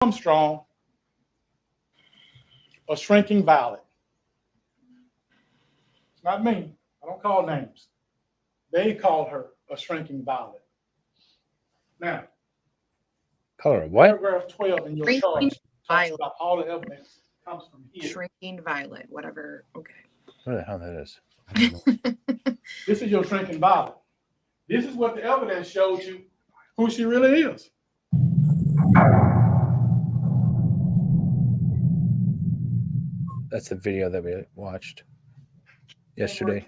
Armstrong a shrinking violet. It's not me. I don't call names. They called her a shrinking violet. Now, Call her what? paragraph 12 in your Shrinking charge talks violet. about all the evidence comes from here. Shrinking violet, whatever. Okay. What the hell that is? This is your shrinking violet. This is what the evidence shows you who she really is. That's the video that we watched yesterday.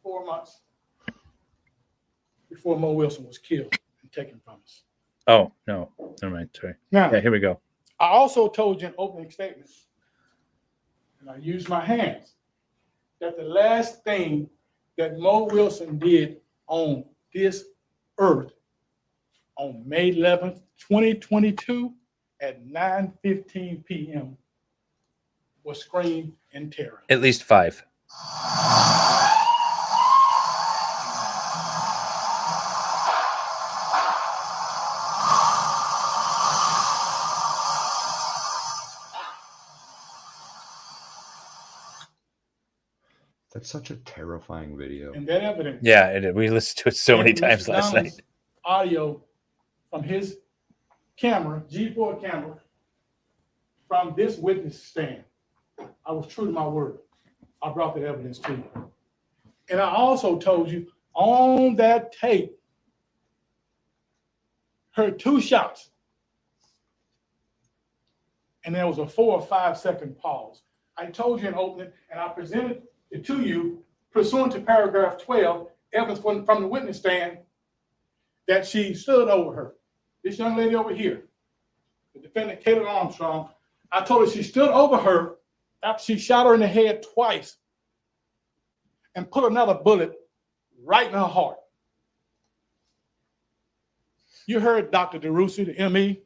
4 months before Mo Wilson was killed and taken from us. Oh, no. Never mind. Sorry. Now, Yeah, here we go. I also told you in opening statements, and I used my hands, that the last thing that Mo Wilson did on this earth on May 11th, 2022 at 9:15 p.m. was scream in terror. At least 5. That's such a terrifying video. And that evidence. Yeah, it is. We listened to it so many and times Mr. last Donnelly's night. Audio from his camera, G4 camera, from this witness stand. I was true to my word. I brought the evidence to you. And I also told you on that tape, heard 2 shots. And there was a 4 or 5 second pause. I told you in opening, and I presented it to you pursuant to paragraph 12, evidence from the witness stand, that she stood over her. This young lady over here, the defendant, Kaitlin Armstrong, I told her she stood over her after she shot her in the head twice and put another bullet right in her heart. You heard Dr. DeRusi, the ME.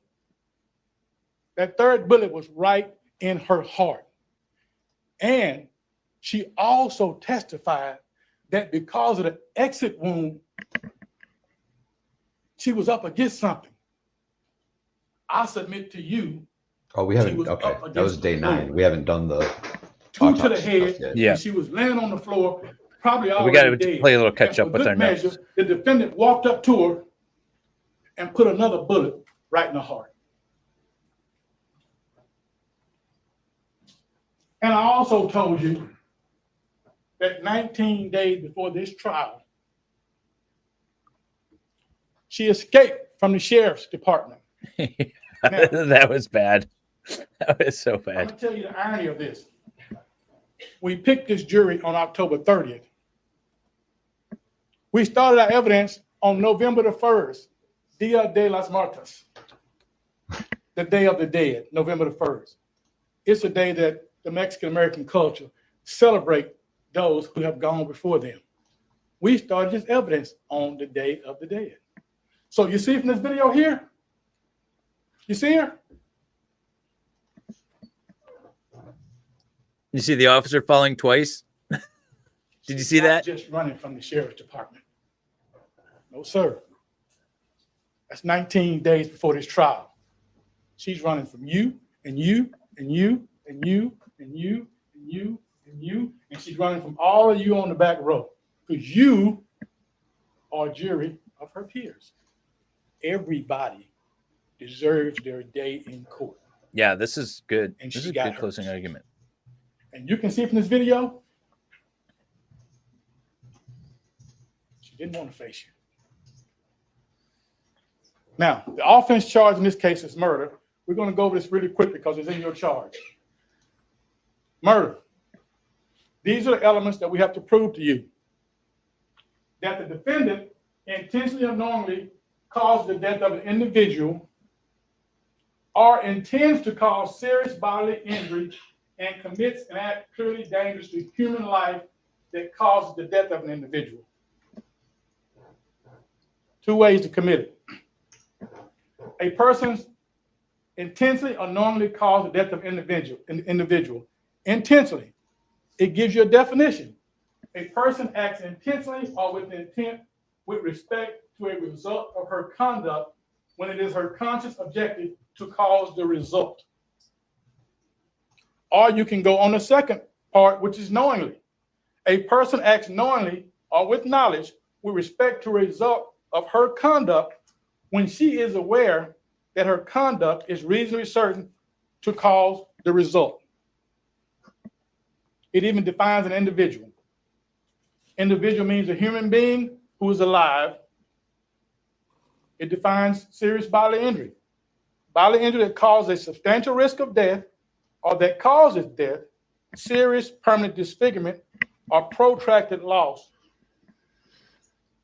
That third bullet was right in her heart. And she also testified that because of the exit wound, she was up against something. I submit to you. Oh, we haven't. Okay, that was day 9. We haven't done the 2 to the head. yet. Yeah. And she was laying on the floor, probably already We got to dead. play a little catch And up for with good our measure, notes. the defendant walked up to her and put another bullet right in her heart. And I also told you that 19 days before this trial, she escaped from the sheriff's department. That was bad. That was so I'm bad. going to tell you the irony of this. We picked this jury on October 30th. We started our evidence on November the 1st, Dia de las Muertas, the Day of the Dead, November the 1st. It's a day that the Mexican-American culture celebrate those who have gone before them. We started this evidence on the Day of the Dead. So you see from this video here? You see her? You see the officer falling twice? Did you see She's not that? just running from the sheriff's department. No, sir. That's 19 days before this trial. She's running from you and you and you and you and you and you and you, and she's running from all of you on the back row because you are a jury of her peers. Everybody deserves their day in court. Yeah, this is good. And This she is a got good hers. closing argument. And you can see from this video, she didn't want to face you. Now, the offense charge in this case is murder. We're going to go over this really quick because it's in your charge. Murder. These are the elements that we have to prove to you. That the defendant intentionally or knowingly caused the death of an individual or intends to cause serious bodily injury and commits an act clearly dangerous to human life that causes the death of an individual. 2 ways to commit it. A person intentionally or knowingly cause the death of an individual. Intentionally. It gives you a definition. A person acts intentionally or with intent with respect to a result of her conduct when it is her conscious objective to cause the result. Or you can go on the second part, which is knowingly. A person acts knowingly or with knowledge with respect to a result of her conduct when she is aware that her conduct is reasonably certain to cause the result. It even defines an individual. Individual means a human being who is alive. It defines serious bodily injury. Bodily injury that causes a substantial risk of death or that causes death, serious permanent disfigurement, or protracted loss.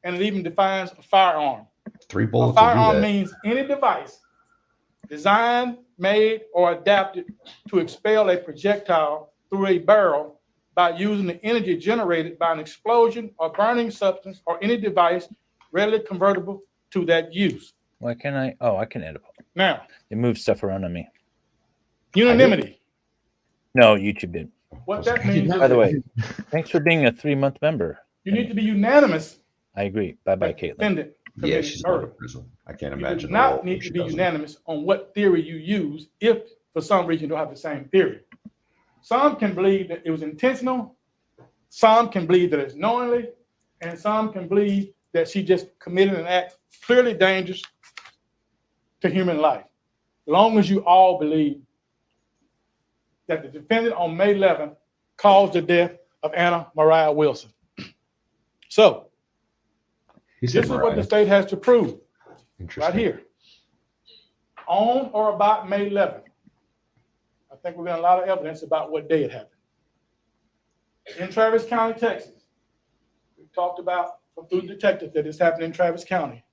And it even defines a firearm. 3 A bullets will do firearm that. means any device designed, made, or adapted to expel a projectile through a barrel by using the energy generated by an explosion or burning substance or any device readily convertible to that use. Why can't I? Oh, I can edit. Now, It moves stuff around on me. unanimity. No, YouTube did. What that means is By the that way, thanks for being a 3-month member. you need to be unanimous. I agree. Bye-bye, that the Kaitlin. defendant Yeah, committed she's not a murder. prison. I can't You do imagine. the not role need she to be doesn't. unanimous on what theory you use if for some reason you don't have the same theory. Some can believe that it was intentional, some can believe that it's knowingly, and some can believe that she just committed an act clearly dangerous to human life. As long as you all believe that the defendant on May 11th caused the death of Anna Mariah Wilson. So, He this said is what the Mariah. state has to prove. Interesting. Right here. On or about May 11th. I think we're getting a lot of evidence about what day it happened. In Travis County, Texas. We talked about through the detective that this happened in Travis County.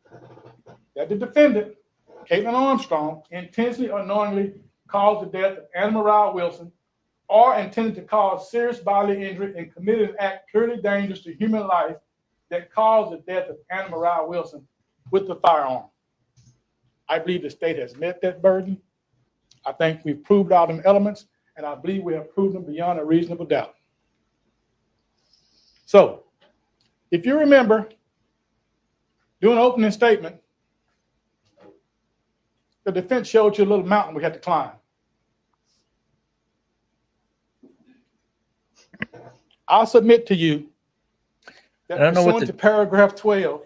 That the defendant, Kaitlin Armstrong, intentionally or knowingly caused the death of Anna Mariah Wilson or intended to cause serious bodily injury and committed an act clearly dangerous to human life that caused the death of Anna Mariah Wilson with the firearm. I believe the state has met that burden. I think we've proved all them elements, and I believe we have proved them beyond a reasonable doubt. So, if you remember, doing an opening statement, the defense showed you a little mountain we had to climb. I'll submit to you that I don't know what pursuant to paragraph 12,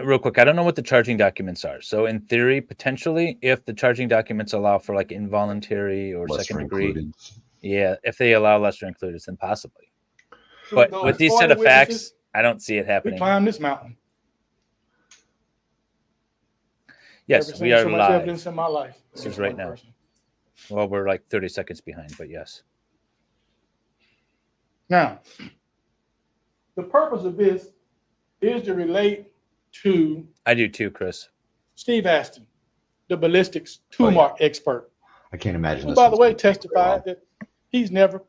Real quick, I don't know what the charging documents are. So in theory, potentially, if the charging documents allow for like involuntary or Lesser second degree, included. yeah, if they allow lesser included, then possibly. through But those with these 40 set of facts, witnesses, I don't see it we happening. climbed this mountain. Yes, Never we seen are so much live. evidence in my life. This against is right one now. person. Well, we're like 30 seconds behind, but yes. Now, the purpose of this is to relate to I do too, Chris. Steve Aston, the ballistics Oh, tool yeah. mark expert, I can't imagine. who, this by the one's way, gonna take very testified long. that he's never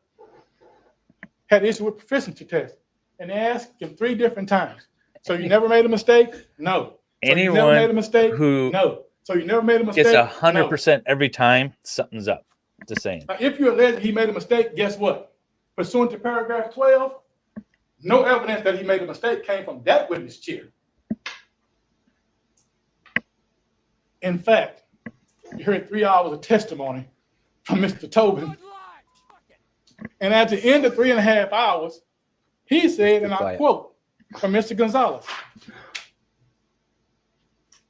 had issue with proficiency tests. And they asked him 3 different times. So you never made a mistake? No. So you never made a Anyone mistake? who No. So you never made a mistake? gets No. 100% every time, something's up. Just saying. Now, if you allege he made a mistake, guess what? Pursuant to paragraph 12, no evidence that he made a mistake came from that witness chair. In fact, you heard 3 hours of testimony from Mr. Tobin. And at the end of 3.5 hours, he said, and I Quiet. quote from Mr. Gonzalez,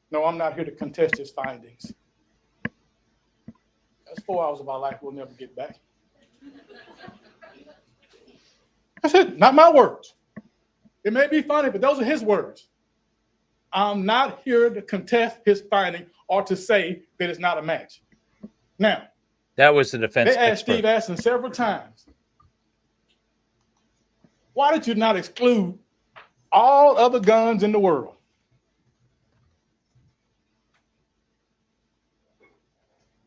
"No, I'm not here to contest his findings. That's 4 hours of our life we'll never get back." I said, not my words. It may be funny, but those are his words. I'm not here to contest his finding or to say that it's not a match. Now, That was the defense they asked expert. Steve Aston several times, why did you not exclude all other guns in the world?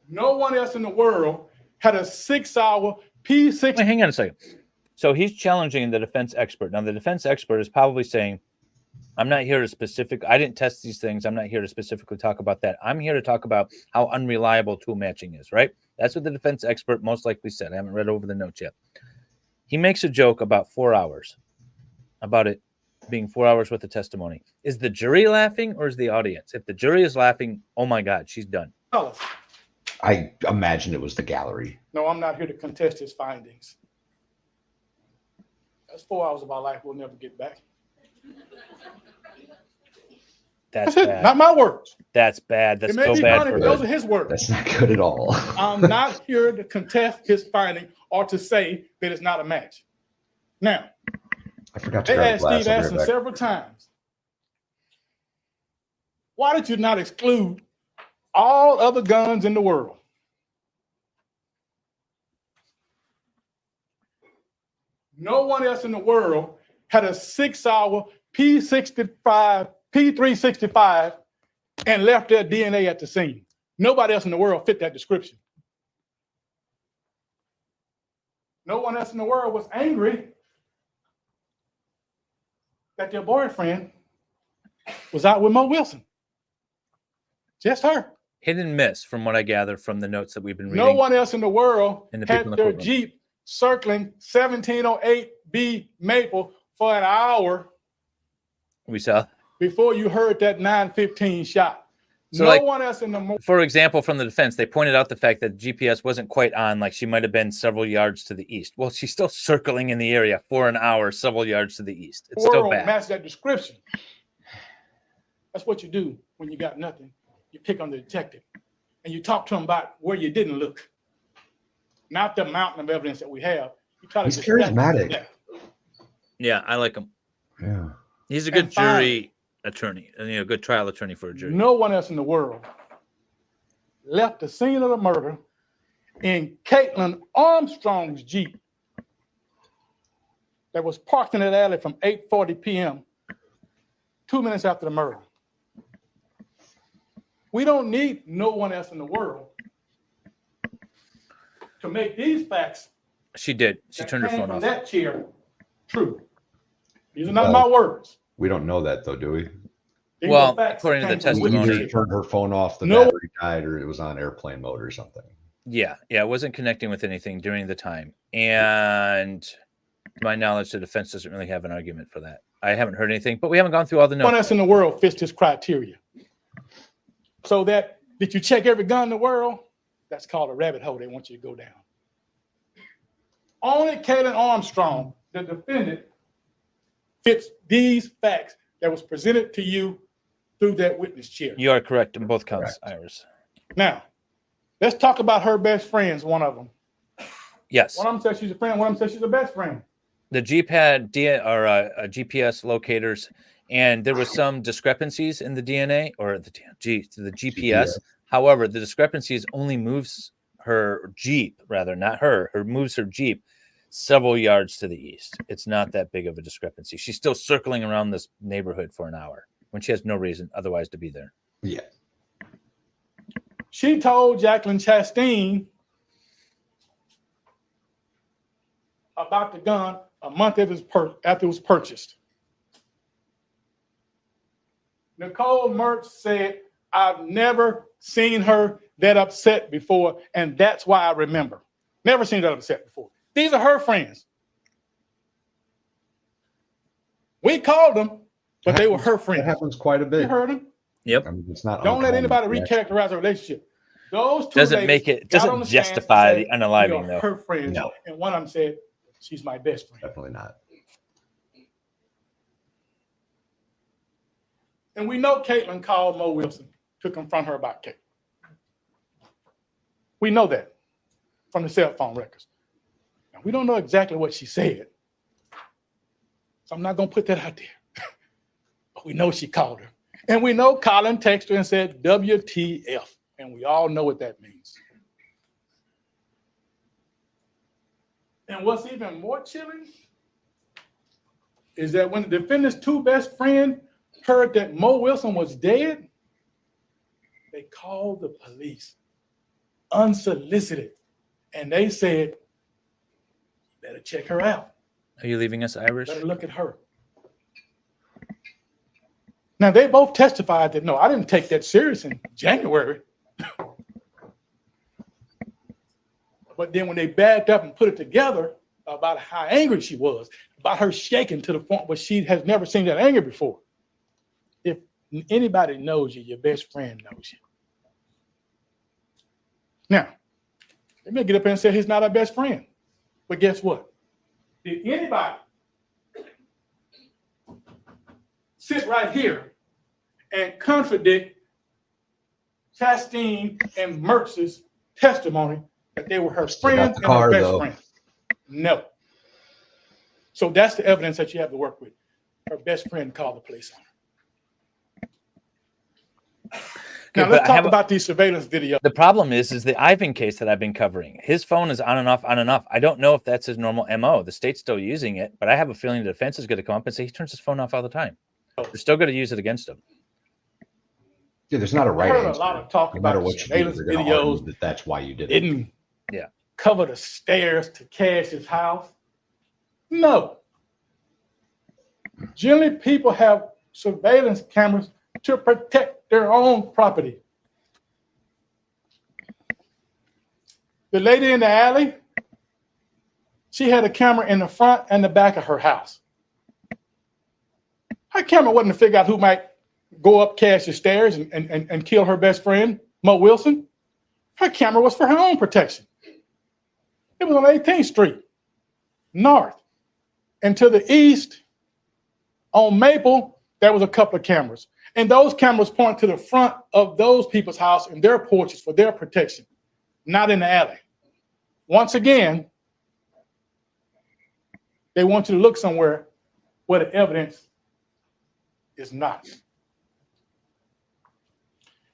No one else in the world had a 6-hour P6. Wait, hang on a second. So he's challenging the defense expert. Now, the defense expert is probably saying, I'm not here to I didn't test these things. I'm not here to specifically talk about that. I'm here to talk about how unreliable tool matching is, right? That's what the defense expert most likely said. I haven't read over the notes yet. He makes a joke about 4 hours, about it being 4 hours worth of testimony. Is the jury laughing or is the audience? If the jury is laughing, oh my God, she's done. Tell us. I imagine it was the gallery. No, I'm not here to contest his findings. That's 4 hours of our life we'll never get back. That's That's it. bad. Not my words. That's bad. That's It may so be bad funny, for but those her. are his words. That's not good at all. I'm not here to contest his finding or to say that it's not a match. Now, I forgot to they grab a asked glass. Steve I'll be Ashton right back. several times, why did you not exclude all other guns in the world? No one else in the world had a 6-hour P365 and left their DNA at the scene. Nobody else in the world fit that description. No one else in the world was angry that their boyfriend was out with Mo Wilson. Just her. Hit and miss from what I gather from the notes that we've been reading. No one else in the world And the people in had the their courtroom. Jeep circling 1708B Maple for an hour We saw. before you heard that 915 shot. So, no like, one else in the For example, from the defense, they pointed out the fact that GPS wasn't quite on, like she might have been several yards to the east. Well, she's still circling in the area for an hour, several yards to the east. It's still world bad. match that description. That's what you do when you got nothing. You pick on the detective and you talk to him about where you didn't look, not the mountain of evidence that we have. You try to He's distract him from charismatic. that. Yeah, I like him. Yeah. He's a good And fine. jury attorney, and a good trial attorney for a jury. No one else in the world left the scene of the murder in Kaitlin Armstrong's Jeep that was parked in that alley from 8:40 p.m. 2 minutes after the murder. We don't need no one else in the world to make these facts She did. She that turned her came phone from off. that chair true. These are not Well, my words. We don't know that though, do we? These Well, are facts that according to the came from testimony- witness Either chair. turned her phone off, the No. battery died, or it was on airplane mode or something. Yeah, it wasn't connecting with anything during the time. And to my knowledge, the defense doesn't really have an argument for that. I haven't heard anything, but we haven't gone through all the No one notes. else in the world fits this criteria. So that did you check every gun in the world? That's called a rabbit hole they want you to go down. Only Kaitlin Armstrong, the defendant, fits these facts that was presented to you through that witness chair. You are correct in both counts, Iris. Now, let's talk about her best friends, one of them. Yes. One of them says she's a friend, one of them says she's a best friend. The Jeep had GPS locators, and there was some discrepancies in the DNA or the GPS. However, the discrepancies only moves her Jeep, rather not her, moves her Jeep several yards to the east. It's not that big of a discrepancy. She's still circling around this neighborhood for an hour when she has no reason otherwise to be there. Yeah. She told Jacqueline Chastain about the gun a month after it was purchased. Nicole Mertz said, I've never seen her that upset before, and that's why I remember. Never seen her that upset before. These are her friends. We called them, but they were her That friends. happens quite a You bit. heard them? Yep. I mean, it's not. Don't let uncommon anybody to recharacterize a relationship. Those two Doesn't ladies make it, got on doesn't the stand and justify said, the "We unaliving are though. her friends." No. And one of them said, she's my best friend. Definitely not. And we know Kaitlin called Mo Wilson to confront her about Kate. We know that from the cell phone records. Now, we don't know exactly what she said, so I'm not going to put that out there. But we know she called her. And we know Colin texted her and said, WTF. And we all know what that means. And what's even more chilling is that when the defendant's two best friends heard that Mo Wilson was dead, they called the police unsolicited. And they said, you better check her out. Are you leaving us, Irish? Better look at her. Now, they both testified that, no, I didn't take that serious in January. But then when they backed up and put it together, about how angry she was, about her shaking to the point where she has never seen that angry before. If anybody knows you, your best friend knows you. Now, they may get up and say he's not our best friend. But guess what? Did anybody sit right here and contradict Chastain and Mertz's testimony that they were her friend and her best friend? No. So that's the evidence that you have to work with. Her best friend called the police on her. Now, let's talk about these surveillance videos. The problem is the Ivan case that I've been covering. His phone is on and off, on and off. I don't know if that's his normal MO. The state's still using it, but I have a feeling the defense is going to come up and say he turns his phone off all the time. They're still going to use it against him. Yeah, there's not a right I heard answer. a lot of talk No matter about what you do, surveillance they're going to videos. argue that that's why you did it. Didn't cover the stairs to Cash's house. No. Generally, people have surveillance cameras to protect their own property. The lady in the alley, she had a camera in the front and the back of her house. Her camera wasn't to figure out who might go up Cash's stairs and kill her best friend, Mo Wilson. Her camera was for her own protection. It was on 18th Street, north. And to the east, on Maple, there was a couple of cameras. And those cameras point to the front of those people's house and their porches for their protection, not in the alley. Once again, they want you to look somewhere where the evidence is not.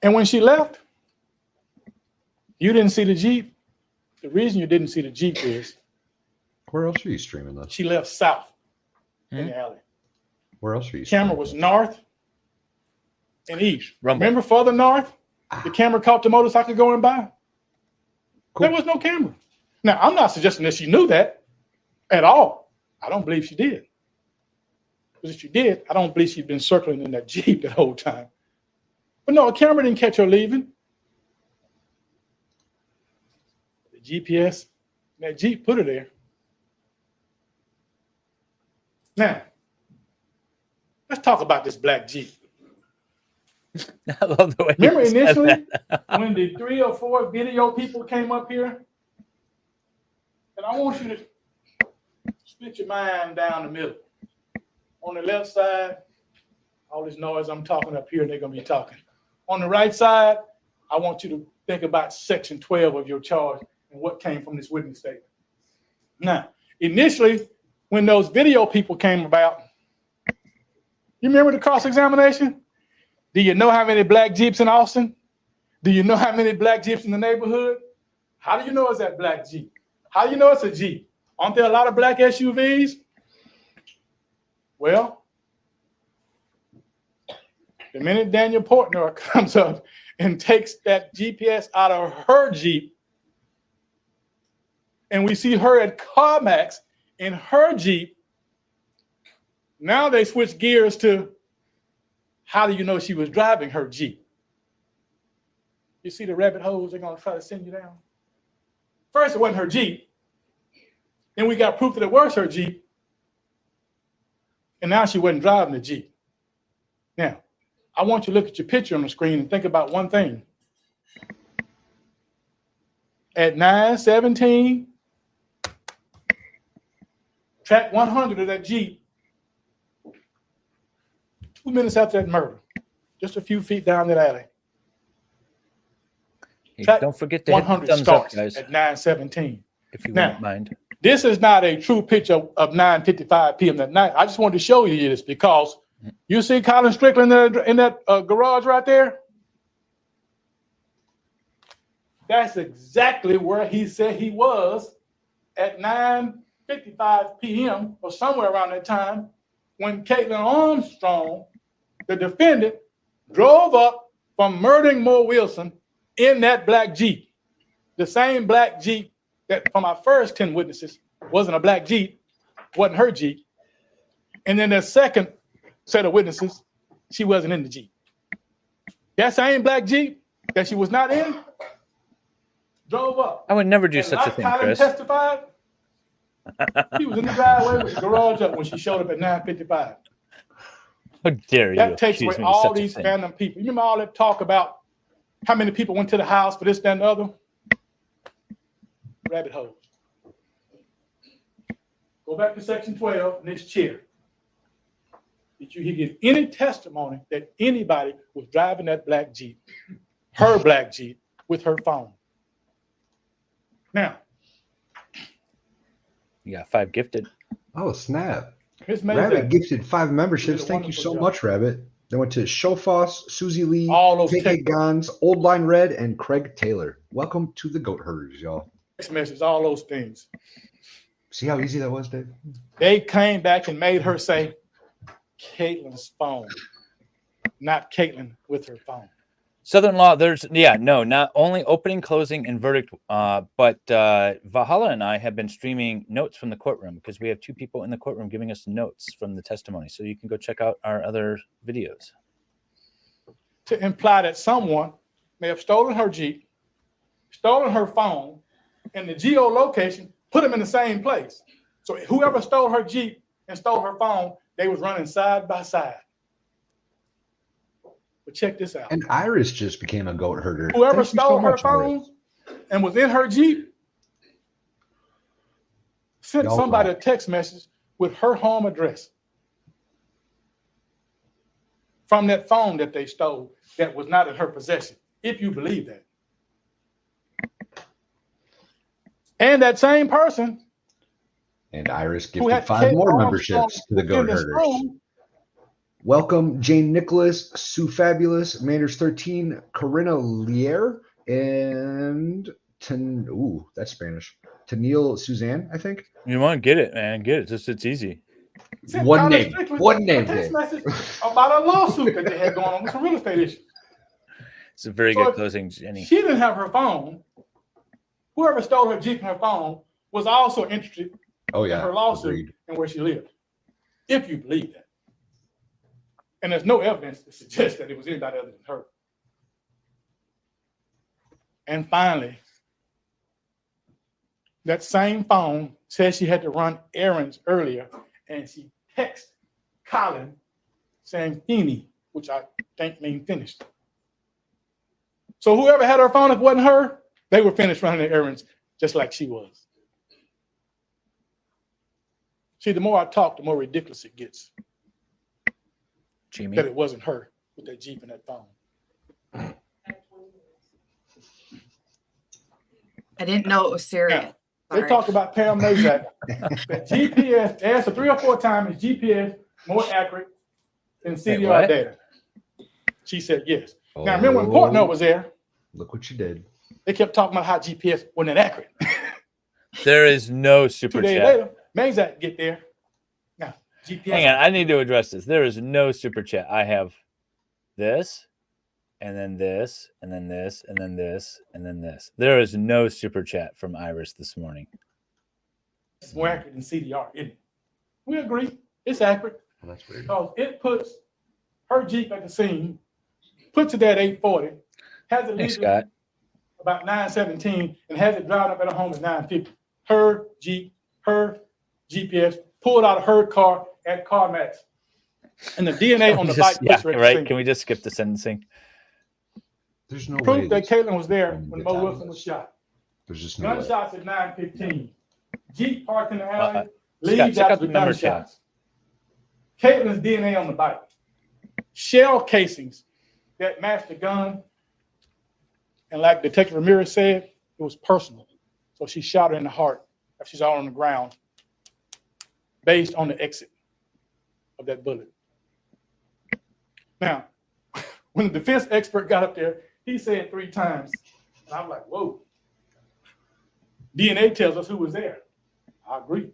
And when she left, you didn't see the Jeep. The reason you didn't see the Jeep is Where else are you streaming this? she left south in the alley. Where else are you Camera streaming was this? north and east. Rumble. Remember further north? The camera caught the motorcycle going by. Cool. There was no camera. Now, I'm not suggesting that she knew that at all. I don't believe she did. Because if she did, I don't believe she'd been circling in that Jeep that whole time. But no, a camera didn't catch her leaving. The GPS, that Jeep put her there. Now, let's talk about this black Jeep. I love the way Remember you said initially that. when the 3 or 4 video people came up here? And I want you to split your mind down the middle. On the left side, all this noise I'm talking up here, and they're going to be talking. On the right side, I want you to think about section 12 of your charge and what came from this witness statement. Now, initially, when those video people came about, you remember the cross-examination? Do you know how many black Jeeps in Austin? Do you know how many black Jeeps in the neighborhood? How do you know it's that black Jeep? How do you know it's a Jeep? Aren't there a lot of black SUVs? Well, the minute Daniel Portnoy comes up and takes that GPS out of her Jeep, and we see her at CarMax in her Jeep, now they switch gears to how do you know she was driving her Jeep? You see the rabbit holes they're going to try to send you down? First, it wasn't her Jeep. Then we got proof that it was her Jeep. And now she wasn't driving the Jeep. Now, I want you to look at your picture on the screen and think about one thing. At 9:17, track 100 of that Jeep, 2 minutes after that murder, just a few feet down that alley. Hey, Track don't forget to hit the 100 thumbs up, starts guys, at 9:17. if you Now, wouldn't mind. This is not a true picture of 9:55 p.m. that night. I just wanted to show you this because you see Colin Strickland in that garage right there? That's exactly where he said he was at 9:55 p.m. or somewhere around that time when Kaitlin Armstrong, the defendant, drove up from murdering Mo Wilson in that black Jeep. The same black Jeep that from our first 10 witnesses wasn't a black Jeep, wasn't her Jeep. And then the second set of witnesses, she wasn't in the Jeep. That same black Jeep that she was not in, drove up. I would never do And such a like thing, Colin Chris. testified, He was in the driveway with the garage up when she showed up at 9:55. How dare you? That takes accuse away me of all such a these thing. random people. You remember all that talk about how many people went to the house for this, that, and the other? Rabbit holes. Go back to section 12 in this chair. Did you give any testimony that anybody was driving that black Jeep, her black Jeep, with her phone? Now, You got 5 gifted. Oh, snap. Ms. Rabbit Mazak, gifted 5 memberships. did a Thank you wonderful so job. much, Rabbit. They went to Showfoss, Susie Lee, all those KK Gons, Old Line Red, and Craig Taylor. Welcome to the Goat Herders, y'all. text messages, all those things. See how easy that was, Dave? They came back and made her say Caitlin's phone, not Kaitlin with her phone. Southern Law, not only opening, closing, and verdict, but Valhalla and I have been streaming notes from the courtroom because we have 2 people in the courtroom giving us notes from the testimony. So you can go check out our other videos. To imply that someone may have stolen her Jeep, stolen her phone, and the geolocation put them in the same place. So whoever stole her Jeep and stole her phone, they was running side by side. But check this out. And Iris just became a goat herder. Whoever Thank you so stole her much, Iris. phone and was in her Jeep sent Y'all somebody wrong. a text message with her home address from that phone that they stole that was not in her possession, if you believe that. And that same person And Iris who had gifted 5 more Kaitlin memberships Armstrong to the in Goat this Herders. room, Welcome, Jane Nicholas, Sue Fabulous, Manders 13, Corinna Lier, and that's Spanish. Tennille Suzanne, I think. You want to get it, man. Get it. It's easy. sent One Tyler name. Strickland One name, a text Dave. message about a lawsuit that they had going on with some real estate issues. It's a very So good if closing, Jenny. She didn't have her phone. Whoever stole her Jeep and her phone was also interested Oh, in yeah. her lawsuit Agreed. and where she lived, if you believe that. And there's no evidence to suggest that it was anybody other than her. And finally, that same phone says she had to run errands earlier, and she texted Colin saying Feeny, which I think means finished. So whoever had her phone, if it wasn't her, they were finished running their errands just like she was. See, the more I talk, the more ridiculous it gets Jimmy. that it wasn't her with that Jeep and that phone. I didn't know it was serious. Now, they Sorry. talk about Pam Mazak. That GPS, they asked her 3 or 4 times, is GPS more accurate than CDR what? data? She said yes. Now, remember when Portnoy was there, Look what you did. they kept talking about how GPS wasn't accurate. There is no 2 super days chat. later, Mazak get there. Now, GPS. Hang on. I need to address this. There is no super chat. I have this, and then this, and then this, and then this, and then this. There is no super chat from Iris this morning. It's more accurate than CDR, isn't it? We agree. It's accurate Well, that's weird. because it puts her Jeep at the scene, puts it at 8:40, has it Hey, leave Scott. about 9:17, and has it driving up at her home at 9:50. Her Jeep, her GPS, pulled out of her car at CarMax. And the DNA on the bike Yeah, puts her at the right. scene. Can we just skip the sentencing? There's no way. Proof that this- Kaitlin was there when you when get Mo out of Wilson this. was shot. There's just no way. Gunshots at 9:15. Jeep parked in the alley, Scott, leaves check out after the number chat. gunshots. Caitlin's DNA on the bike. Shell casings that matched the gun. And like Detective Ramirez said, it was personal. So she shot her in the heart after she's all on the ground based on the exit of that bullet. Now, when the defense expert got up there, he said 3 times, and I'm like, whoa. DNA tells us who was there. I agree.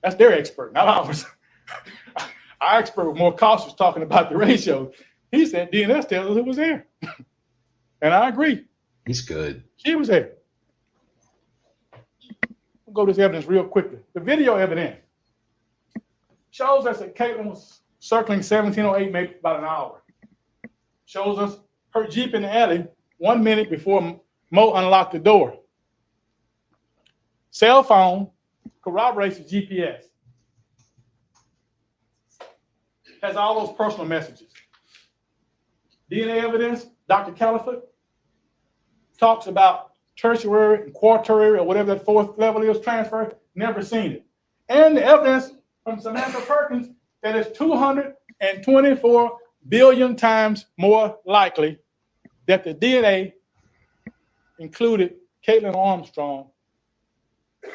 That's their expert, not ours. Our expert was more cautious talking about the ratio. He said DNA tells us who was there. And I agree. He's good. She was there. We'll go to this evidence real quickly. The video evidence shows us that Kaitlin was circling 1708 maybe about an hour. Shows us her Jeep in the alley 1 minute before Mo unlocked the door. Cell phone corroborates the GPS. Has all those personal messages. DNA evidence, Dr. Caliphate talks about tertiary and quaternary or whatever that fourth level is transfer, never seen it. And the evidence from Samantha Perkins that is 224 billion times more likely that the DNA included Kaitlin Armstrong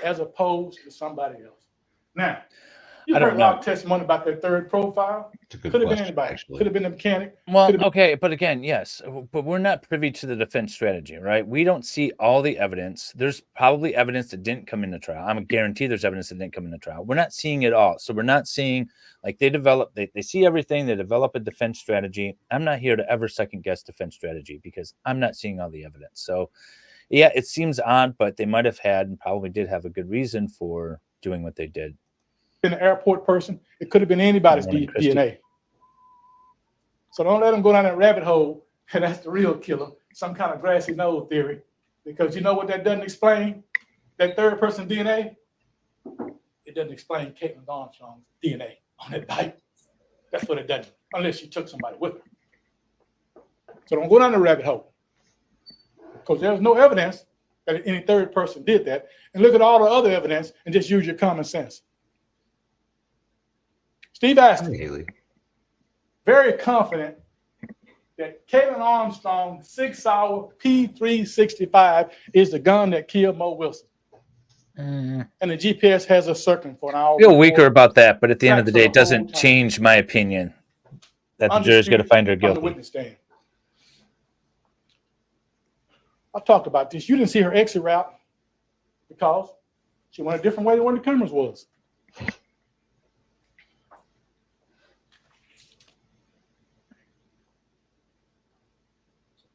as opposed to somebody else. Now, you I heard don't a lot know. of testimony about that third profile. It's a good Could have been question, anybody. actually. Could have been a mechanic. Well, Could've been- okay, but again, yes, but we're not privy to the defense strategy, right? We don't see all the evidence. There's probably evidence that didn't come into trial. I'm a guarantee there's evidence that didn't come into trial. We're not seeing it all. So we're not seeing like they see everything, they develop a defense strategy. I'm not here to ever second guess defense strategy because I'm not seeing all the evidence. So yeah, it seems odd, but they might have had and probably did have a good reason for doing what they did. Been an airport person. It could have been anybody's Morning, Christy. DNA. So don't let them go down that rabbit hole, and that's the real killer. Some kind of grassy knoll theory, because you know what that doesn't explain? That third person DNA. It doesn't explain Kaitlin Armstrong's DNA on that bike. That's what it doesn't, unless she took somebody with her. So don't go down the rabbit hole, because there's no evidence that any third person did that. And look at all the other evidence and just use your common sense. Steve Aston, Hey, Haley. very confident that Kaitlin Armstrong 6-hour P365 is the gun that killed Mo Wilson. And the GPS has a circling for an hour. I feel weaker before. about that, but at the end of the Right, day, for it the whole doesn't time. change my opinion that the jury's going to find her On the guilty. witness stand. I talked about this. You didn't see her exit route because she went a different way than where the cameras was.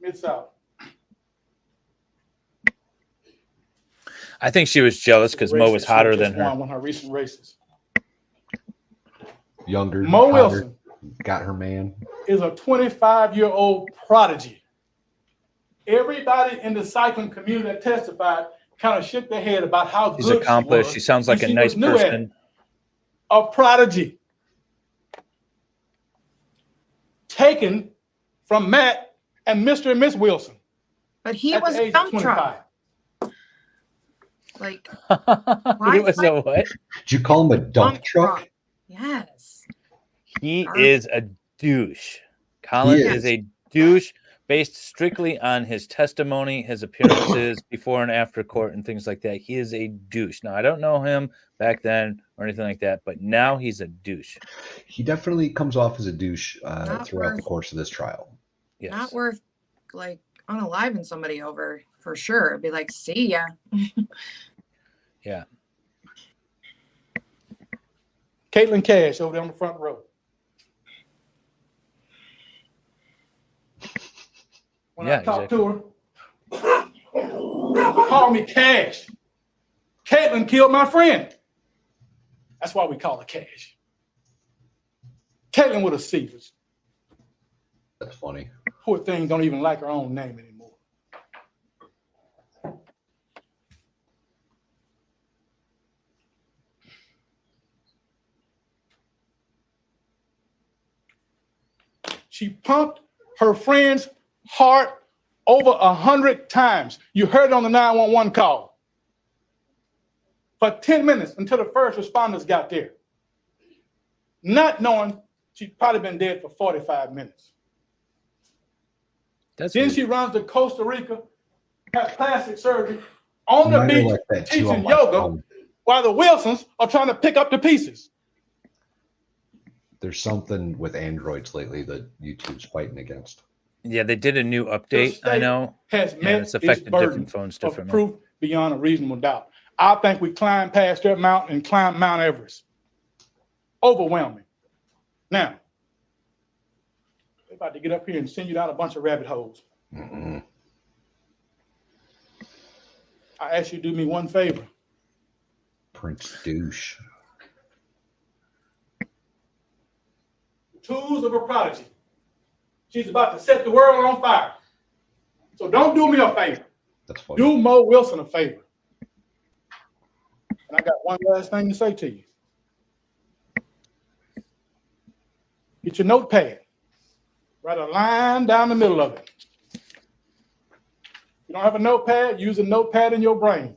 Mid-South. I think she was jealous because Mo was Races. She hotter just than her. won one of her recent races. Younger, Mo hotter, Wilson got her man. is a 25-year-old prodigy. Everybody in the cycling community that testified kind of shook their head about how She's good accomplished. she She was. sounds like And a she nice was new at it. person. A prodigy. Taken from Matt and Mr. and Miss Wilson But he at was the age of dump 25. truck. Like Why It was a what? Did you call him a dump truck? Yes. He Garbage. is a douche. Colin He is a douche based strictly on his testimony, his appearances before and after court, and things like that. He is a douche. Now, I don't know him back then or anything like that, but now he's a douche. He definitely comes off as a douche Not throughout the worth- course of this trial. Yes. Not worth like unaliving somebody over for sure. It'd be like, see ya. Yeah. Caitlin Cash over there on the front row. When Yeah, I talked to her, call me Cash. Caitlin killed my friend. That's why we call her Cash. Caitlin with a C. That's funny. Poor thing don't even like her own name anymore. She pumped her friend's heart over 100 times. You heard it on the 911 call. For 10 minutes until the first responders got there. Not knowing she'd probably been dead for 45 minutes. That's Then weird. she runs to Costa Rica, had plastic surgery on the Mine are beach, like that too on teaching my yoga, phone. while the Wilsons are trying to pick up the pieces. There's something with androids lately that YouTube's fighting against. Yeah, they did a new The update. I state know. has Yeah, met it's its affected burden different phones of differently. proof beyond a reasonable doubt. I think we climbed past that mountain and climbed Mount Everest. Overwhelming. Now, they're about to get up here and send you down a bunch of rabbit holes. Mm-mm. I ask you to do me one favor. Prince douche. Tools of a prodigy. She's about to set the world on fire. So don't do me a favor. That's funny. Do Mo Wilson a favor. And I got one last thing to say to you. Get your notepad. Write a line down the middle of it. If you don't have a notepad, use a notepad in your brain.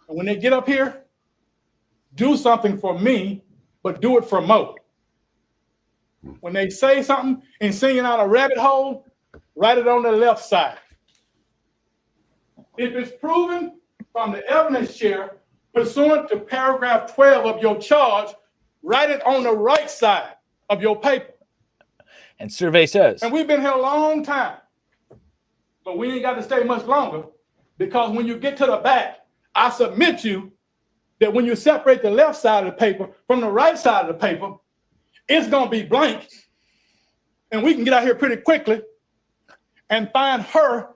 And when they get up here, do something for me, but do it for Mo. When they say something and singing out a rabbit hole, write it on the left side. If it's proven from the evidence chair, pursuant to paragraph 12 of your charge, write it on the right side of your paper. And survey says. And we've been here a long time, but we ain't got to stay much longer, because when you get to the back, I submit you that when you separate the left side of the paper from the right side of the paper, it's going to be blank, and we can get out here pretty quickly and find her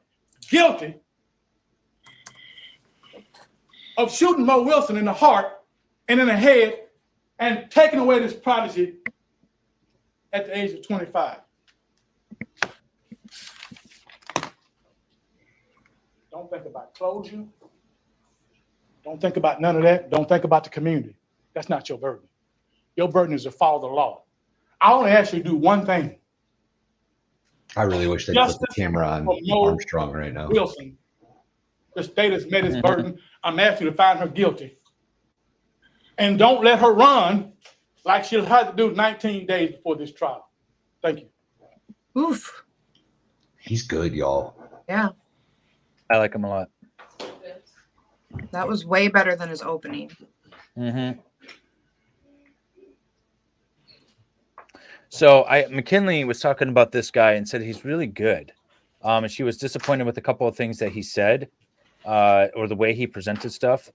guilty of shooting Mo Wilson in the heart and in the head and taking away this prodigy at the age of 25. Don't think about closure. Don't think about none of that. Don't think about the community. That's not your burden. Your burden is to follow the law. I only ask you to do one thing. I really wish they put the camera on Armstrong right now. Wilson, the state has met its burden. I'm asking you to find her guilty. And don't let her run like she'll have to do 19 days before this trial. Thank you. Oof. He's good, y'all. Yeah. I like him a lot. That was way better than his opening. Mm-hmm. So McKinley was talking about this guy and said he's really good. And she was disappointed with a couple of things that he said, or the way he presented stuff,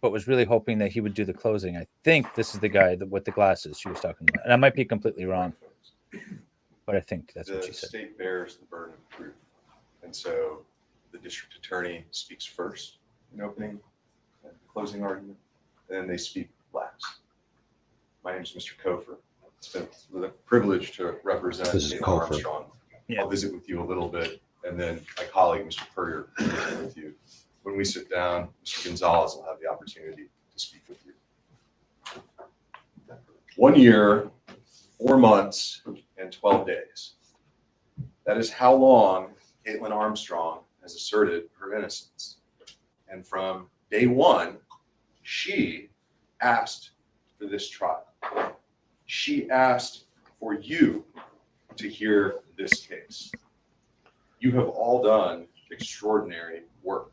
but was really hoping that he would do the closing. I think this is the guy with the glasses she was talking about. And I might be completely wrong, but I think that's what she said. The state bears the burden of proof. And so the district attorney speaks first in opening and closing argument, and then they speak last. My name is Mr. Kofer. It's been a privilege to represent Kaitlin Armstrong. Yeah. I'll visit with you a little bit, and then my colleague, Mr. Purrier, will visit with you. When we sit down, Mr. Gonzalez will have the opportunity to speak with you. 1 year, 4 months, and 12 days. That is how long Kaitlin Armstrong has asserted her innocence. And from day one, she asked for this trial. She asked for you to hear this case. You have all done extraordinary work.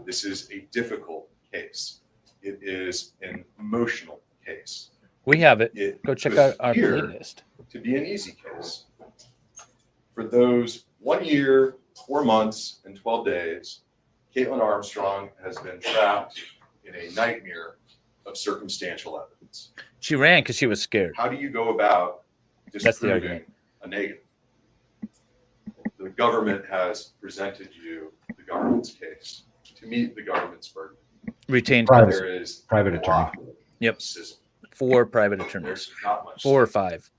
This is a difficult case. It is an emotional case. We have it. Go check out our playlist. To be an easy case. For those 1 year, 4 months, and 12 days, Kaitlin Armstrong has been trapped in a nightmare of circumstantial evidence. She ran because she was scared. How do you go about That's the disproving argument. a negative? The government has presented you the government's case. To meet the government's burden, Retained Private. counsel. there is Private attorney. a lot Yep. of sizzle. 4 private attorneys. There's not much. 4 or 5.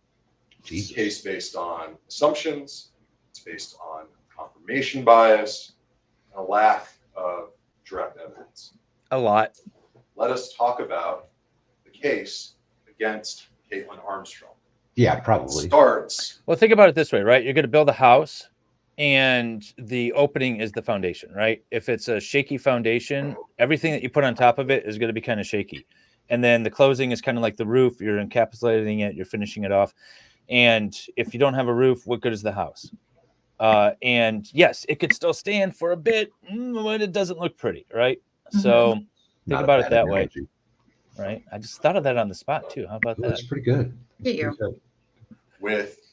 It's a case based on assumptions. It's based on confirmation bias and a lack of direct evidence. A lot. Let us talk about the case against Kaitlin Armstrong. Yeah, It probably. starts Well, think about it this way, right? You're going to build a house and the opening is the foundation, right? If it's a shaky foundation, everything that you put on top of it is going to be kind of shaky. And then the closing is kind of like the roof. You're encapsulating it. You're finishing it off. And if you don't have a roof, what good is the house? And yes, it could still stand for a bit, but it doesn't look pretty, right? So think Not a about it bad that way, analogy. right? I just thought of that on the spot too. How about Ooh, that? that's pretty good. Get you. Pretty good. with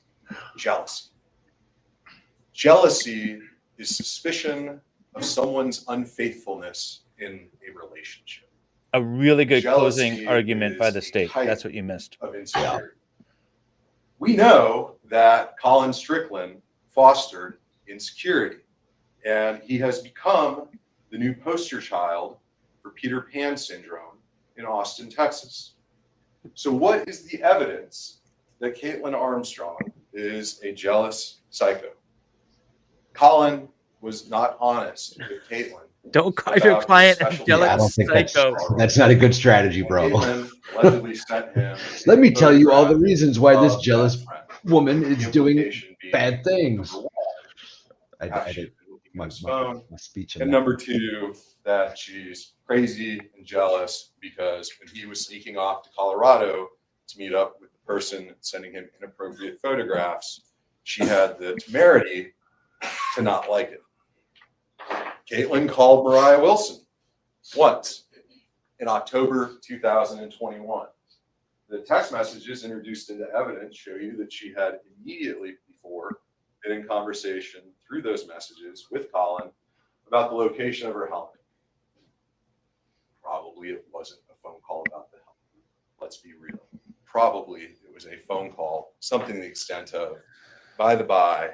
jealousy. Jealousy is suspicion of someone's unfaithfulness in a relationship, A really good Jealousy closing argument by is the a state. type That's what you missed. of insecurity. We know that Colin Strickland fostered insecurity, and he has become the new poster child for Peter Pan syndrome in Austin, Texas. So what is the evidence that Kaitlin Armstrong is a jealous psycho? Colin was not honest with Kaitlin Don't call your about client special angelic Yeah, I don't think psycho. that's not a good strategy, bro. Caitlin allegedly sent him Let me tell you all the photograph reasons why this of jealous that friend. woman The is doing implication being, bad things. number one, I how she did had been looking at my, his my, phone, my speech in and that. number two, that she's crazy and jealous because when he was sneaking off to Colorado to meet up with the person sending him inappropriate photographs, she had the temerity to not like it. Caitlin called Mariah Wilson once in October 2021. The text messages introduced into evidence show you that she had immediately before been in conversation through those messages with Colin about the location of her helmet. Probably it wasn't a phone call about the helmet. Let's be real. Probably it was a phone call, something to the extent of, by the by,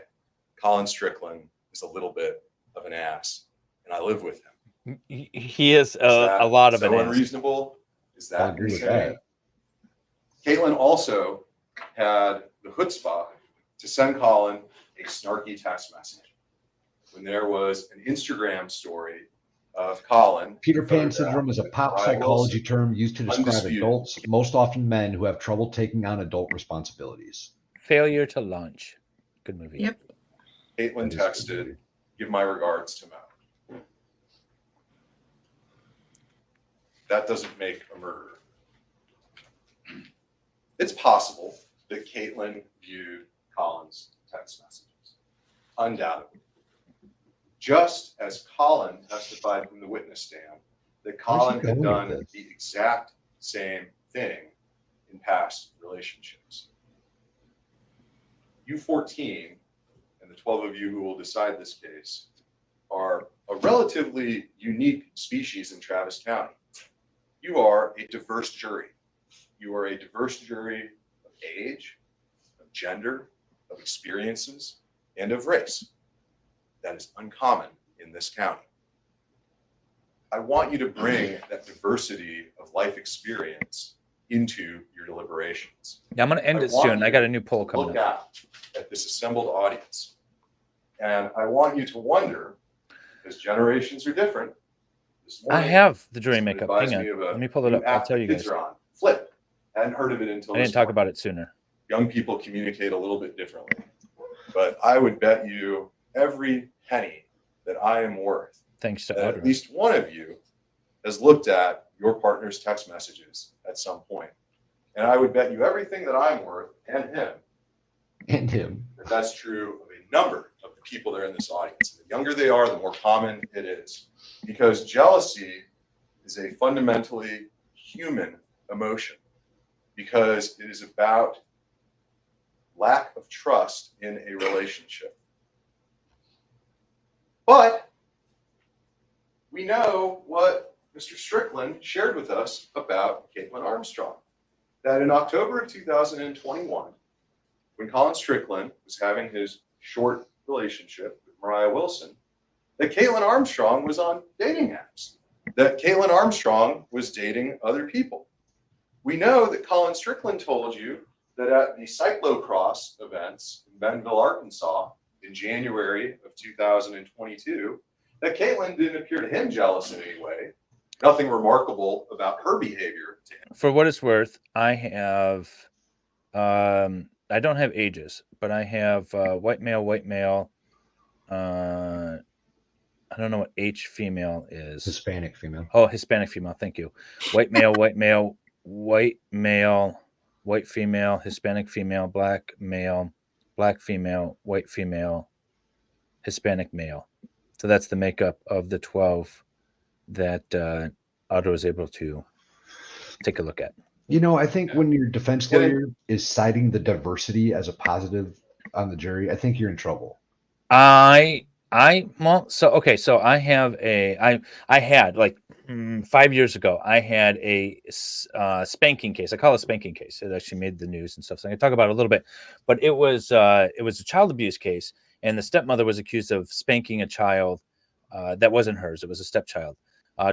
Colin Strickland is a little bit of an ass, and I live with him. He is That a lot of so an ass. unreasonable? Is I'll that agree with insane? that. Caitlin also had the chutzpah to send Colin a snarky text message when there was an Instagram story of Colin. Peter Pan photographed syndrome is a with pop Mariah psychology Wilson. term used to describe Undisputed. adults, most often men, who have trouble taking on adult responsibilities. Failure to launch. Good movie. Yep. Caitlin texted, "Give my regards to Mo." That doesn't make a murderer. It's possible that Caitlin viewed Colin's text messages. Undoubtedly. Just as Colin testified from the witness stand that Colin Where's he had going with done this? the exact same thing in past relationships. You 14 and the 12 of you who will decide this case are a relatively unique species in Travis County. You are a diverse jury. You are a diverse jury of age, of gender, of experiences, and of race. That is uncommon in this county. I want you to bring that diversity of life experience into your deliberations. Yeah, I'm going to end I it want soon. I you got a new poll to coming look up. at this assembled audience. And I want you to wonder, because generations are different. This I morning, have the jury someone makeup. advised Hang on. me of a Let me pull it new up. I'll app tell that you kids guys. are on. Flip. Hadn't heard of it until I didn't this talk morning. about it sooner. Young people communicate a little bit differently. But I would bet you every penny that I am worth Thanks to that at Audra. least one of you has looked at your partner's text messages at some point. And I would bet you everything that I'm worth and him And him. that that's true of a number of the people that are in this audience. The younger they are, the more common it is. Because jealousy is a fundamentally human emotion. Because it is about lack of trust in a relationship. But we know what Mr. Strickland shared with us about Kaitlin Armstrong. That in October of 2021, when Colin Strickland was having his short relationship with Mariah Wilson, that Kaitlin Armstrong was on dating apps, that Kaitlin Armstrong was dating other people. We know that Colin Strickland told you that at the cyclocross events in Bentonville, Arkansas, in January of 2022, that Caitlin didn't appear to him jealous in any way. Nothing remarkable about her behavior to him. For what it's worth, I have, I don't have ages, but I have white male. I don't know what H female is. Hispanic female. Oh, Hispanic female. Thank you. White male, white female, Hispanic female, black male, black female, white female, Hispanic male. So that's the makeup of the 12 that Audra was able to take a look at. You know, I think when your defense lawyer is citing the diversity as a positive on the jury, I think you're in trouble. So I have I had like 5 years ago, I had a spanking case. I call it a spanking case. It actually made the news and stuff. So I can talk about it a little bit, but it was a child abuse case, and the stepmother was accused of spanking a child that wasn't hers. It was a stepchild,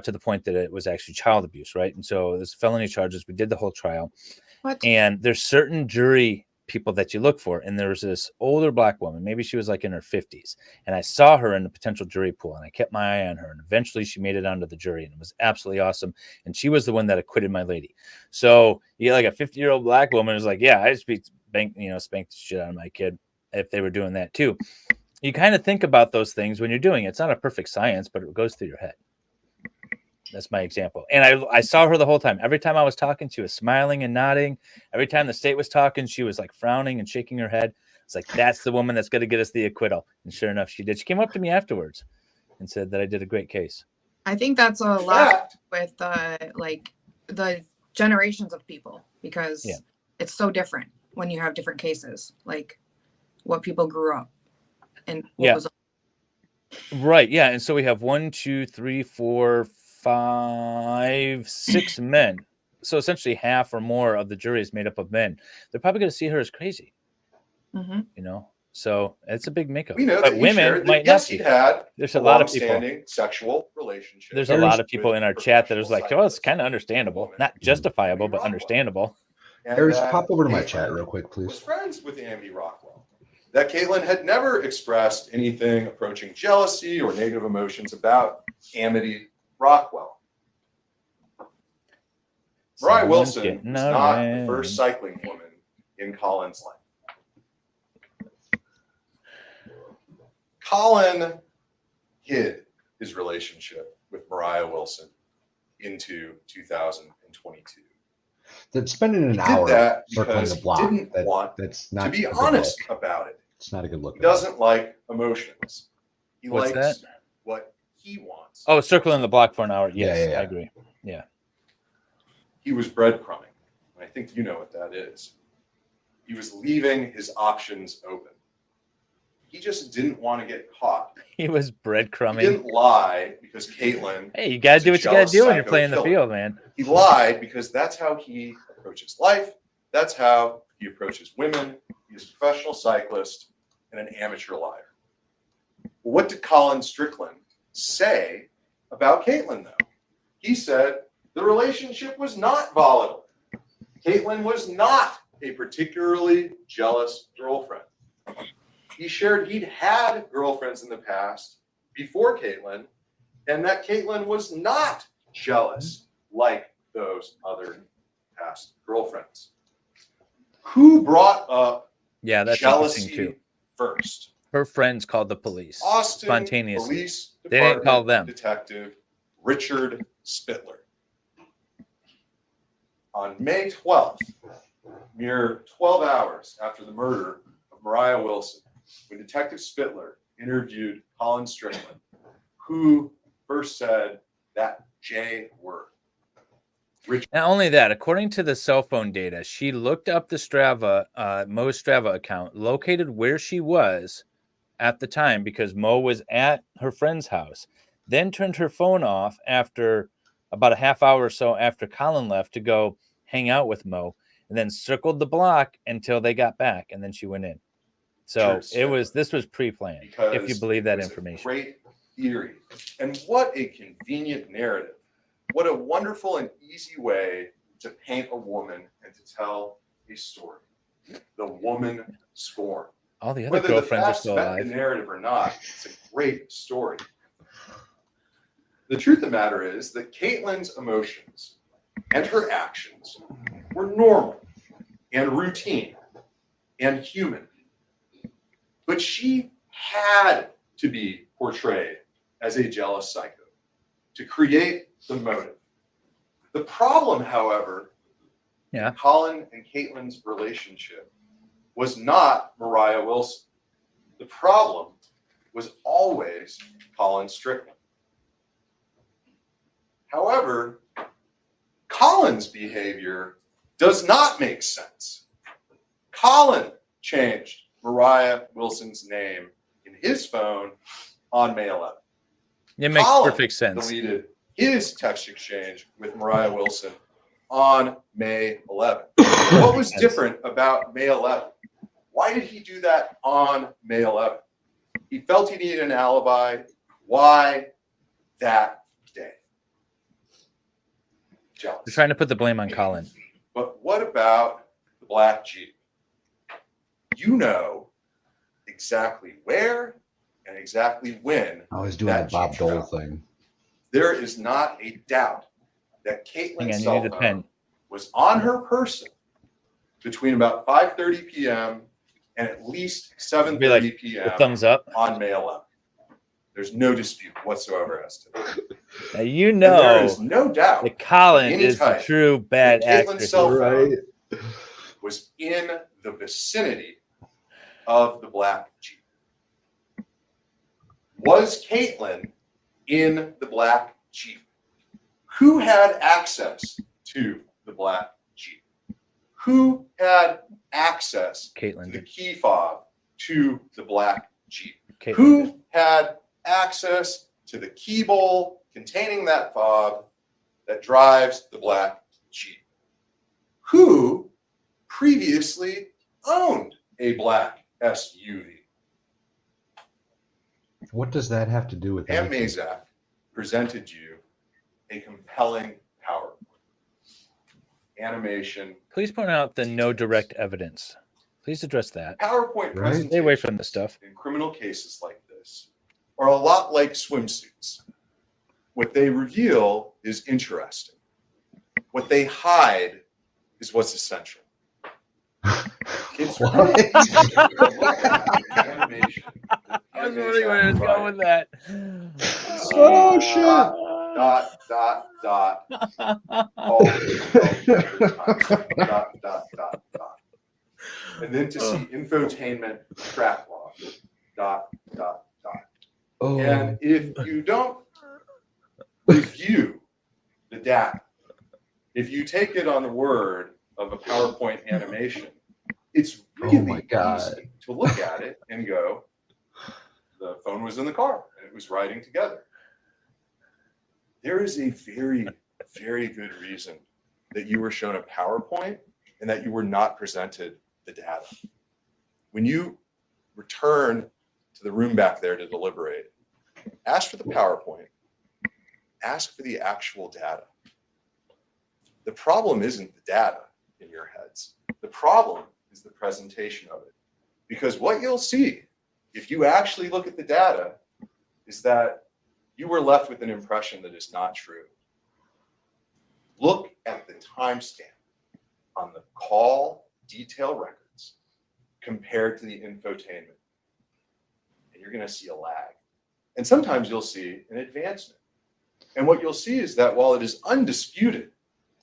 to the point that it was actually child abuse, right? And so there's felony charges. We did the whole trial. What? And there's certain jury people that you look for. And there was this older black woman, maybe she was like in her 50s. And I saw her in the potential jury pool and I kept my eye on her. And eventually she made it onto the jury and it was absolutely awesome. And she was the one that acquitted my lady. So you get like a 50-year-old black woman who's like, yeah, I just spank the shit out of my kid if they were doing that too. You kind of think about those things when you're doing it. It's not a perfect science, but it goes through your head. That's my example. And I saw her the whole time. Every time I was talking, she was smiling and nodding. Every time the state was talking, she was like frowning and shaking her head. It's like, that's the woman that's going to get us the acquittal. And sure enough, she did. She came up to me afterwards and said that I did a great case. I think that's a lot with like the generations of people, because it's so different when you have different cases, like what people grew up and what was right. Yeah. And so we have 1, 2, 3, 4, 5, 6 men. So essentially half or more of the jury is made up of men. They're probably going to see her as crazy, you know? So it's a big makeup. We know but that women might yes, not be. he had There's a lot of people. long-standing sexual relationship. There's a lot of people in our chat that is like, well, it's kind of understandable, not justifiable, but understandable. Harris, pop over to my chat real quick, please. Was friends with Amity Rockwell. That Kaitlin had never expressed anything approaching jealousy or negative emotions about Amity Rockwell. Mariah Wilson was not the first cycling woman in Colin's life. Colin hid his relationship with Mariah Wilson into 2022. That spending an hour circling the block, that's not to be honest about it. It's not a good look. He doesn't like emotions. He What's likes that? what he wants. Oh, circling the block for an hour. Yes, Yeah. I agree. Yeah. He was breadcrumbing. I think you know what that is. He was leaving his options open. He just didn't want to get caught. He was breadcrumbing. He didn't lie because Kaitlin. Hey, you got to do what you got to do when you're playing the field, man. He lied because that's how he approaches life. That's how he approaches women. He's a professional cyclist and an amateur liar. What did Colin Strickland say about Kaitlin, though? He said the relationship was not volatile. Kaitlin was not a particularly jealous girlfriend. He shared he'd had girlfriends in the past before Kaitlin, and that Kaitlin was not jealous like those other past girlfriends. Who brought up that's jealousy too. first? Her friends called the police. Austin spontaneously. Police They didn't call them. Detective Richard Spittler. On May 12th, mere 12 hours after the murder of Mariah Wilson, when Detective Spittler interviewed Colin Strickland, who first said that J word. Not only that, according to the cell phone data, she looked up the Strava, Mo's Strava account, located where she was at the time because Mo was at her friend's house, then turned her phone off after about a half hour or so after Colin left to go hang out with Mo, and then circled the block until they got back, and then she went in. So this was pre-planned, if you believe that information. Great theory. And what a convenient narrative. What a wonderful and easy way to paint a woman and to tell a story. The woman scorned. All the other girlfriends are still alive. Whether the narrative or not, it's a great story. The truth of the matter is that Caitlin's emotions and her actions were normal and routine and human. But she had to be portrayed as a jealous psycho to create the motive. The problem, however, in Colin and Caitlin's relationship was not Mariah Wilson. The problem was always Colin Strickland. However, Colin's behavior does not make sense. Colin changed Mariah Wilson's name in his phone on May 11th. It makes perfect sense. Deleted his text exchange with Mariah Wilson on May 11th. What was different about May 11th? Why did he do that on May 11th? He felt he needed an alibi. Why that day? Jealous. They're trying to put the blame on Colin. But what about the black Jeep? you know exactly where and exactly when. I was doing the that Bob Jeep Dole traveled. thing. There is not a doubt that Hang Caitlin's on, you cell need a phone pen. was on her person between about 5:30 p.m. and at least 7:30 The p.m. thumbs up. on May 11th. There's no dispute whatsoever as to that. Now you And there know is no doubt that Colin any is the type true bad that Caitlin's actor. cell phone Right. was in the vicinity of the black Jeep. Was Kaitlin in the black Jeep? Who had access to the black Jeep? Who had access to Caitlin the did. key fob to the black Jeep? Caitlin did. Who had access to the key bowl containing that fob that drives the black Jeep? Who previously owned a black SUV? What does that have to do with Pam anything? Mazak presented you a compelling PowerPoint. Animation. Please point out the no direct evidence. Please address that. PowerPoint Right. Stay away from this stuff. in criminal cases like this are a lot like swimsuits. What they reveal is interesting. What they hide is what's essential. Kids are What? really easy to look at the animation that I was Pam wondering Mazak where it was going with provided. that. Oh, shit. Dot, dot, dot, all of these dot. And then to see infotainment track log, dot. Oh, And if you don't review the data, if you take it on the word of a PowerPoint animation, it's really Oh my God. easy to look at it and go, the phone was in the car and it was riding together. There is a very, very good reason that you were shown a PowerPoint and that you were not presented the data. When you return to the room back there to deliberate, ask for the PowerPoint, ask for the actual data. The problem isn't the data in your heads. The problem is the presentation of it. Because what you'll see, if you actually look at the data, is that you were left with an impression that is not true. Look at the timestamp on the call detail records compared to the infotainment. And you're going to see a lag. And sometimes you'll see an advancement. And what you'll see is that while it is undisputed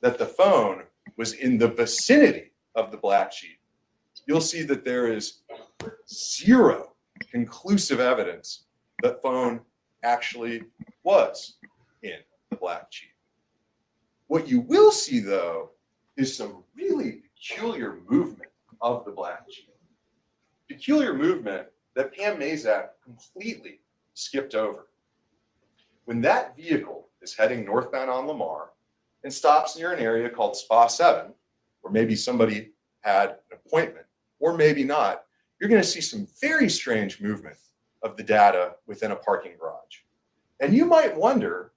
that the phone was in the vicinity of the black Jeep, you'll see that there is zero conclusive evidence that phone actually was in the black Jeep. What you will see, though, is some really peculiar movement of the black Jeep. Peculiar movement that Pam Mazak completely skipped over. When that vehicle is heading northbound on Lamar and stops near an area called Spa 7, where maybe somebody had an appointment, or maybe not, you're going to see some very strange movement of the data within a parking garage. And you might wonder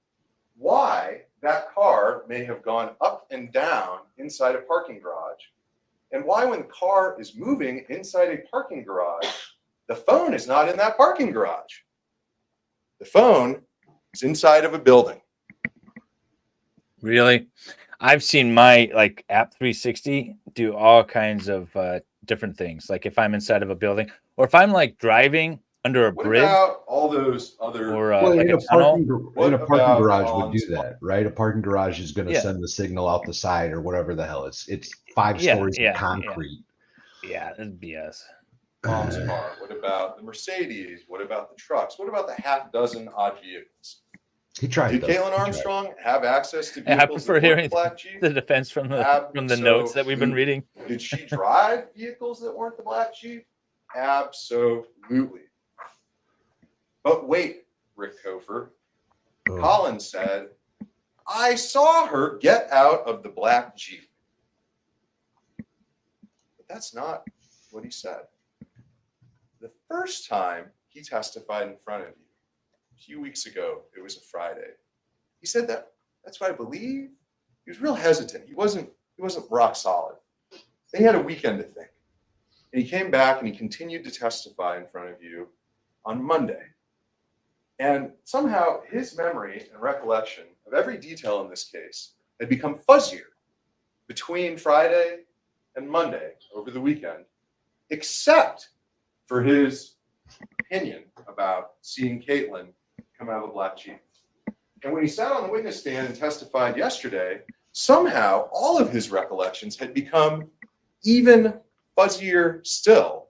why that car may have gone up and down inside a parking garage, and why when the car is moving inside a parking garage, the phone is not in that parking garage. The phone is inside of a building. Really? I've seen my like app 360 do all kinds of different things. Like if I'm inside of a building or if I'm like driving under a What bridge about all those other or well, like in a a tunnel. parking about garage would on do spot? that, right? A parking garage is going to Yeah. send the signal out the side or whatever the hell. It's 5 Yeah, stories yeah, of concrete. Yeah, that's BS. Mom's car? What about the Mercedes? What about the trucks? What about the half dozen odd vehicles? He tried. Did though. Kaitlin He tried. Armstrong have access to I vehicles prefer that weren't hearing the black Jeep? the defense from the notes that we've been reading. Did she drive vehicles that weren't the black Jeep? Absolutely. But wait, Rick Kofer. Oh. Colin said, I saw her get out of the black Jeep. But that's not what he said. The first time he testified in front of you, a few weeks ago, it was a Friday. He said that's what I believe. He was real hesitant. He wasn't rock solid. Then he had a weekend to think. And he came back and he continued to testify in front of you on Monday. And somehow his memory and recollection of every detail in this case had become fuzzier between Friday and Monday over the weekend, except for his opinion about seeing Kaitlin come out of a black Jeep. And when he sat on the witness stand and testified yesterday, somehow all of his recollections had become even fuzzier still,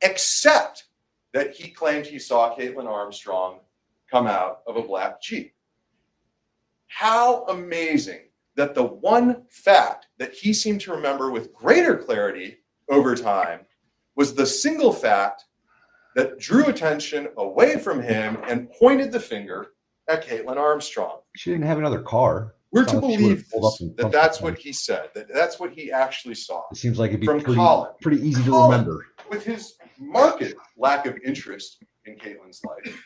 except that he claimed he saw Kaitlin Armstrong come out of a black Jeep. How amazing that the one fact that he seemed to remember with greater clarity over time was the single fact that drew attention away from him and pointed the finger at Kaitlin Armstrong. She didn't have another car. We're It's to not like she believe would've pulled this, up and that bumped that's someone. what he said, that that's what he actually saw. It seems like it'd be From pretty, Colin. pretty easy to Colin. remember. With his marked lack of interest in Caitlin's life.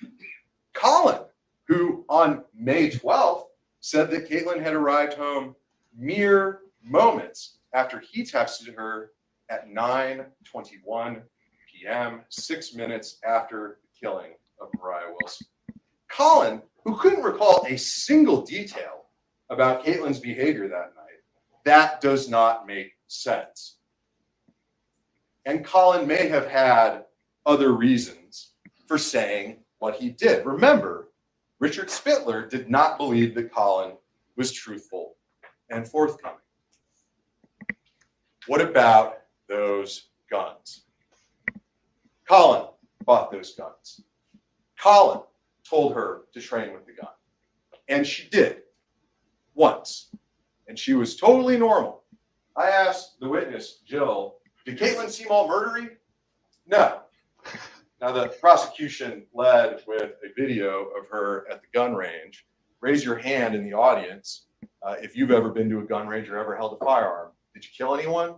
Colin, who on May 12th said that Kaitlin had arrived home mere moments after he texted her at 9:21 p.m., 6 minutes after the killing of Mariah Wilson. Colin, who couldn't recall a single detail about Caitlin's behavior that night, that does not make sense. And Colin may have had other reasons for saying what he did. Remember, Richard Spittler did not believe that Colin was truthful and forthcoming. What about those guns? Colin bought those guns. Colin told her to train with the gun. And she did once. And she was totally normal. I asked the witness, Jill, did Kaitlin seem all murdery? No. Now, the prosecution led with a video of her at the gun range. Raise your hand in the audience if you've ever been to a gun range or ever held a firearm. Did you kill anyone?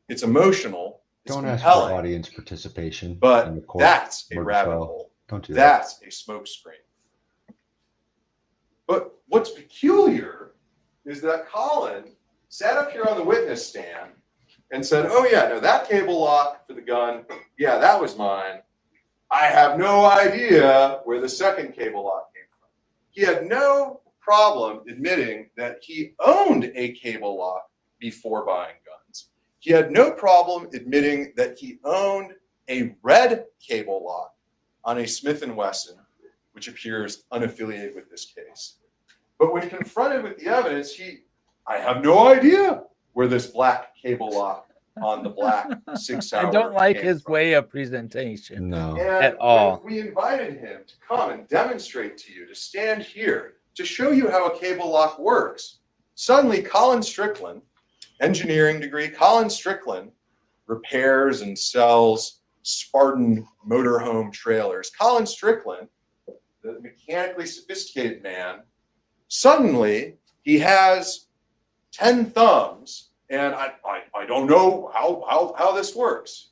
It's emotional. It's Don't ask compelling, for audience participation. in but the court that's a murder rabbit trial. hole. Don't do that. That's a smoke screen. But what's peculiar is that Colin sat up here on the witness stand and said, oh yeah, no, that cable lock for the gun, yeah, that was mine. I have no idea where the second cable lock came from. He had no problem admitting that he owned a cable lock before buying guns. He had no problem admitting that he owned a red cable lock on a Smith & Wesson, which appears unaffiliated with this case. But when confronted with the evidence, I have no idea where this black cable lock on the black 6 hour. I don't like came his from. way of presentation. No. And At all. when we invited him to come and demonstrate to you, to stand here, to show you how a cable lock works, suddenly Colin Strickland, engineering degree, Colin Strickland repairs and sells Spartan motorhome trailers. Colin Strickland, the mechanically sophisticated man, suddenly he has 10 thumbs, and I don't know how this works.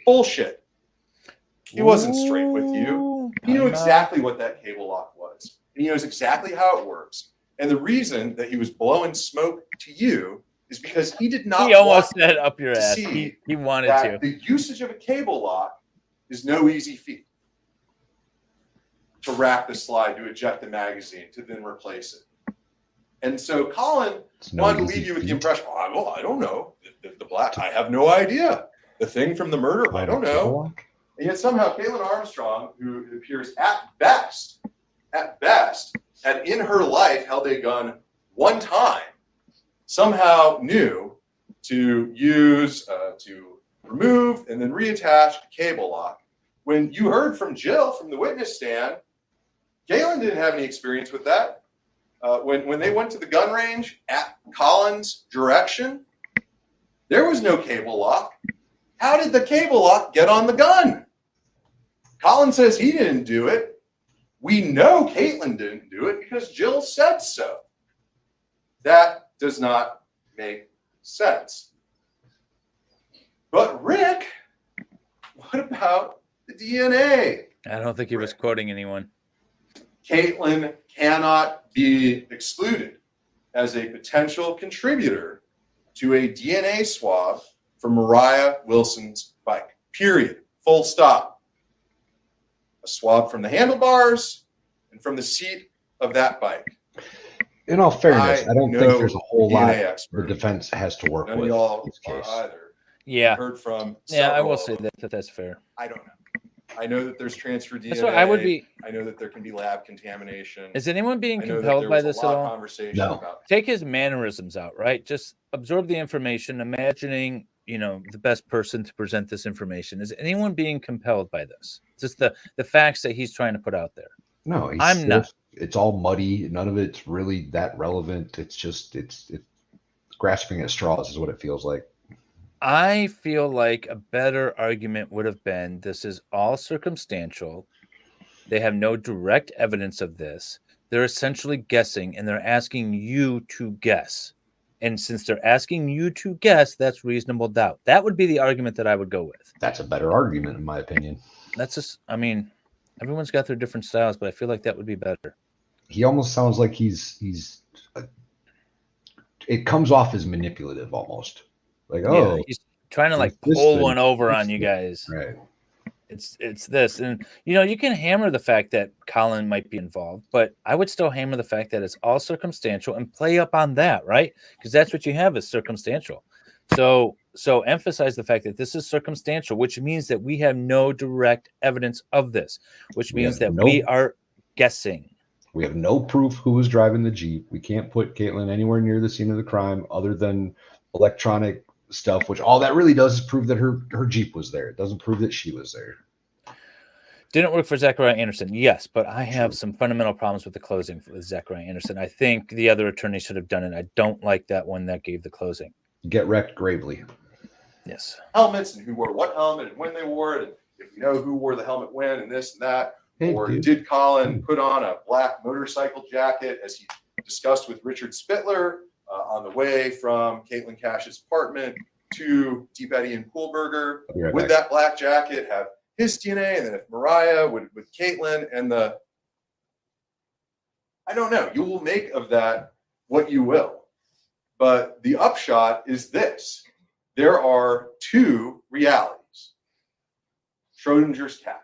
Bullshit. He wasn't straight with you. He knew exactly what that cable lock was. And he knows exactly how it works. And the reason that he was blowing smoke to you is because he did not He almost want said up your to ass. see He wanted that to. the usage of a cable lock is no easy feat. To rack the slide, to eject the magazine, to then replace it. And so Colin It's no wanted to easy leave you with the feat. impression, I don't know. The black, I have no idea. The thing from the murder, I don't know. And yet somehow Kaitlin Armstrong, who appears at best, had in her life held a gun one time, somehow knew to use, to remove and then reattach a cable lock. When you heard from Jill from the witness stand, Kaitlin didn't have any experience with that. When they went to the gun range at Colin's direction, there was no cable lock. How did the cable lock get on the gun? Colin says he didn't do it. We know Kaitlin didn't do it because Jill said so. That does not make sense. But Rick, what about the DNA? I don't think he was quoting anyone. Kaitlin cannot be excluded as a potential contributor to a DNA swab for Mariah Wilson's bike, period, full stop. A swab from the handlebars and from the seat of that bike. In all fairness, I don't think know there's a whole DNA lot expert. the defense has to work None of with y'all in this are case. either. Yeah. Heard from Yeah, I several will of say them. that's fair. I don't know. I know that there's transfer DNA. That's what I would be. I know that there can be lab contamination. Is anyone being I know that compelled there by was this a at lot of all? conversation No. about Take his mannerisms out, right? Just absorb the information, imagining, the best person to present this information. Is anyone being compelled by this? Just the facts that he's trying to put out there. No, I'm not. It's all muddy. None of it's really that relevant. It's just it's grasping at straws is what it feels like. I feel like a better argument would have been this is all circumstantial. They have no direct evidence of this. They're essentially guessing, and they're asking you to guess. And since they're asking you to guess, that's reasonable doubt. That would be the argument that I would go with. That's a better argument, in my opinion. That's just, everyone's got their different styles, but I feel like that would be better. He almost sounds like it comes off as manipulative almost. Like, Yeah, he's trying to like this pull thing, one over this on you thing. guys. Right. It's this, and you can hammer the fact that Colin might be involved, but I would still hammer the fact that it's all circumstantial and play up on that, right? Because that's what you have is circumstantial. So emphasize the fact that this is circumstantial, which means that we have no direct evidence of this, which means that we are guessing. We have no proof who was driving the Jeep. We can't put Kaitlin anywhere near the scene of the crime other than electronic stuff, which all that really does is prove that her Jeep was there. It doesn't prove that she was there. Didn't work for Zachariah Anderson, yes, but I have some fundamental problems with the closing with Zachariah Anderson. I think the other attorney should have done it. I don't like that one that gave the closing. Get wrecked gravely. Yes. helmets and who wore what helmet and when they wore it, and if we know who wore the helmet when and this and that. Hey, Or dude. did Colin put on a black motorcycle jacket as he discussed with Richard Spittler on the way from Kaitlin Cash's apartment to Deep Eddy and Poolberger? I'll be right Would back. that black jacket have his DNA? And then if Mariah would with Kaitlin and I don't know. You will make of that what you will. But the upshot is this. There are two realities. Schrodinger's cat.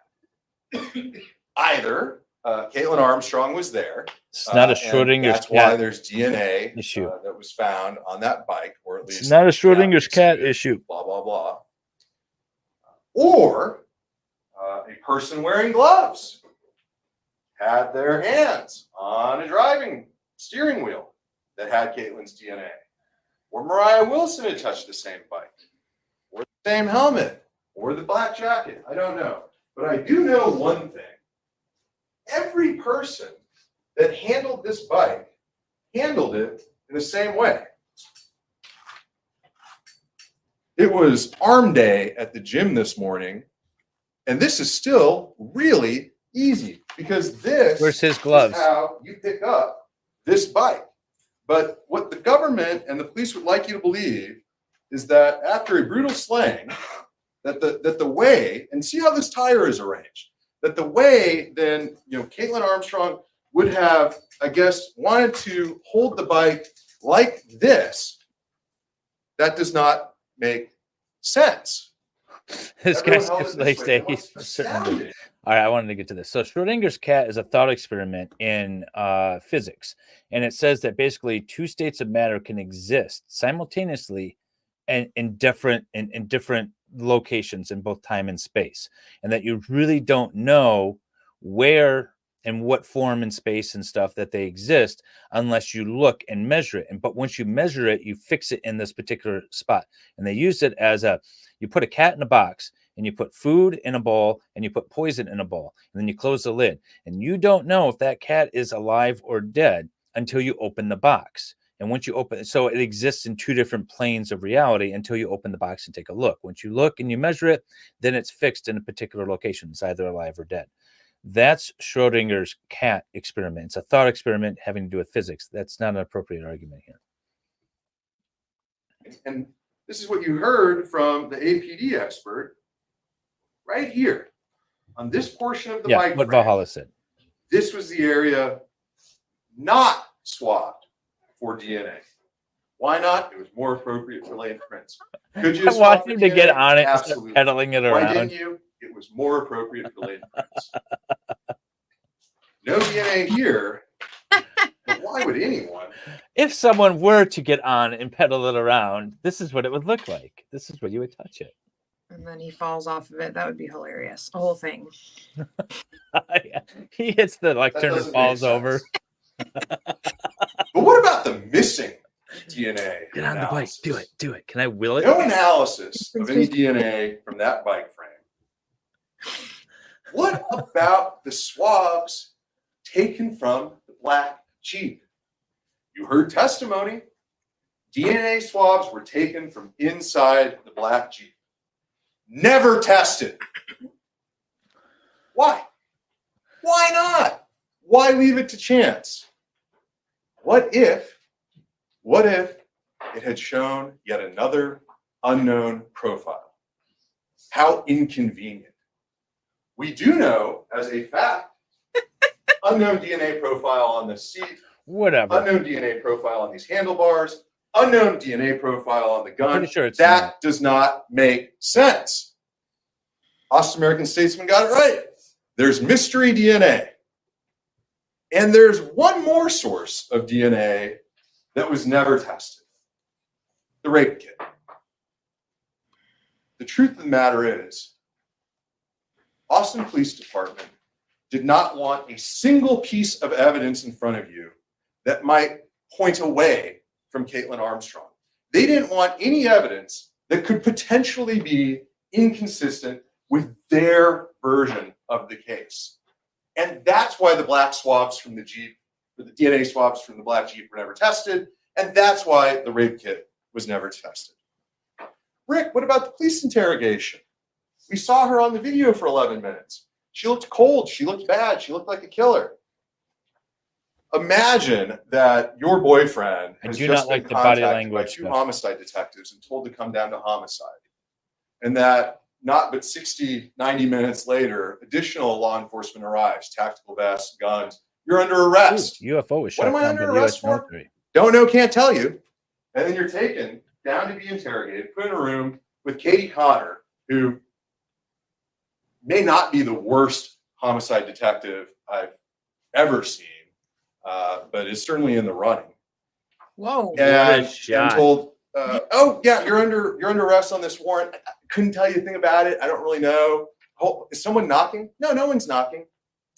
Either Kaitlin Armstrong was there. It's not a and Schrodinger's that's why cat there's DNA issue. that was found on that bike, or at least It's not a Schrodinger's cat disputed, issue. blah, blah, blah. Or a person wearing gloves had their hands on a driving steering wheel that had Caitlin's DNA. Or Mariah Wilson had touched the same bike, or the same helmet, or the black jacket. I don't know. But I do know one thing. Every person that handled this bike handled it in the same way. It was arm day at the gym this morning, and this is still really easy because this Where's his gloves? is how you pick up this bike. But what the government and the police would like you to believe is that after a brutal slaying, that the way, and see how this tire is arranged, that the way then, Kaitlin Armstrong would have, I guess, wanted to hold the bike like this. That does not make sense. This Everyone guy held it skips this leg way. day. It was He's certain. astounding. All right, I wanted to get to this. So Schrodinger's cat is a thought experiment in physics, and it says that basically two states of matter can exist simultaneously and in different locations in both time and space, and that you really don't know where and what form and space and stuff that they exist unless you look and measure it. But once you measure it, you fix it in this particular spot. And they used it as you put a cat in a box, and you put food in a bowl, and you put poison in a bowl, and then you close the lid. And you don't know if that cat is alive or dead until you open the box. And once you open it, so it exists in two different planes of reality until you open the box and take a look. Once you look and you measure it, then it's fixed in a particular location. It's either alive or dead. That's Schrodinger's cat experiment. It's a thought experiment having to do with physics. That's not an appropriate argument here. And this is what you heard from the APD expert right here on this portion of the Yeah, bike what frame. Valhalla said. This was the area not swabbed for DNA. Why not? It was more appropriate for Lane Prince. Could you I have swapped want the him to get DNA? on it and start Absolutely. pedaling it Why around. didn't you? It was more appropriate for Lane Prince. No DNA here. But why would anyone? If someone were to get on and pedal it around, this is what it would look like. This is what you would touch it. And then he falls off of it. That would be hilarious. The whole thing. He hits the That lectern and doesn't falls make over. sense. But what about the missing DNA? Get on the bike. analysis? Do it. Do it. Can I will it? No analysis of any DNA from that bike frame. What about the swabs taken from the black Jeep? You heard testimony. DNA swabs were taken from inside the black Jeep. Never tested. Why? Why not? Why leave it to chance? What if it had shown yet another unknown profile? How inconvenient. We do know, as a fact, unknown DNA profile on the seat, Whatever. unknown DNA profile on these handlebars, unknown DNA profile on the gun. Pretty sure it's That does not make sense. Austin American Statesman got it right. There's mystery DNA. And there's one more source of DNA that was never tested. The rape kit. The truth of the matter is, Austin Police Department did not want a single piece of evidence in front of you that might point away from Kaitlin Armstrong. They didn't want any evidence that could potentially be inconsistent with their version of the case. And that's why the black swabs from the Jeep, or the DNA swabs from the black Jeep were never tested. And that's why the rape kit was never tested. Rick, what about the police interrogation? We saw her on the video for 11 minutes. She looked cold. She looked bad. She looked like a killer. Imagine that your boyfriend I has do just not been like the body contacted by language two stuff. homicide detectives and told to come down to homicide. And that not but 60, 90 minutes later, additional law enforcement arrives, tactical vests, guns. You're under arrest. Ooh, UFO was What shot am I down under by the arrest US for? military. Don't know, can't tell you. And then you're taken down to be interrogated, put in a room with Katie Connor, who may not be the worst homicide detective I've ever seen, but is certainly in the running. Whoa. And shot. told, oh yeah, you're under arrest on this warrant. I couldn't tell you a thing about it. I don't really know. Oh, is someone knocking? No, no one's knocking.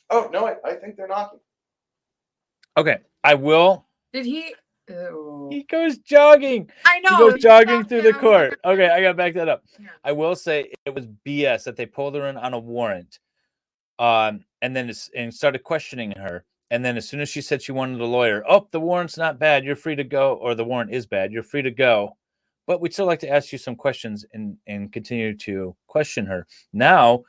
Oh no, I think they're knocking. Okay, I will. Did he? Ew. He goes jogging. I He know. goes jogging stopped through the him. court. Okay, I gotta back that up. Yeah. I will say it was BS that they pulled her in on a warrant, and then and started questioning her. And then as soon as she said she wanted a lawyer, oh, the warrant's not bad. You're free to go, or the warrant is bad. You're free to go. But we'd still like to ask you some questions and continue to question her. Now,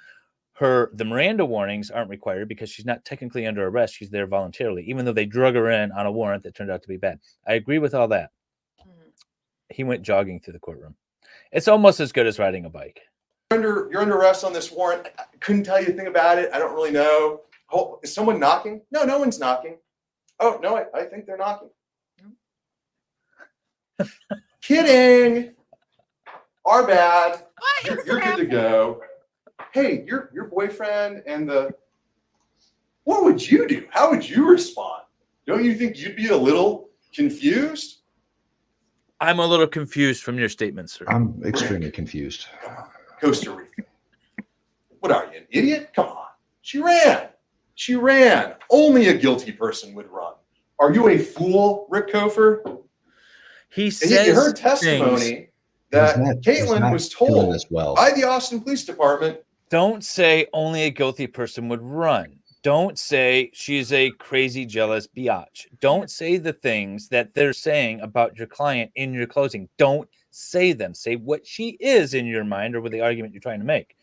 the Miranda warnings aren't required because she's not technically under arrest. She's there voluntarily, even though they drug her in on a warrant that turned out to be bad. I agree with all that. Mhm. He went jogging through the courtroom. It's almost as good as riding a bike. You're under arrest on this warrant. I couldn't tell you a thing about it. I don't really know. Oh, is someone knocking? No, no one's knocking. Oh no, I think they're knocking. Kidding. Our bad. What You're is good to happening? go. Hey, your boyfriend and what would you do? How would you respond? Don't you think you'd be a little confused? I'm a little confused from your statement, sir. I'm extremely confused. Costa Rica. What are you, an idiot? Come on. She ran. She ran. Only a guilty person would run. Are you a fool, Rick Kofer? He And says you heard things. testimony that He's Kaitlin not was doing told this well. by the Austin Police Department. Don't say only a guilty person would run. Don't say she's a crazy, jealous biatch. Don't say the things that they're saying about your client in your closing. Don't say them. Say what she is in your mind or with the argument you're trying to make.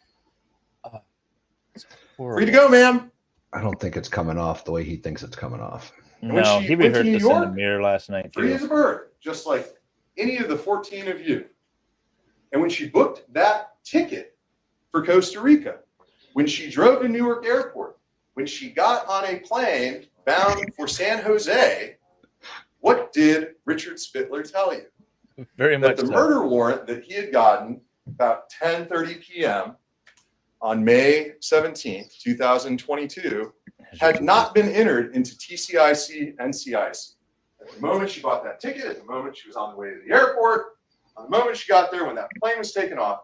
It's Free to go, ma'am. I don't think it's coming off the way he thinks it's coming off. And when No, she he went to rehearsed New this in the York, mirror last night Free as too. a bird, just like any of the 14 of you. And when she booked that ticket for Costa Rica, when she drove to Newark Airport, when she got on a plane bound for San Jose, what did Richard Spittler tell you? Very that much the so. murder warrant that he had gotten about 10:30 p.m. on May 17th, 2022, had not been entered into TCIC and CIC. At the moment she bought that ticket, at the moment she was on the way to the airport, on the moment she got there, when that plane was taken off,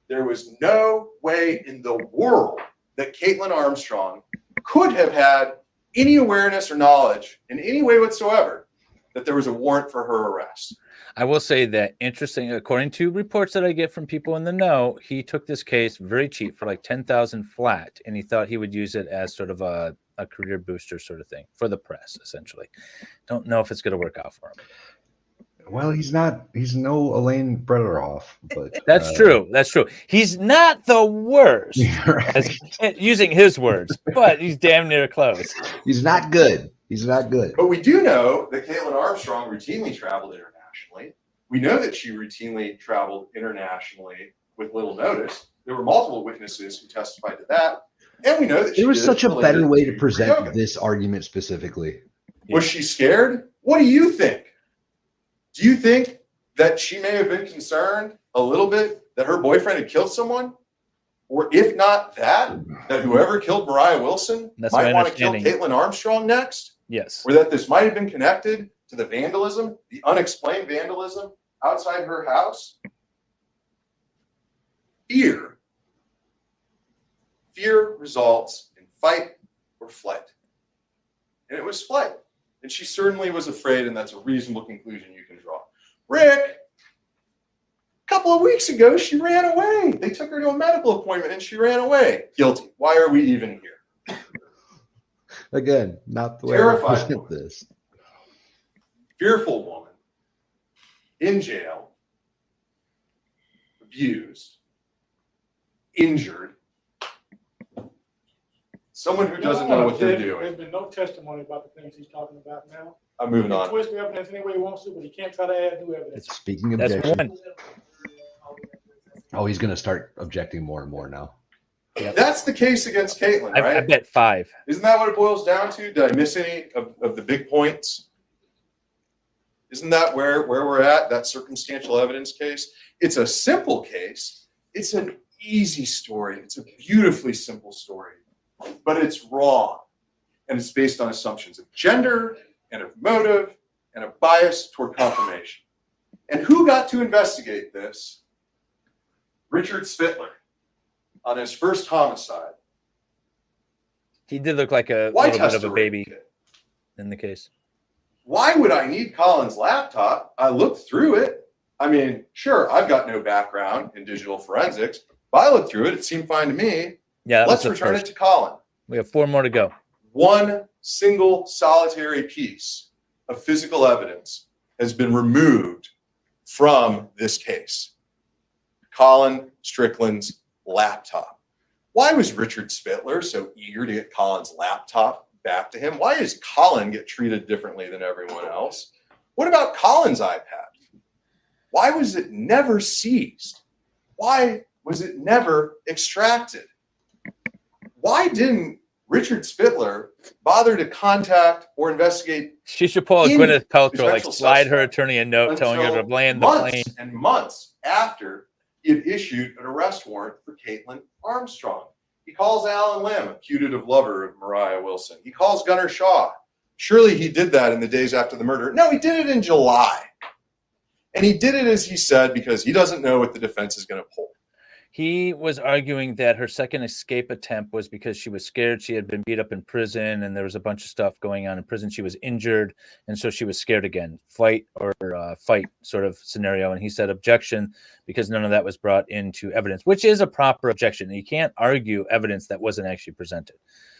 there was no way in the world that Kaitlin Armstrong could have had any awareness or knowledge in any way whatsoever that there was a warrant for her arrest. I will say that interesting, according to reports that I get from people in the know, he took this case very cheap for like 10,000 flat, and he thought he would use it as sort of a career booster sort of thing for the press, essentially. Don't know if it's going to work out for him. Well, he's no Elaine Brederoff, but That's true. That's true. He's not the worst, right. using his words, but he's damn near close. He's not good. He's not good. But we do know that Kaitlin Armstrong routinely traveled internationally. We know that she routinely traveled internationally with little notice. There were multiple witnesses who testified to that. And we know that There was did such a related better way to yoga. present this argument specifically. Was she scared? What do you think? Do you think that she may have been concerned a little bit that her boyfriend had killed someone? Or if not that whoever killed Mariah Wilson That's might my want to kill understanding. Kaitlin Armstrong next? Yes. Or that this might have been connected to the vandalism, the unexplained vandalism outside her house? Fear. Fear results in fight or flight. And it was flight. And she certainly was afraid, and that's a reasonable conclusion you can draw. Rick, a couple of weeks ago, she ran away. They took her to a medical appointment and she ran away. Guilty. Why are we even here? Again, not the way I Terrified present woman. this. Fearful woman in jail, abused, injured, someone who doesn't know what they're doing. There's been no testimony about the things he's talking about now. I'm moving He can on. twist the evidence any way he wants to, but he can't try to add new evidence. Speaking of That's objection, one. oh, he's going to start objecting more and more now. That's the case against Kaitlin, right? I bet 5. Isn't that what it boils down to? Did I miss any of the big points? Isn't that where we're at, that circumstantial evidence case? It's a simple case. It's an easy story. It's a beautifully simple story, but it's wrong. And it's based on assumptions of gender and of motive and a bias toward confirmation. And who got to investigate this? Richard Spittler on his first homicide. He did look like a Why little bit test of a rape baby kit? in the case. Why would I need Colin's laptop? I looked through it. I mean, sure, I've got no background in digital forensics, but I looked through it. It seemed fine to me. Yeah, that Let's was the return it first. to Colin. We have 4 more to go. One single solitary piece of physical evidence has been removed from this case. Colin Strickland's laptop. Why was Richard Spittler so eager to get Colin's laptop back to him? Why does Colin get treated differently than everyone else? What about Colin's iPad? Why was it never seized? Why was it never extracted? Why didn't Richard Spittler bother to contact or investigate She should pull a In Gwyneth Paltrow, like potential slide her suspect attorney a note telling her to until land the months plane. and months after he had issued an arrest warrant for Kaitlin Armstrong? He calls Alan Lim, a putative lover of Mariah Wilson. He calls Gunnar Shaw. Surely he did that in the days after the murder. No, he did it in July. And he did it, as he said, because he doesn't know what the defense is going to pull. He was arguing that her second escape attempt was because she was scared. She had been beat up in prison and there was a bunch of stuff going on in prison. She was injured. And so she was scared again, fight or fight sort of scenario. And he said objection because none of that was brought into evidence, which is a proper objection. You can't argue evidence that wasn't actually presented.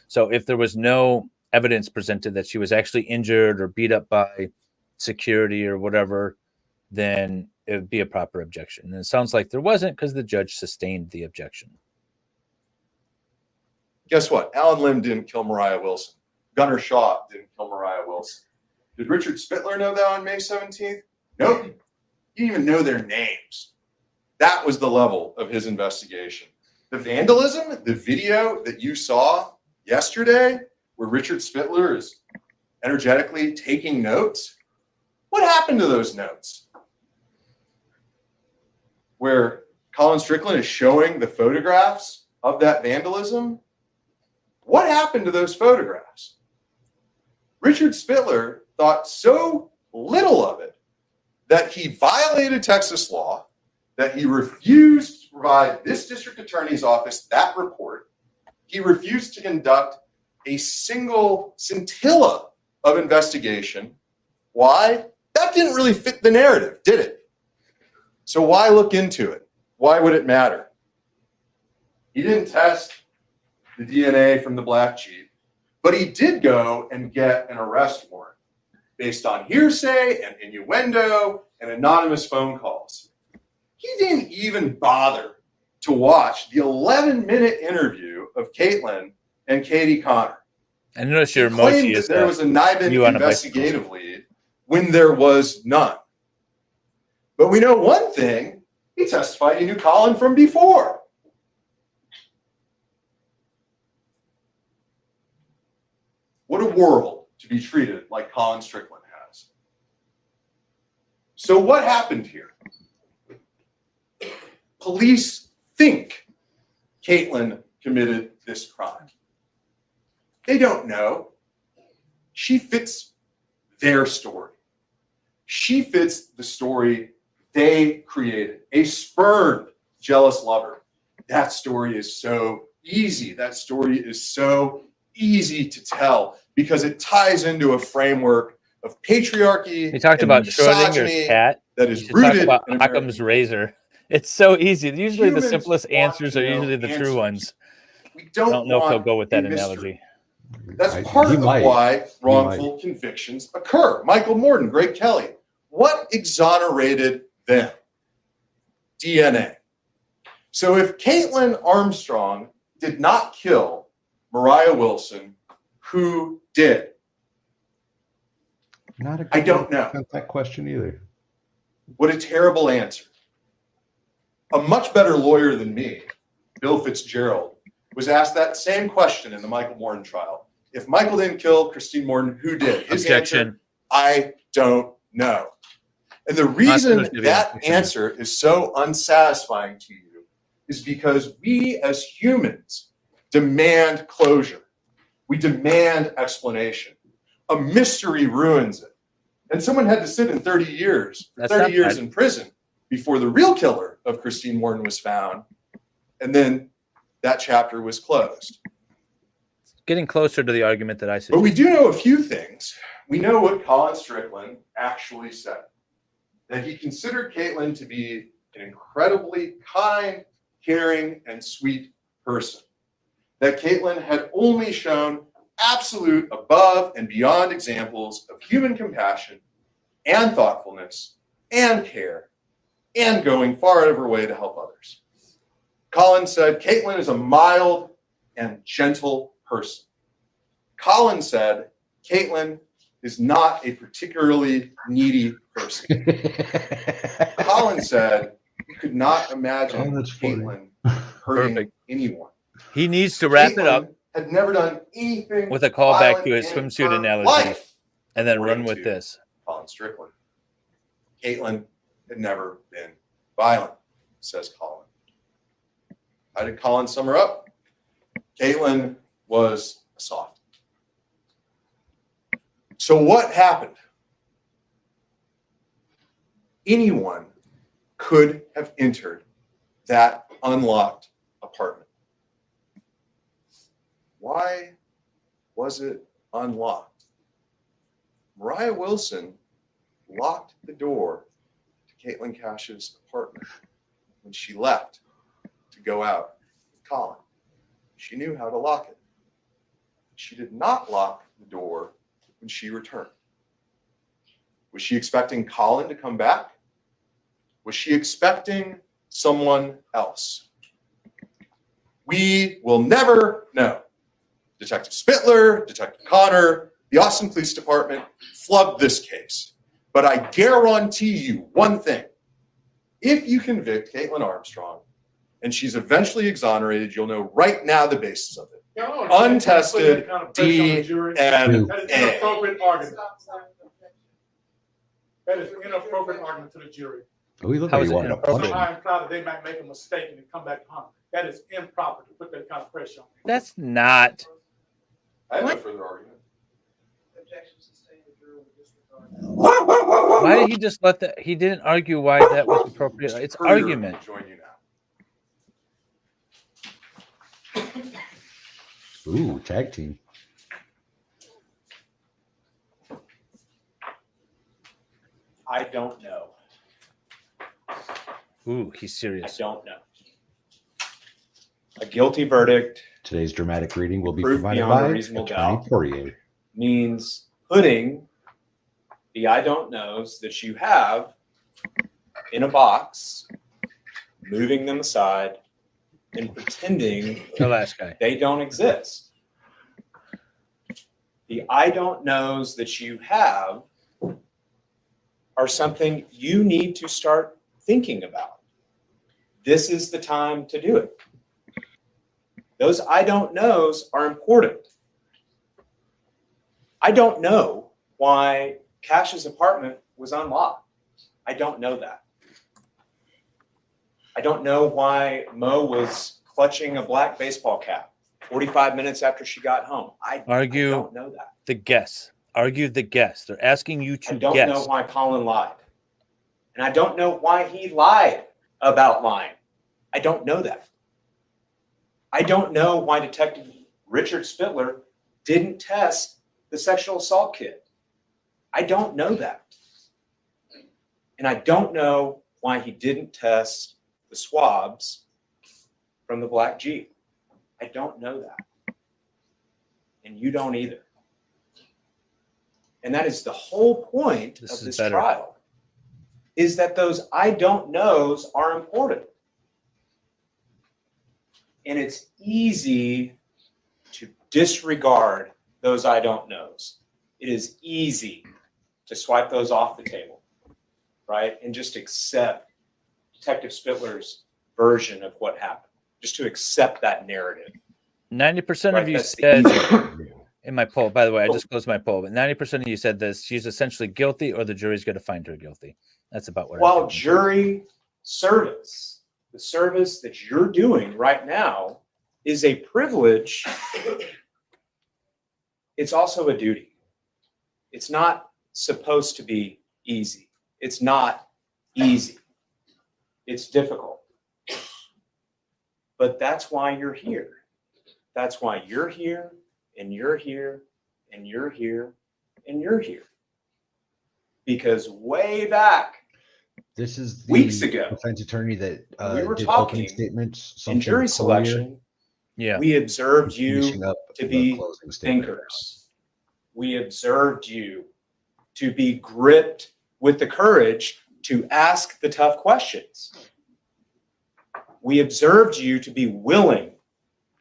So if there was no evidence presented that she was actually injured or beat up by security or whatever, then it would be a proper objection. And it sounds like there wasn't because the judge sustained the objection. Guess what? Alan Lim didn't kill Mariah Wilson. Gunnar Shaw didn't kill Mariah Wilson. Did Richard Spittler know that on May 17th? Nope. He didn't even know their names. That was the level of his investigation. The vandalism, the video that you saw yesterday, where Richard Spittler is energetically taking notes, what happened to those notes? where Colin Strickland is showing the photographs of that vandalism. What happened to those photographs? Richard Spittler thought so little of it that he violated Texas law, that he refused to provide this district attorney's office that report. He refused to conduct a single scintilla of investigation. Why? That didn't really fit the narrative, did it? So why look into it? Why would it matter? He didn't test the DNA from the black Jeep, but he did go and get an arrest warrant based on hearsay and innuendo and anonymous phone calls. He didn't even bother to watch the 11-minute interview of Kaitlin and Katie Connor. I notice your He claimed emoji that is there was a NIBIN you on a investigative lead when there was none. But we know one thing, he testified he knew Colin from before. What a world to be treated like Colin Strickland has. So what happened here? Police think Kaitlin committed this crime. They don't know. She fits their story. She fits the story they created. A spurned, jealous lover. That story is so easy. That story is so easy to tell because it ties into a framework of patriarchy. He talked and about misogyny Schrodinger's cat. that You is should talk rooted about in Occam's American razor. It's so easy. Usually the Humans simplest want answers to are know usually the answers. true ones. We I don't don't know if he'll want go with that a mystery. analogy. That's part He of might. why wrongful convictions occur. Michael Morton, Greg Kelly. What exonerated them? DNA. So if Kaitlin Armstrong did not kill Mariah Wilson, who did? Not a good I don't know. Not that question either. What a terrible answer. A much better lawyer than me, Bill Fitzgerald, was asked that same question in the Michael Morton trial. If Michael didn't kill Christine Morton, who did? His Objection. answer, I don't know. And the reason that answer is so unsatisfying to you is because we as humans demand closure. We demand explanation. A mystery ruins it. And someone had to sit in 30 years, That's 30 not years bad. in prison before the real killer of Christine Morton was found. And then that chapter was closed. Getting closer to the argument that I said. But we do know a few things. We know what Colin Strickland actually said. That he considered Kaitlin to be an incredibly kind, caring, and sweet person. That Kaitlin had only shown absolute above and beyond examples of human compassion and thoughtfulness and care and going far out of her way to help others. Colin said Kaitlin is a mild and gentle person. Colin said Kaitlin is not a particularly needy person. Colin said he could not imagine that's funny. Kaitlin hurting Perfect. anyone. He needs to wrap it up Kaitlin had never done anything with a callback violent to his in swimsuit her analogy life, and then according run with to this. Colin Strickland. Kaitlin had never been violent, says Colin. How did Colin sum her up? Kaitlin was a soft. So what happened? Anyone could have entered that unlocked apartment. Why was it unlocked? Mariah Wilson locked the door to Kaitlin Cash's apartment when she left to go out with Colin. She knew how to lock it. She did not lock the door when she returned. Was she expecting Colin to come back? Was she expecting someone else? We will never know. Detective Spittler, Detective Connor, the Austin Police Department flubbed this case. But I guarantee you one thing. If you convict Kaitlin Armstrong and she's eventually exonerated, you'll know right now the basis of it. Untested DNA. That is inappropriate argument. That is an inappropriate argument to the jury. Oh, he looked How like is he it wanted to punch inappropriate? him. I imply that they might make a mistake and come back to hunt. That is improper to put that kind of pressure on them. That's not. I have no What? further argument. Why did he just let that? He didn't argue why that was appropriate. It's Courier argument. will join you now. Ooh, tag team. I don't know. Ooh, he's I serious. don't know. A guilty verdict Today's dramatic reading will be Proof provided beyond a by reasonable Attorney doubt. Poirier. means putting the I don't knows that you have in a box, moving them aside, and pretending The last guy. they don't exist. The I don't knows that you have are something you need to start thinking about. This is the time to do it. Those I don't knows are important. I don't know why Cash's apartment was unlocked. I don't know that. I don't know why Mo was clutching a black baseball cap 45 minutes after she got home. I don't know that. The guess. Argue the guess. They're asking you to I don't guess. know why Colin lied. And I don't know why he lied about lying. I don't know that. I don't know why Detective Richard Spittler didn't test the sexual assault kit. I don't know that. And I don't know why he didn't test the swabs from the black Jeep. I don't know that. And you don't either. And that is the whole point This of is this better. trial, is that those I don't knows are important. And it's easy to disregard those I don't knows. It is easy to swipe those off the table, right? And just accept Detective Spittler's version of what happened, just to accept that narrative. 90% Right? of you That's the said easy. in my poll, by the way, I just closed my poll, but 90% of you said this. She's essentially guilty or the jury's going to find her guilty. That's about what While I'm thinking. jury service, the service that you're doing right now, is a privilege, it's also a duty. It's not supposed to be easy. It's not easy. It's difficult. But that's why you're here. That's why you're here, and you're here, and you're here, and you're here. Because way back This is the Weeks ago, defense attorney that we were did talking opening statements. in something jury Poirier, selection, Yeah. we observed you finishing up to the be closing statement. thinkers. We observed you to be gripped with the courage to ask the tough questions. We observed you to be willing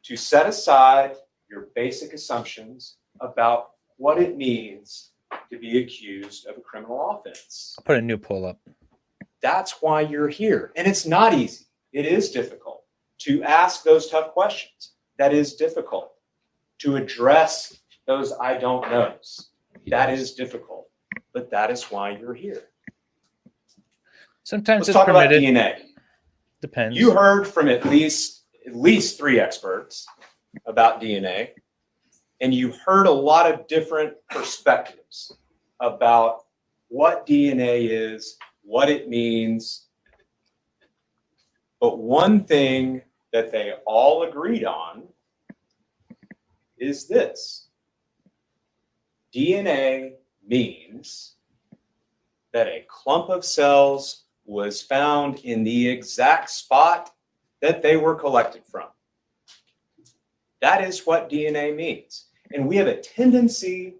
to set aside your basic assumptions about what it means to be accused of a criminal offense. I'll put a new poll up. That's why you're here. And it's not easy. It is difficult to ask those tough questions. That is difficult. To address those I don't knows. That is difficult. But that is why you're here. Sometimes Let's it's talk about permitted. DNA. Depends. You heard from at least 3 experts about DNA, and you heard a lot of different perspectives about what DNA is, what it means. But one thing that they all agreed on is this. DNA means that a clump of cells was found in the exact spot that they were collected from. That is what DNA means. And we have a tendency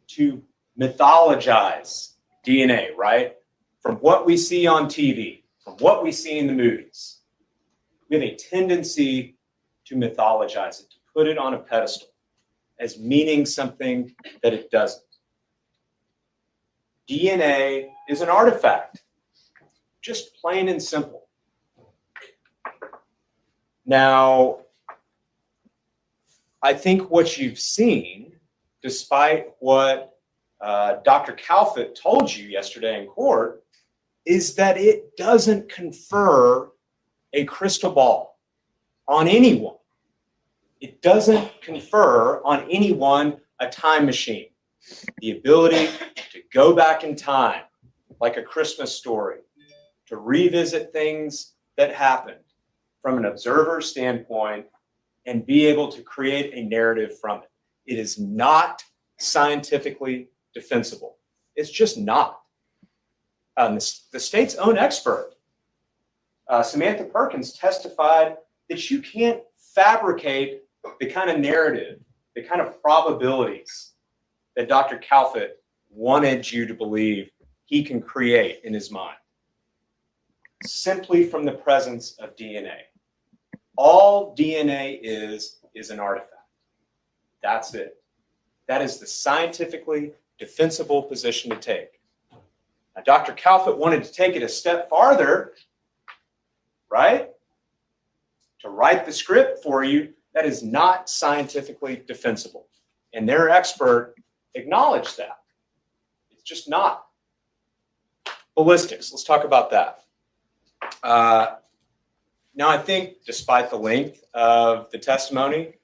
to mythologize DNA, right? From what we see on TV, from what we see in the movies. We have a tendency to mythologize it, to put it on a pedestal as meaning something that it doesn't. DNA is an artifact, just plain and simple. Now, I think what you've seen, despite what Dr. Calfett told you yesterday in court, is that it doesn't confer a crystal ball on anyone. It doesn't confer on anyone a time machine, the ability to go back in time, like a Christmas story, to revisit things that happened from an observer standpoint and be able to create a narrative from it. It is not scientifically defensible. It's just not. The state's own expert, Samantha Perkins, testified that you can't fabricate the kind of narrative, the kind of probabilities that Dr. Calfett wanted you to believe he can create in his mind simply from the presence of DNA. All DNA is an artifact. That's it. That is the scientifically defensible position to take. Now, Dr. Calfett wanted to take it a step farther, right? To write the script for you. That is not scientifically defensible. And their expert acknowledged that. It's just not. Ballistics, let's talk about that. Now, I think despite the length of the testimony,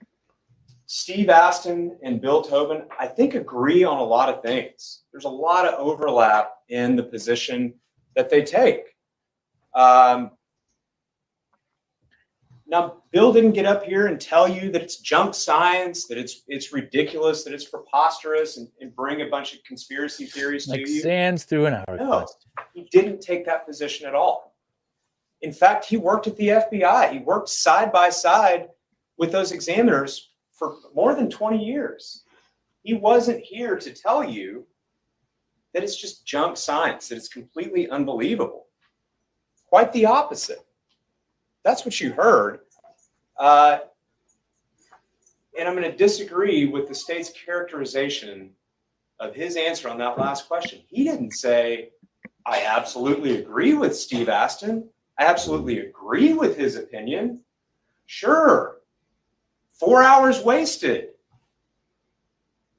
Steve Aston and Bill Tobin, I think, agree on a lot of things. There's a lot of overlap in the position that they take. Now, Bill didn't get up here and tell you that it's junk science, that it's ridiculous, that it's preposterous, and bring a bunch of conspiracy theories Like to you. sands through an hourglass. No, he didn't take that position at all. In fact, he worked at the FBI. He worked side by side with those examiners for more than 20 years. He wasn't here to tell you that it's just junk science, that it's completely unbelievable. Quite the opposite. That's what you heard. And I'm going to disagree with the state's characterization of his answer on that last question. He didn't say, I absolutely agree with Steve Aston. I absolutely agree with his opinion. Sure. 4 hours wasted.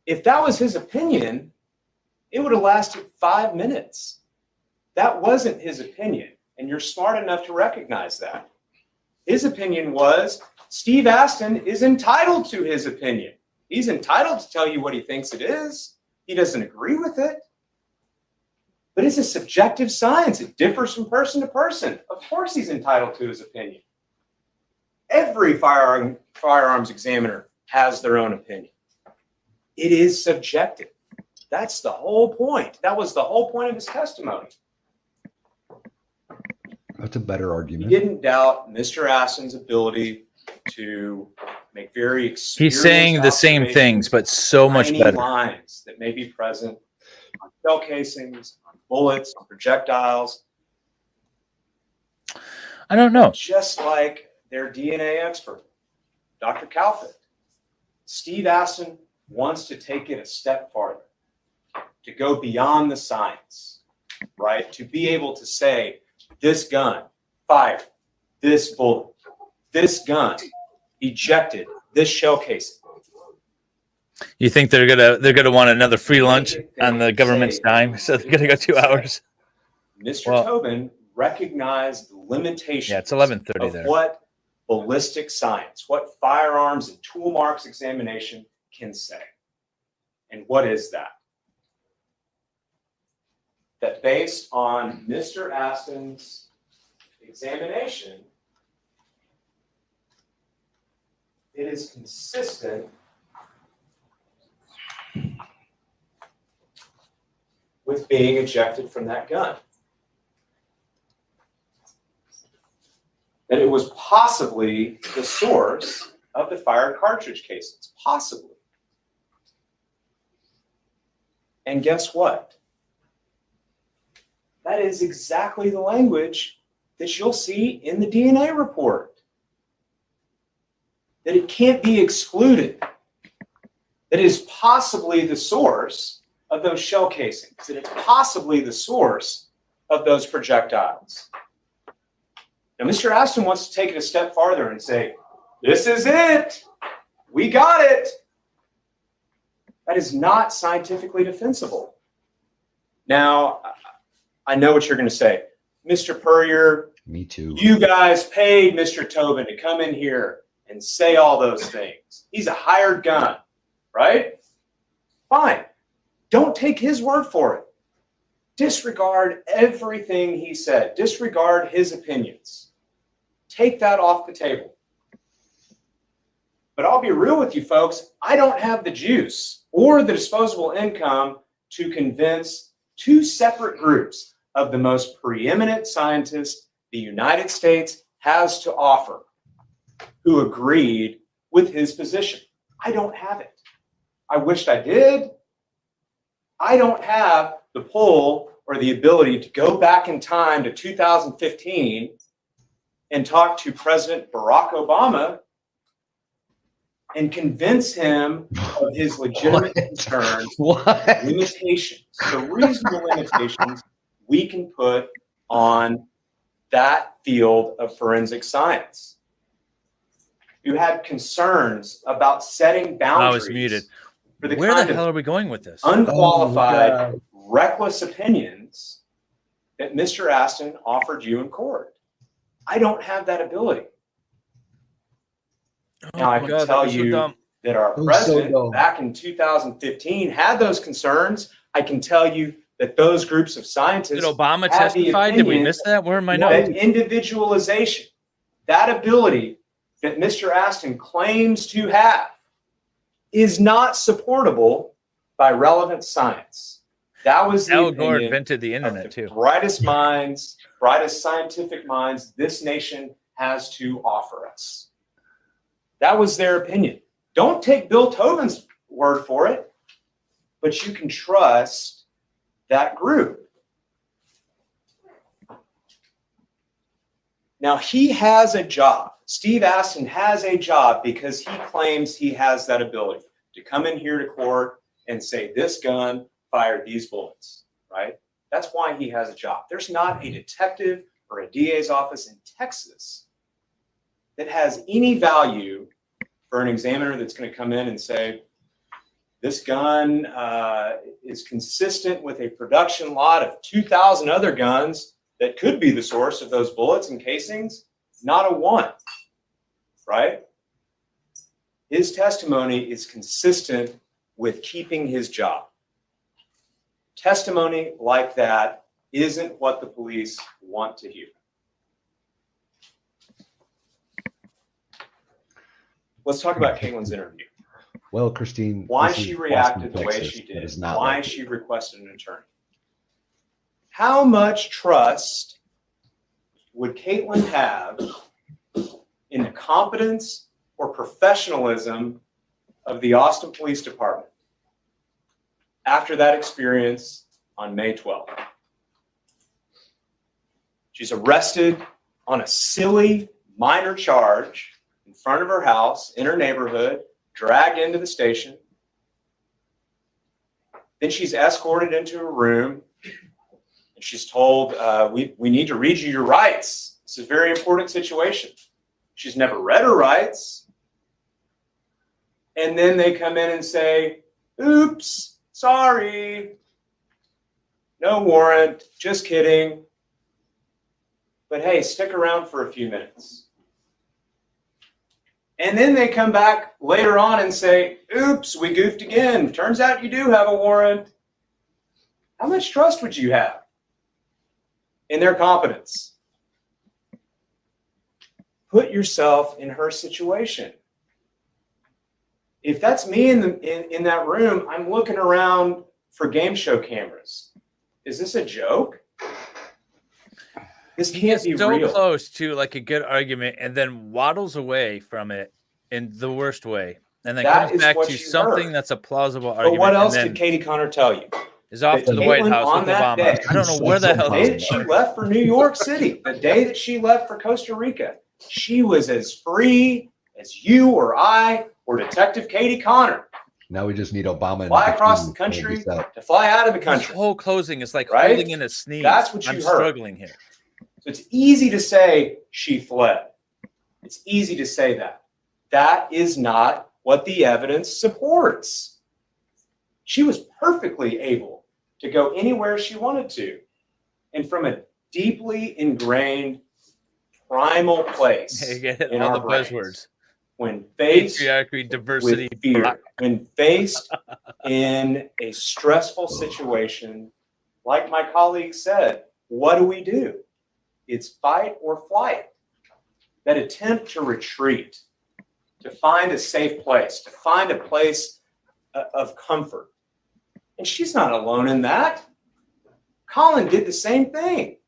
If that was his opinion, it would have lasted 5 minutes. That wasn't his opinion, and you're smart enough to recognize that. His opinion was Steve Aston is entitled to his opinion. He's entitled to tell you what he thinks it is. He doesn't agree with it. But it's a subjective science. It differs from person to person. Of course he's entitled to his opinion. Every firearms examiner has their own opinion. It is subjective. That's the whole point. That was the whole point of his testimony. That's a better He argument. didn't doubt Mr. Aston's ability to make very experienced He's saying the same things, but so much tiny better. lines that may be present on shell casings, on bullets, on projectiles. I don't know. Just like their DNA expert, Dr. Calfett. Steve Aston wants to take it a step farther, to go beyond the science, right? To be able to say, this gun fired this bullet, this gun ejected this shell casing. You think they're gonna want another free lunch on the government's dime, so they're gonna go 2 hours? Mr. Well, Tobin recognized the limitations Yeah, it's 11:30 of there. what ballistic science, what firearms and tool marks examination can say. And what is that? That based on Mr. Aston's examination, it is consistent with being ejected from that gun. That it was possibly the source of the fired cartridge casings. Possibly. And guess what? That is exactly the language that you'll see in the DNA report. That it can't be excluded. That it is possibly the source of those shell casings. That it's possibly the source of those projectiles. Now, Mr. Aston wants to take it a step farther and say, this is it. We got it. That is not scientifically defensible. Now, I know what you're going to say. Mr. Purrier, Me too. you guys paid Mr. Tobin to come in here and say all those things. He's a hired gun, right? Fine. Don't take his word for it. Disregard everything he said. Disregard his opinions. Take that off the table. But I'll be real with you folks, I don't have the juice or the disposable income to convince two separate groups of the most preeminent scientists the United States has to offer who agreed with his position. I don't have it. I wished I did. I don't have the pull or the ability to go back in time to 2015 and talk to President Barack Obama and convince him of his legitimate concerns, limitations, the reasonable limitations we can put on that field of forensic science. You had concerns about setting boundaries. I was muted. For the Where kind the of hell are we going with this? unqualified, reckless opinions that Mr. Aston offered you in court. I don't have that ability. Now, I can God, tell that was so you dumb. that our That was so president dumb. back in 2015 had those concerns. I can tell you that those groups of scientists Did Obama had the testify? Did we opinion miss that? Where are my that notes? individualization, that ability that Mr. Aston claims to have is not supportable by relevant science. That was the Al Gore opinion invented the of internet the too. brightest minds, brightest scientific minds this nation has to offer us. That was their opinion. Don't take Bill Tobin's word for it, but you can trust that group. Now, he has a job. Steve Aston has a job because he claims he has that ability to come in here to court and say, this gun fired these bullets, right? That's why he has a job. There's not a detective or a DA's office in Texas that has any value for an examiner that's going to come in and say, this gun is consistent with a production lot of 2,000 other guns that could be the source of those bullets and casings. Not a one, right? His testimony is consistent with keeping his job. Testimony like that isn't what the police want to hear. Let's talk about Caitlin's interview. Well, Christine, Why this is she reacted the Austin, way Texas. she That did. is not Why like she you. requested an attorney. How much trust would Kaitlin have in the competence or professionalism of the Austin Police Department after that experience on May 12th? She's arrested on a silly minor charge in front of her house, in her neighborhood, dragged into the station. Then she's escorted into a room and she's told, we need to read you your rights. This is a very important situation. She's never read her rights. And then they come in and say, oops, sorry. No warrant, just kidding. But hey, stick around for a few minutes. And then they come back later on and say, oops, we goofed again. Turns out you do have a warrant. How much trust would you have in their competence? Put yourself in her situation. If that's me in that room, I'm looking around for game show cameras. Is this a joke? This He can't gets be so real. close to like a good argument and then waddles away from it in the worst way. And then That comes is back what to you something heard. that's a plausible But argument. what else and did then Katie Connor tell you? is off that to the White Kaitlin House on with that Obama. day- I don't know where the hell The day that she left for New York City, the day that she left for Costa Rica, she was as free as you or I or Detective Katie Connor. Now we just need Obama and Fly across the Christine to country this out. to fly out of the This country. whole closing is like Right? holding in a sneeze. That's what you I'm heard. struggling here. So it's easy to say she fled. It's easy to say that. That is not what the evidence supports. She was perfectly able to go anywhere she wanted to. and from a deeply ingrained primal place Again, in all our the brains, buzzwords. when faced Patriarchy, diversity, with fear, block. when faced in a stressful situation, like my colleague said, what do? It's fight or flight. That attempt to retreat, to find a safe place, to find a place of comfort. And she's not alone in that. Colin did the same thing.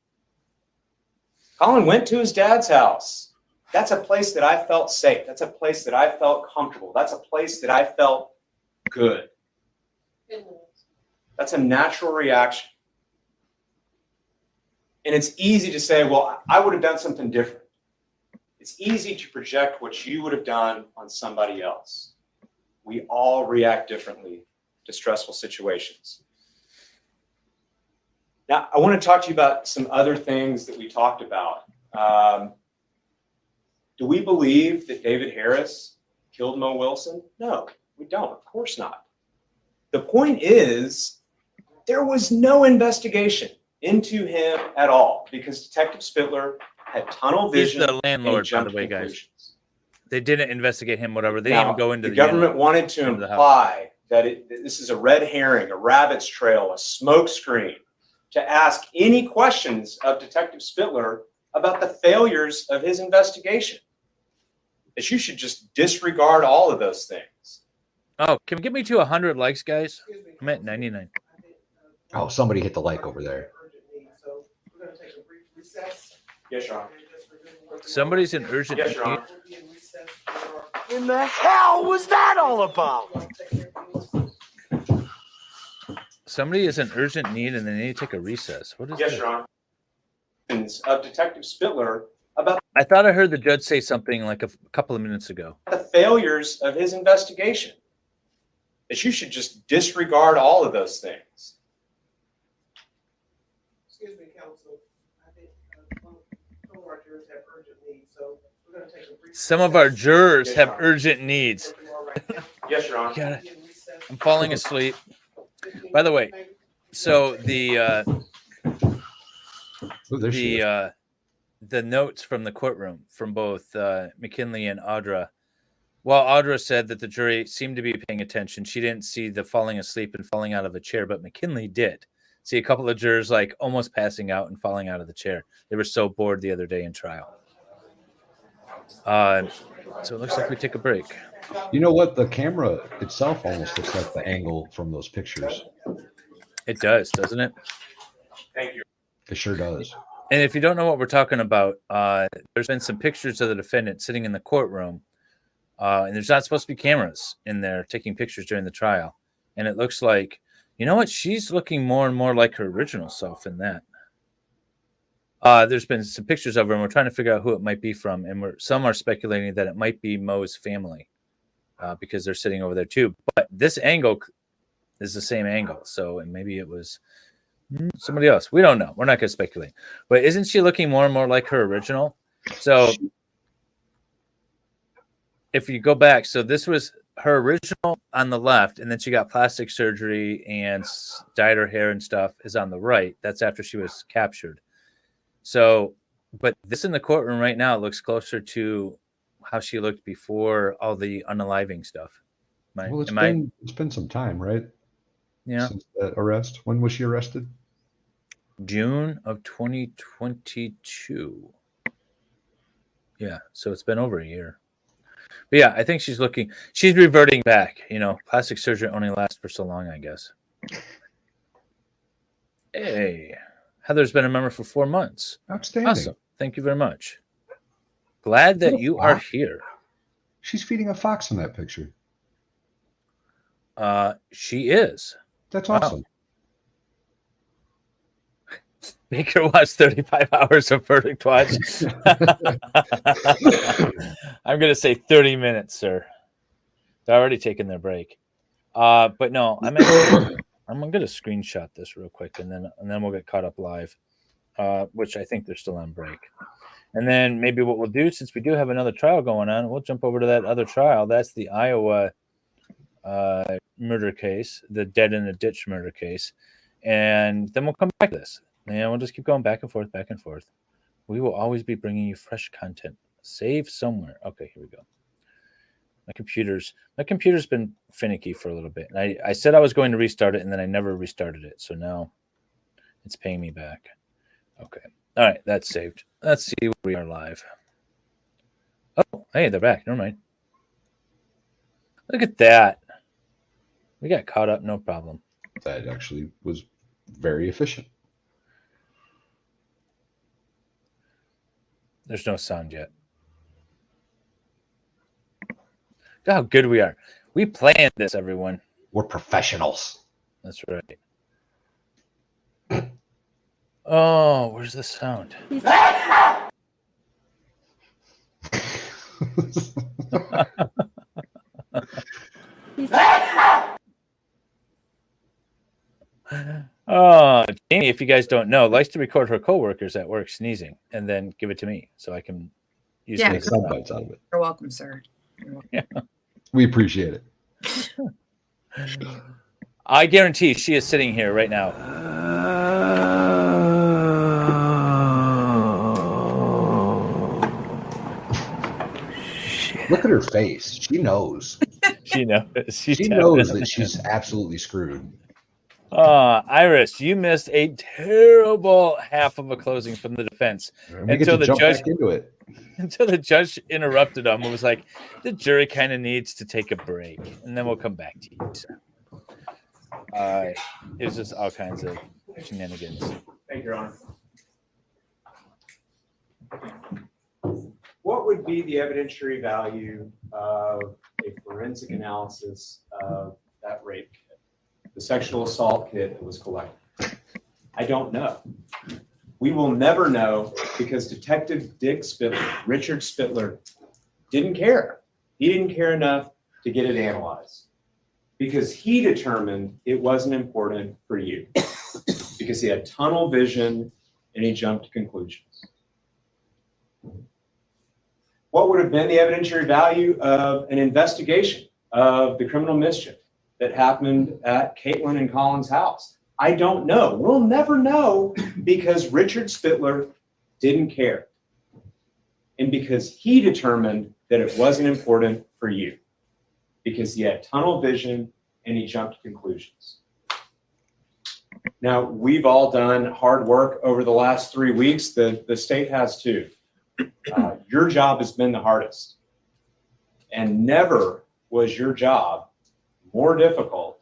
Colin went to his dad's house. That's a place that I felt safe. That's a place that I felt comfortable. That's a place that I felt good. That's a natural reaction. And it's easy to say, well, I would have done something different. It's easy to project what you would have done on somebody else. We all react differently to stressful situations. Now, I want to talk to you about some other things that we talked about. Do we believe that David Harris killed Mo Wilson? No, we don't. Of course not. The point is, there was no investigation into him at all because Detective Spittler had tunnel He's vision. the landlord, by the way, guys. They didn't investigate him, whatever. They didn't even go into the government wanted to into the imply that this is a red herring, a rabbit's trail, a smoke screen, to ask any questions of Detective Spittler about the failures of his investigation. That you should just disregard all of those things. Oh, can we get me to 100 likes, guys? I'm at 99. Oh, somebody hit the like over there. Yes, Your Honor. Somebody's in urgent Yes, Your need. Honor. In the hell was that all about? Somebody is in urgent need and they need to take a recess. What is Yes, that? Your Honor. Of Detective Spittler about I thought I heard the judge say something like a couple of minutes ago. the failures of his investigation. That you should just disregard all of those things. Excuse me, counsel. I think some of our jurors have urgent needs, so we're going to take a brief. Some of our jurors Yes, have Your Honor. urgent needs. Yes, Your Honor. Got it. I'm falling asleep. By the way, so the notes from the courtroom from both McKinley and Audra. Well, Audra said that the jury seemed to be paying attention. She didn't see the falling asleep and falling out of a chair, but McKinley did see a couple of jurors like almost passing out and falling out of the chair. They were so bored the other day in trial. So it looks like we take a break. You know what? The camera itself almost looks like the angle from those pictures. It does, doesn't it? Thank you. It sure does. And if you don't know what we're talking about, there's been some pictures of the defendant sitting in the courtroom, and there's not supposed to be cameras in there taking pictures during the trial. And it looks like, you know what? She's looking more and more like her original self in that. There's been some pictures of her, and we're trying to figure out who it might be from. And some are speculating that it might be Mo's family because they're sitting over there too. But this angle is the same angle. So and maybe it was somebody else. We don't know. We're not going to speculate. But isn't she looking more and more like her original? So if you go back, so this was her original on the left, and then she got plastic surgery and dyed her hair and stuff is on the right. That's after she was captured. So, but this in the courtroom right now looks closer to how she looked before all the unaliving stuff. Well, it's been some time, right? Yeah. Since that arrest. When was she arrested? June of 2022. Yeah, so it's been over a year. But yeah, I think she's reverting back. You know, plastic surgery only lasts for so long, I guess. Hey, Heather's been a member for 4 months. Outstanding. Awesome. Thank you very much. Glad that you are here. She's feeding a fox in that picture. She is. That's Wow. awesome. Make her watch 35 hours of Verdict Watch. I'm going to say 30 minutes, sir. They're already taking their break. But no, I'm going to screenshot this real quick, and then we'll get caught up live, which I think they're still on break. And then maybe what we'll do, since we do have another trial going on, we'll jump over to that other trial. That's the Iowa murder case, the dead in the ditch murder case. And then we'll come back to this. Yeah, we'll just keep going back and forth, back and forth. We will always be bringing you fresh content. Save somewhere. Okay, here we go. My computer's been finicky for a little bit. And I said I was going to restart it, and then I never restarted it. So now it's paying me back. Okay. All right, that's saved. Let's see where we are live. Oh, hey, they're back. Never mind. Look at that. We got caught up, no problem. That actually was very efficient. There's no sound yet. Look how good we are. We planned this, everyone. We're professionals. That's right. Oh, where's the sound? Oh, Jamie, if you guys don't know, likes to record her coworkers at work sneezing and then give it to me so I can use Yeah. it Make as a some sound. bites out of it. You're welcome, sir. You're welcome. We appreciate it. I guarantee she is sitting here right now. Look at her face. She knows. She knows. She knows that she's absolutely screwed. Iris, you missed a terrible half of a closing from the defense And we get Until to the jump judge- back into it. until the judge interrupted him and was like, the jury kind of needs to take a break, and then we'll come back to you, sir. It was just all kinds of shenanigans. Thank you, Your Honor. What would be the evidentiary value of a forensic analysis of that rape kit, the sexual assault kit that was collected? I don't know. We will never know because Detective Richard Spittler, didn't care. He didn't care enough to get it analyzed because he determined it wasn't important for you because he had tunnel vision and he jumped to conclusions. What would have been the evidentiary value of an investigation of the criminal mischief that happened at Kaitlin and Colin's house? I don't know. We'll never know because Richard Spittler didn't care. And because he determined that it wasn't important for you. Because he had tunnel vision and he jumped to conclusions. Now, we've all done hard work over the last 3 weeks. The state has too. Your job has been the hardest. And never was your job more difficult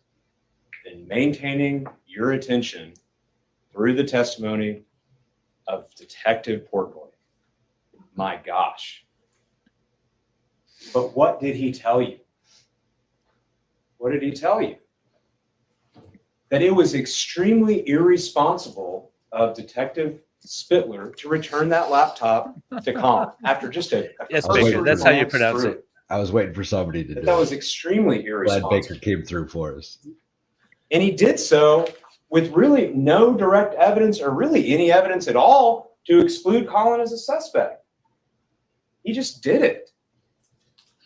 than maintaining your attention through the testimony of Detective Portnoy. My gosh. But what did he tell you? What did he tell you? That it was extremely irresponsible of Detective Spittler to return that laptop to Colin after just a Yes, Baker, Baker. That's how you glance pronounce through it. I was waiting for somebody to do That was it. extremely Glad irresponsible. Baker came through for us. And he did so with really no direct evidence or really any evidence at all to exclude Colin as a suspect. He just did it.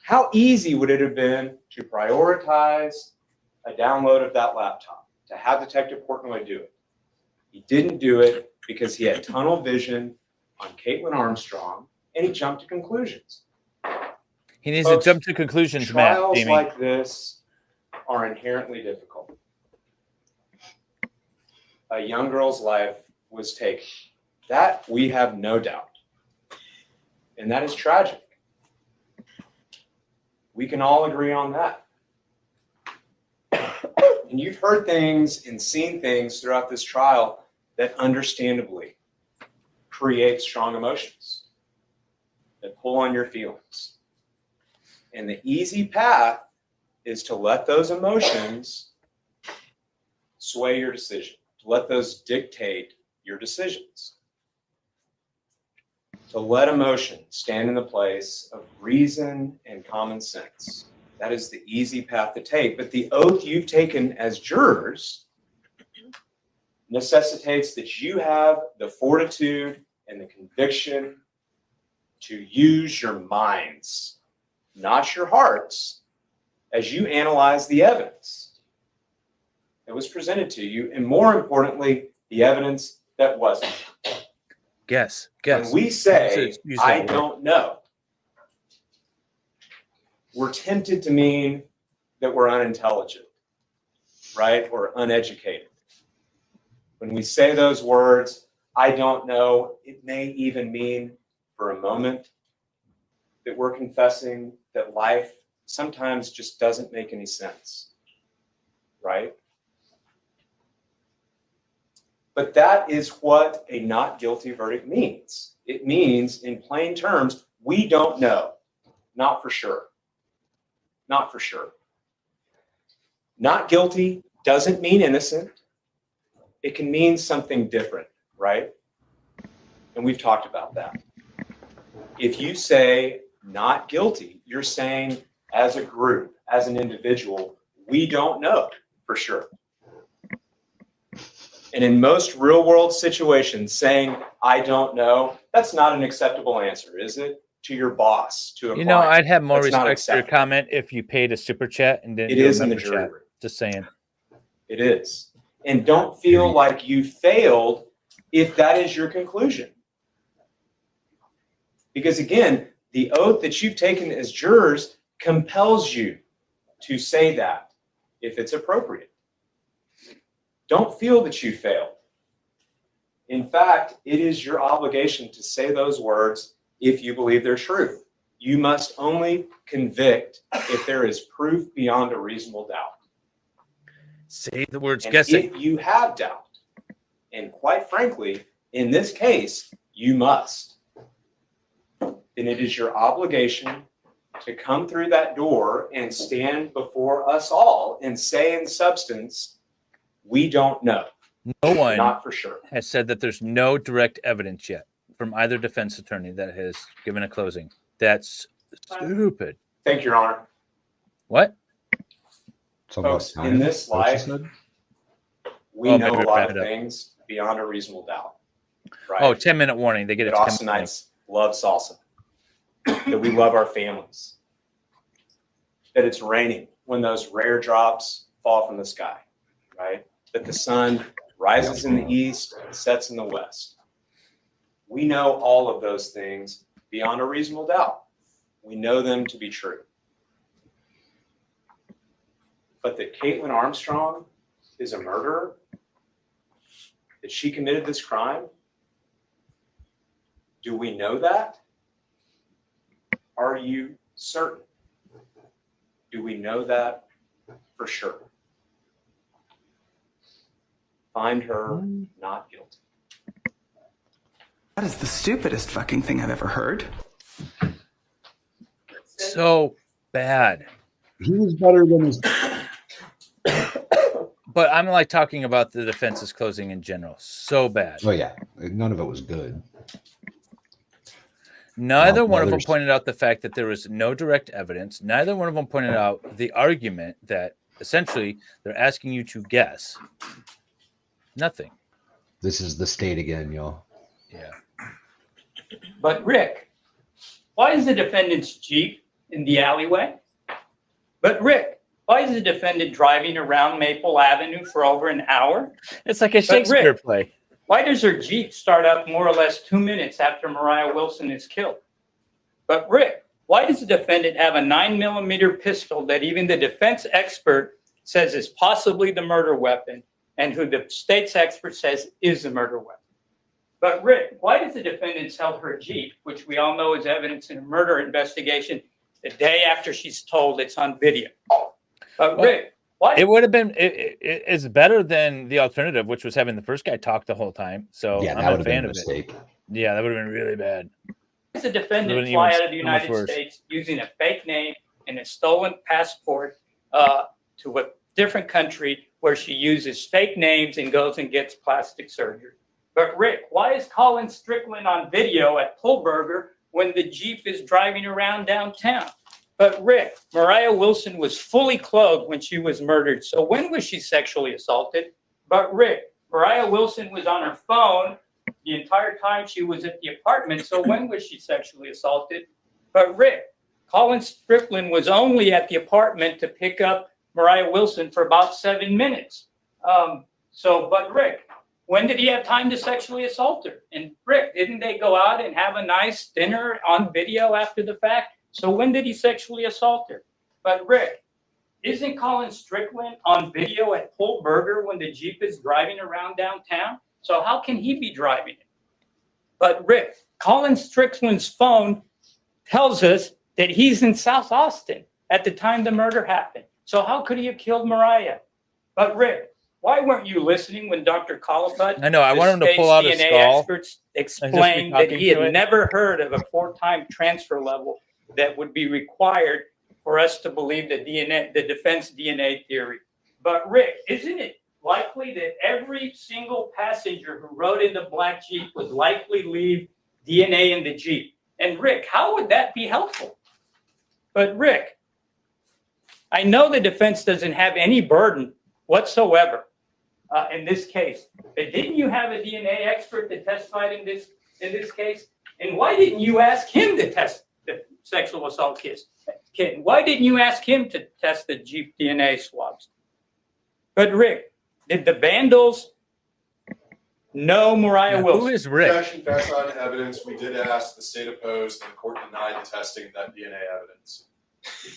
How easy would it have been to prioritize a download of that laptop, to have Detective Portnoy do it? He didn't do it because he had tunnel vision on Kaitlin Armstrong and he jumped to conclusions. He needs Folks, to jump to conclusions, Matt. Trials Jamie. like this are inherently difficult. A young girl's life was taken. That we have no doubt. And that is tragic. We can all agree on that. And you've heard things and seen things throughout this trial that understandably create strong emotions, that pull on your feelings. And the easy path is to let those emotions sway your decision, to let those dictate your decisions, to let emotion stand in the place of reason and common sense. That is the easy path to take. But the oath you've taken as jurors necessitates that you have the fortitude and the conviction to use your minds, not your hearts, as you analyze the evidence that was presented to you, and more importantly, the evidence that wasn't. Guess. When we say, Use that I word. don't know, we're tempted to mean that we're unintelligent, right? Or uneducated. When we say those words, I don't know, it may even mean for a moment that we're confessing that life sometimes just doesn't make any sense, right? But that is what a not guilty verdict means. It means, in plain terms, we don't know. Not for sure. Not for sure. Not guilty doesn't mean innocent. It can mean something different, right? And we've talked about that. If you say not guilty, you're saying as a group, as an individual, we don't know for sure. And in most real world situations, saying I don't know, that's not an acceptable answer, is it? To your boss, to a You know, client. I'd have more That's not respect for your acceptable. comment if you paid a super chat and didn't It do a is in the member jury chat. room. Just saying. It is. And don't feel like you failed if that is your conclusion. Because again, the oath that you've taken as jurors compels you to say that if it's appropriate. Don't feel that you failed. In fact, it is your obligation to say those words if you believe they're true. You must only convict if there is proof beyond a reasonable doubt. Say the words And guessing. if you have doubt, and quite frankly, in this case, you must, then it is your obligation to come through that door and stand before us all and say in substance, we don't know. No one Not for sure. has said that there's no direct evidence yet from either defense attorney that has given a closing. That's stupid. Thank you, Your Honor. What? Something Folks, about in time, this is that what she life, said? we Oh, know maybe a lot wrap of it up. things beyond a reasonable doubt. Right? Oh, 10-minute warning. They get a That 10-minute warning. Austinites love salsa. That we love our families. That it's raining when those rare drops fall from the sky. Right? That the sun rises in the east and sets in the west. We know all of those things beyond a reasonable doubt. We know them to be true. But that Kaitlin Armstrong is a murderer, that she committed this crime, do we know that? Are you certain? Do we know that for sure? Find her not guilty. That is the stupidest fucking thing I've ever heard. So bad. He was better than his. But I'm like talking about the defense's closing in general. So bad. Oh yeah, none of it was good. Neither one of them others- pointed out the fact that there was no direct evidence. Neither one of them pointed out the argument that essentially they're asking you to guess. Nothing. This is the state again, y'all. Yeah. But Rick, why is the defendant's Jeep in the alleyway? But Rick, why is the defendant driving around Maple Avenue for over an hour? It's like a Shakespeare Rick, play. Why does her Jeep start up more or less 2 minutes after Mariah Wilson is killed? But Rick, why does the defendant have a 9mm pistol that even the defense expert says is possibly the murder weapon and who the state's expert says is the murder weapon? But Rick, why does the defendant sell her Jeep, which we all know is evidence in a murder investigation, the day after she's told it's on video? But Rick, why? It would have been it's better than the alternative, which was having the first guy talk the whole time. So Yeah, that I'm would a have been fan a of it. mistake. Yeah, that would have been really bad. Does the defendant Wouldn't fly even out of the so much United worse. States using a fake name and a stolen passport to a different country where she uses fake names and goes and gets plastic surgery? But Rick, why is Colin Strickland on video at Pullburger when the Jeep is driving around downtown? But Rick, Mariah Wilson was fully clothed when she was murdered. So when was she sexually assaulted? But Rick, Mariah Wilson was on her phone the entire time she was at the apartment. So when was she sexually assaulted? But Rick, Colin Strickland was only at the apartment to pick up Mariah Wilson for about 7 minutes. But Rick, when did he have time to sexually assault her? And Rick, didn't they go out and have a nice dinner on video after the fact? So when did he sexually assault her? But Rick, isn't Colin Strickland on video at Pull Burger when the Jeep is driving around downtown? So how can he be driving it? But Rick, Colin Strickland's phone tells us that he's in South Austin at the time the murder happened. So how could he have killed Mariah? But Rick, why weren't you listening when Dr. Colifut, I know. I want him to pull out his DNA skull experts, explained that he had never heard of a 4-time transfer level that would be required for us to believe the defense DNA theory. But Rick, isn't it likely that every single passenger who rode in the black Jeep would likely leave DNA in the Jeep? And Rick, how would that be helpful? But Rick, I know the defense doesn't have any burden whatsoever in this case. But didn't you have a DNA expert that testified in this case? And why didn't you ask him to test the sexual assault kit? Why didn't you ask him to test the Jeep DNA swabs? But Rick, did the vandals know Mariah Wilson? Who is Rick? Objection, facts on evidence. We did ask, the state opposed, and the court denied the testing of that DNA evidence.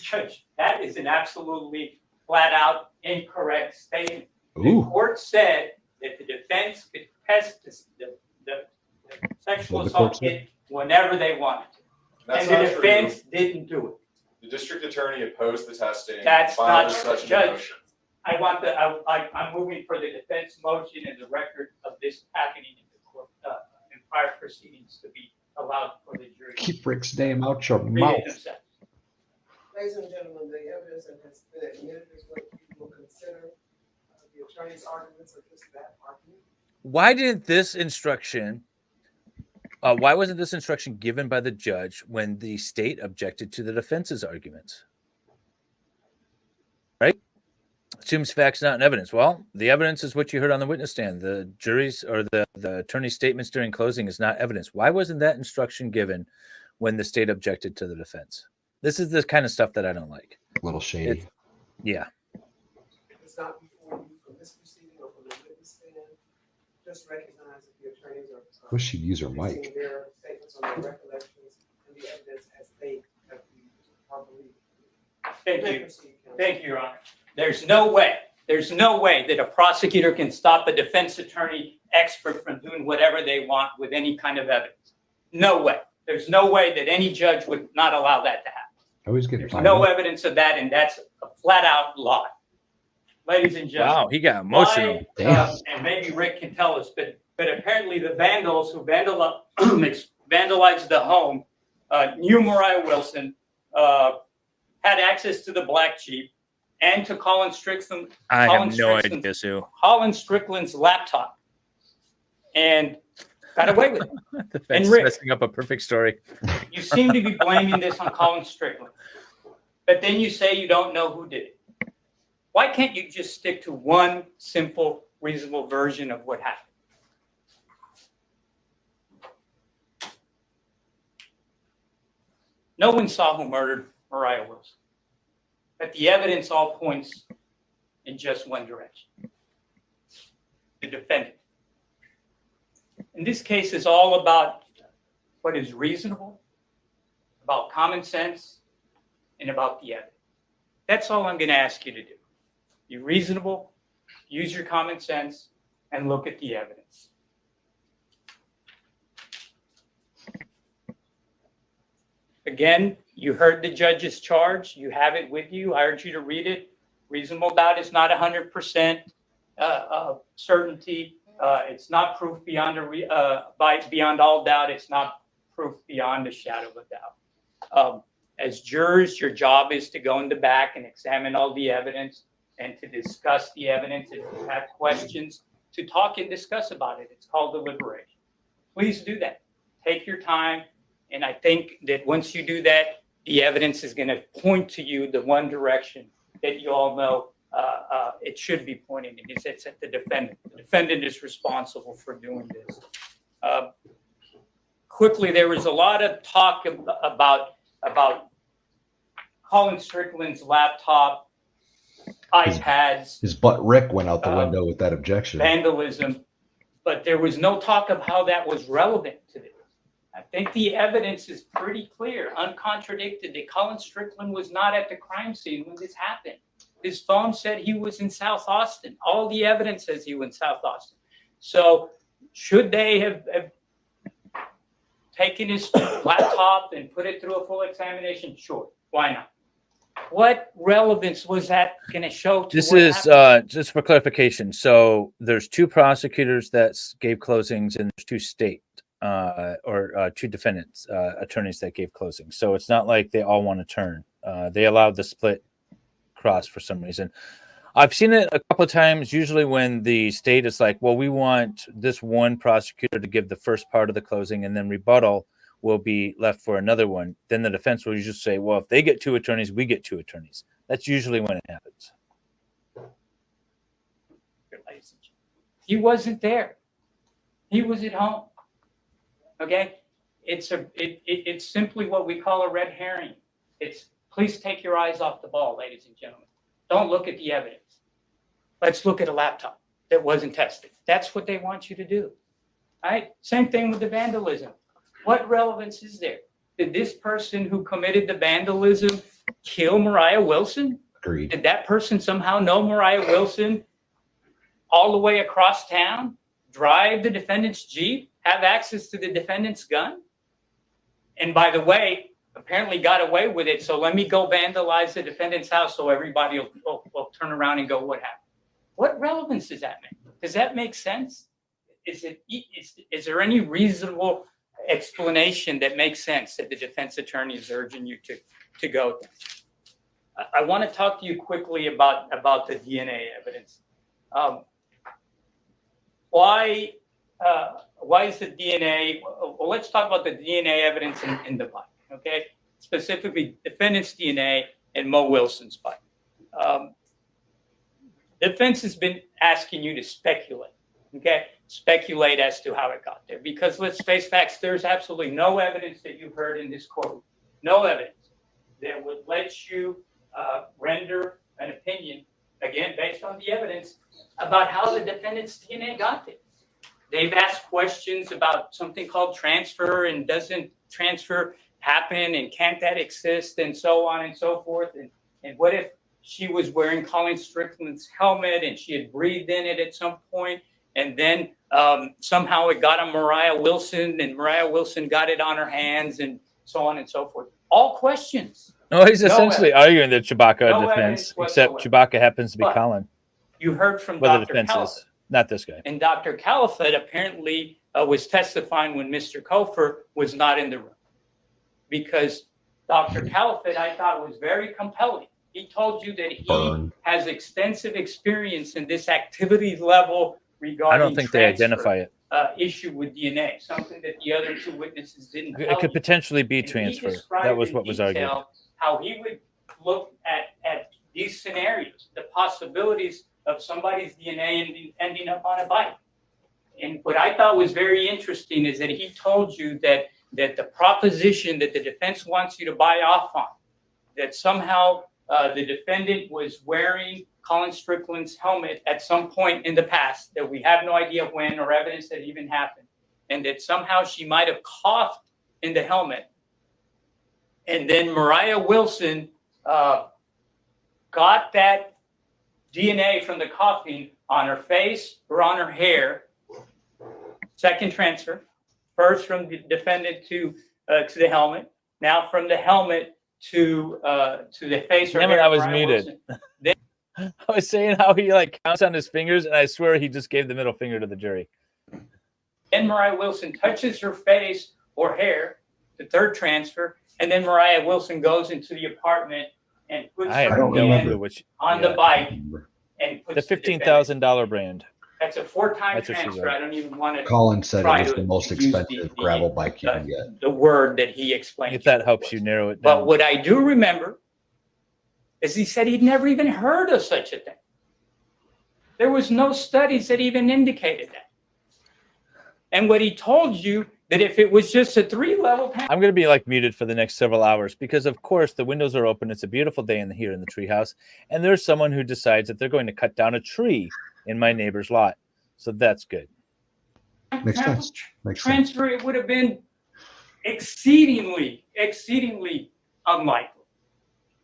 Judge, that is an absolutely flat out incorrect statement. Ooh. The court said that the defense could test the sexual What the court assault kit whenever they wanted to. That's And the not true. defense didn't do it. The district attorney opposed the testing. That's filed not such true, a Judge. motion. I'm moving for the defense motion and the record of this happening in the court, in prior proceedings to be allowed for the jury. Keep Rick's name out your Read mouth. it themselves. Ladies and gentlemen, the evidence that has been admitted is what you will consider the attorney's arguments of just that argument. Why didn't this instruction? Why wasn't this instruction given by the judge when the state objected to the defense's arguments? Right? Assumes facts, not evidence. Well, the evidence is what you heard on the witness stand. The jury's or the attorney's statements during closing is not evidence. Why wasn't that instruction given when the state objected to the defense? This is the kind of stuff that I don't like. A little shady. Yeah. It's not before you from this proceeding or from the witness stand. Just recognize that the attorneys are. Wish she'd use her using mic. their statements on their recollections and the evidence as they have used or believed. Thank May you. proceed, counsel. Thank you, Your Honor. There's no way that a prosecutor can stop a defense attorney expert from doing whatever they want with any kind of evidence. No way. There's no way that any judge would not allow that to happen. I always get There's fired no up. evidence of that, and that's a flat out lie. Ladies and gentlemen. Wow, he got emotional. Why, Damn. and maybe Rick can tell us, but apparently the vandals who vandalized the home knew Mariah Wilson, had access to the black Jeep and to Colin Strickland. I Colin have no Strickland's- idea, Sue. Colin Strickland's laptop, and got away with it. The defense is Rick- messing up a perfect story. You seem to be blaming this on Colin Strickland, but then you say you don't know who did it. Why can't you just stick to one simple, reasonable version of what happened? No one saw who murdered Mariah Wilson, but the evidence all points in just one direction: the defendant. And this case is all about what is reasonable, about common sense, and about the evidence. That's all I'm going to ask you to do. Be reasonable, use your common sense, and look at the evidence. Again, you heard the judge's charge. You have it with you. I urge you to read it. Reasonable doubt is not 100% certainty. It's not proof beyond all doubt. It's not proof beyond a shadow of a doubt. As jurors, your job is to go in the back and examine all the evidence and to discuss the evidence. If you have questions, to talk and discuss about it. It's called deliberation. Please do that. Take your time. And I think that once you do that, the evidence is going to point to you the one direction that you all know it should be pointing in. It's at the defendant. The defendant is responsible for doing this. Quickly, there was a lot of talk about Colin Strickland's laptop, iPads, His butt Rick went out the window with that objection. vandalism. but there was no talk of how that was relevant to this. I think the evidence is pretty clear, uncontradicted, that Colin Strickland was not at the crime scene when this happened. His phone said he was in South Austin. All the evidence says he was in South Austin. So should they have taken his laptop and put it through a full examination? Sure. Why not? What relevance was that going to show to This what is happened? just for clarification. So there's two prosecutors that gave closings, and there's two state or two defendants, attorneys that gave closings. So it's not like they all want to turn. They allowed the split cross for some reason. I've seen it a couple of times, usually when the state is like, well, we want this one prosecutor to give the first part of the closing, and then rebuttal will be left for another one. Then the defense will usually say, well, if they get two attorneys, we get two attorneys. That's usually when it happens. He wasn't there. He was at home. Okay? It's simply what we call a red herring. It's please take your eyes off the ball, ladies and gentlemen. Don't look at the evidence. Let's look at a laptop that wasn't tested. That's what they want you to do. All right? Same thing with the vandalism. What relevance is there? Did this person who committed the vandalism kill Mariah Wilson? Agreed. Did that person somehow know Mariah Wilson all the way across town, drive the defendant's Jeep, have access to the defendant's gun? And by the way, apparently got away with it. So let me go vandalize the defendant's house so everybody will turn around and go, what happened? What relevance does that make? Does that make sense? Is there any reasonable explanation that makes sense that the defense attorney is urging you to go with? I want to talk to you quickly about the DNA evidence. Why is the DNA? Well, let's talk about the DNA evidence in the bike. Okay, specifically defendant's DNA and Mo Wilson's bike. Defense has been asking you to speculate. Okay, speculate as to how it got there, because let's face facts. There's absolutely no evidence that you've heard in this court. No evidence that would let you render an opinion, again, based on the evidence, about how the defendant's DNA got there. They've asked questions about something called transfer, and doesn't transfer happen, and can't that exist, and so on and so forth. And what if she was wearing Colin Strickland's helmet and she had breathed in it at some point, and then somehow it got on Mariah Wilson, and Mariah Wilson got it on her hands, and so on and so forth. All questions. No, he's essentially arguing that Chewbacca No defense, evidence except whatsoever. Chewbacca happens to be But Colin. You heard from Well, the Dr. defense Caliphate. is not this guy. And Dr. Caliphate apparently was testifying when Mr. Kofer was not in the room. Because Dr. Caliphate, I thought, was very compelling. He told you that he has extensive experience in this activity level regarding I don't think they identify it. Issue with DNA, something that the other two witnesses didn't It tell could you. potentially be And he transfer. described That was in what was argued. detail how he would look at these scenarios, the possibilities of somebody's DNA ending up on a bike. And what I thought was very interesting is that he told you that the proposition that the defense wants you to buy off on, that somehow the defendant was wearing Colin Strickland's helmet at some point in the past, that we have no idea when or evidence that even happened, and that somehow she might have coughed in the helmet. And then Mariah Wilson got that DNA from the coughing on her face or on her hair. Second transfer, first from the defendant to the helmet, now from the helmet to the face or Damn it, hair I of was Mariah muted. Wilson. I was saying how he like counts on his fingers, and I swear he just gave the middle finger to the jury. Then Mariah Wilson touches her face or hair, the third transfer, and then Mariah Wilson goes into the apartment and puts I have her no hand idea which. on the bike and The puts $15,000 brand. That's a 4-time That's what she transfer. wrote. I don't even want to Colin said it try was to the most use expensive gravel bike you can get. the word that he explained. If that helps you narrow it But down. what I do remember is he said he'd never even heard of such a thing. There was no studies that even indicated that. And what he told you, that if it was just a 3-level panel. I'm going to be like muted for the next several hours because, of course, the windows are open. It's a beautiful day here in the treehouse, and there's someone who decides that they're going to cut down a tree in my neighbor's lot. So that's good. Makes sense. Makes sense. transfer, it would have been exceedingly unlikely.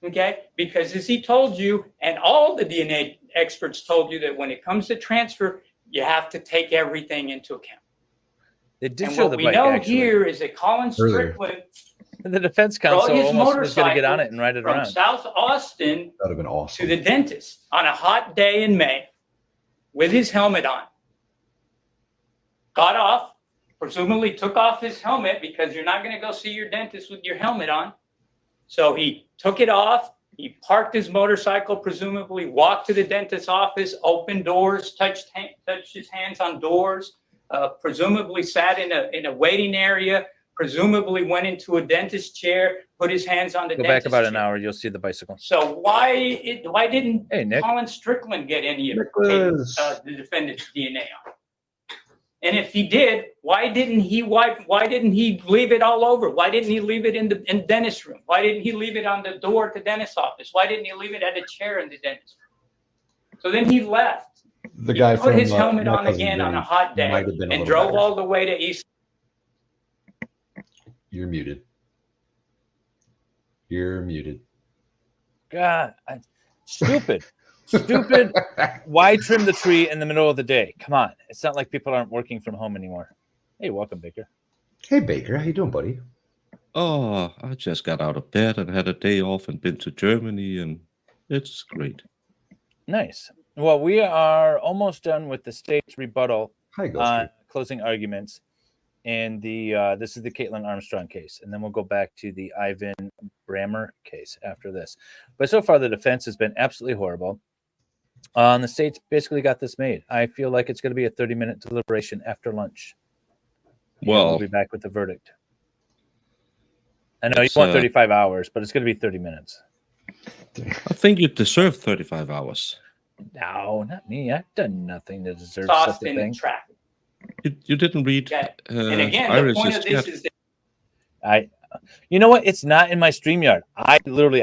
Okay, because as he told you, and all the DNA experts told you, that when it comes to transfer, you have to take everything into account. They did And show what the we bike, know actually. here is that Colin Earlier. Strickland The defense rode counsel his almost was going to get on motorcycle it and ride it from around. South Austin That would have been to awesome. the dentist on a hot day in May with his helmet on. Got off, presumably took off his helmet, because you're not going to go see your dentist with your helmet on. So he took it off. He parked his motorcycle, presumably walked to the dentist's office, opened doors, touched his hands on doors, presumably sat in a waiting area, presumably went into a dentist chair, put his hands on the Go dentist back about an chair. hour, you'll see the bicycle. So why didn't Hey, Nick. Colin Strickland get any of Nicholas. the defendant's DNA on? And if he did, why didn't he leave it all over? Why didn't he leave it in the dentist room? Why didn't he leave it on the door at the dentist's office? Why didn't he leave it at a chair in the dentist room? So then he left. The He guy put from his helmet My on Cousin again on a Vinny hot day might have been a and little drove better. all the way to East. You're muted. You're muted. God, stupid. Stupid. Why trim the tree in the middle of the day? Come on. It's not like people aren't working from home anymore. Hey, welcome, Baker. Hey Baker, how you doing, buddy? Oh, I just got out of bed and had a day off and been to Germany, and it's great. Nice. Well, we are almost done with the state's rebuttal Hi, on Ghost. closing arguments. And this is the Kaitlin Armstrong case. And then we'll go back to the Ivan Brammer case after this. But so far, the defense has been absolutely horrible. The state's basically got this made. I feel like it's going to be a 30-minute deliberation after lunch. And Well, we'll be back with the verdict. I know you it's, want 35 hours, but it's going to be 30 minutes. I think you deserve 35 hours. No, not me. I've done nothing to deserve Tossed such a in the thing. traffic. You didn't read Okay. And again, the Iris's point of this chat. is that You know what? It's not in my StreamYard. I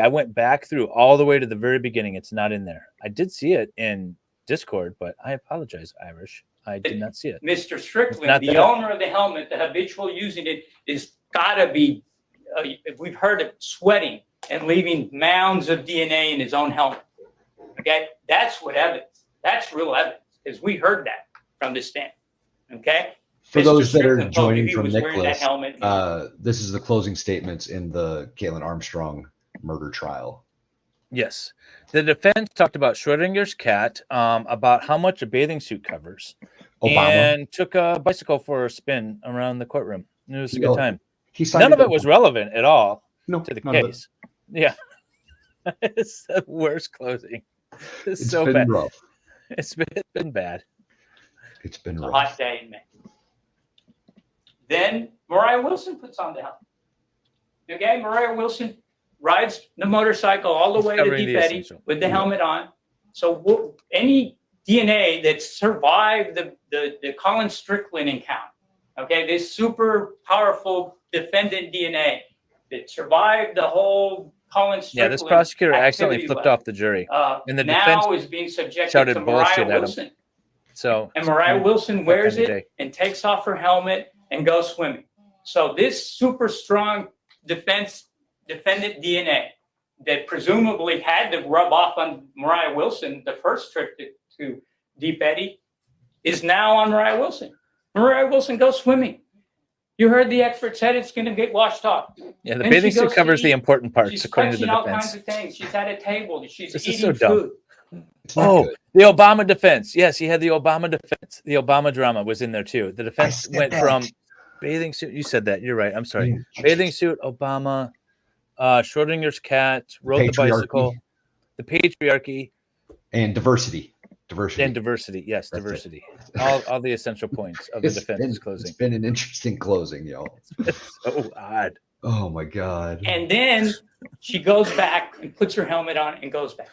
went back through all the way to the very beginning. It's not in there. I did see it in Discord, but I apologize, Irish. I did not see it. Mr. Not Strickland, the there. owner of the helmet, the habitual using it, is gotta be, we've heard of sweating and leaving mounds of DNA in his own helmet. Okay, that's what evidence. That's real evidence, because we heard that from the stand. Okay. For Mr. those that are Strickland told you joining he from was wearing that Nicholas, helmet. this is the closing statements in the Kaitlin Armstrong murder trial. Yes. The defense talked about Schrodinger's cat, about how much a bathing suit covers, Obama. and took a bicycle for a spin around the courtroom. It was a He- good time. He signed None of it was relevant at all No, to the none of it. case. Yeah. It's the worst closing. It's It's so been bad. rough. It's been bad. It's been It's a rough. hot day in May. Then Mariah Wilson puts on the helmet. Okay, Mariah Wilson rides the motorcycle all the way to Covering the Deep Eddy essential. with the helmet on. So any DNA that survived the Colin Strickland encounter, okay, this super powerful defendant DNA that survived the whole Colin Strickland. Yeah, this prosecutor accidentally activity flipped level, off the jury. and the now defense is being subjected shouted to bullshit Mariah at him. Wilson. So And Mariah Wilson wears kind of it day. and takes off her helmet and goes swimming. So this super strong defendant DNA that presumably had to rub off on Mariah Wilson the first trip to Deep Eddy is now on Mariah Wilson. Mariah Wilson goes swimming. You heard the expert said it's going to get washed off. yeah, the And bathing she suit goes to covers the eat. important parts, She's according to the touching all kinds defense. of things. She's at a table. She's This is eating so dumb. food. It's not Oh, good. the Obama defense. Yes, he had the Obama defense. The Obama drama was in there too. The defense said went that. from bathing suit. You said that. You're right. I'm sorry. Yeah. Bathing suit, Obama, Schrodinger's cat, rode the Patriarchy. bicycle, the patriarchy, And diversity. Diversity. and diversity. Yes, That's it. diversity. All the essential points of the defense's closing. It's been an interesting closing, yo. It's so odd. Oh my god. And then she goes back and puts her helmet on and goes back.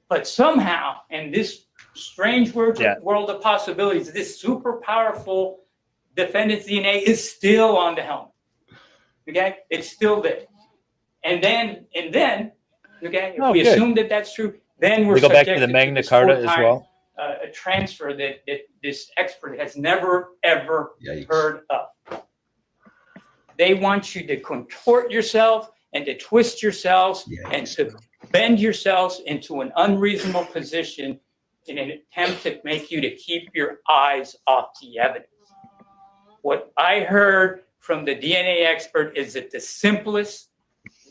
But somehow, in this strange world of possibilities, this super powerful defendant's DNA is still on the helmet. Okay? It's still there. And then, okay, if Oh, we good. assume that that's true, then we're We go back to the subjected Magna this Carta as four-time, well. a transfer that this expert has never, ever Yikes. heard of. They want you to contort yourself and to twist yourselves and to bend yourselves into an unreasonable position in an attempt to make you to keep your eyes off the evidence. What I heard from the DNA expert is that the simplest,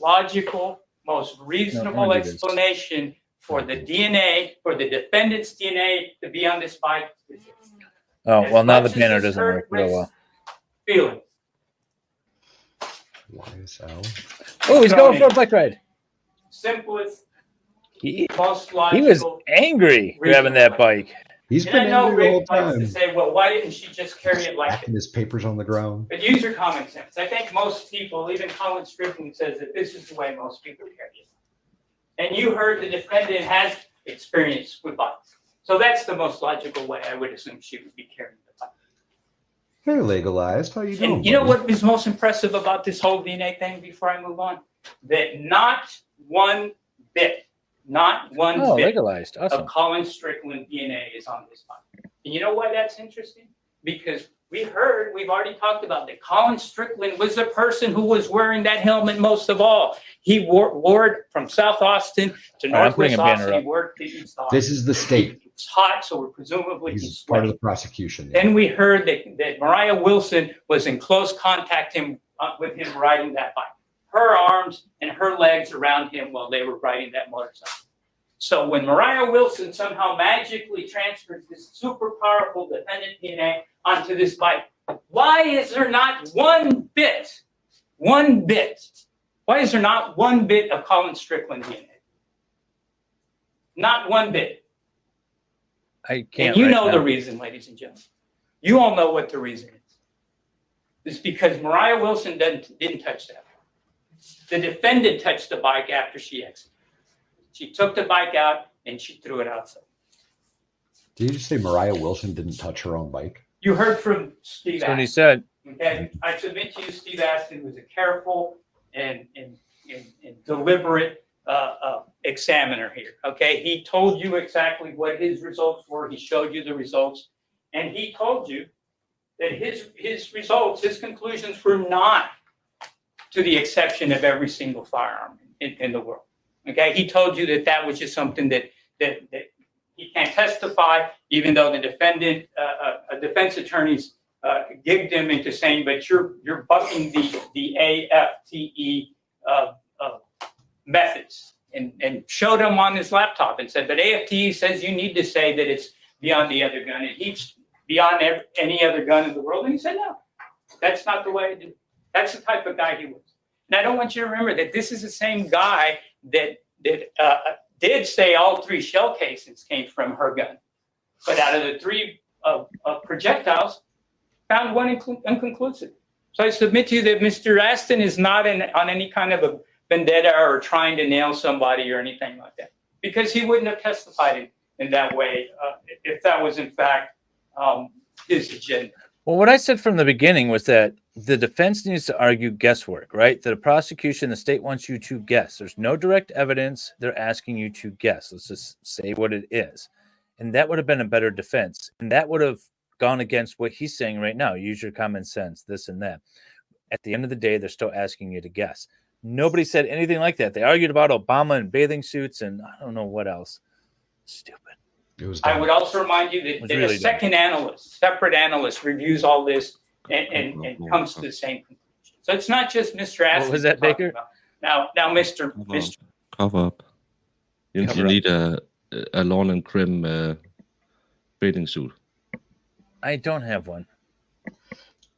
logical, most reasonable explanation for the DNA, for the defendant's DNA to be on this bike is this. Oh, As well, now the much as banner this doesn't hurt work real Rick's well. feelings, YSL. Oh, he's going for a bike ride. simplest, He most was logical. angry grabbing that bike. He's And been I know angry the whole Rick likes to time. say, well, why didn't she just carry it like Stacking his papers on the ground. But use your common sense. I think most people, even Colin Strickland says that this is the way most people carry it. And you heard the defendant has experience with bikes. So that's the most logical way I would assume she would be carrying the bike. Hey, legalized. How you doing? And you know buddy? what is most impressive about this whole DNA thing before I move on? That not one bit Legalized. Awesome. of Colin Strickland DNA is on this bike. And you know why that's interesting? Because we've already talked about that Colin Strickland was the person who was wearing that helmet most of all. He wore it from South Austin to All right, I'm putting Northwest a banner Austin. He up. wore it to East Austin. This is the state. It's hot, so presumably He's he's part of sweating. the prosecution. Then we heard that Mariah Wilson was in close contact with him riding that bike. Her arms and her legs around him while they were riding that motorcycle. So when Mariah Wilson somehow magically transfers this super powerful defendant DNA onto this bike, why is there not one bit, why is there not one bit of Colin Strickland DNA? Not one bit. I can't. And you right know now. the reason, ladies and gentlemen. You all know what the reason is. It's because Mariah Wilson didn't touch that. The defendant touched the bike after she exited. She took the bike out and she threw it outside. Did you just say Mariah Wilson didn't touch her own bike? You heard from Steve That's what he Aston. said. Okay, I submit to you, Steve Aston was a careful and deliberate examiner here. Okay, he told you exactly what his results were. He showed you the results, and he told you that his results, his conclusions were not to the exception of every single firearm in the world. Okay, he told you that was just something that he can't testify, even though the defendant, defense attorneys gigged him into saying, but you're bucking the AFTE methods, and showed him on his laptop and said, but AFTE says you need to say that it's beyond the other gun, and he's beyond any other gun in the world. And he said, no, that's not the way I do. That's the type of guy he was. And I don't want you to remember that this is the same guy that did say all 3 shell casings came from her gun. But out of the 3 projectiles, found one inconclusive. So I submit to you that Mr. Aston is not on any kind of a vendetta or trying to nail somebody or anything like that, because he wouldn't have testified in that way if that was in fact his agenda. Well, what I said from the beginning was that the defense needs to argue guesswork, right? That the prosecution, the state wants you to guess. There's no direct evidence. They're asking you to guess. Let's just say what it is. And that would have been a better defense. And that would have gone against what he's saying right now. Use your common sense, this and that. At the end of the day, they're still asking you to guess. Nobody said anything like that. They argued about Obama and bathing suits and I don't know what else. Stupid. I would also remind you that really a separate analyst reviews all this and comes to the same conclusion. So it's not just Mr. Aston. What was that, Baker? Now, Mr. Cover up. You need a lawn and trim bathing suit. I don't have one.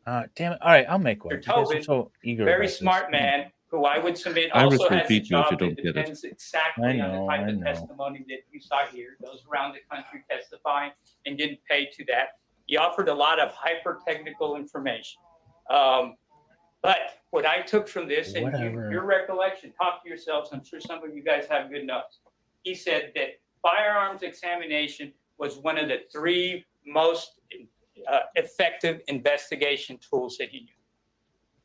Damn it. All right, I'll make one. Mr. You guys are Tobin, so eager very about smart this. man, who I would submit Iris also will has a beat you if job you don't that get it. depends exactly I on know, the type I of know. testimony that you saw here. Those around the country testifying and didn't pay to that. He offered a lot of hyper-technical information. But what I took from this, and your recollection, talk to yourselves, I'm sure some of you guys have good notes. He said that firearms examination was one of the 3 most effective investigation tools that he knew.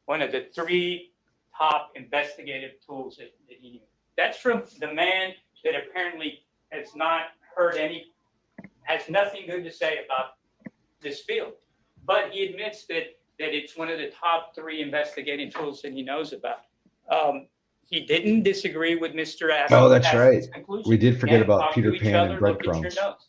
One of the 3 top investigative tools that he knew. That's from the man that apparently has not heard any has nothing good to say about this field. But he admits that it's one of the top 3 investigating tools that he knows about. He didn't disagree with Mr. Aston's Oh, that's right. conclusion. We did forget Again, about talk Peter to each Pan other, and look at your breadcrumbs. notes.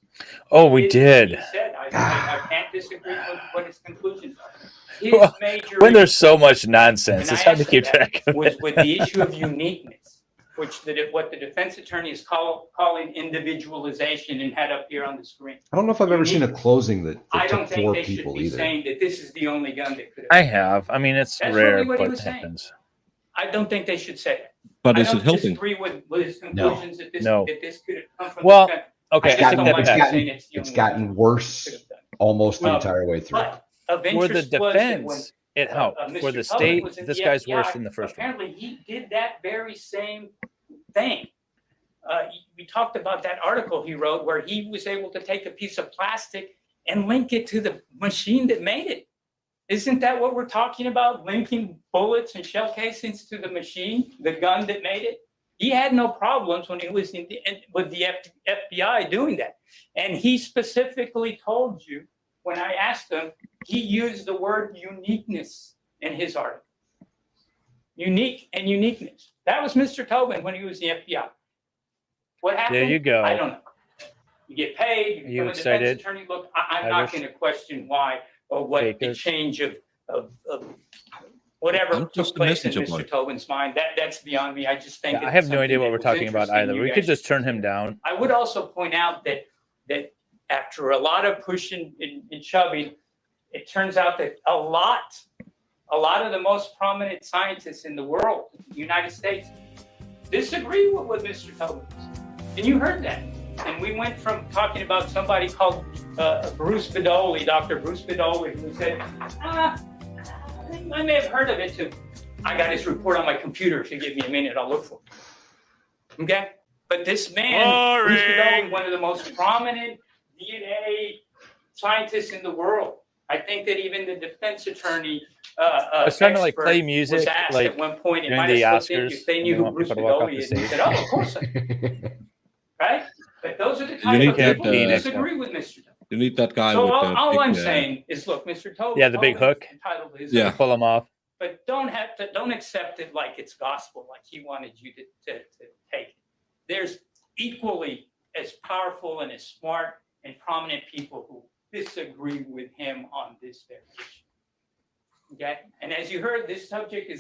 Oh, we did. He said, I can't disagree with what his conclusions are. His Well, major when there's issue, so much nonsense, and it's I hard to asked keep him track of was it. with the issue of uniqueness, which what the defense attorney is calling individualization and had up here on the screen. I don't know if I've ever seen a Unique. closing that I took don't think 4 they should people be either. saying that this is the only gun that could have. I have. I mean, it's That's rare, really what he but was it saying. happens. I don't think they should say that. But I is don't it helping? disagree with his conclusions that this No. that this could have come from Well, this gun. okay, I I just think don't that like passed. saying it's the It's only gotten gun worse could have done. almost the Well, entire way through. But of For the interest was that when defense, it helped. For Mr. the Tulloch state, was in this the guy's FBI, worse than the first one. apparently he did that very same thing. We talked about that article he wrote where he was able to take a piece of plastic and link it to the machine that made it. Isn't that what we're talking about? Linking bullets and shell casings to the machine, the gun that made it? He had no problems when he was with the FBI doing that. And he specifically told you, when I asked him, he used the word uniqueness in his article. Unique and uniqueness. That was Mr. Tobin when he was the FBI. What happened? There you go. I don't know. You get paid. Are you become a excited? defense attorney. Look, I'm not going to question why or what the Bakers? change of whatever I'm took just a place in messenger Mr. boy. Tobin's mind. That's beyond me. I just think Yeah, I it's have no idea something what we're that was talking about interesting. either. You We guys could just should turn him consider. down. I would also point out that after a lot of pushing and shoving, it turns out that a lot of the most prominent scientists in the world, the United States, disagree with what Mr. Tobin is. And you heard that. And we went from talking about somebody called Bruce Bedoli, Dr. Bruce Bedoli, who said, I may have heard of it too. I got his report on my computer. If you give me a minute, I'll look for it. Okay? But this man, Bruce Bedoli, one of the most prominent DNA scientists in the world. I think that even the defense attorney I was trying to like play expert music was asked like at one point, it during might the have slipped in Oscars. if they knew and who want Bruce people to walk off Bedoli the is. And he stage. said, oh, of course I do. Right? But those are the You kind need of people that, who disagree with Mr. Tobin. You need that guy So with the all big, I'm saying is, look, Mr. Tobin. Yeah, the big hook. Entitled to his Yeah. Pull him off. But don't accept it like it's gospel, like he wanted you to take it. There's equally as powerful and as smart and prominent people who disagree with him on this very issue. Okay? And as you heard, this subject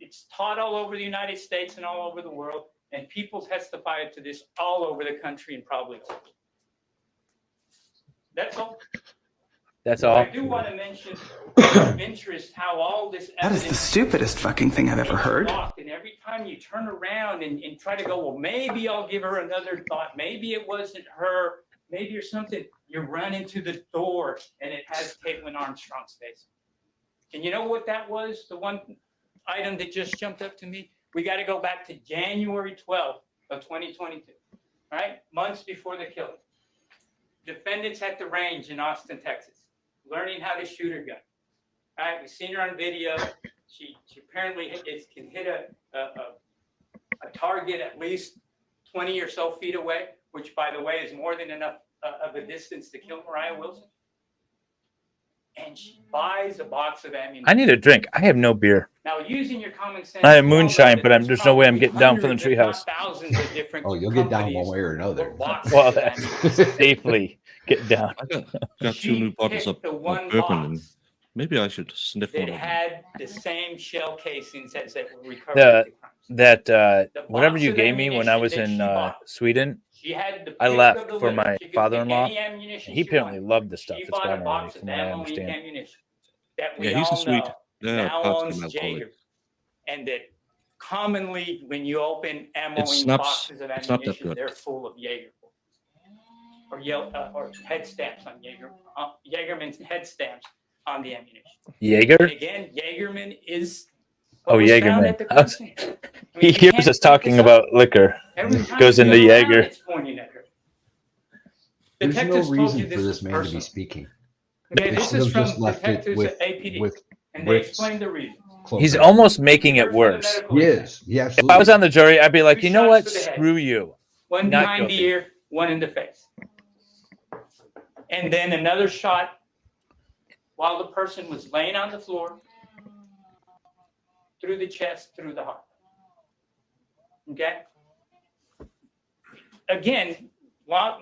it's taught all over the United States and all over the world, and people testify to this all over the country and probably all over. That's all. That's all. I do want to mention of interest how all this That is the evidence stupidest fucking thing I've ever heard. blocked, and every time you turn around and try to go, well, maybe I'll give her another thought. Maybe it wasn't her. Maybe or something. You run into the door and it has Kaitlin Armstrong's face. And you know what that was? The one item that just jumped up to me. We got to go back to January 12th of 2022. Right? Months before the killing. Defendants at the range in Austin, Texas, learning how to shoot her gun. All right, we've seen her on video. She apparently can hit a target at least 20 or so feet away, which, by the way, is more than enough of a distance to kill Mariah Wilson. And she buys a box of ammunition. I need a drink. I have no beer. Now, using your common sense, I have you all know moonshine, that but there's no way I'm getting down from the hundreds, if not treehouse. thousands of different Oh, you'll get down one companies way or another. or boxes Well, of that's ammunition. safely get down. I got She 2 new bottles picked the of one bourbon, and box maybe I should sniff one that of them. had the same shell casings as that were recovered The- at the crime scene. That whatever box you of gave me when I ammunition was that in she bought. Sweden, She had the I pick left of the for litter. my She could pick father-in-law. any ammunition He she apparently wanted. loved the stuff She that's bought a gone already, box of from what I ammo Inc. understand. ammunition that we Yeah, he's a all sweet- know Yeah, now Pat's owns an alcoholic. Jaeger. And that commonly when you open ammo It's Inc. not- boxes of it's not that ammunition, good. they're full of Jaeger or head stamps on Jaeger, Jaegerman's head stamps on the ammunition. Jaeger? And again, Jaegerman is what Oh, was found Jaegerman. at the crime scene. I mean, He you hears can't us make talking this up. about liquor. Every time Goes you into go around, Jaeger. it's pointing at her. There's no Detectives told reason you for this this was man to be personal. speaking. Okay, They this should is have from just left it detectives with at APD, with and they Rick's explained the reason. close He's up. almost making Heard it from the worse. medical He examiner. is. Yeah, If absolutely. I was on the jury, I'd be like, Two you know shots what? to the head. Screw you. One Not behind the guilty. ear, one in the face. and then another shot while the person was laying on the floor, through the chest, through the heart. Okay? Again,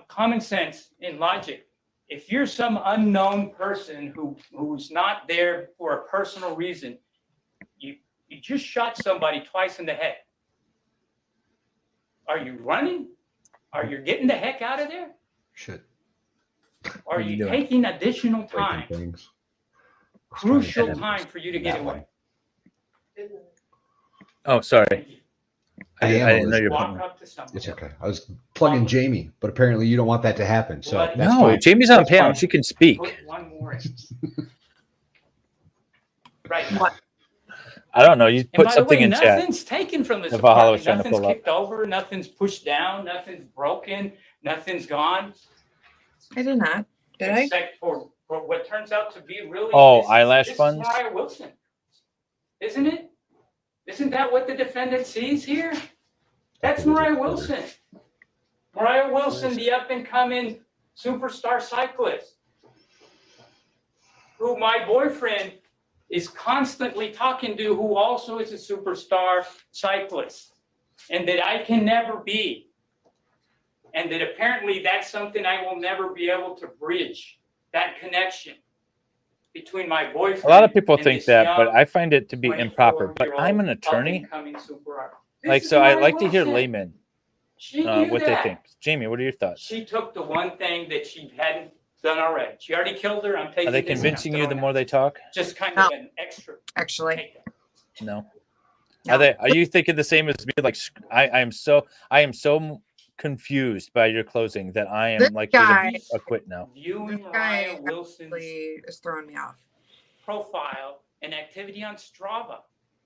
common sense and logic. If you're some unknown person who's not there for a personal reason, you just shot somebody twice in the head. Are you running? Are you getting the heck out of there? Shit. Are you taking additional Breaking time, things. crucial time for you to get away? Oh, sorry. I didn't know you're Walk putting. up to somebody. It's okay. I was plugging Jamie, but apparently you don't want that to happen. So Bloody- that's No, fine. Jamie's on That's panel. fine. She can speak. Put one more in. Right. I don't know. You And put by the something way, in chat. nothing's taken from this If Valhalla was apartment. trying to Nothing's pull up. kicked over. Nothing's pushed down. Nothing's broken. Nothing's gone. I did not. Did I? Except for what turns out to be really. Oh, this is- eyelash this is funds? Mariah Wilson, isn't it? Isn't that what the defendant sees here? That's Mariah Wilson. Mariah Wilson, the up and coming superstar cyclist, who my boyfriend is constantly talking to, who also is a superstar cyclist, and that I can never be. And that apparently that's something I will never be able to bridge, that connection between my boyfriend. A lot of people and think this that, but young I find it to be improper. But 24-year-old I'm an attorney. up-and-coming super Like, This so is I Mariah like to hear Wilson. laymen She knew what that. they think. Jamie, what are your thoughts? She took the one thing that she hadn't done already. She already killed her. I'm taking Are they this and I'm convincing you the throwing more it. they talk? Just kind No. of an extra. Actually, take. No. No. Are they? Are you thinking the same as me? Like, I am so confused by your closing that I am This like guy- ready to quit now. Viewing This Mariah guy Wilson's is throwing me off. profile and activity on Strava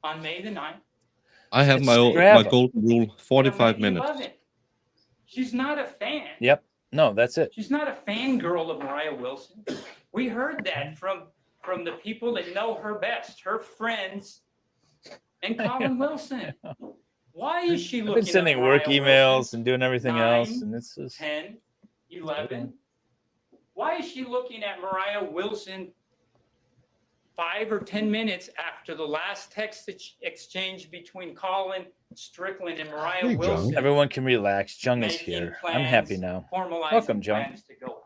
on May the 9th. I have It's my Strava. golden rule, It'll 45 make you minutes. love it. She's not a fan. Yep. No, that's it. She's not a fangirl of Mariah Wilson. We heard that from the people that know her best, her friends, and Colin Wilson. Why is she I've looking been sending at work Mariah emails Wilson? and doing everything 9, else, and it's just 10, 11. Why is she looking at Mariah Wilson 5 or 10 minutes after the last text exchange between Colin Strickland and Mariah Hey, John. Wilson? everyone can relax. Jung is Making here. I'm plans, happy now. formalizing Welcome, John. plans to go.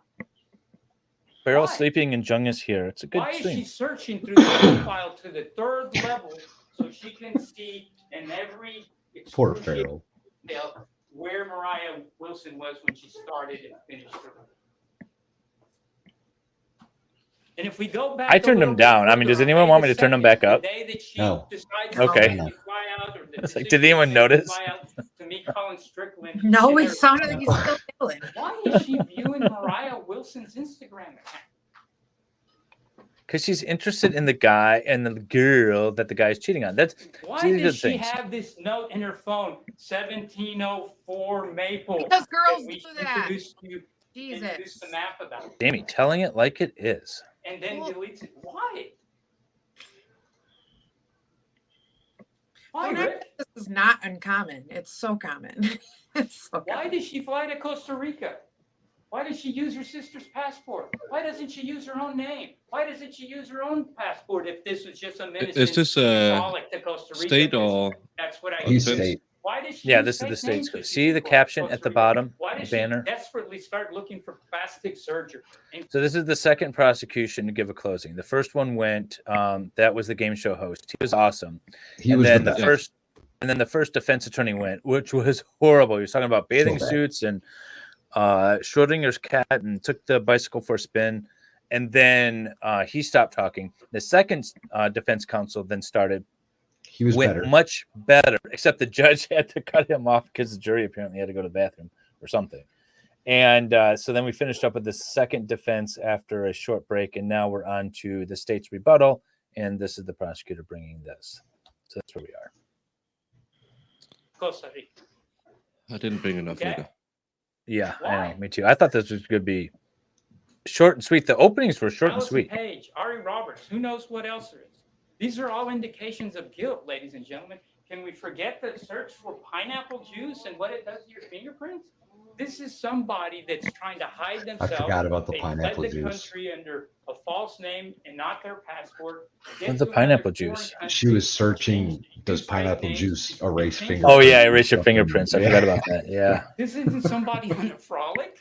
Farrell's Why? sleeping and Jung is here. It's a good Why is stream. she searching through the profile to the 3rd level so she can see in every Poor excruciating Farrell. detail where Mariah Wilson was when she started and finished her run? And if we go back, I turned them down. I mean, does anyone want me to turn them back up? The day that she No. decides Okay. to fly out, or the It's like, decision did anyone to notice? fly out to meet Colin Strickland. No, in it her- sounded like he's still yelling. Why is she viewing Mariah Wilson's Instagram account? Because she's interested in the guy and the girl that the guy's cheating on. That's Why these are does she things. have this note in her phone, 1704 Maple? Because girls that we do that. introduced Jesus. the map about, Jamie telling it like it is. and then Well- deletes it. Why? Why, Don't act Rick? like this is not uncommon. It's so common. It's so Why common. does she fly to Costa Rica? Why does she use her sister's passport? Why doesn't she use her own name? Why doesn't she use her own passport if this was just a minister? Is this symbolic to Costa Rica? state Because or that's what I He's use. state. Why does she Yeah, use this is the fake state's names code. if See she's the from caption Costa at the Rica? bottom, Why the does banner? she desperately start looking for plastic surgery? And So this is the second prosecution to give a closing. The first one went. That was the game show host. He was awesome. He and was then the the best. first, and then the first defense attorney went, which was horrible. He was talking about bathing bad. suits and Schrodinger's cat, and took the bicycle for a spin. And then he stopped talking. The second defense counsel then started. He was Went better. much better, except the judge had to cut him off because the jury apparently had to go to the bathroom or something. And so then we finished up with the second defense after a short break, and now we're on to the state's rebuttal, and this is the prosecutor bringing this. So that's where we are. Costa Rica. I didn't bring enough Okay. liquor. Yeah, I Why? know, me too. I thought this was going to be short and sweet. The openings were short and Allison sweet. Page, Ari Roberts, who knows what else there is? These are all indications of guilt, ladies and gentlemen. Can we forget the search for pineapple juice and what it does to your fingerprints? This is somebody that's trying to hide I themselves. forgot about the They pineapple fled the juice. country under a false name and not their passport. What's the pineapple juice? She was searching, does pineapple juice erase change- fingerprints? Oh yeah, erase your Stuff in- fingerprints. I forgot about that. Yeah. This isn't somebody on a frolic.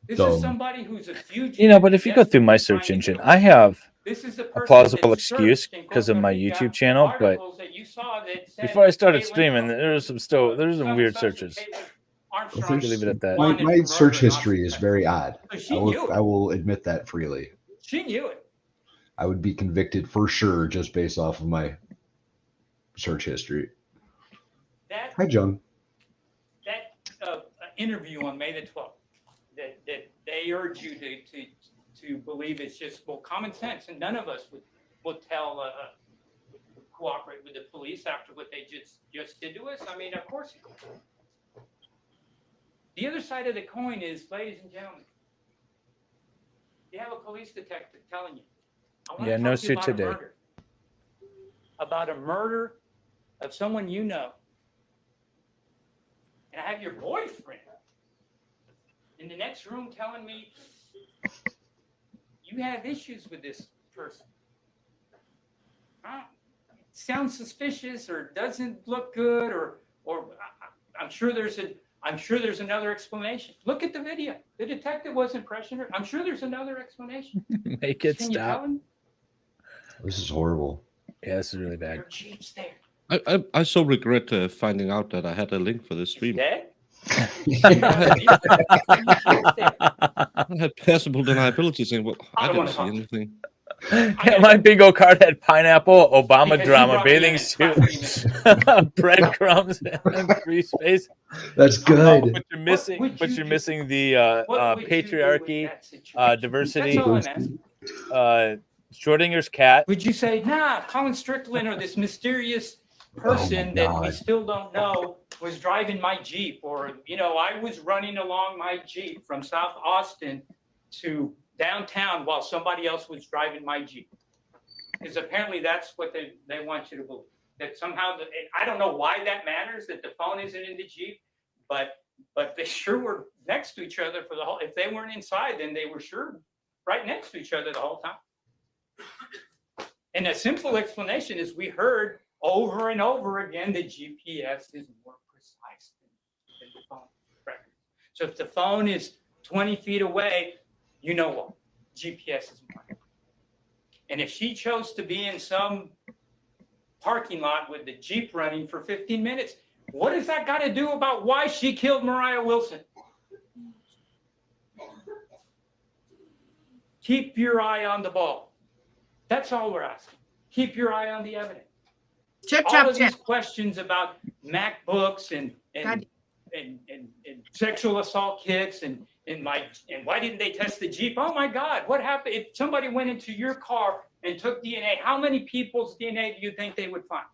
This Dumb. is somebody who's a fugitive. You know, but if you go through my desperately search trying to engine, get I have This is the a person plausible that excuse searched in because of my Costa Rica YouTube channel, but articles that you saw that said before I started Kaitlin streaming, there's some weird searches. Armstrong We'll leave it at that. wanted My for search murder and history is not very odd. So she I knew it. will admit that freely. She knew it. I would be convicted for sure just based off of my search history. That Hi, John. interview on May the 12th that they urge you to believe it's just common sense, and none of us would cooperate with the police after what they just did to us. I mean, of course. The other side of the coin is, ladies and gentlemen, you have a police detective telling you, I want Yeah, to no talk to you suit about today. about a murder of someone you know. And I have your boyfriend in the next room telling me you have issues with this person. Sounds suspicious or doesn't look good, or I'm sure there's another explanation. Look at the video. The detective wasn't pressuring her. I'm sure there's another explanation. Make it Can you stop. tell him? This is horrible. Yeah, this is really bad. Your Jeep's there. I so regret finding out that I had a link for this stream. Dead? I had passable deliability saying, well, I didn't see anything. Yeah, my bingo card had pineapple, Obama Because you drama, brought me in bathing at suit, breadcrumbs, and free space. That's good. But you're missing, the What would you do with patriarchy, that situation? diversity, That's all I'm asking. Schrodinger's cat. Would you say, nah, Colin Strickland or this mysterious person that we God. still don't know was driving my Jeep, or, I was running along my Jeep from South Austin to downtown while somebody else was driving my Jeep? Because apparently that's what they want you to believe. That somehow, I don't know why that matters, that the phone isn't in the Jeep, but they sure were next to each other for the whole, if they weren't inside, then they were sure right next to each other the whole time. And a simple explanation is we heard over and over again that GPS is more precise than the phone record. So if the phone is 20 feet away, you know what? GPS is more. And if she chose to be in some parking lot with the Jeep running for 15 minutes, what has that got to do about why she killed Mariah Wilson? Keep your eye on the ball. That's all we're asking. Keep your eye on the evidence. Chip, All chop, of these chip. questions about MacBooks and sexual assault kits and why didn't they test the Jeep? Oh my God, what happened if somebody went into your car and took DNA? How many people's DNA do you think they would find?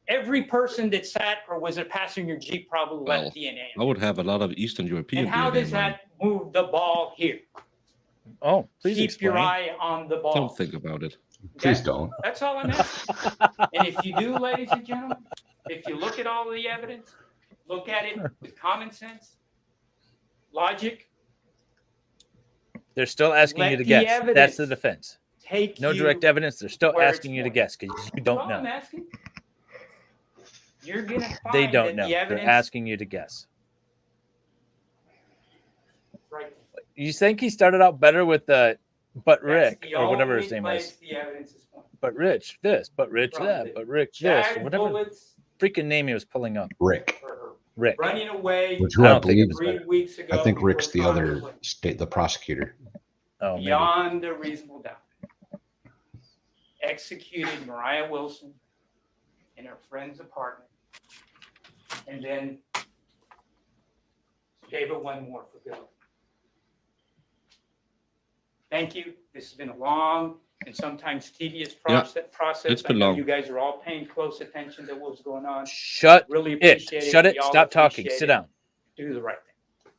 Every person that sat or was a passenger in your Jeep probably left DNA. I would have a lot of Eastern European And how DNA, does man. that move the ball here? Oh, please Keep explain. your eye on the ball. Don't think about it. Please Okay? don't. That's all I'm asking. And if you do, ladies and gentlemen, if you look at all of the evidence, look at it with common sense, logic, They're still asking Let you to the guess. That's evidence the defense. take No you direct evidence. They're still where it's asking you to going. guess because you That's don't all I'm know. asking. You're gonna find They don't that know. the They're evidence asking you to guess. right. You think he started out better with the but That's Rick the or whatever only his name place was. the evidence is pointing. But Rich this, but Rich From that, the but Rick this, Jag whatever bullets freaking name he was pulling up. Rick, for her Rick. running away which I who I don't think it believe, was 3 better. weeks ago. I think before Rick's the trial other was state, the prosecutor. Oh, maybe. beyond a reasonable doubt. Executed Mariah Wilson in her friend's apartment, and then gave her one more for good. Thank you. This has been a long and sometimes tedious process. It's I been know long. you guys are all paying close attention to what's going on. Shut Really it. appreciate it. Shut it. Y'all Stop talking. appreciate Sit it. down. Do the right thing.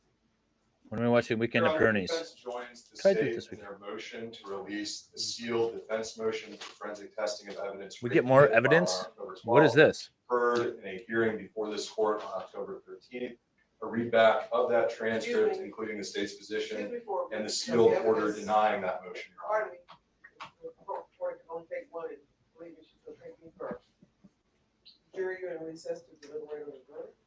When are we watching Weekend at Your Honor, Bernie's? defense joins the Try to do state this in week. their motion to release the sealed defense motion for forensic testing of evidence. We get more evidence? What is this? Heard in a hearing before this court on October 13th. a readback of that transcript, including the state's position and the sealed order denying that motion. Pardon me. Before I can only take one, believe me, she's gonna take me first. Jury, you're in recess to deliberate on the verdict.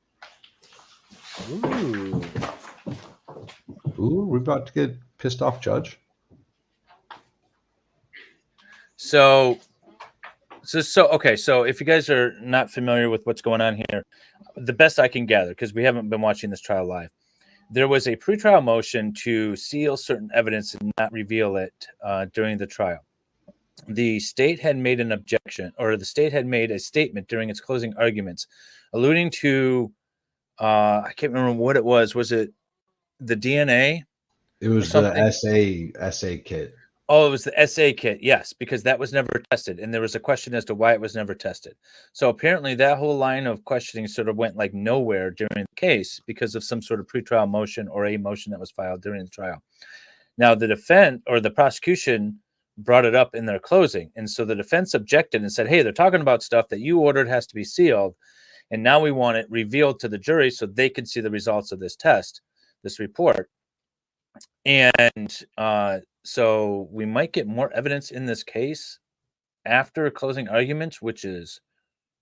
Ooh, we're about to get pissed off, Judge. So okay. So if you guys are not familiar with what's going on here, the best I can gather, because we haven't been watching this trial live, there was a pretrial motion to seal certain evidence and not reveal it during the trial. The state had made an objection, or the state had made a statement during its closing arguments, alluding to I can't remember what it was. Was it the DNA? It was the essay kit. Oh, it was the SA kit. Yes, because that was never tested. And there was a question as to why it was never tested. So apparently that whole line of questioning sort of went like nowhere during the case because of some sort of pretrial motion or a motion that was filed during the trial. Now the defense or the prosecution brought it up in their closing. And so the defense objected and said, hey, they're talking about stuff that you ordered has to be sealed. And now we want it revealed to the jury so they can see the results of this test, this report. And so we might get more evidence in this case after closing arguments, which is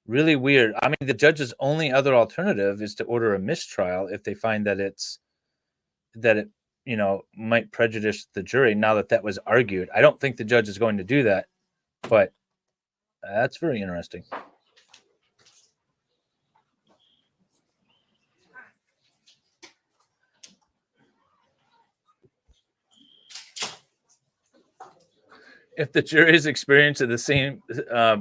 really weird. I mean, the judge's only other alternative is to order a mistrial if they find that it might prejudice the jury now that was argued. I don't think the judge is going to do that, but that's very interesting. If the jury's experience of the same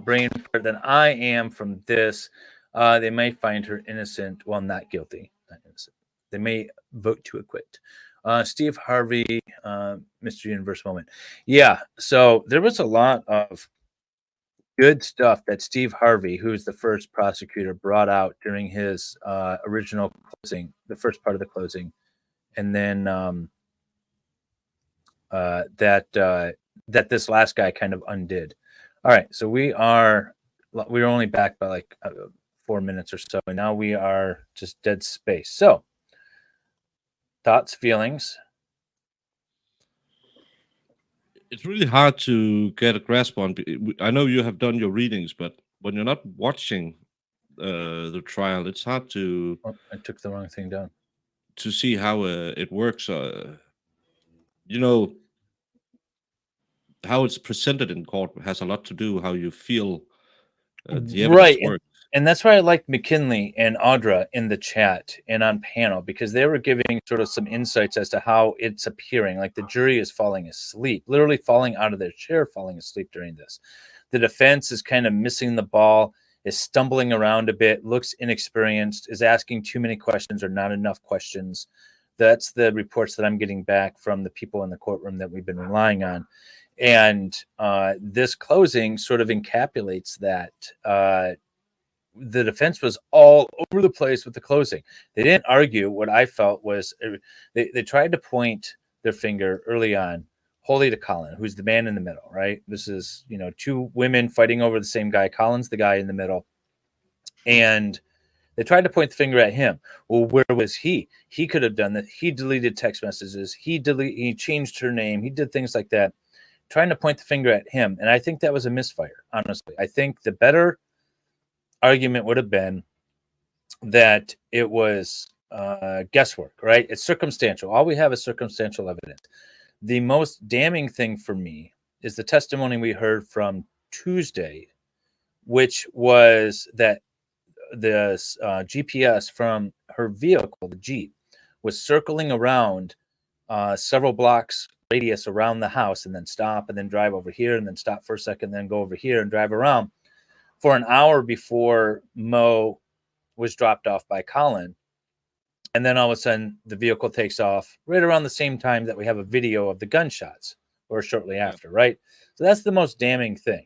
brain part than I am from this, they may find her innocent. Well, not guilty. Not innocent. They may vote to acquit. Steve Harvey, Mr. Universe moment. Yeah, so there was a lot of good stuff that Steve Harvey, who's the first prosecutor, brought out during his original closing, the first part of the closing. And then that this last guy kind of undid. All right, so we're only back by like 4 minutes or so, and now we are just dead space. So, thoughts, feelings? It's really hard to get a grasp on. I know you have done your readings, but when you're not watching the trial, it's hard to. Oh, I took the wrong thing down. To see how it works. How it's presented in court has a lot to do how you feel the evidence right works. And that's why I liked McKinley and Audra in the chat and on panel, because they were giving sort of some insights as to how it's appearing. Like the jury is falling asleep, literally falling out of their chair, falling asleep during this. The defense is kind of missing the ball, is stumbling around a bit, looks inexperienced, is asking too many questions or not enough questions. That's the reports that I'm getting back from the people in the courtroom that we've been relying on. And this closing sort of encapsulates that. The defense was all over the place with the closing. They didn't argue. What I felt was they tried to point their finger early on wholly to Colin, who's the man in the middle, right? This is, two women fighting over the same guy. Colin's the guy in the middle. And they tried to point the finger at him. Well, where was he? He could have done that. He deleted text messages. He changed her name. He did things like that, trying to point the finger at him. And I think that was a misfire, honestly. I think the better argument would have been that it was guesswork, right? It's circumstantial. All we have is circumstantial evidence. The most damning thing for me is the testimony we heard from Tuesday, which was that the GPS from her vehicle, the Jeep, was circling around several blocks radius around the house and then stop and then drive over here and then stop for a second, then go over here and drive around for an hour before Mo was dropped off by Colin. And then all of a sudden the vehicle takes off right around the same time that we have a video of the gunshots or shortly after, right? So that's the most damning thing.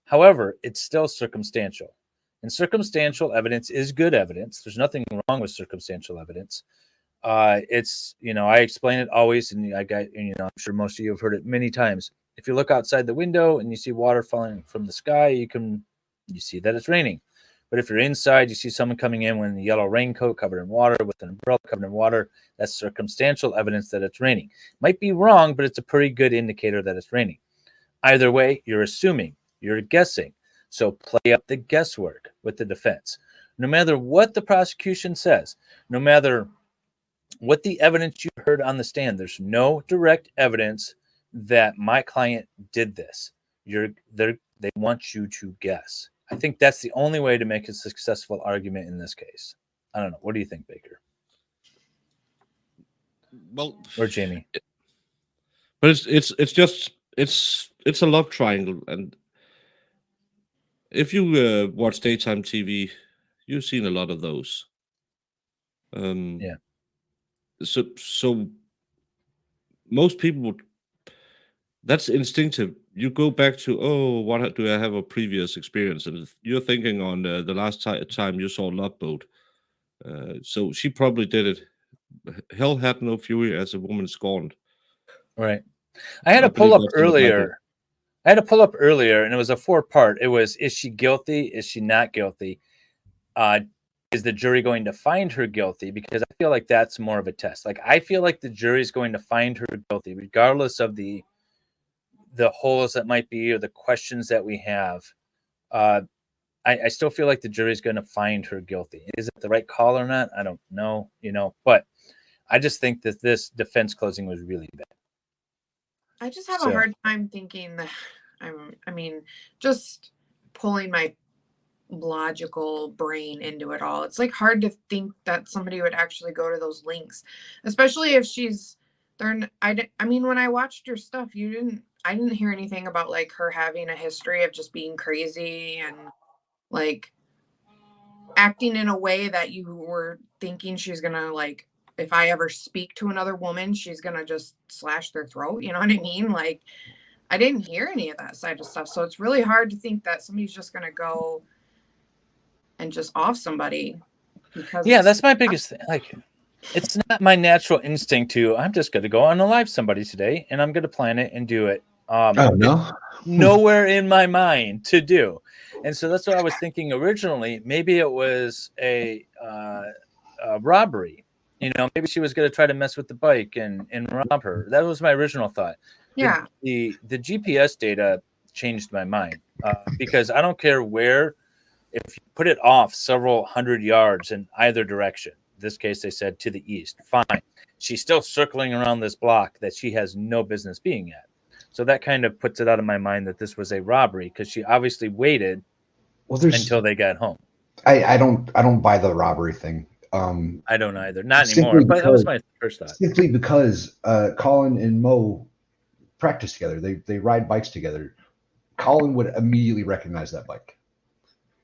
However, it's still circumstantial. And circumstantial evidence is good evidence. There's nothing wrong with circumstantial evidence. It's, I explain it always, and I'm sure most of you have heard it many times. If you look outside the window and you see water falling from the sky, you see that it's raining. But if you're inside, you see someone coming in with a yellow raincoat covered in water, with an umbrella covered in water, that's circumstantial evidence that it's raining. Might be wrong, but it's a pretty good indicator that it's raining. Either way, you're assuming, you're guessing. So play up the guesswork with the defense. No matter what the prosecution says, no matter what the evidence you heard on the stand, there's no direct evidence that my client did this. They want you to guess. I think that's the only way to make a successful argument in this case. I don't know. What do you think, Baker? Well, Or Jamie? but it's a love triangle, and if you watch daytime TV, you've seen a lot of those. Yeah. So most people would. That's instinctive. You go back to, oh, what do I have a previous experience? And if you're thinking on the last time you saw Love Boat. So she probably did it. Hell had no fury as a woman scorned. Right. I had to believe pull up that's in the Bible. earlier. I had to pull up earlier, and it was a 4-part. It was, is she guilty? Is she not guilty? Is the jury going to find her guilty? Because I feel like that's more of a test. Like, I feel like the jury is going to find her guilty, regardless of the holes that might be or the questions that we have. I still feel like the jury is going to find her guilty. Is it the right call or not? I don't know, but I just think that this defense closing was really bad. I just have a hard time thinking that just pulling my logical brain into it all. It's like hard to think that somebody would actually go to those links, especially if when I watched your stuff, I didn't hear anything about like her having a history of just being crazy and like acting in a way that you were thinking she's gonna, like, if I ever speak to another woman, she's gonna just slash their throat. You know what I mean? Like, I didn't hear any of that side of stuff. So it's really hard to think that somebody's just gonna go and just off somebody because that's my biggest thing. Like, it's not my natural instinct I'm just going to go unalive somebody today and I'm going to plan it and do it. No. Nowhere in my mind to do. And so that's what I was thinking originally. Maybe it was a robbery. Maybe she was going to try to mess with the bike and rob her. That was my original thought. Yeah. The GPS data changed my mind because I don't care where. If you put it off several hundred yards in either direction, in this case they said to the east, fine. She's still circling around this block that she has no business being at. So that kind of puts it out of my mind that this was a robbery because she obviously waited until they got home. I don't buy the robbery thing. I don't either. Not anymore. But that was my first thought. Simply because Colin and Mo practice together. They ride bikes together. Colin would immediately recognize that bike.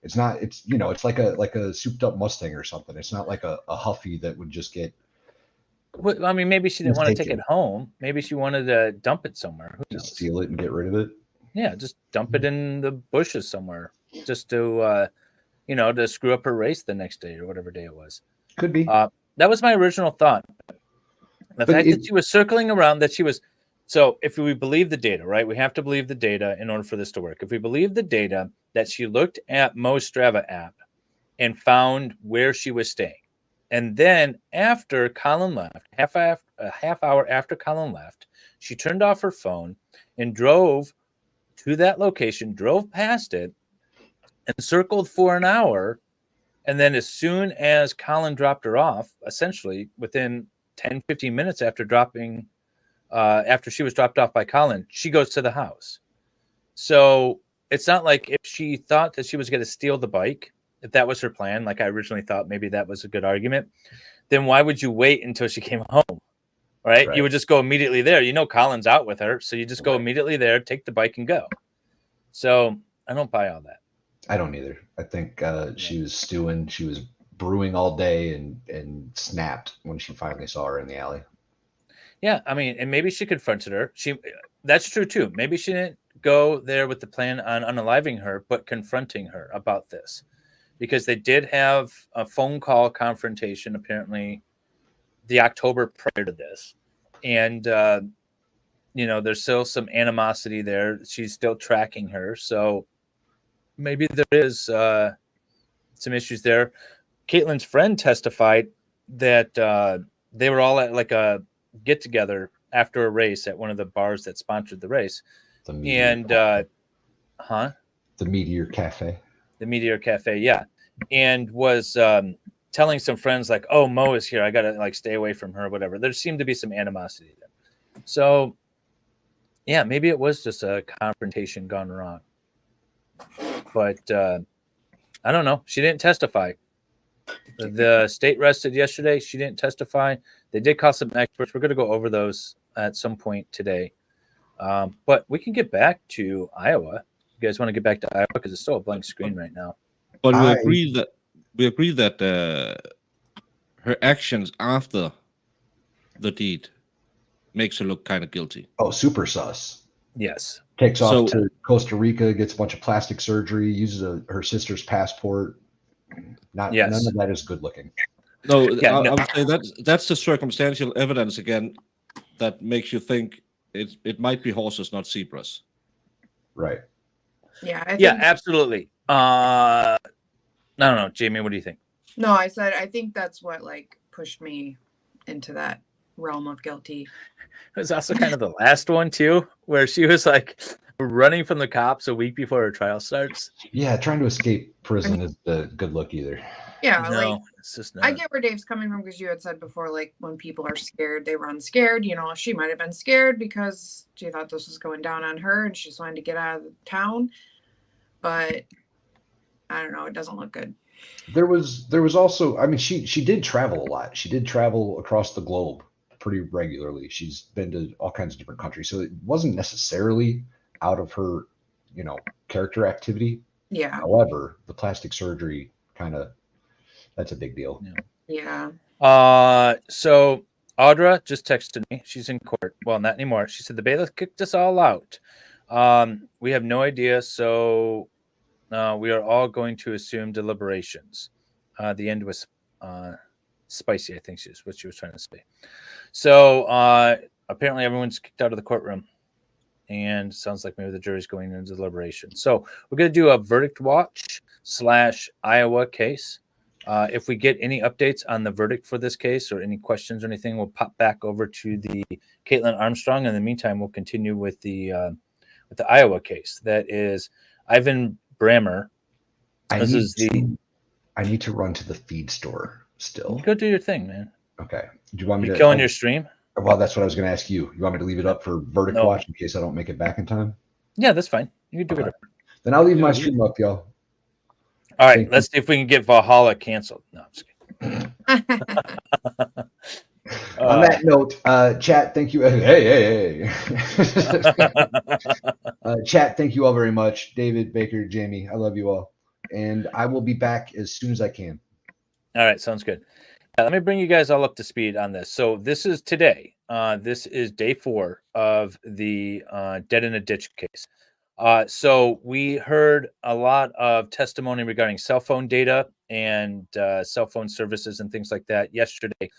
It's like a souped up Mustang or something. It's not like a Huffy that would just get. Well, I mean, maybe she didn't want to take it home. Maybe she wanted to dump it somewhere. Who knows? Steal it and get rid of it. Yeah, just dump it in the bushes somewhere, just to to screw up her race the next day or whatever day it was. Could be. That was my original thought. The fact that she was circling around, that she was. So if we believe the data, right, we have to believe the data in order for this to work. If we believe the data that she looked at Mo's Strava app and found where she was staying, and then after Colin left, a half hour after Colin left, she turned off her phone and drove to that location, drove past it, and circled for an hour. And then as soon as Colin dropped her off, essentially within 10, 15 minutes after she was dropped off by Colin, she goes to the house. So it's not like if she thought that she was going to steal the bike, if that was her plan, like I originally thought, maybe that was a good argument, then why would you wait until she came home? Right? You would just go immediately there. Colin's out with her. So you just go immediately there, take the bike and go. So I don't buy all that. I don't either. I think she was stewing. She was brewing all day and snapped when she finally saw her in the alley. Yeah, I mean, and maybe she confronted her. That's true too. Maybe she didn't go there with the plan on unaliving her, but confronting her about this, because they did have a phone call confrontation apparently the October prior to this, and there's still some animosity there. She's still tracking her, so maybe there is some issues there. Caitlin's friend testified that they were all at like a get together after a race at one of the bars that sponsored the race. The Meteor And the Meteor Cafe. The Meteor Cafe, yeah. And was telling some friends like, "Oh, Mo is here. I gotta like stay away from her, whatever." There seemed to be some animosity there. So, yeah, maybe it was just a confrontation gone wrong. But I don't know. She didn't testify. The state rested yesterday. She didn't testify. They did call some experts. We're going to go over those at some point today. But we can get back to Iowa. You guys want to get back to Iowa because it's still a blank screen right now. But we agree that her actions after the deed makes her look kind of guilty. Oh, super sus. Yes. Takes off to Costa Rica, gets a bunch of plastic surgery, uses her sister's passport. None of that is good looking. No, I would say that's the circumstantial evidence again that makes you think it might be horses, not zebras. Right. Yeah. Absolutely. I don't know, Jamie. What do you think? No, I said I think that's what like pushed me into that realm of guilty. It was also kind of the last one too, where she was like running from the cops a week before her trial starts. Yeah, trying to escape prison is a good look either. Yeah, No, like it's just not. I get where Dave's coming from because you had said before, like when people are scared, they run scared. You know, she might have been scared because she thought this was going down on her and she just wanted to get out of the town. But I don't know, it doesn't look good. There was also, I mean, she did travel a lot. She did travel across the globe pretty regularly. She's been to all kinds of different countries. So it wasn't necessarily out of her, character activity. Yeah. However, the plastic surgery that's a big deal. Yeah. So Audra just texted me. She's in court. Well, not anymore. She said the bailiff kicked us all out. We have no idea. So we are all going to assume deliberations. The end was spicy, I think is what she was trying to say. So apparently everyone's kicked out of the courtroom. And sounds like maybe the jury's going into deliberation. So we're going to do a verdict watch / Iowa case. If we get any updates on the verdict for this case or any questions or anything, we'll pop back over to the Kaitlin Armstrong. In the meantime, we'll continue with the Iowa case. That is Ivan Brammer. I need to run to the feed store still. Go do your thing, man. Okay. Do you want me to killing your stream? Well, that's what I was going to ask you. You want me to leave it up for verdict watch in case I don't make it back in time? Yeah, that's fine. You can do it. Then I'll leave my stream up, y'all. All right, let's see if we can get Valhalla canceled. No, I'm just kidding. On that note, chat, thank you. Hey. Chat, thank you all very much. David, Baker, Jamie, I love you all. And I will be back as soon as I can. All right, sounds good. Let me bring you guys all up to speed on this. So this is today. This is day 4 of the dead in a ditch case. So we heard a lot of testimony regarding cell phone data and cell phone services and things like that yesterday.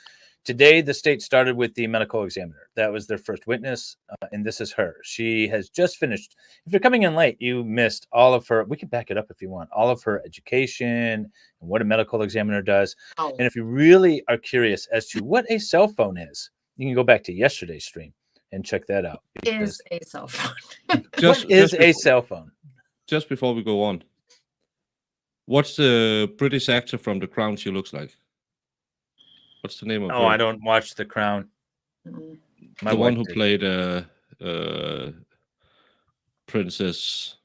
Today, the state started with the medical examiner. That was their first witness, and this is her. She has just finished. If you're coming in late, you missed all of her. We can back it up if you want. All of her education and what a medical examiner does. Oh. And if you really are curious as to what a cell phone is, you can go back to yesterday's stream and check that out. Is a cell phone. What is a cell phone? Just before we go on, what's the British actor from The Crown she looks like? What's the name of her? I don't watch The Crown. The one who played Princess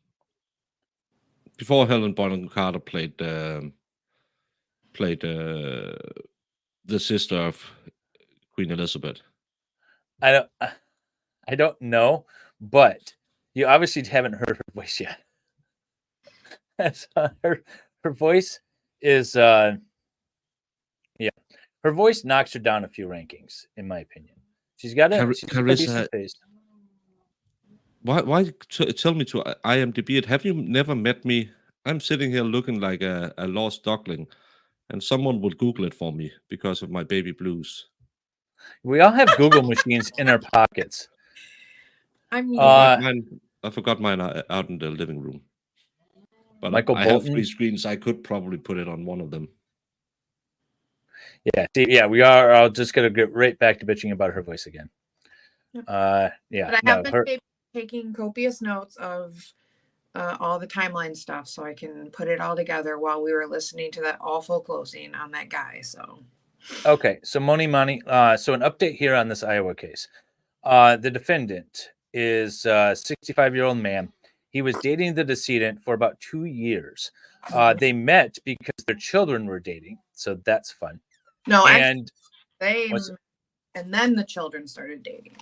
before Helen Bonham Carter played the sister of Queen Elizabeth. I don't know, but you obviously haven't heard her voice yet. Her voice is her voice knocks her down a few rankings, in my opinion. She's got a decent face. Why tell me to IMDb it? Have you never met me? I'm sitting here looking like a lost duckling, and someone would Google it for me because of my baby blues. We all have Google machines in our pockets. I mean, I forgot mine out in the living room. But Michael I have Bolton? 3 screens. I could probably put it on one of them. Yeah, see, yeah, we are. I'll just gonna get right back to bitching about her voice again. Yep. Yeah, But I no, have been her. taking copious notes of all the timeline stuff so I can put it all together while we were listening to that awful closing on that guy. So Okay, so Moni Mani. So an update here on this Iowa case. The defendant is a 65-year-old man. He was dating the decedent for about 2 years. They met because their children were dating, so that's fun. no, actually, And they what's- and then the children started dating.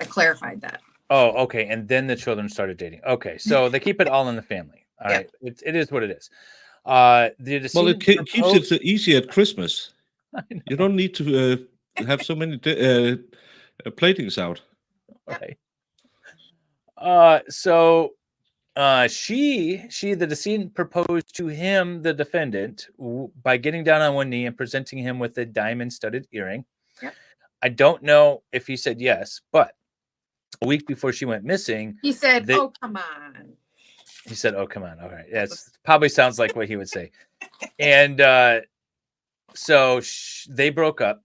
I clarified that. oh, okay, and then the children started dating. Okay, so they keep it all in the family. All Yeah. right, it is what it is. The Well, it decedent keeps it easy at Christmas. You don't need to have so many platings out. Right. So she the decedent proposed to him, the defendant, by getting down on one knee and presenting him with a diamond studded earring. Yep. I don't know if he said yes, but a week before she went missing, He said, "Oh, come on." he said, "Oh, come on." All right. That's probably sounds like what he would say. And so they broke up.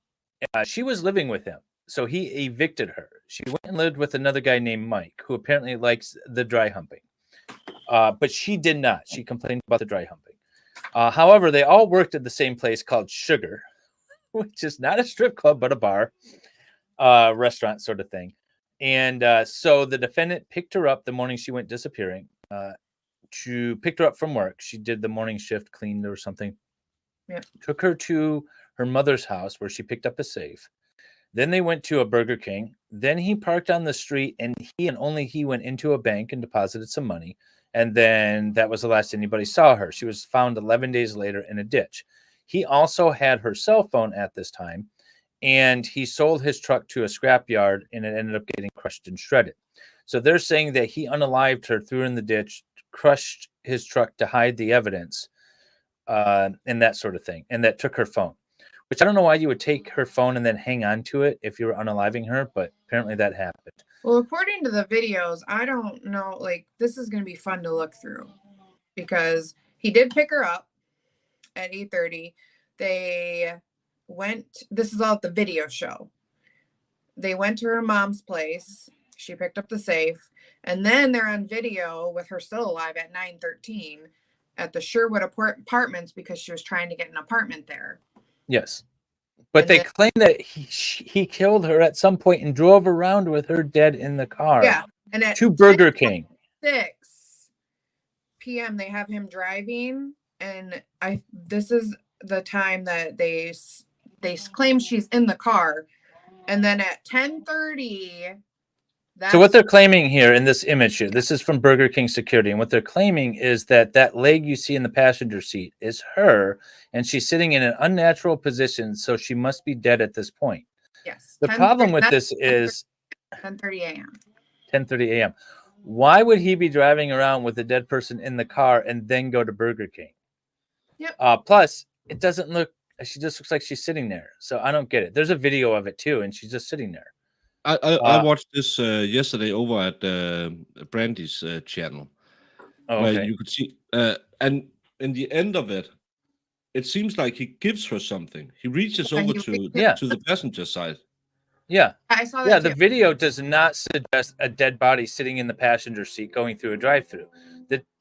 She was living with him. So he evicted her. She went and lived with another guy named Mike, who apparently likes the dry humping. But she did not. She complained about the dry humping. However, they all worked at the same place called Sugar, which is not a strip club, but a bar, restaurant sort of thing. And so the defendant picked her up the morning she went disappearing. Picked her up from work. She did the morning shift, cleaned or something. Yep. Took her to her mother's house where she picked up a safe. Then they went to a Burger King. Then he parked on the street, and he and only he went into a bank and deposited some money. And then that was the last anybody saw her. She was found 11 days later in a ditch. He also had her cell phone at this time, and he sold his truck to a scrapyard, and it ended up getting crushed and shredded. So they're saying that he unalived her, threw her in the ditch, crushed his truck to hide the evidence, and that sort of thing, and that took her phone. Which I don't know why you would take her phone and then hang on to it if you were unaliving her, but apparently that happened. Well, according to the videos, I don't know. Like, this is going to be fun to look through because he did pick her up at 8:30. They went. This is all at the video show. They went to her mom's place. She picked up the safe, and then they're on video with her still alive at 9:13 at the Sherwood Apartments because she was trying to get an apartment there. Yes. But And they then- claim that he killed her at some point and drove around with her dead in the car. Yeah, and at to Burger King. 6 p.m. they have him driving, and this is the time that they claim she's in the car, and then at 10:30. So what they're claiming here in this image here, this is from Burger King security, and what they're claiming is that leg you see in the passenger seat is her, and she's sitting in an unnatural position, so she must be dead at this point. Yes. The problem with this is 10:30 a.m. 10:30 a.m. Why would he be driving around with a dead person in the car and then go to Burger King? Yep. Plus, it doesn't look. She just looks like she's sitting there, so I don't get it. There's a video of it too, and she's just sitting there. I watched this yesterday over at Brandy's channel, where you could see, and in the end of it, it seems like he gives her something. He reaches over to the passenger side. Yeah, I saw that. Yeah, the too. video does not suggest a dead body sitting in the passenger seat going through a drive-through.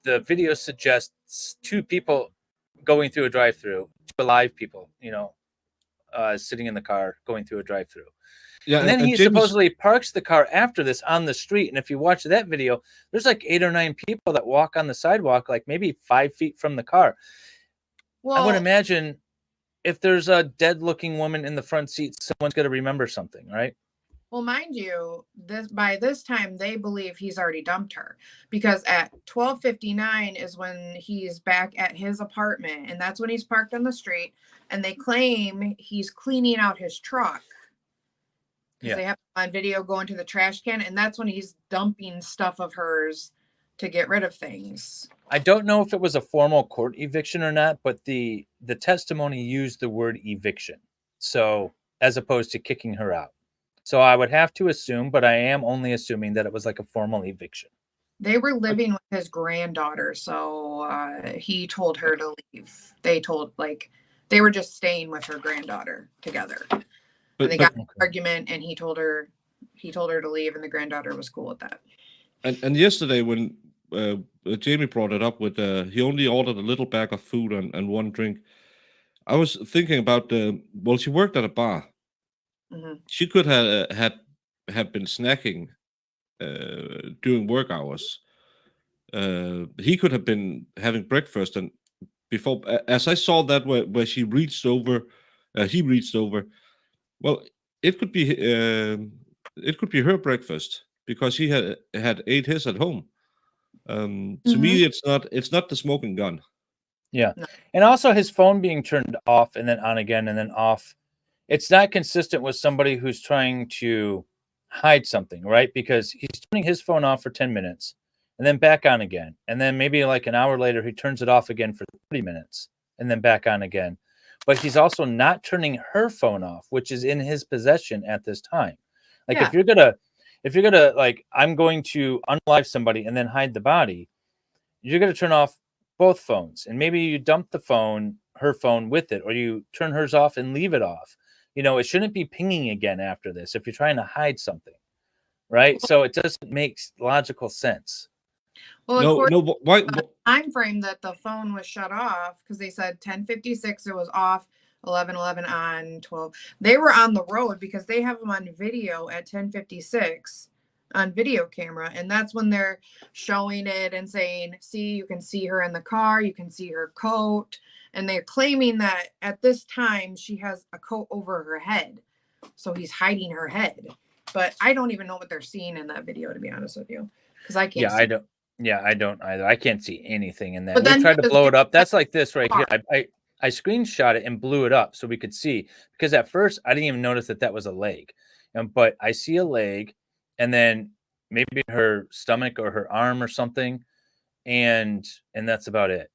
The video suggests two people going through a drive-through, two alive people, sitting in the car going through a drive-through. Yeah, and then he supposedly parks the car after this on the street. And if you watch that video, there's like 8 or 9 people that walk on the sidewalk, like maybe 5 feet from the car. Well, I would imagine if there's a dead-looking woman in the front seat, someone's going to remember something, right? Well, mind you, by this time they believe he's already dumped her, because at 12:59 is when he's back at his apartment, and that's when he's parked on the street, and they claim he's cleaning out his truck. Because they have on video going to the trash can, and that's when he's dumping stuff of hers to get rid of things. I don't know if it was a formal court eviction or not, but the testimony used the word eviction, so as opposed to kicking her out. So I would have to assume, but I am only assuming that it was like a formal eviction. They were living with his granddaughter, so he told her to leave. They were just staying with her granddaughter together. And they got in an argument, and he told her to leave, and the granddaughter was cool with that. And yesterday when Jamie brought it up with he only ordered a little bag of food and one drink, I was thinking about well, she worked at a bar. Mhm. She could have been snacking during work hours. He could have been having breakfast, and before, as I saw that where she reached over, he reached over. Well, it could be her breakfast because he had ate his at home. To me, it's not the smoking gun. Yeah. No. And also his phone being turned off and then on again and then off. It's not consistent with somebody who's trying to hide something, right? Because he's turning his phone off for 10 minutes and then back on again. And then maybe like an hour later, he turns it off again for 30 minutes and then back on again. But he's also not turning her phone off, which is in his possession at this time. Like Yeah. if you're gonna like, I'm going to unalive somebody and then hide the body, you're gonna turn off both phones, and maybe you dump her phone with it, or you turn hers off and leave it off. It shouldn't be pinging again after this if you're trying to hide something, right? So it doesn't make logical sense. Well, No, why? time frame that the phone was shut off, because they said 10:56 it was off, 11:11 on, 12. They were on the road because they have them on video at 10:56 on video camera, and that's when they're showing it and saying, see, you can see her in the car, you can see her coat, and they're claiming that at this time she has a coat over her head, so he's hiding her head. But I don't even know what they're seeing in that video, to be honest with you, because I can't see. I don't either. I can't see anything in that. But We then tried to he blow was it up. That's like this right car. here. I screenshot it and blew it up so we could see, because at first I didn't even notice that was a leg. But I see a leg and then maybe her stomach or her arm or something, and that's about it.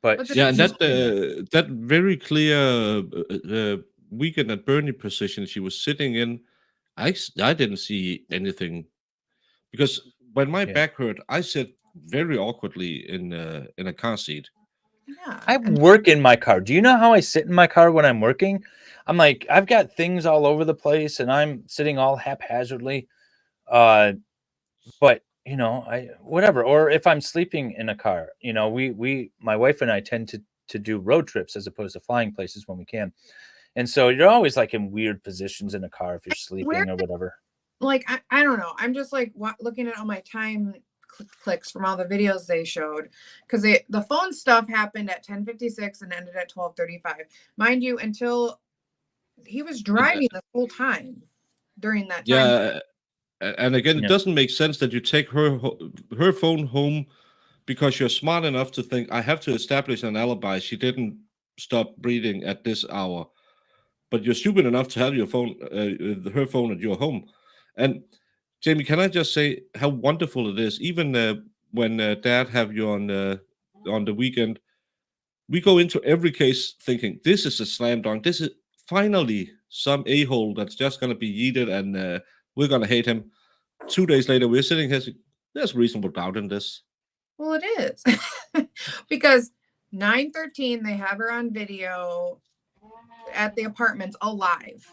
But Yeah, and she's that very clear weekend at Bernie position she was sitting in, I didn't see anything, because when my back hurt, I sit very awkwardly in a car seat. Yeah. I work in my car. Do you know how I sit in my car when I'm working? I'm like, I've got things all over the place and I'm sitting all haphazardly. But whatever. Or if I'm sleeping in a car, my wife and I tend to do road trips as opposed to flying places when we can. And so you're always like in weird positions in a car if you're sleeping or whatever. Like, I don't know. I'm just like looking at all my time clicks from all the videos they showed, because the phone stuff happened at 10:56 and ended at 12:35. Mind you, until he was driving the whole time during that time. Yeah, and again, it doesn't make sense that you take her phone home because you're smart enough to think, I have to establish an alibi. She didn't stop breathing at this hour. But you're stupid enough to have your phone, her phone at your home. And Jamie, can I just say how wonderful it is? Even when Dad have you on the weekend, we go into every case thinking this is a slam dunk. This is finally some a-hole that's just going to be yeeted, and we're going to hate him. 2 days later, we're sitting here saying, there's reasonable doubt in this. Well, it is. Because 9:13, they have her on video at the apartments alive.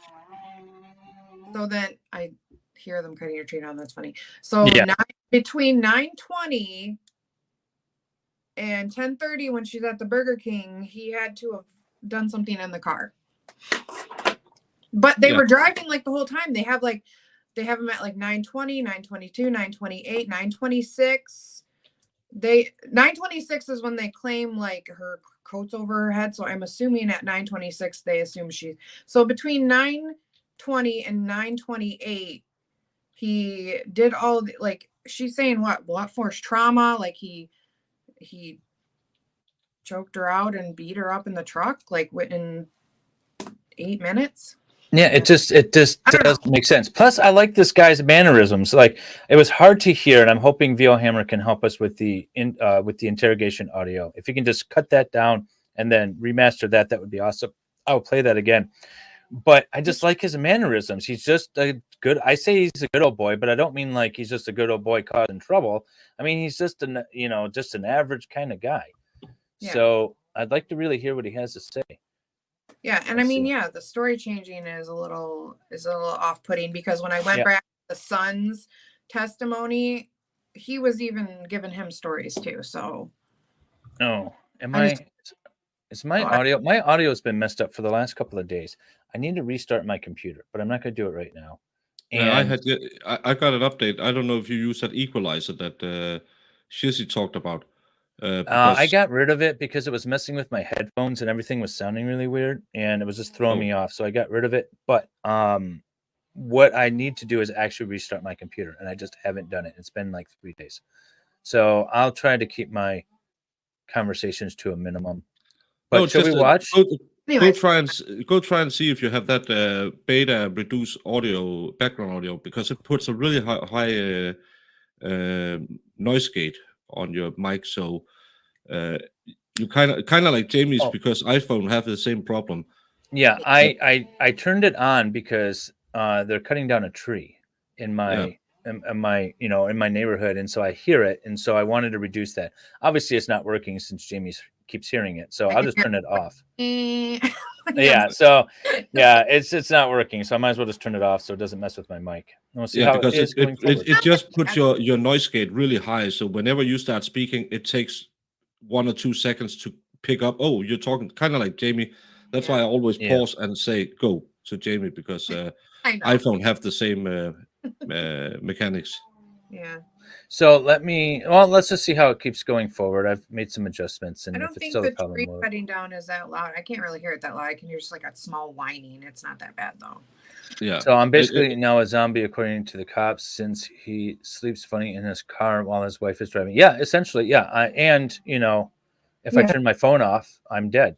So then I hear them cutting your tree down. That's funny. So between 9:20 and 10:30, when she's at the Burger King, he had to have done something in the car. But they were driving like the whole time. They have them at like 9:20, 9:22, 9:28, 9:26. 9:26 is when they claim like her coat's over her head. So I'm assuming at 9:26 they assume so between 9:20 and 9:28, he did all she's saying what, blunt force trauma, like he choked her out and beat her up in the truck like within 8 minutes. Yeah, it just doesn't make sense. Plus, I like this guy's mannerisms. Like, it was hard to hear, and I'm hoping VO Hammer can help us with the interrogation audio. If you can just cut that down and then remaster that would be awesome. I'll play that again. But I just like his mannerisms. He's just a good. I say he's a good old boy, but I don't mean like he's just a good old boy causing trouble. I mean, he's just just an average kind of guy. Yeah. So I'd like to really hear what he has to say. Yeah, and Let's I mean, see. yeah, the story changing is a little off-putting, because when I went back to the son's testimony, he was even giving him stories too. So Oh, I is my audio? My audio has been messed up for the last couple of days. I need to restart my computer, but I'm not going to do it right now. Yeah, And I got an update. I don't know if you use that equalizer that Shizzy talked about. I Because got rid of it because it was messing with my headphones and everything was sounding really weird and it was just throwing me off. So I got rid of it. But what I need to do is actually restart my computer, and I just haven't done it. It's been like 3 days. So I'll try to keep my conversations to a minimum. But should we watch? Go try and see if you have that beta reduce audio background audio, because it puts a really high noise gate on your mic. So you kind of like Jamie's, because iPhone have the same problem. Yeah, I turned it on because they're cutting down a tree in my in my neighborhood, and so I hear it, and so I wanted to reduce that. Obviously, it's not working since Jamie keeps hearing it, so I'll just turn it off. Yeah, so it's not working, so I might as well just turn it off so it doesn't mess with my mic. We'll see how because it is going forward. it just puts your noise gate really high, so whenever you start speaking, it takes 1 or 2 seconds to pick up. Oh, you're talking, kind of like Jamie. That's why I always pause and say go to Jamie, because iPhone have the same mechanics. Yeah. So let's just see how it keeps going forward. I've made some adjustments, and I if don't it's think still a the problem, tree cutting down is that loud. I can't really hear it that loud. I can hear just like a small whining. It's not that bad though. Yeah. So I'm basically now a zombie, according to the cops, since he sleeps funny in his car while his wife is driving. Yeah, essentially, yeah. If I turn my phone off, I'm dead,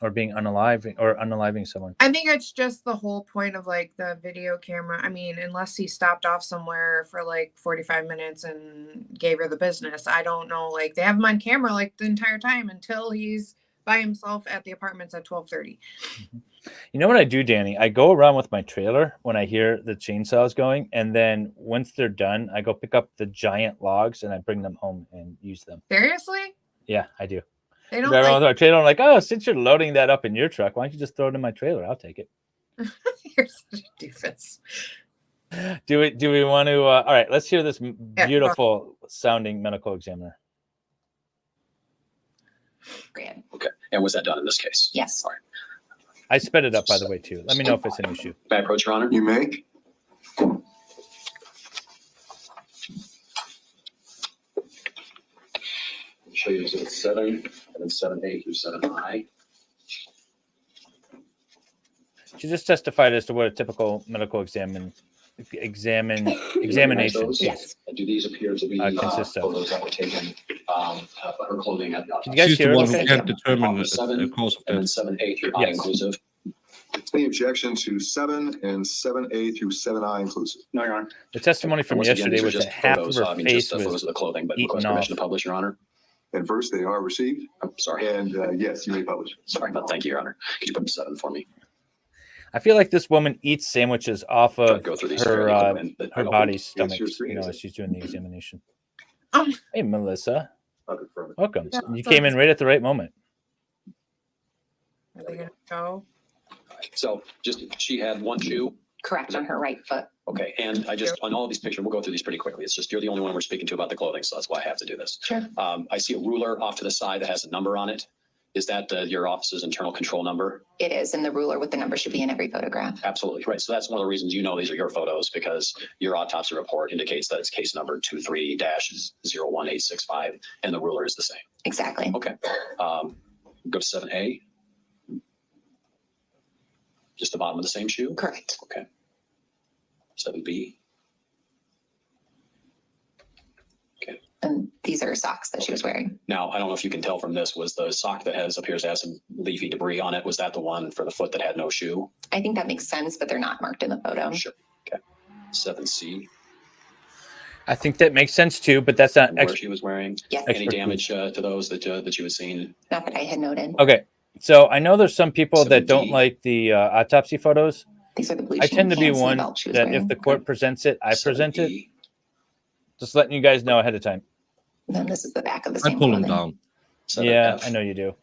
or being unaliving someone. I think it's just the whole point of like the video camera. I mean, unless he stopped off somewhere for like 45 minutes and gave her the business, I don't know. Like they have him on camera like the entire time until he's by himself at the apartments at 12:30. You know what I do, Danny? I go around with my trailer when I hear the chainsaws going, and then once they're done, I go pick up the giant logs and I bring them home and use them. Seriously? Yeah, I do. They don't drive around with our trailer. I'm like, oh, since you're loading that up in your truck, why don't you just throw it in my trailer? I'll take it. You're such a doofus. Do we want to? All right, let's hear this beautiful sounding medical examiner. Okay. And was that done in this case? Yes. All right. I sped it up, by the way, too. Let me know if it's an issue. May I approach, Your Honor? You may. Show you exhibit 7, and then 7A through 7I. She just testified as to what a typical medical examination Yes. Do these appear to be consists of? photos that were taken her clothing at the Can you guys She's hear the one okay? who can't determine the 7, cause of and then death. 7A through I inclusive. Any objection to 7 and 7A through 7I inclusive? No, Your Honor. The testimony from Once again, yesterday these are was that just half photos, of her face photos was of the clothing, but eaten request off. permission to publish, Your Honor. And first, they are received. I'm sorry. And yes, you may publish. Sorry, but thank you, Your Honor. Could you put 7 for me? I feel like this woman eats sandwiches off of Go through these her fairly quickly, her but body's Yes, stomach, your screen is as she's doing the examination. Um, Hey, Melissa. I'll confirm it. Welcome. Yeah, You so came in right at the right moment. Are they gonna go? So just, she had one shoe. Correct, on her right foot. Okay, and I just, on all of these pictures, we'll go through these pretty quickly. It's just, you're the only one we're speaking to about the clothing, so that's why I have to do this. Sure. I see a ruler off to the side that has a number on it. Is that your office's internal control number? It is, and the ruler with the number should be in every photograph. Absolutely, right. So that's one of the reasons you know these are your photos, because your autopsy report indicates that it's case number 23-01865, and the ruler is the same. Exactly. Okay. Go to 7A. Just the bottom of the same shoe? Correct. Okay. 7B. Okay. And these are socks that she was wearing. Now, I don't know if you can tell from this, was the sock that appears to have some leafy debris on it, was that the one for the foot that had no shoe? I think that makes sense, but they're not marked in the photo. Sure. Okay. 7C. I think that makes sense too, but that's not Where she was wearing? Yes. Any damage to those that you had seen? Not that I had noted. Okay. So I know there's some people that don't 7D. like the autopsy photos. These are the blue I tend to be pants and the one belt she was that wearing. if the court presents it, I present it. 7E. Just letting you guys know ahead of time. Then this is the back of the I same pull them clothing. down. Yeah, 7F. I know you do.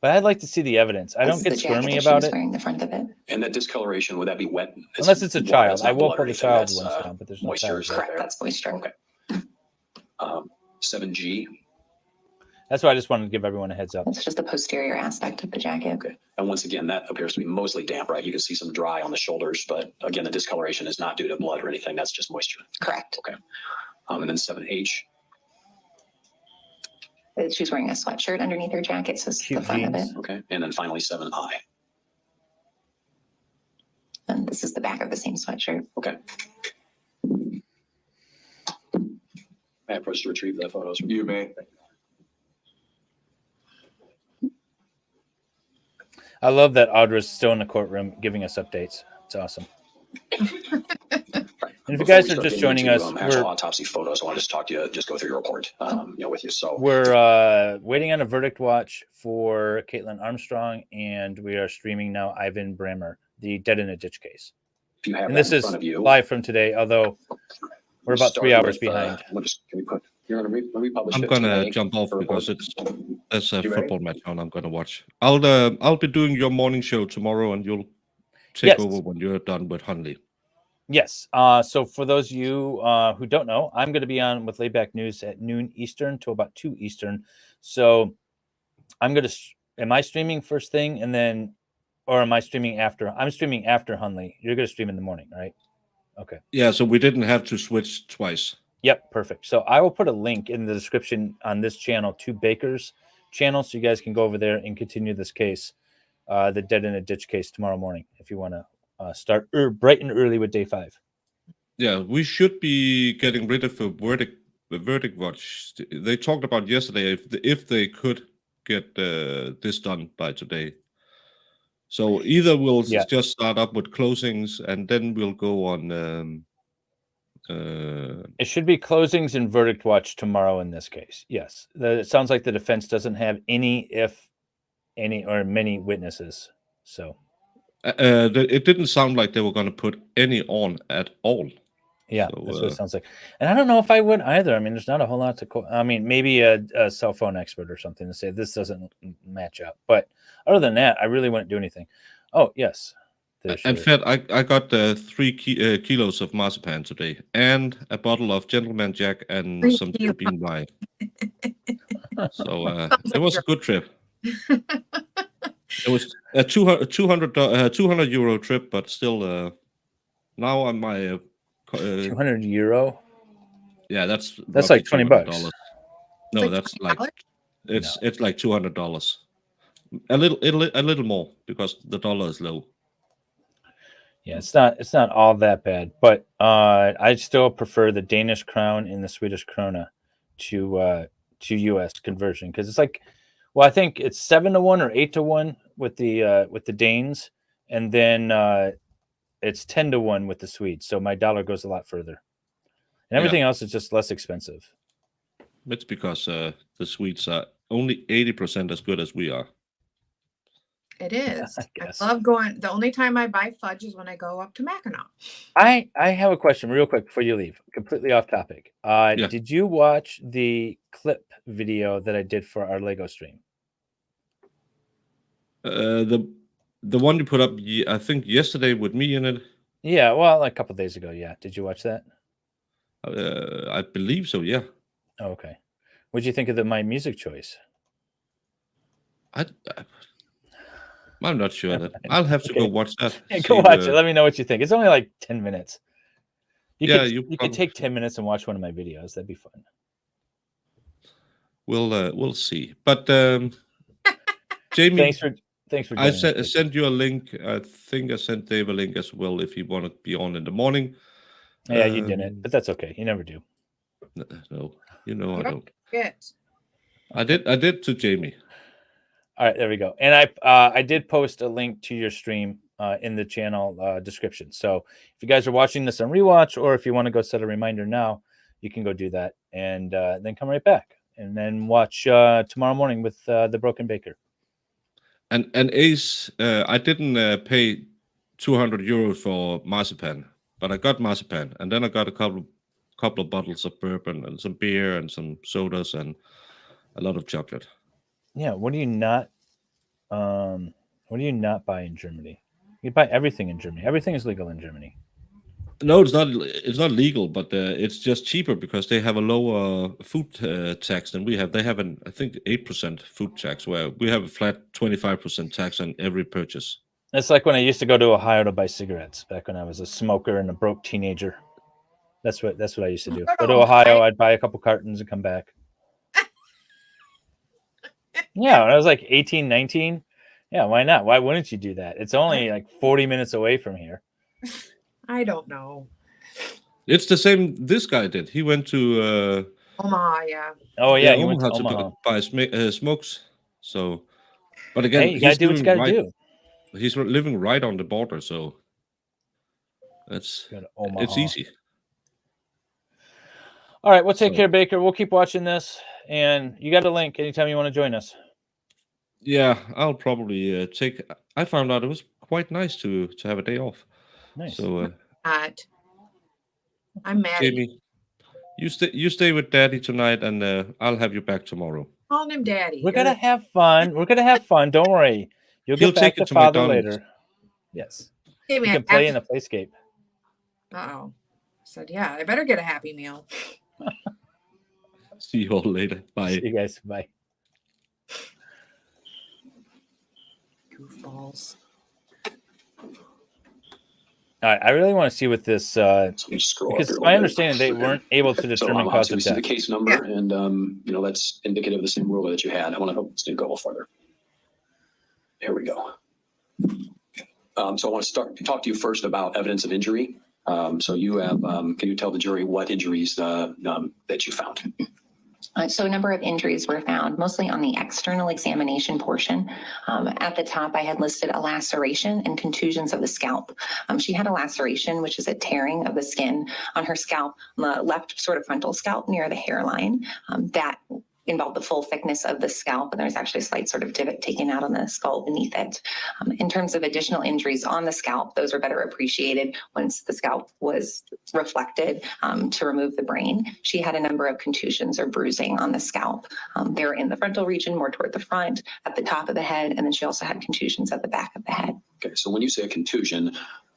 But I'd like to see the evidence. I This don't is get the jacket squirmy that she about was it wearing, the front of it. And that discoloration, would that be wet? unless it's a water, child. that's I not will blood or pull the anything, child that's, ones down, but there's no moisture. child. Is that Correct, fair? that's moisture. Okay. 7G. That's why I just wanted to give everyone a heads up. It's just the posterior aspect of the jacket. Okay. And once again, that appears to be mostly damp, right? You can see some dry on the shoulders, but again, the discoloration is not due to blood or anything. That's just moisture. Correct. Okay. And then 7H. She's wearing a sweatshirt underneath her jacket, so it's Cute the front of jeans. it. Okay. And then finally 7I. And this is the back of the same sweatshirt. Okay. May I approach to retrieve the photos? You may. I love that Audra's still in the courtroom giving us updates. It's awesome. And if you guys are just joining us, actual we're autopsy photos. I want to just talk to you, just go through your report, with you. So we're waiting on a verdict watch for Kaitlin Armstrong, and we are streaming now Ivan Brammer, the dead in a ditch case. if you have And that this in is front of you, live from today, although we're about 3 starting hours with, behind. can we put? You're gonna republish I'm 15A gonna jump off for because report? there's a You ready? football match on. I'm gonna watch. I'll be doing your morning show tomorrow, and you'll take Yes. over when you're done with Hunley. Yes. So for those of you who don't know, I'm going to be on with Layback News at noon Eastern to about 2 Eastern. So I'm going to, am I streaming first thing and then, or am I streaming after? I'm streaming after Hunley. You're going to stream in the morning, right? Okay. Yeah, so we didn't have to switch twice. Yep. Perfect. So I will put a link in the description on this channel to Baker's channel. So you guys can go over there and continue this case, the dead in a ditch case tomorrow morning, if you want to start bright and early with day 5. Yeah, we should be getting rid of the verdict watch. They talked about yesterday if they could get this done by today. So either we'll just start up with closings and then we'll go on. It should be closings and verdict watch tomorrow in this case. Yes, it sounds like the defense doesn't have any or many witnesses. So it didn't sound like they were going to put any on at all. Yeah, so, that's what it sounds like. And I don't know if I would either. I mean, there's not a whole lot to. I mean, maybe a cell phone expert or something to say this doesn't match up. But other than that, I really wouldn't do anything. Oh yes. And Fed, I got 3 kilos of marzipan today, and a bottle of Gentleman Jack and some bean wine. So it was a good trip. It was a 200 euro trip, but still, now on my 200 euro. Yeah, that's like $20. No, that's like it's like $200. A little more because the dollar is low. Yeah, it's not all that bad, but I still prefer the Danish crown and the Swedish krona to US conversion, because it's like, well, I think it's 7-1 or 8-1 with the Danes, and then it's 10-1 with the Swedes. So my dollar goes a lot further, and everything else is just less expensive. It's because the Swedes are only 80% as good as we are. It is. I love going. The only time I buy fudge is when I go up to Mackinac. I have a question real quick before you leave. Completely off topic. Did you watch the clip video that I did for our Lego stream? The one you put up, I think yesterday with me in it. Yeah, well, like a couple of days ago. Yeah, did you watch that? I believe so. Yeah. Oh, okay. What did you think of my music choice? I'm not sure that I'll have to go watch that. Yeah, go watch it. Let me know what you think. It's only like 10 minutes. You could take 10 minutes and watch one of my videos. That'd be fun. We'll see. But Jamie, thanks for. I sent you a link. I think I sent Dave a link as well if you want to be on in the morning. Yeah, you didn't, but that's okay. You never do. No, I don't. Get. I did to Jamie. All right, there we go. And I did post a link to your stream in the channel description. So if you guys are watching this on rewatch, or if you want to go set a reminder now, you can go do that, and then come right back, and then watch tomorrow morning with the Broken Baker. And Ace, I didn't pay 200 euros for marzipan, but I got marzipan, and then I got a couple of bottles of bourbon and some beer and some sodas and a lot of chocolate. Yeah, what do you not buy in Germany? You buy everything in Germany. Everything is legal in Germany. No, it's not. It's not legal, but it's just cheaper because they have a lower food tax than we have. They have I think 8% food tax, where we have a flat 25% tax on every purchase. It's like when I used to go to Ohio to buy cigarettes back when I was a smoker and a broke teenager. That's what I used to do. Go to Ohio, I'd buy a couple cartons and come back. Yeah, when I was like 18, 19. Yeah, why not? Why wouldn't you do that? It's only like 40 minutes away from here. I don't know. It's the same this guy did. He went to Omaha, yeah. Oh yeah, you went to Omaha. buy smokes. So, but again, Hey, you gotta do what you gotta do. He's living right on the border, so it's easy. All right, we'll take care, Baker. We'll keep watching this, and you got a link anytime you want to join us. Yeah, I'll probably take. I found out it was quite nice to have a day off. Nice. So, I'm mad. Jamie, you stay with Daddy tonight, and I'll have you back tomorrow. Calling him Daddy. We're gonna have fun. Don't worry. You'll get back to Father later. Yes. Hey, you can play in the playscape. Uh-oh. I said, yeah, I better get a Happy Meal. See you all later. Bye. See you guys. Bye. Goofballs. All right, I really want to see what this because my understanding they weren't able to determine cause of we see death. the case number, and that's indicative of the same rule that you had. I want to hope this didn't go a little further. Here we go. So I want to talk to you first about evidence of injury. So you have, can you tell the jury what injuries that you found? So a number of injuries were found, mostly on the external examination portion. At the top, I had listed a laceration and contusions of the scalp. She had a laceration, which is a tearing of the skin on her scalp, on the left sort of frontal scalp near the hairline. That involved the full thickness of the scalp, and there's actually a slight sort of divot taken out on the skull beneath it. In terms of additional injuries on the scalp, those are better appreciated once the scalp was reflected to remove the brain. She had a number of contusions or bruising on the scalp. They were in the frontal region, more toward the front, at the top of the head, and then she also had contusions at the back of the head. Okay, so when you say a contusion,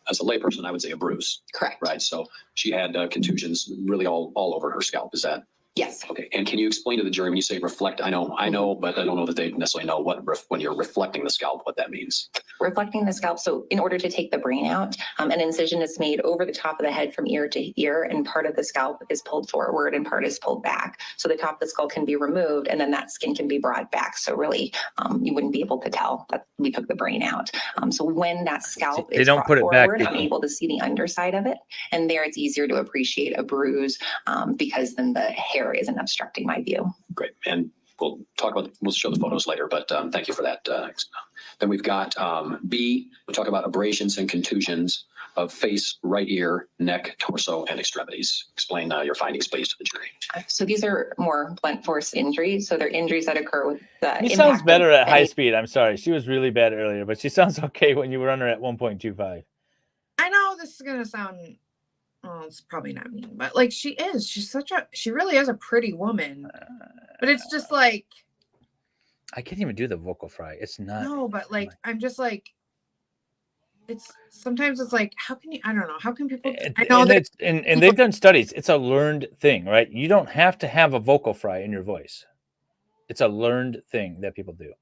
as a layperson, I would say a bruise. Correct. Right, so she had contusions really all over her scalp. Is that? Yes. Okay. And can you explain to the jury when you say reflect? I know, but I don't know that they necessarily know when you're reflecting the scalp, what that means. Reflecting the scalp. So in order to take the brain out, an incision is made over the top of the head from ear to ear, and part of the scalp is pulled forward and part is pulled back. So the top of the skull can be removed, and then that skin can be brought back. So really, you wouldn't be able to tell that we took the brain out. So when that scalp is brought forward, I'm able to see the underside of it, and there it's easier to appreciate a bruise because then the hair isn't obstructing my view. Great. And we'll show the photos later, but thank you for that. Then we've got B, we'll talk about abrasions and contusions of face, right ear, neck, torso, and extremities. Explain your findings, please, to the jury. So these are more blunt force injuries. So they're injuries that occur with the She sounds better at high speed. I'm sorry. She was really bad earlier, but she sounds okay when you were under at 1.25. I know this is going to sound... Oh, it's probably not mean, but like she really is a pretty woman. But it's just like I can't even do the vocal fry. It's not. No, but like I'm just like sometimes it's like how can you? I don't know. How can people? I know and they've done studies. It's a learned thing, right? You don't have to have a vocal fry in your voice. It's a learned thing that people do.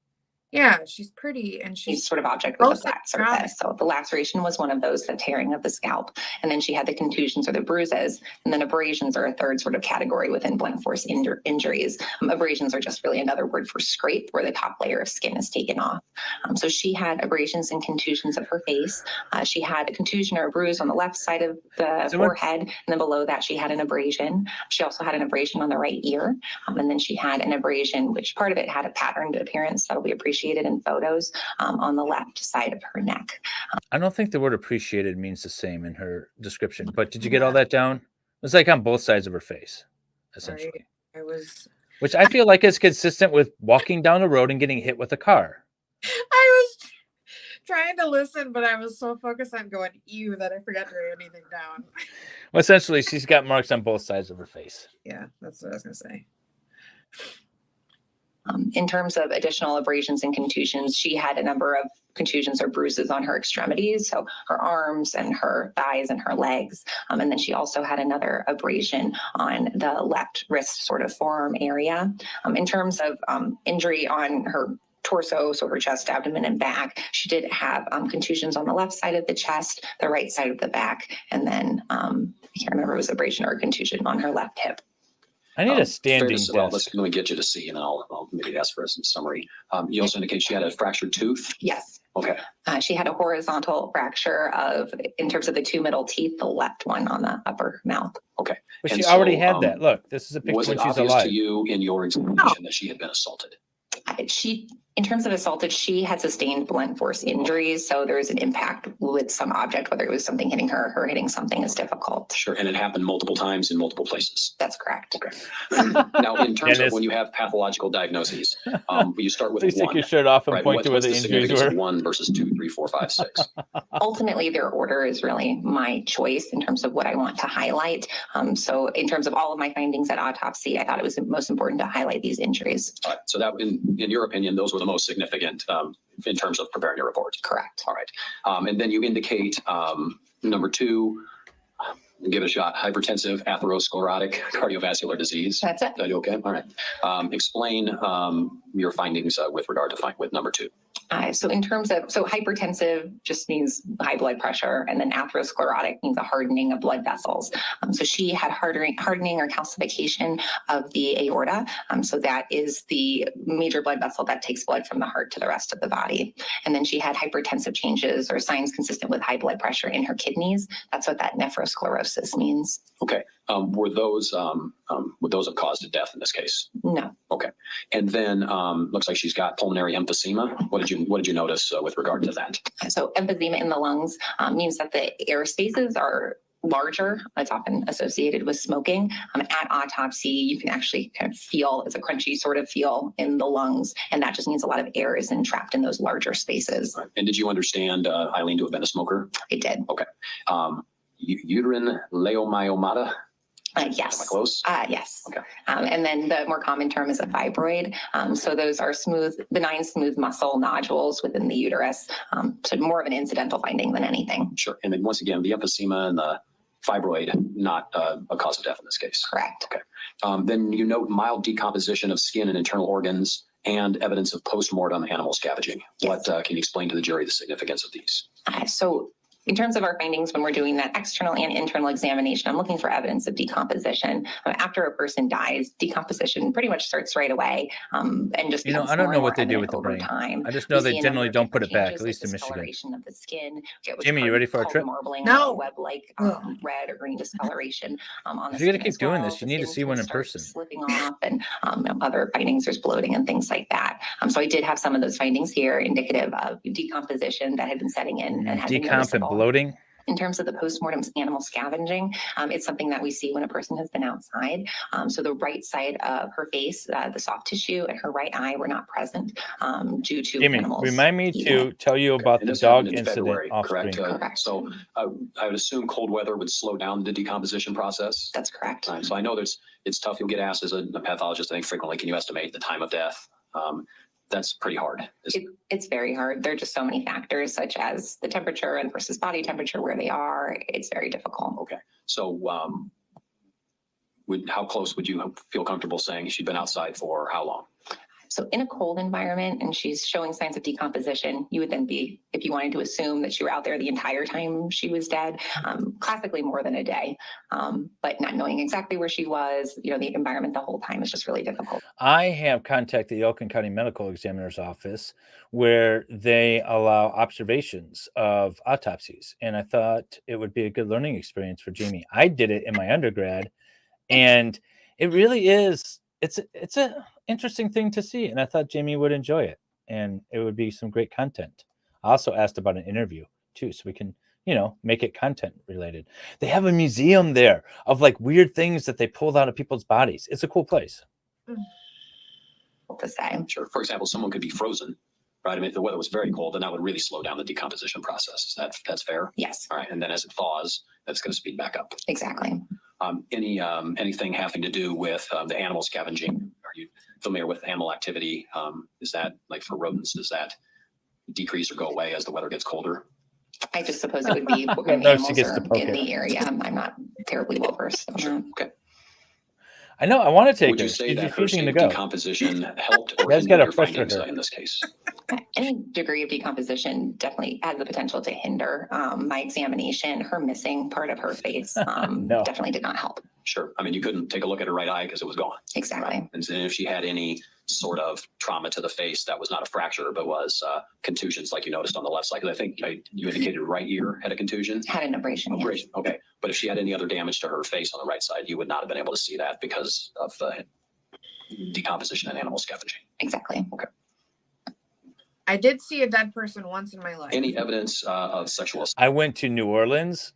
Yeah, she's pretty, and she's sort of object with a flat surface. So the laceration was one of those, the tearing of the scalp. And then she had the contusions or the bruises. And then abrasions are a third sort of category within blunt force injuries. Abrasions are just really another word for scrape, where the top layer of skin is taken off. So she had abrasions and contusions of her face. She had a contusion or a bruise on the left side of the forehead. And then below that, she had an abrasion. She also had an abrasion on the right ear. And then she had an abrasion, which part of it had a patterned appearance that'll be appreciated in photos on the left side of her neck. I don't think the word appreciated means the same in her description, but did you get all that down? It's like on both sides of her face, essentially. Right. Which I feel like is consistent with walking down the road and getting hit with a car. I was trying to listen, but I was so focused on going ew that I forgot to write anything down. Well, essentially, she's got marks on both sides of her face. Yeah, that's what I was gonna say. In terms of additional abrasions and contusions, she had a number of contusions or bruises on her extremities, so her arms and her thighs and her legs. And then she also had another abrasion on the left wrist sort of forearm area. In terms of injury on her torso, so her chest, abdomen, and back, she did have contusions on the left side of the chest, the right side of the back, and then I can't remember if it was abrasion or contusion on her left hip. I need a standing desk. Well, let me get you to see, and then I'll maybe ask for some summary. You also indicate she had a fractured tooth? Yes. Okay. She had a horizontal fracture in terms of the two middle teeth, the left one on the upper mouth. Okay. But And she already so, had that. Look, this is a picture Was when it she's obvious alive. to you in your examination that she had been assaulted? In terms of assaulted, she had sustained blunt force injuries, so there's an impact with some object, whether it was something hitting her or hitting something is difficult. Sure, and it happened multiple times in multiple places. That's correct. Okay. Now, in terms of when you have pathological diagnoses, you start with Please one. take your shirt off and right? point to where What's the the injuries significance were. of 1 versus 2, 3, 4, 5, 6? Ultimately, their order is really my choice in terms of what I want to highlight. So in terms of all of my findings at autopsy, I thought it was most important to highlight these injuries. All right. So that, in your opinion, those were the most significant in terms of preparing your report. Correct. All right. And then you indicate number 2, give it a shot, hypertensive atherosclerotic cardiovascular disease. That's it. Are you okay? All right. Explain your findings with regard to with number 2. So in terms of, hypertensive just means high blood pressure, and then atherosclerotic means a hardening of blood vessels. So she had hardening or calcification of the aorta. So that is the major blood vessel that takes blood from the heart to the rest of the body. And then she had hypertensive changes or signs consistent with high blood pressure in her kidneys. That's what that nephrosclerosis means. Okay. Would those have caused death in this case? No. Okay. And then looks like she's got pulmonary emphysema. What did you notice with regard to that? So emphysema in the lungs means that the air spaces are larger. It's often associated with smoking. At autopsy, you can actually kind of feel, it's a crunchy sort of feel in the lungs, and that just means a lot of air is entrapped in those larger spaces. Right. And did you understand Eileen to have been a smoker? I did. Okay. Uterine leiomyomata. Yes. Am I close? Yes. Okay. And then the more common term is a fibroid. So those are benign smooth muscle nodules within the uterus. So more of an incidental finding than anything. Sure. And then once again, the emphysema and the fibroid, not a cause of death in this case. Correct. Okay. Then you note mild decomposition of skin and internal organs and evidence of post-mortem animal scavenging. Yes. What can you explain to the jury the significance of these? So in terms of our findings, when we're doing that external and internal examination, I'm looking for evidence of decomposition. After a person dies, decomposition pretty much starts right away, and just I don't know what they do with the brain. time. I just know they generally don't put it back, at least in Michigan. Discoloration of the skin. Jamie, you ready for our trip? Marbling, No. web-like red or green discoloration on the If you're gonna skin keep as doing well. this, you The need to skin see can one in start person. Slipping off, and other findings, there's bloating and things like that. So I did have some of those findings here indicative of decomposition that had been setting in and had been Decomp and noticeable. bloating. In terms of the postmortem animal scavenging, it's something that we see when a person has been outside. So the right side of her face, the soft tissue, and her right eye were not present due to Jamie, animals. remind me to tell you about And the this dog happened in incident February, off correct? screen. Correct. So I would assume cold weather would slow down the decomposition process. That's correct. Right. So I know it's tough. You'll get asked as a pathologist, I think frequently, can you estimate the time of death? That's pretty hard. It's very hard. There are just so many factors, such as the temperature and versus body temperature, where they are. It's very difficult. Okay. So how close would you feel comfortable saying she'd been outside for how long? So in a cold environment and she's showing signs of decomposition, you would then be, if you wanted to assume that you were out there the entire time she was dead, classically more than a day. But not knowing exactly where she was, the environment the whole time is just really difficult. I have contacted the Elkin County Medical Examiner's Office where they allow observations of autopsies. And I thought it would be a good learning experience for Jamie. I did it in my undergrad, and it really is. It's a interesting thing to see, and I thought Jamie would enjoy it, and it would be some great content. I also asked about an interview too, so we can, make it content related. They have a museum there of like weird things that they pulled out of people's bodies. It's a cool place. To say. Sure. For example, someone could be frozen right? I mean, if the weather was very cold, then that would really slow down the decomposition process. That's fair? Yes, All right, and then as it thaws, that's going to speed back up. exactly. Anything having to do with the animal scavenging? Are you familiar with animal activity? Is that like for rodents? Does that decrease or go away as the weather gets colder? I just suppose it would be what Yeah, kind of no, she animals gets are to poke in it. the area. I'm not terribly well versed. Sure. Okay. I know. I want to take Would her. you say She's that her refusing state to of go. decomposition helped or Guys gotta hindered your pressure findings her. in this case? Any degree of decomposition definitely has the potential to hinder my examination. Her missing part of her face No. definitely did not help. Sure. I mean, you couldn't take a look at her right eye because it was gone. Exactly. And so if she had any sort of trauma to the face that was not a fracture, but was contusions like you noticed on the left side, 'cause I think you indicated right ear had a contusion. Had an abrasion. Yes. Abrasion. Okay. But if she had any other damage to her face on the right side, you would not have been able to see that because of the decomposition and animal scavenging. Exactly. Okay. I did see a dead person once in my life. Any evidence of sexual assault? I went to New Orleans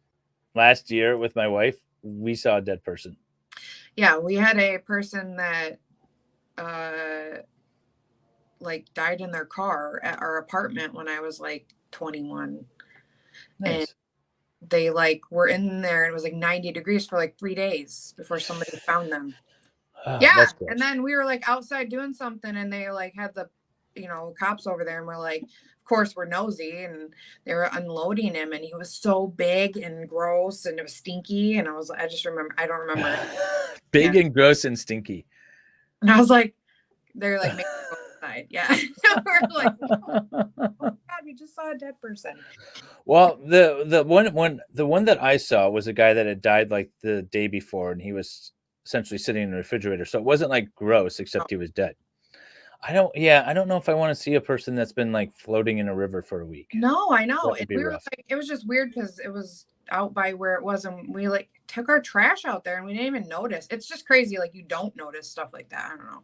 last year with my wife. We saw a dead person. Yeah, we had a person that like died in their car at our apartment when I was like 21. Nice. And they like were in there and it was like 90 degrees for like 3 days before somebody found them. Oh, Yeah. that's gross. And then we were like outside doing something and they like had the, cops over there and we're like, of course we're nosy, and they were unloading him and he was so big and gross and it was stinky. And I don't remember. Big Yeah. and gross and stinky. And I was like, they're like, make me go outside. Yeah. We're like, oh God, we just saw a dead person. Well, the one that I saw was a guy that had died like the day before, and he was essentially sitting in the refrigerator. So it wasn't like gross, except he was dead. I don't know if I want to see a person that's been like floating in a river for a week. No, I know. That would And be we were rough. like, it was just weird because it was out by where it was, and we like took our trash out there and we didn't even notice. It's just crazy. Like you don't notice stuff like that. I don't know.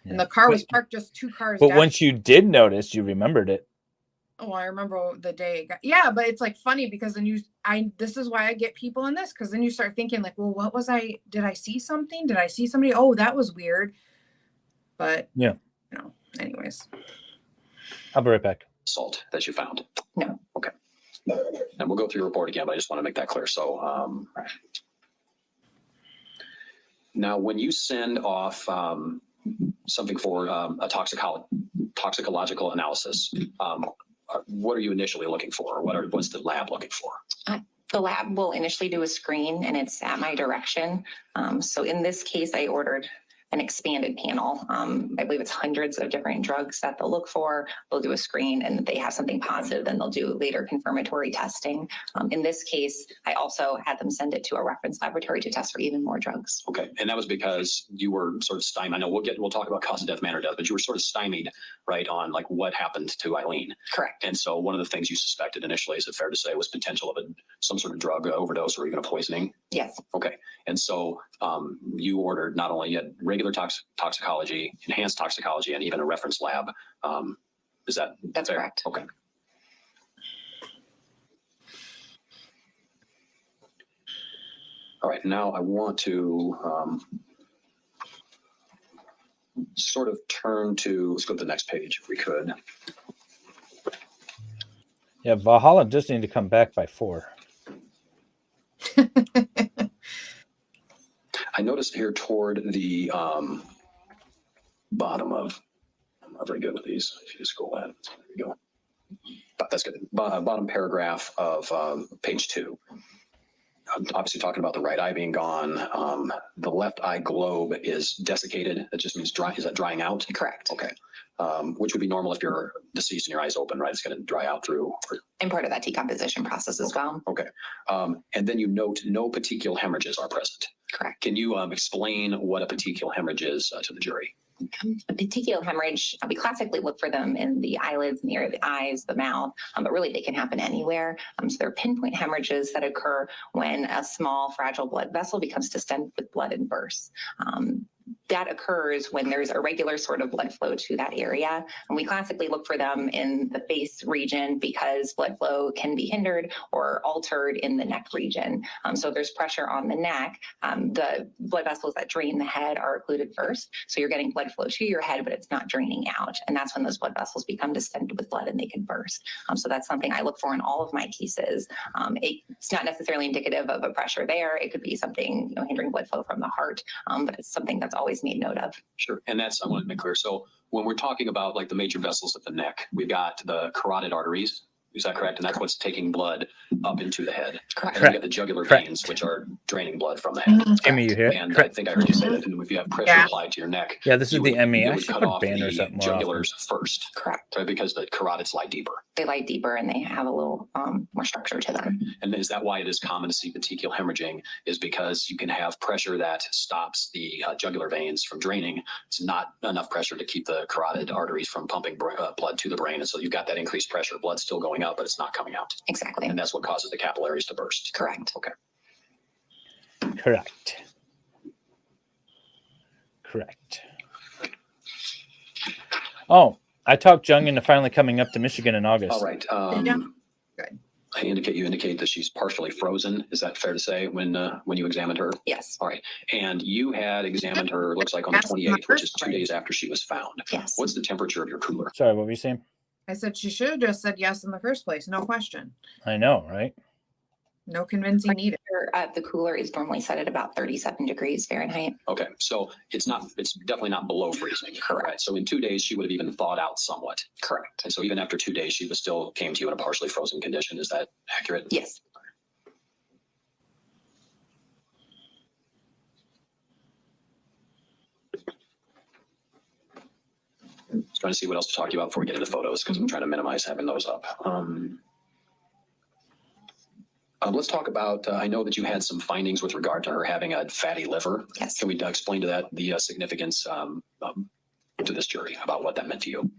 And the car was parked just 2 cars But down. once you did notice, you remembered it. Oh, I remember the day it got, yeah, but it's like funny because then this is why I get people in this, because then you start thinking like, well, did I see something? Did I see somebody? Oh, that was weird. But yeah, anyways. I'll be right back. Assault that you found? No. Okay. And we'll go through your report again, but I just want to make that clear. So now when you send off something for a toxicological analysis, what are you initially looking for? What's the lab looking for? The lab will initially do a screen and it's at my direction. So in this case, I ordered an expanded panel. I believe it's hundreds of different drugs that they'll look for. They'll do a screen, and if they have something positive, then they'll do later confirmatory testing. In this case, I also had them send it to a reference laboratory to test for even more drugs. Okay, and that was because you were sort of stymied. I know we'll talk about cause of death, manner of death, but you were sort of stymied, right, on like what happened to Eileen. Correct. And so one of the things you suspected initially, is it fair to say, was potential of some sort of drug overdose or even a poisoning? Yes. Okay, and so you ordered not only yet regular toxicology, enhanced toxicology, and even a reference lab. Is that That's fair? correct. Okay. All right, now I want to sort of turn to, let's go to the next page if we could. Yeah, Valhalla just need to come back by 4. I noticed here toward the bottom of, I'm not very good with these. If you just scroll that, there we go. But that's good. Bottom paragraph of page 2. I'm obviously talking about the right eye being gone. The left eye globe is desiccated. That just means dry. Is that drying out? Correct. Okay. Which would be normal if you're deceased and your eyes open, right? It's going to dry out through. And part of that decomposition process as well. Okay. And then you note no petechial hemorrhages are present. Correct. Can you explain what a petechial hemorrhage is to the jury? A petechial hemorrhage, we classically look for them in the eyelids, near the eyes, the mouth, but really they can happen anywhere. So they're pinpoint hemorrhages that occur when a small, fragile blood vessel becomes distended with blood and bursts. that occurs when there's a regular sort of blood flow to that area. And we classically look for them in the face region because blood flow can be hindered or altered in the neck region. So if there's pressure on the neck, the blood vessels that drain the head are occluded first. So you're getting blood flow to your head, but it's not draining out. And that's when those blood vessels become distended with blood and they can burst. So that's something I look for in all of my cases. It's not necessarily indicative of a pressure there. It could be something, you know, hindering blood flow from the heart, but it's something that's always made note of. Sure. And that's, I want to make clear. So when we're talking about like the major vessels of the neck, we've got the carotid arteries. Is that correct? And that's what's taking blood up into the head. Correct. And then you got the jugular veins, which are draining blood from the head. Amy, you hear it? And I think I heard you say that if you have pressure applied to your neck, Yeah, this is the ME. you I would should cut put off banners the up more often. jugulars first. Correct. Right? Because the carotids lie deeper. They lie deeper and they have a little more structure to them. And is that why it is common to see petechial hemorrhaging? Is because you can have pressure that stops the jugular veins from draining. It's not enough pressure to keep the carotid arteries from pumping blood to the brain. And so you've got that increased pressure. Blood's still going up, but it's not coming out. Exactly. And that's what causes the capillaries to burst. Correct. Okay. Correct. Correct. Oh, I talked Jung into finally coming up to Michigan in August. All right. Good. You indicate that she's partially frozen. Is that fair to say when you examined her? Yes. All right. And you had examined her, looks like on the 28th, which is 2 days after she was found. Yes. What's the temperature of your cooler? Sorry, what were you saying? I said she should have just said yes in the first place. No question. I know, right? No convincing needed. The cooler is normally set at about 37 degrees Fahrenheit. Okay. So it's definitely not below freezing. Correct. Right. So in 2 days, she would have even thawed out somewhat. Correct. And so even after 2 days, she was still came to you in a partially frozen condition. Is that accurate? Yes. Just trying to see what else to talk to you about before we get into photos, because I'm trying to minimize having those up. Let's talk about, I know that you had some findings with regard to her having a fatty liver. Yes. Can we explain to that the significance to this jury about what that meant to you?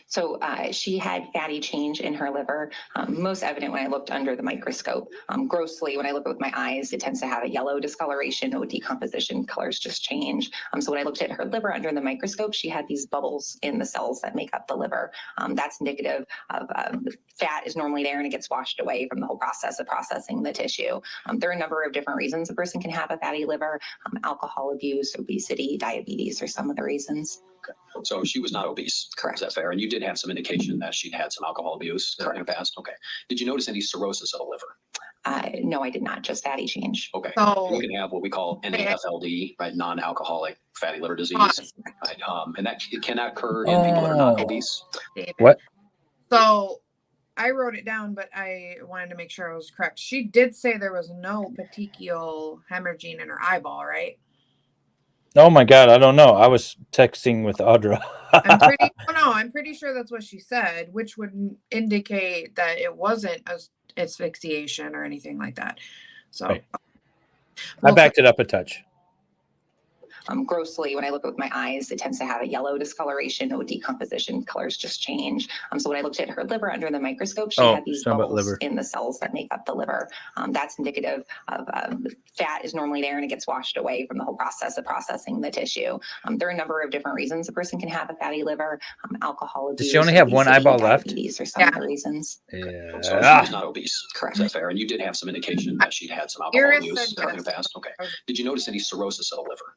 So she had fatty change in her liver, most evident when I looked under the microscope. Grossly, when I look with my eyes, it tends to have a yellow discoloration, no decomposition, colors just change. So when I looked at her liver under the microscope, she had these bubbles in the cells that make up the liver. That's indicative of fat is normally there and it gets washed away from the whole process of processing the tissue. There are a number of different reasons a person can have a fatty liver. Alcohol abuse, obesity, diabetes are some of the reasons. Okay. So she was not obese. Correct. Is that fair? And you did have some indication that she'd had some alcohol abuse in the past. Okay. Did you notice any cirrhosis of the liver? No, I did not. Just fatty change. Okay. So- You can have what we call NAFLD, right? Non-alcoholic fatty liver disease. Right? And that it cannot occur in people that are not obese. What? So I wrote it down, but I wanted to make sure I was correct. She did say there was no petechial hemorrhaging in her eyeball, right? Oh my God, I don't know. I was texting with Audra. I'm pretty sure that's what she said, which would indicate that it wasn't asphyxiation or anything like that. So Right. I backed it up a touch. Grossly, when I look with my eyes, it tends to have a yellow discoloration, no decomposition, colors just change. So when I looked at her liver under the microscope, she had these bubbles in the cells that make up the liver. That's indicative of fat is normally there and it gets washed away from the whole process of processing the tissue. There are a number of different reasons a person can have a fatty liver. Alcohol abuse. Does she only have one eyeball left? Diabetes are some of the reasons. Yeah. So she was not obese. Correct. Is that fair? And you did have some indication that she'd had some alcohol Iris abuse said in the yes. past. Okay. Did you notice any cirrhosis of the liver?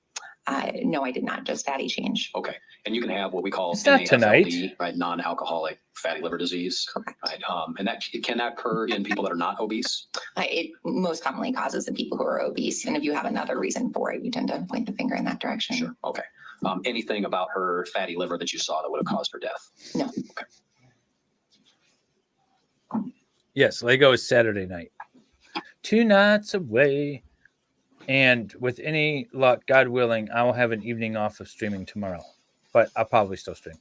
No, I did not. Just fatty change. Okay. And you can have what we call It's not tonight. NAFLD, right? Non-alcoholic fatty liver disease. Correct. Right. And that it cannot occur in people that are not obese. It most commonly causes in people who are obese. And if you have another reason for it, you tend to point the finger in that direction. Sure. Okay. Anything about her fatty liver that you saw that would have caused her death? No. Okay. Yes, Lego is Saturday night. 2 nights away. And with any luck, God willing, I will have an evening off of streaming tomorrow. But I'll probably still stream.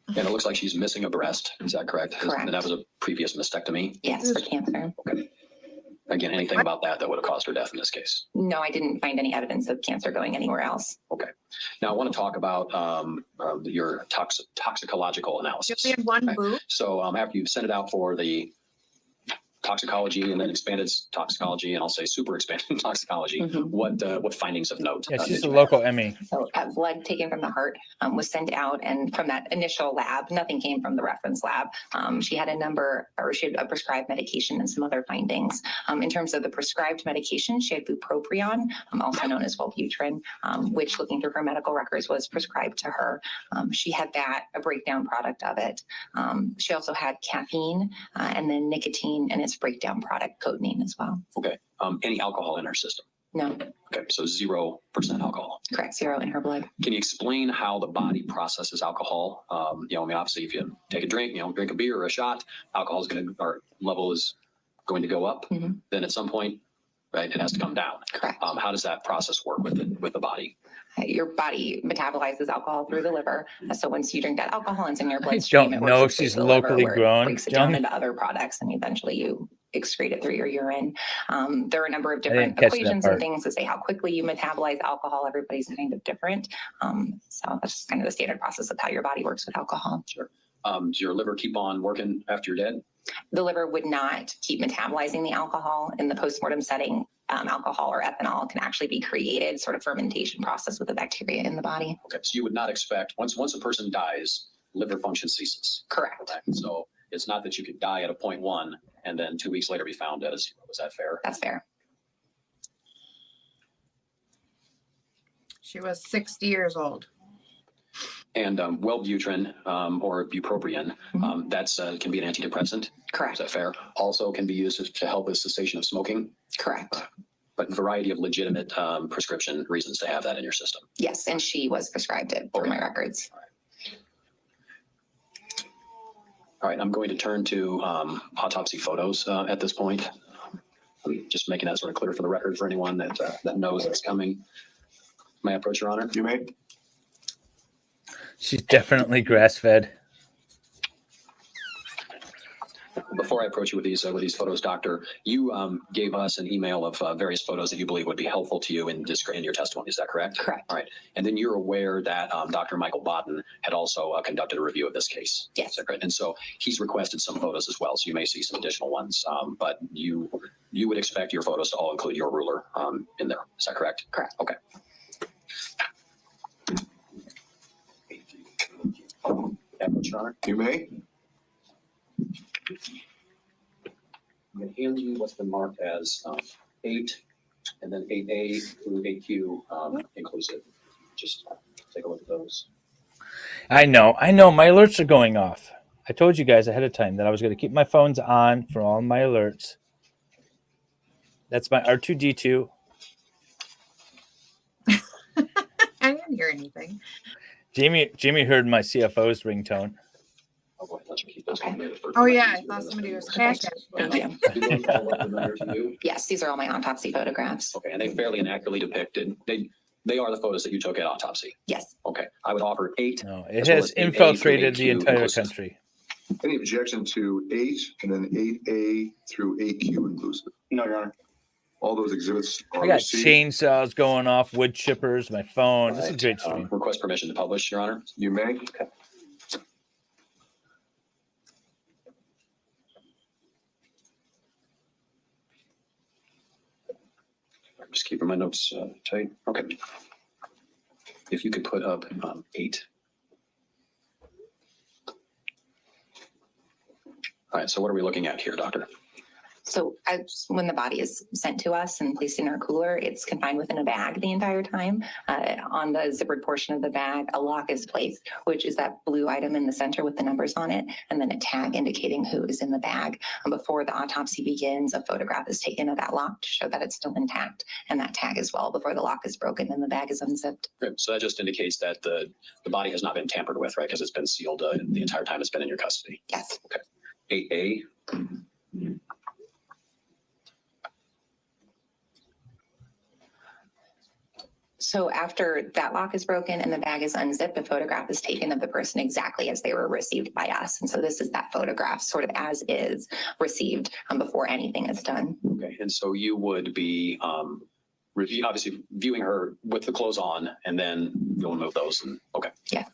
And it looks like she's missing a breast. Is that correct? Correct. And that was a previous mastectomy? Yes, for cancer. Okay. Again, anything about that would have caused her death in this case? No, I didn't find any evidence of cancer going anywhere else. Okay. Now I want to talk about your toxicological analysis. Just had one boob. So after you've sent it out for the toxicology and then expanded toxicology, and I'll say super expanded toxicology. What findings of note? Yeah, she's did a you local have? ME. So blood taken from the heart was sent out, and from that initial lab, nothing came from the reference lab. She had a prescribed medication and some other findings. In terms of the prescribed medication, she had bupropion, also known as Wellbutrin, which, looking through her medical records, was prescribed to her. She had a breakdown product of it. She also had caffeine and then nicotine and its breakdown product, codeine, as well. Okay. Any alcohol in her system? No. Okay, so 0% alcohol. Correct, 0 in her blood. Can you explain how the body processes alcohol? Obviously, if you take a drink, drink a beer or a shot, alcohol is level is going to go up. Then at some point, right, it has to come down. Correct. How does that process work with the body? Your body metabolizes alcohol through the liver. So once you drink that alcohol, it's in your I bloodstream. don't know if she's locally grown. Breaks it down into other products, and eventually you excrete it through your urine. There are a number of different equations and things to say how quickly you metabolize alcohol. Everybody's kind of different. So that's just kind of the standard process of how your body works with alcohol. Sure. Does your liver keep on working after you're dead? The liver would not keep metabolizing the alcohol in the postmortem setting. Alcohol or ethanol can actually be created, sort of fermentation process with the bacteria in the body. Okay, so you would not expect once a person dies, liver function ceases. Correct. Okay. So it's not that you could die at a 0.1 and then 2 weeks later be found at a 0. Is that fair? That's fair. She was 60 years old. And Wellbutrin or bupropion, that's can be an antidepressant. Correct. Is that fair? Also can be used to help with cessation of smoking. Correct. But a variety of legitimate prescription reasons to have that in your system. Yes, and she was prescribed it through my records. All right, I'm going to turn to autopsy photos at this point. I'm just making that sort of clear for the record for anyone that knows that's coming. May I approach, Your Honor? You may. She's definitely grass-fed. Before I approach you with these photos, Doctor, you gave us an email of various photos that you believe would be helpful to you in your testimony. Is that correct? Correct. All right. And then you're aware that Dr. Michael Bodden had also conducted a review of this case. Yes. Is that correct? And so he's requested some photos as well. So you may see some additional ones. But you would expect your photos to all include your ruler in there. Is that correct? Correct. Okay. Your Honor. You may. I'm going to hand you what's been marked as 8 and then 8A through 8Q inclusive. Just take a look at those. I know. My alerts are going off. I told you guys ahead of time that I was going to keep my phones on for all my alerts. That's my R2D2. I didn't hear anything. Jamie heard my CFO's ringtone. I'll go ahead and let you keep those. Okay. Oh yeah, I thought somebody was crashing. Thank you. Do those all look familiar to you? Yes, these are all my autopsy photographs. Okay, and they fairly and accurately depicted. They are the photos that you took at autopsy. Yes. Okay, I would offer 8. No, it as well has as 8A through infiltrated the 8Q entire inclusive. country. Any objection to 8 and then 8A through 8Q inclusive? No, Your Honor. All those exhibits are I got received. chainsaws going off, wood chippers, my phone. This is a Right. great stream. Request permission to publish, Your Honor. You may. Okay. I'm just keeping my notes tight. Okay. If you could put up 8. All right, so what are we looking at here, Doctor? So when the body is sent to us and placed in our cooler, it's confined within a bag the entire time. On the zippered portion of the bag, a lock is placed, which is that blue item in the center with the numbers on it, and then a tag indicating who is in the bag. And before the autopsy begins, a photograph is taken of that lock to show that it's still intact, and that tag as well before the lock is broken and the bag is unzipped. Great. So that just indicates that the body has not been tampered with, right? Because it's been sealed the entire time it's been in your custody. Yes. Okay. 8A. So after that lock is broken and the bag is unzipped, a photograph is taken of the person exactly as they were received by us. And so this is that photograph sort of as is received before anything is done. Okay. And so you would be obviously viewing her with the clothes on, and then you'll remove those. And okay. Yeah.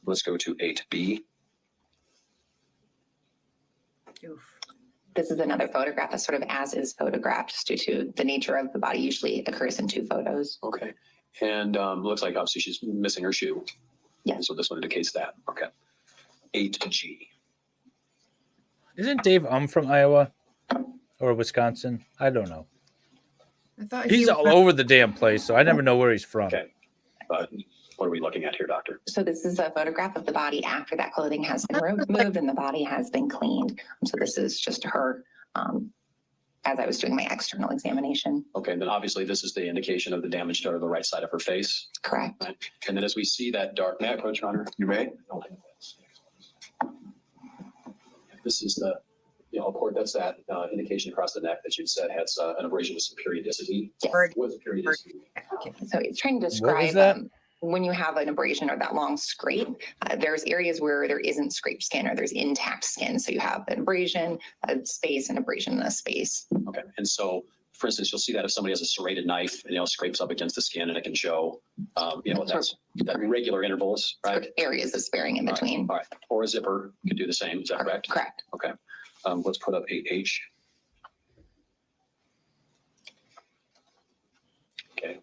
Let's go to 8B. Oof. This is another photograph that's sort of as is photographed, just due to the nature of the body usually occurs in 2 photos. Okay. And looks like obviously she's missing her shoe. Yeah. So this one indicates that. Okay. 8G. Isn't Dave from Iowa or Wisconsin? I don't know. I thought He's all over the damn place, so I never know where he's from. Okay. What are we looking at here, doctor? So this is a photograph of the body after that clothing has been removed and the body has been cleaned. So this is just her as I was doing my external examination. Okay, and then obviously this is the indication of the damage to the right side of her face. Correct. Right. And then as we see that dark, may I approach, Your Honor? You may. This is the, of course, that's that indication across the neck that you said has an abrasion with some periodicity. Yes. What's periodicity? So it's trying to describe when you have an abrasion or that long scrape, there's areas where there isn't scraped skin or there's intact skin. So you have an abrasion, a space, an abrasion, and a space. Okay. And so, for instance, you'll see that if somebody has a serrated knife and, scrapes up against the skin and it can show, that's regular intervals, right? Areas of sparing in between. All right. Or a zipper could do the same. Is that correct? Correct. Okay. Let's put up 8H. Okay.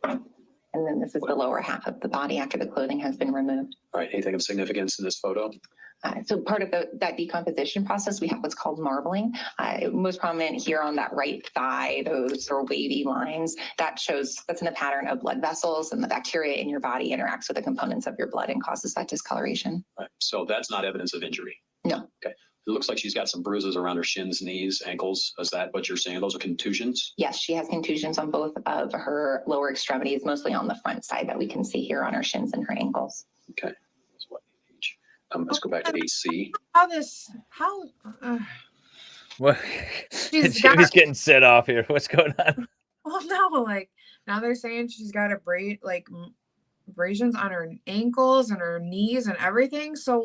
And then this is the lower half of the body after the clothing has been removed. All right. Anything of significance in this photo? So part of that decomposition process, we have what's called marbling. Most prominent here on that right thigh, those sort of wavy lines, that's in a pattern of blood vessels, and the bacteria in your body interacts with the components of your blood and causes that discoloration. Right. So that's not evidence of injury? No. Okay. It looks like she's got some bruises around her shins, knees, ankles. Is that what you're saying? Those are contusions? Yes, she has contusions on both of her lower extremities, mostly on the front side that we can see here on her shins and her ankles. Okay. Let's go back to AC. What? She's getting set off here. What's going on? Well, no, now they're saying she's got abrasions on her ankles and her knees and everything. So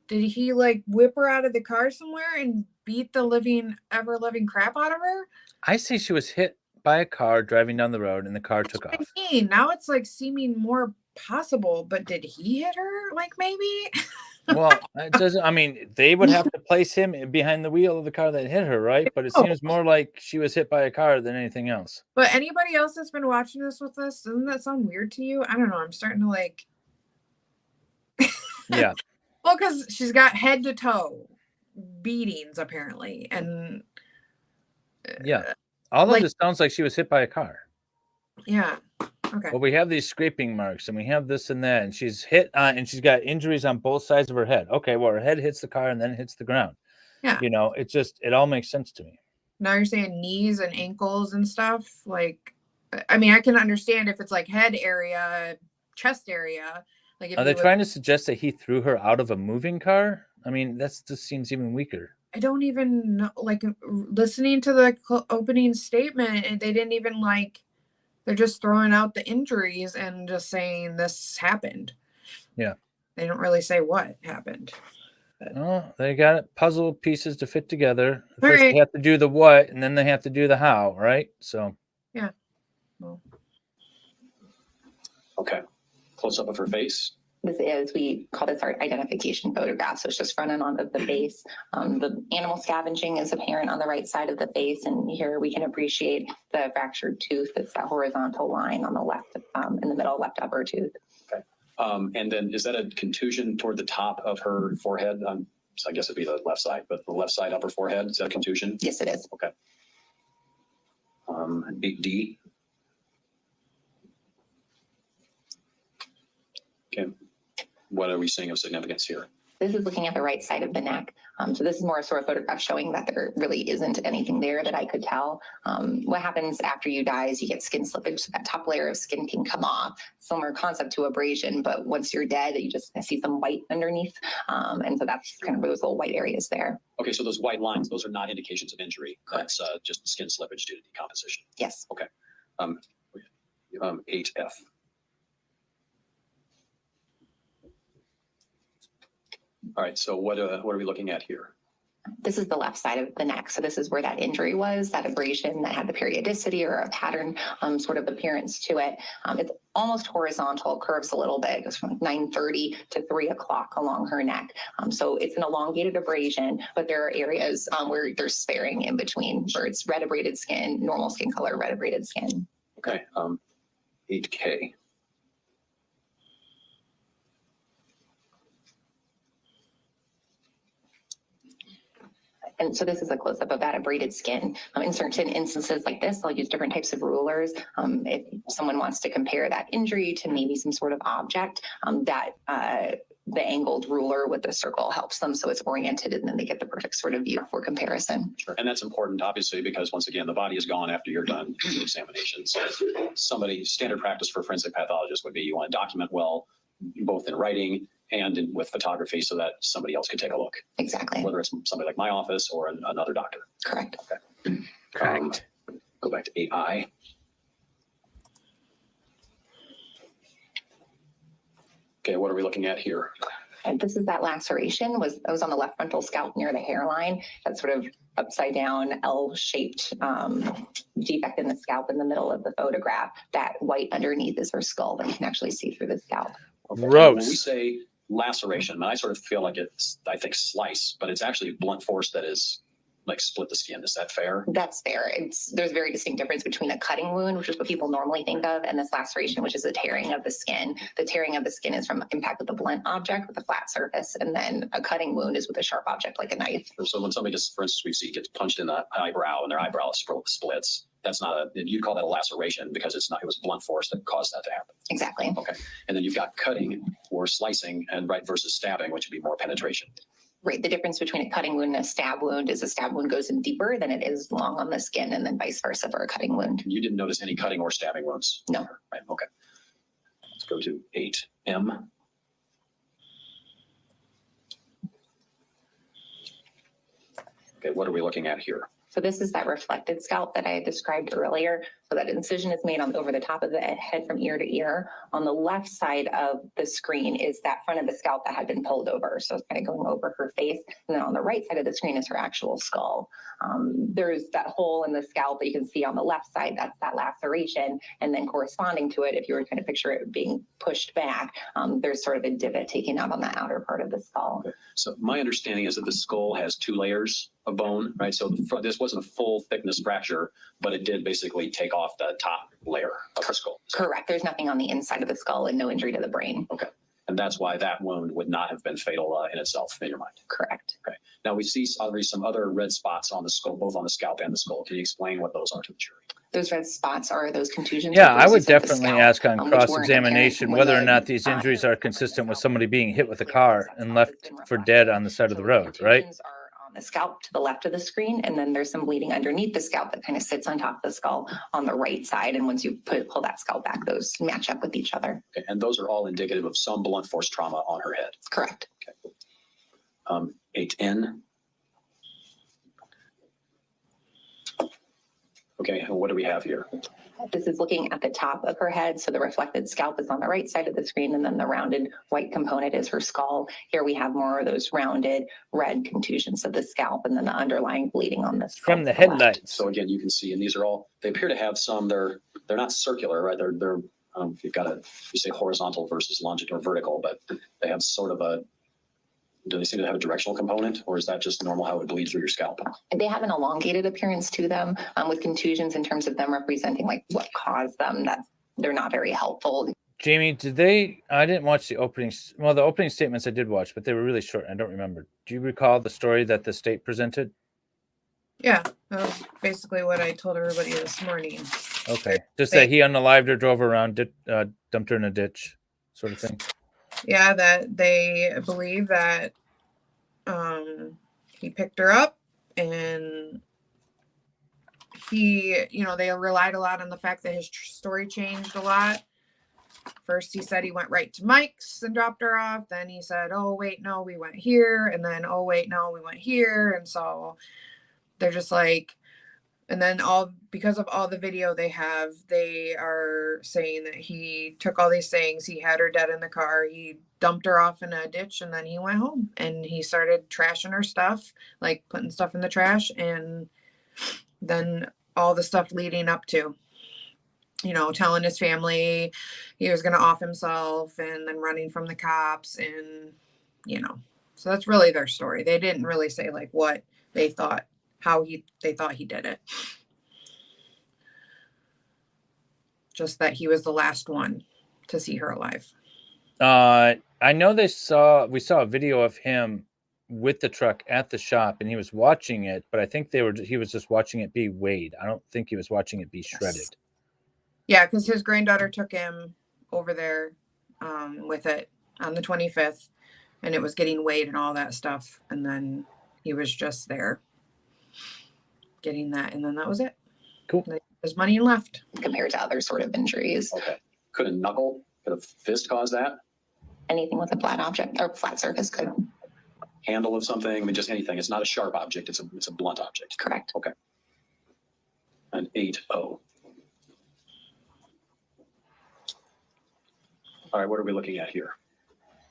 did he whip her out of the car somewhere and beat the ever living crap out of her? I say she was hit by a car driving down the road and the car took off. Now it's seeming more possible, but did he hit her? Maybe? Well, it doesn't. I mean, they would have to place him behind the wheel of the car that hit her, right? But it seems more like she was hit by a car than anything else. But anybody else that's been watching this with us, doesn't that sound weird to you? I don't know. I'm starting to Yeah. Well, because she's got head to toe beatings apparently, and yeah, all of this sounds like she was hit by a car. Yeah. Okay. Well, we have these scraping marks, and we have this and that, and she's hit and she's got injuries on both sides of her head. Okay, well, her head hits the car and then hits the ground. Yeah. It all makes sense to me. Now you're saying knees and ankles and stuff. I mean, I can understand if it's head area, chest area. Are they trying to suggest that he threw her out of a moving car? I mean, that just seems even weaker. I don't even know. Listening to the opening statement, and they didn't even they're just throwing out the injuries and just saying this happened. Yeah. They don't really say what happened. Oh, they got puzzle pieces to fit together. First they have to do the what, and then they have to do the how, right? So. Yeah. Well. Okay. Close up of her face. We call this our identification photograph. So it's just front and on of the face. The animal scavenging is apparent on the right side of the face. And here we can appreciate the fractured tooth. It's that horizontal line on the left, in the middle left upper tooth. Okay. And then is that a contusion toward the top of her forehead? So I guess it'd be the left side, but the left side upper forehead, is that a contusion? Yes, it is. Okay. 8D. Okay. What are we seeing of significance here? This is looking at the right side of the neck. So this is more a sort of photograph showing that there really isn't anything there that I could tell. What happens after you die is you get skin slippage. So that top layer of skin can come off. Similar concept to abrasion, but once you're dead, you just see some white underneath. And so that's kind of those little white areas there. Okay, so those white lines, those are not indications of injury. Correct. That's just skin slippage due to decomposition. Yes. Okay. 8F. All right, so what are we looking at here? This is the left side of the neck. So this is where that injury was, that abrasion that had the periodicity or a pattern sort of appearance to it. It's almost horizontal, curves a little bit. It goes from 9:30 to 3 o'clock along her neck. So it's an elongated abrasion, but there are areas where there's sparing in between, where it's red abraded skin, normal skin color, red abraded skin. Okay, 8K. And so this is a close-up of that abraded skin. In certain instances like this, I'll use different types of rulers. If someone wants to compare that injury to maybe some sort of object, the angled ruler with the circle helps them so it's oriented and then they get the perfect sort of view for comparison. Sure. And that's important, obviously, because once again, the body is gone after you're done with the examination. So standard practice for forensic pathologists would be you want to document well, both in writing and with photography so that somebody else can take a look. Exactly. Whether it's somebody like my office or another doctor. Correct. Okay. Correct. Go back to 8I. Okay, what are we looking at here? And this is that laceration was on the left frontal scalp near the hairline, that sort of upside down L-shaped defect in the scalp in the middle of the photograph. That white underneath is her skull that you can actually see through the scalp. Okay. Gross. When we say laceration, I sort of feel like it's, I think, slice, but it's actually blunt force that is like split the skin. Is that fair? That's fair. There's a very distinct difference between a cutting wound, which is what people normally think of, and this laceration, which is a tearing of the skin. The tearing of the skin is from impact with a blunt object with a flat surface, and then a cutting wound is with a sharp object like a knife. So when somebody just, for instance, we see gets punched in the eyebrow and their eyebrow splits, that's not you'd call that a laceration because it was blunt force that caused that to happen. Exactly. Okay. And then you've got cutting or slicing and versus stabbing, which would be more penetration. Right. The difference between a cutting wound and a stab wound is a stab wound goes in deeper than it is long on the skin, and then vice versa for a cutting wound. You didn't notice any cutting or stabbing wounds? No. Right. Okay. Let's go to 8M. Okay. What are we looking at here? So this is that reflected scalp that I had described earlier. So that incision is made over the top of the head from ear to ear. On the left side of the screen is that front of the scalp that had been pulled over. So it's kind of going over her face. And then on the right side of the screen is her actual skull. There's that hole in the scalp that you can see on the left side. That's that laceration. And then corresponding to it, if you were trying to picture it being pushed back, there's sort of a divot taken out on the outer part of the skull. Okay. So my understanding is that the skull has 2 layers of bone, right? So this wasn't a full thickness fracture, but it did basically take off the top layer of the skull. Correct. There's nothing on the inside of the skull and no injury to the brain. Okay. And that's why that wound would not have been fatal in itself, in your mind. Correct. Okay. Now we see already some other red spots on the skull, both on the scalp and the skull. Can you explain what those are to the jury? Those red spots are those contusions. Yeah, I would bruises of the definitely scalp, ask on which weren't cross-examination apparent whether or when not the, these injuries are consistent with somebody being hit with a car and left for dead on the side of the road, right? contusions are on the scalp to the left of the screen, and then there's some bleeding underneath the scalp that kind of sits on top of the skull on the right side. And once you pull that skull back, those match up with each other. Okay. And those are all indicative of some blunt force trauma on her head. Correct. Okay. 8N. Okay, and what do we have here? This is looking at the top of her head. So the reflected scalp is on the right side of the screen, and then the rounded white component is her skull. Here we have more of those rounded red contusions of the scalp, and then the underlying bleeding on the skull. From the headlights. So again, you can see, and these are all, they appear to have some, they're not circular, right? They're you've got you say horizontal versus longitudinal or vertical, but they have sort of do they seem to have a directional component, or is that just normal how it bleeds through your scalp? They have an elongated appearance to them with contusions in terms of them representing like what caused them. That they're not very helpful. Jamie, I didn't watch the opening statements I did watch, but they were really short. I don't remember. Do you recall the story that the state presented? Yeah, that was basically what I told everybody this morning. Okay. Just that he unalived her, drove her around, dumped her in a ditch, sort of thing. Yeah, that they believe that he picked her up, and they relied a lot on the fact that his story changed a lot. First, he said he went right to Mike's and dropped her off. Then he said, oh, wait, no, we went here. And then, oh, wait, no, we went here. And so they're just like, And then because of all the video they have, they are saying that he took all these things. He had her dead in the car. He dumped her off in a ditch, and then he went home and he started trashing her stuff, like putting stuff in the trash, and then all the stuff leading up to, telling his family he was going to off himself, and then running from the cops, and so that's really their story. They didn't really say like what they thought, they thought he did it. Just that he was the last one to see her alive. I know we saw a video of him with the truck at the shop, and he was watching it, but I think he was just watching it be weighed. I don't think he was watching it be shredded. Yeah, because his granddaughter took him over there with it on the 25th, and it was getting weighed and all that stuff, and then he was just there getting that, and then that was it. Cool. There's money left. Compared to other sort of injuries. Okay. Could a fist cause that? Anything with a flat object or flat surface could. Handle of something, I mean, just anything. It's not a sharp object. It's a blunt object. Correct. Okay. An 8-0. All right, what are we looking at here?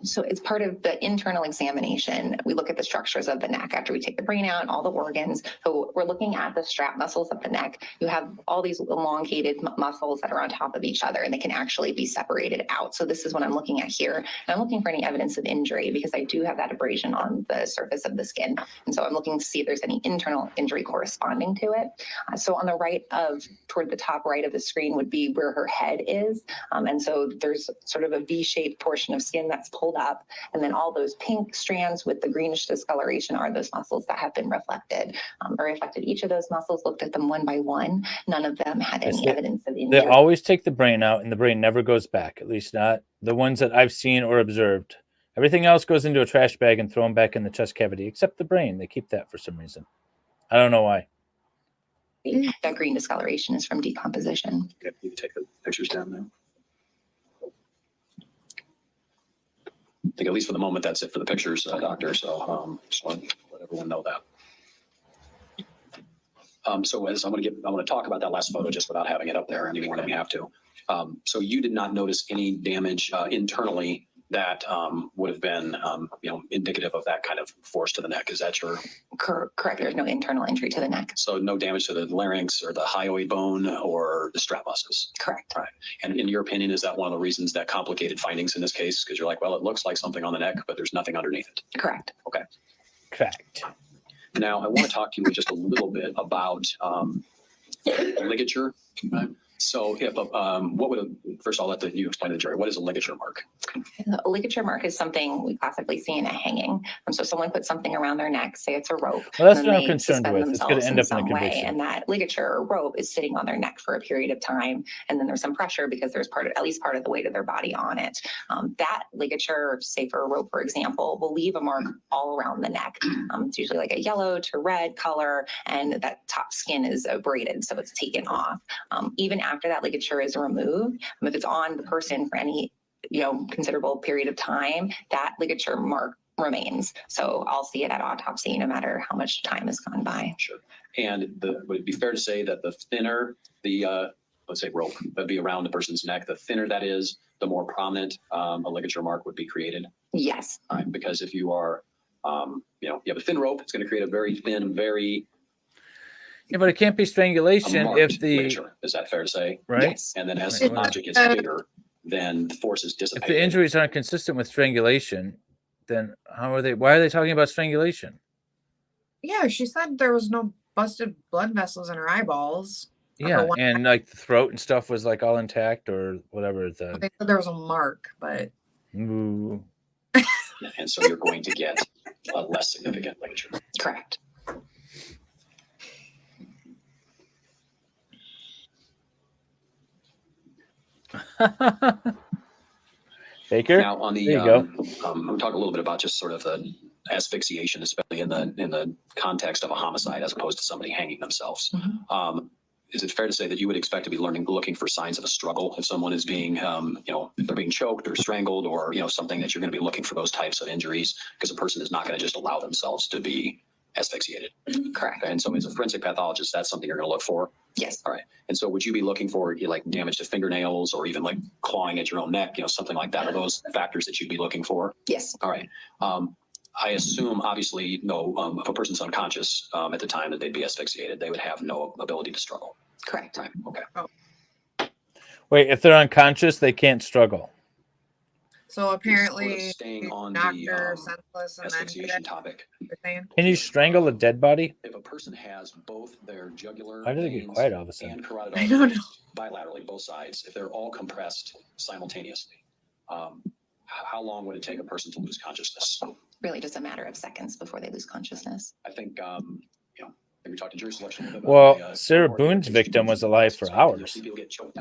So it's part of the internal examination. We look at the structures of the neck after we take the brain out and all the organs. So we're looking at the strap muscles of the neck. You have all these elongated muscles that are on top of each other, and they can actually be separated out. So this is what I'm looking at here. And I'm looking for any evidence of injury because I do have that abrasion on the surface of the skin. And so I'm looking to see if there's any internal injury corresponding to it. So on the toward the top right of the screen would be where her head is. And so there's sort of a V-shaped portion of skin that's pulled up, and then all those pink strands with the greenish discoloration are those muscles that have been reflected. I reflected each of those muscles, looked at them one by one. None of them had any evidence of injury. They always take the brain out, and the brain never goes back, at least not the ones that I've seen or observed. Everything else goes into a trash bag and thrown back in the chest cavity, except the brain. They keep that for some reason. I don't know why. That green discoloration is from decomposition. Okay, you can take the pictures down there. I think at least for the moment, that's it for the pictures, Doctor. So just want to let everyone know that. So as I want to talk about that last photo just without having it up there any more than we have to. So you did not notice any damage internally that would have been, indicative of that kind of force to the neck. Is that your? Correct. There's no internal injury to the neck. So no damage to the larynx or the hyoid bone or the strap muscles. Correct. Right. And in your opinion, is that one of the reasons that complicated findings in this case? Because you're like, well, it looks like something on the neck, but there's nothing underneath it. Correct. Okay. Correct. Now I want to talk to you just a little bit about ligature. Right? So, first I'll let you explain to the jury, what is a ligature mark? A ligature mark is something we classically see in a hanging. So someone puts something around their neck, say it's a rope. Well, that's what I'm concerned with. It's going to end up in a way, conviction. and that ligature or rope is sitting on their neck for a period of time. And then there's some pressure because there's at least part of the weight of their body on it. That ligature, say for a rope, for example, will leave a mark all around the neck. It's usually like a yellow to red color, and that top skin is abraded, so it's taken off. Even after that ligature is removed, if it's on the person for any considerable period of time, that ligature mark remains. So I'll see it at autopsy no matter how much time has gone by. Sure. And would it be fair to say that the thinner the let's say rope that'd be around the person's neck, the thinner that is, the more prominent a ligature mark would be created? Yes. Because if you are you have a thin rope, it's going to create a very thin, very but it can't be strangulation if the ligature. Is that fair to say? Right. Yes. And then as the object gets bigger, then the force is If dissipated. the injuries aren't consistent with strangulation, then why are they talking about strangulation? Yeah, she said there was no busted blood vessels in her eyeballs. Yeah, and like the throat and stuff was like all intact or whatever. They said there was a mark, but Ooh. And so you're going to get a less significant ligature. Correct. Baker. Now on the there you go. I'm going to talk a little bit about just sort of the asphyxiation, especially in the context of a homicide, as opposed to somebody hanging themselves. Mm-hmm. Is it fair to say that you would expect to be looking for signs of a struggle if someone is being, if they're being choked or strangled or something, that you're going to be looking for those types of injuries, because a person is not going to just allow themselves to be asphyxiated. Correct. And so as a forensic pathologist, that's something you're going to look for. Yes. All right. And so would you be looking for like damage to fingernails or even like clawing at your own neck, something like that? Are those factors that you'd be looking for? Yes. All right. I assume, obviously, if a person's unconscious at the time that they'd be asphyxiated, they would have no ability to struggle. Correct. Right. Okay. Wait, if they're unconscious, they can't struggle. So apparently, staying on knocked the her senseless and then asphyxiation topic. you're saying? Can you strangle a dead body? If a person has both their jugular Why did it get veins quiet all of a sudden? and carotid I don't arteries bilaterally, both sides, if they're all compressed simultaneously, how long would it take a person to lose consciousness? Really just a matter of seconds before they lose consciousness. I think, we talked to jury selection. A little bit Well, about Sarah Boone's victim was alive for hours. People get choked.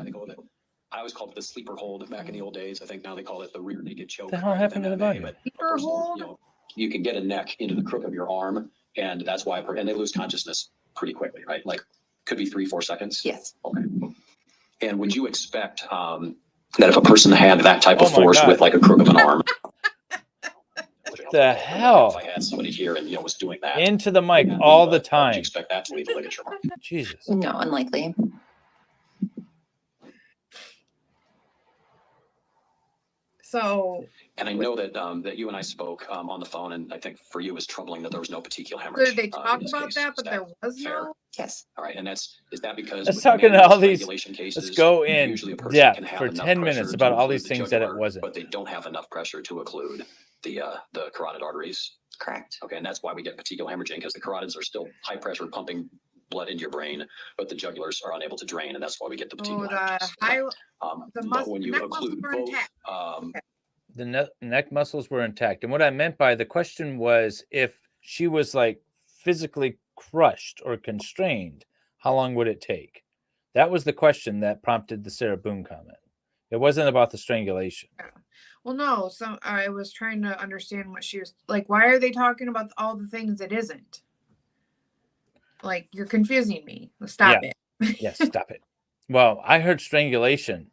I always called it the sleeper hold back in the old days. I think now they call it the rear naked choke. What the hell happened to the body? But Sleeper hold? you can get a neck into the crook of your arm, and that's why, and they lose consciousness pretty quickly, right? Like, could be 3-4 seconds. Yes. Okay. And would you expect that if a person had that type of Oh my force God. with like a crook of an arm? The hell? If I had somebody here and was doing that Into the mic all the would you time. expect that to leave a ligature mark? Jesus. No, unlikely. So, And I know that that you and I spoke on the phone, and I think for you it was troubling that there was no petechial hemorrhage. did they in talk this about case. that? Is But there was fair? no. Yes. All right, and is that because Let's with talk into manual all these. strangulation cases, Let's go in usually a person depth can have for enough 10 pressure minutes to about all occlude these the things that it jugular, wasn't. but they don't have enough pressure to occlude the carotid arteries. Correct. Okay, and that's why we get petechial hemorrhaging, because the carotids are still high pressure pumping blood into your brain, but the jugulars are unable to drain, and that's why we get the petechial Oh, the hemorrhages. high. But muscle- when you neck muscles occlude were both, intact. The neck muscles were intact. And what I meant by the question was if she was like physically crushed or constrained, how long would it take? That was the question that prompted the Sarah Boone comment. It wasn't about the strangulation. Well, no. So I was trying to understand what she was like. Why are they talking about all the things it isn't? Like, you're confusing me. Stop it. Yes, stop it. Well, I heard strangulation.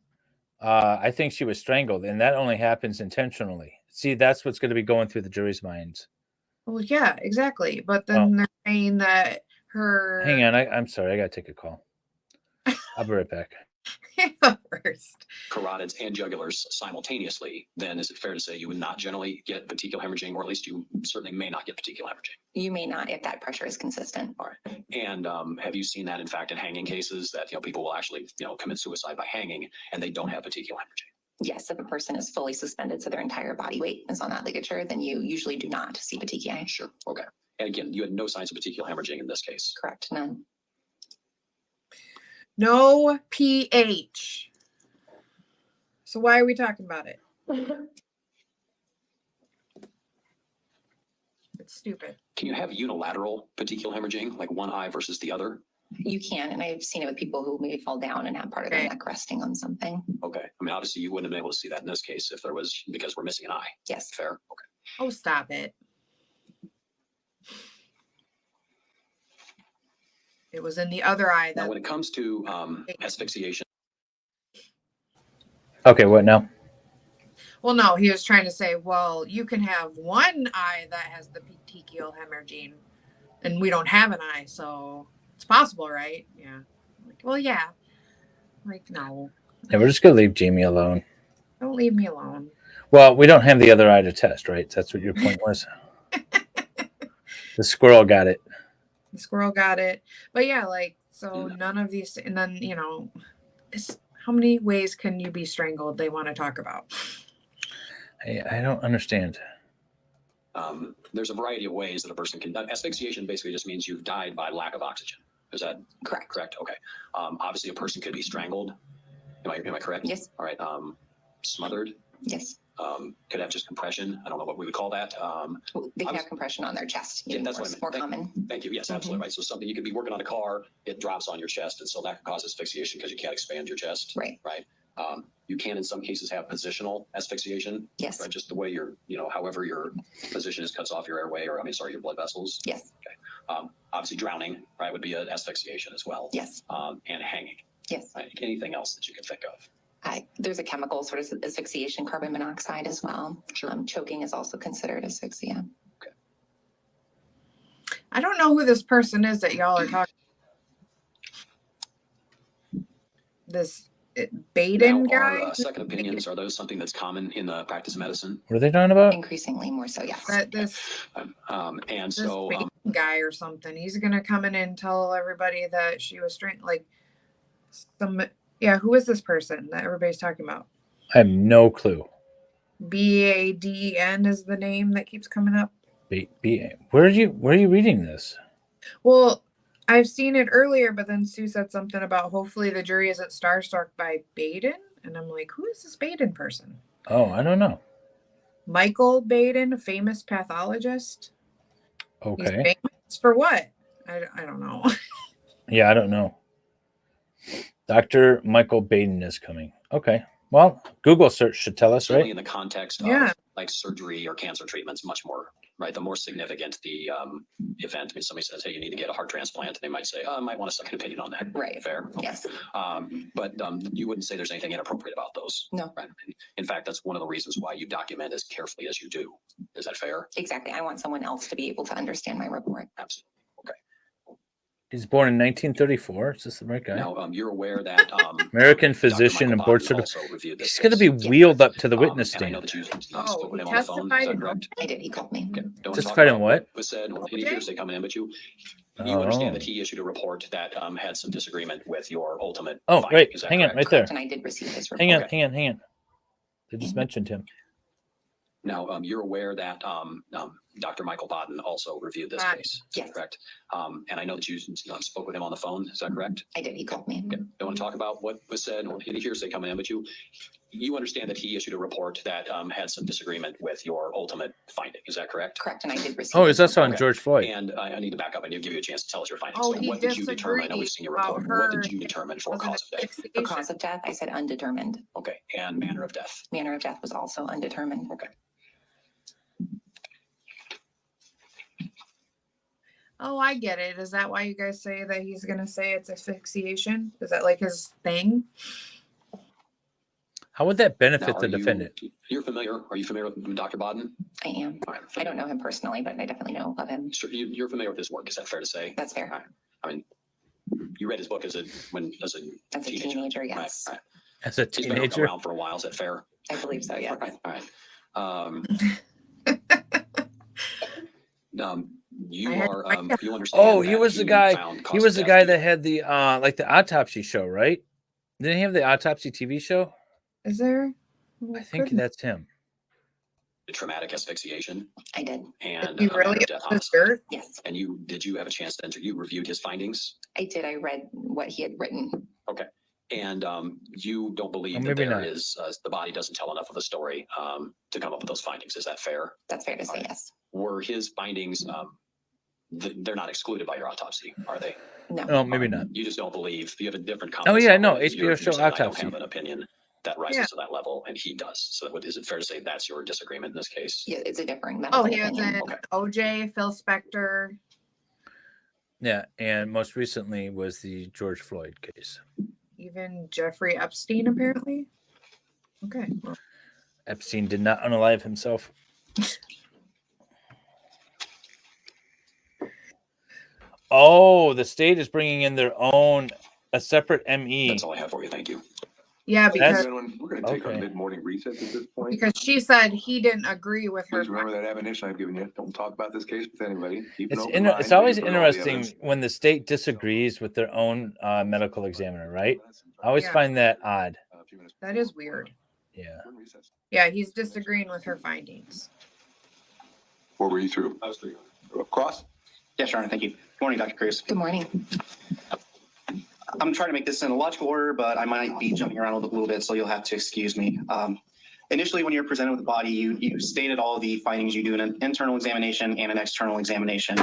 I think she was strangled, and that only happens intentionally. See, that's what's going to be going through the jury's minds. Well, yeah, exactly. But then they're saying that her. Hang on, I'm sorry, I got to take a call. I'll be right back. First. Carotids and jugulars simultaneously, then is it fair to say you would not generally get petechial hemorrhaging, or at least you certainly may not get petechial hemorrhaging? You may not if that pressure is consistent. All right. And have you seen that, in fact, in hanging cases that people will actually commit suicide by hanging and they don't have petechial hemorrhaging? Yes, if a person is fully suspended, so their entire body weight is on that ligature, then you usually do not see petechiae. Sure. Okay. And again, you had no signs of petechial hemorrhaging in this case. Correct. None. No pH. So why are we talking about it? It's stupid. Can you have unilateral petechial hemorrhaging, like one eye versus the other? You can, and I've seen it with people who maybe fall down and have part of their neck resting on something. Okay. I mean, obviously you wouldn't have been able to see that in this case if there was, because we're missing an eye. Yes. Fair. Okay. Oh, stop it. It was in the other eye. Now, when it comes to asphyxiation. Okay, what now? Well, no, he was trying to say, well, you can have one eye that has the petechial hemorrhaging, and we don't have an eye, so it's possible, right? Yeah. Like, well, yeah. Like, no. Yeah, we're just gonna leave Jamie alone. Don't leave me alone. Well, we don't have the other eye to test, right? That's what your point was. The squirrel got it. The squirrel got it. But yeah, like, so none of these, and then, how many ways can you be strangled they want to talk about? I don't understand. There's a variety of ways that a person can. Asphyxiation basically just means you've died by lack of oxygen. Is that correct? Correct. Okay. Obviously, a person could be strangled. Am I correct? Yes. All right. Smothered. Yes. Could have just compression. I don't know what we would call that. They can have compression on their chest. Yeah, that's what I meant. more common. Thank you. Yes, absolutely right. So something you could be working on a car, it drops on your chest, and so that causes asphyxiation because you can't expand your chest. Right. Right. You can, in some cases, have positional asphyxiation. Yes. Right. Just the way however your position is cuts off your airway, your blood vessels. Yes. Okay. Obviously, drowning, right, would be an asphyxiation as well. Yes. And hanging. Yes. Right. Anything else that you can think of? There's a chemical sort of asphyxiation, carbon monoxide as well. Sure. Choking is also considered asphyxia. I don't know who this person is that y'all are talking. This Baden Now, guy. are second opinions, are those something that's common in the practice of medicine? What are they talking about? Increasingly more so, yes. But this And this so, Baden guy or something. He's gonna come in and tell everybody that she was like some. Yeah, who is this person that everybody's talking about? I have no clue. Baden is the name that keeps coming up. Where are you reading this? Well, I've seen it earlier, but then Sue said something about hopefully the jury isn't starstruck by Baden. And I'm like, who is this Baden person? Oh, I don't know. Michael Baden, a famous pathologist. Okay. He's famous for what? I don't know. Yeah, I don't know. Dr. Michael Baden is coming. Okay. Well, Google search should tell us, certainly right? in the context Yeah. of like surgery or cancer treatments, much more, right? The more significant the event. I mean, somebody says, hey, you need to get a heart transplant. They might say, oh, I might want a second opinion on that. Right. Fair. Okay. Yes. But you wouldn't say there's anything inappropriate about those. No. Right. In fact, that's one of the reasons why you document as carefully as you do. Is that fair? Exactly. I want someone else to be able to understand my report. Absolutely. He's born in 1934. Is this the right guy? Now, you're aware that American physician and board certified. He's going to be wheeled up to the witness and I know stand. that you Oh, spoke with he him on the phone. Is testified that in correct? I did. He called me. Okay. Don't Testified in what? Was said or any Okay. hearsay coming in, but you Oh. understand that he issued a report that had some disagreement with your ultimate. Oh, finding. wait. Is that Hang on, correct? right there. And I did receive his report. Hang on. They just mentioned him. Now, you're aware that Dr. Michael Bodden also reviewed this Right. case. Yes. Correct. And I know that you spoke with him on the phone. Is that correct? I did. He called me. Okay. Don't want to talk about what was said or any hearsay coming in, but you understand that he issued a report that had some disagreement with your ultimate finding. Is that correct? Correct. And I did receive. Oh, his is that on report. George Floyd? And I need to back up and give you a chance to tell us your findings. Oh, So he what did you determine? I know we've disagreed seen your about report. What her. did you determine for Wasn't cause of death? For asphyxiation. cause of death, I said undetermined. Okay. And manner of death. Manner of death was also undetermined. Okay. Oh, I get it. Is that why you guys say that he's gonna say it's asphyxiation? Is that like his thing? How would that Now, benefit the defendant? Are you familiar with Dr. Bodden? I am. All right. I don't know him personally, but I definitely know of him. Sure, you're familiar with his work. Is that fair to say? That's fair. All right. I mean, you read his book as a As a teenager, yes. Right. As a He's been teenager? around for a while. Is that fair? I believe so, yes. All right. You understand. Oh, he that was the guy. found He cause was of the death guy that had the like the autopsy show, right? Didn't he have the autopsy TV show? Is there? I think that's him. traumatic asphyxiation. I did. And You a manner really of death homicide. dirt? Yes, And did you have a chance to enter? You reviewed his findings? I did. I read what he had written. Okay. And you don't believe that maybe there not. is the body doesn't tell enough of a story to come up with those findings. Is that fair? That's fair to say, Right. yes. Were his findings they're not excluded by your autopsy, are they? No, maybe not. You just don't believe. You have a different. Oh, yeah, no, You're HBO show saying, I don't Autopsy. have an opinion that rises Yeah. to that level, and he does. So, is it fair to say that's your disagreement in this case? Yeah, it's a differing Oh, medical he was opinion. in Okay. OJ, Phil Spector. Yeah, and most recently was the George Floyd case. Even Jeffrey Epstein, apparently. Okay. Well, Epstein did not unalive himself. Oh, the state is bringing in their own, a separate ME. That's all I have for you. Thank you. yeah, That's- because We're going to take our Okay. mid-morning recess at this point. because she said he didn't agree with her. Please remember that admonition I've given you. Don't talk about this case with anybody. Keep an It's open mind, it's always but you put all the interesting evidence. when the state disagrees with their own medical examiner, right? I always Yeah. find that odd. A few minutes That is weird. Yeah. We're in recess. Yeah, he's disagreeing with her findings. Or were you through? I was through. Cross? Yes, Your Honor, thank you. Good morning, Dr. Cruz. Good morning. I'm trying to make this in a logical order, but I might be jumping around a little bit, so you'll have to excuse me. Initially, when you're presented with the body, you stated all the findings you do in an internal examination and an external examination.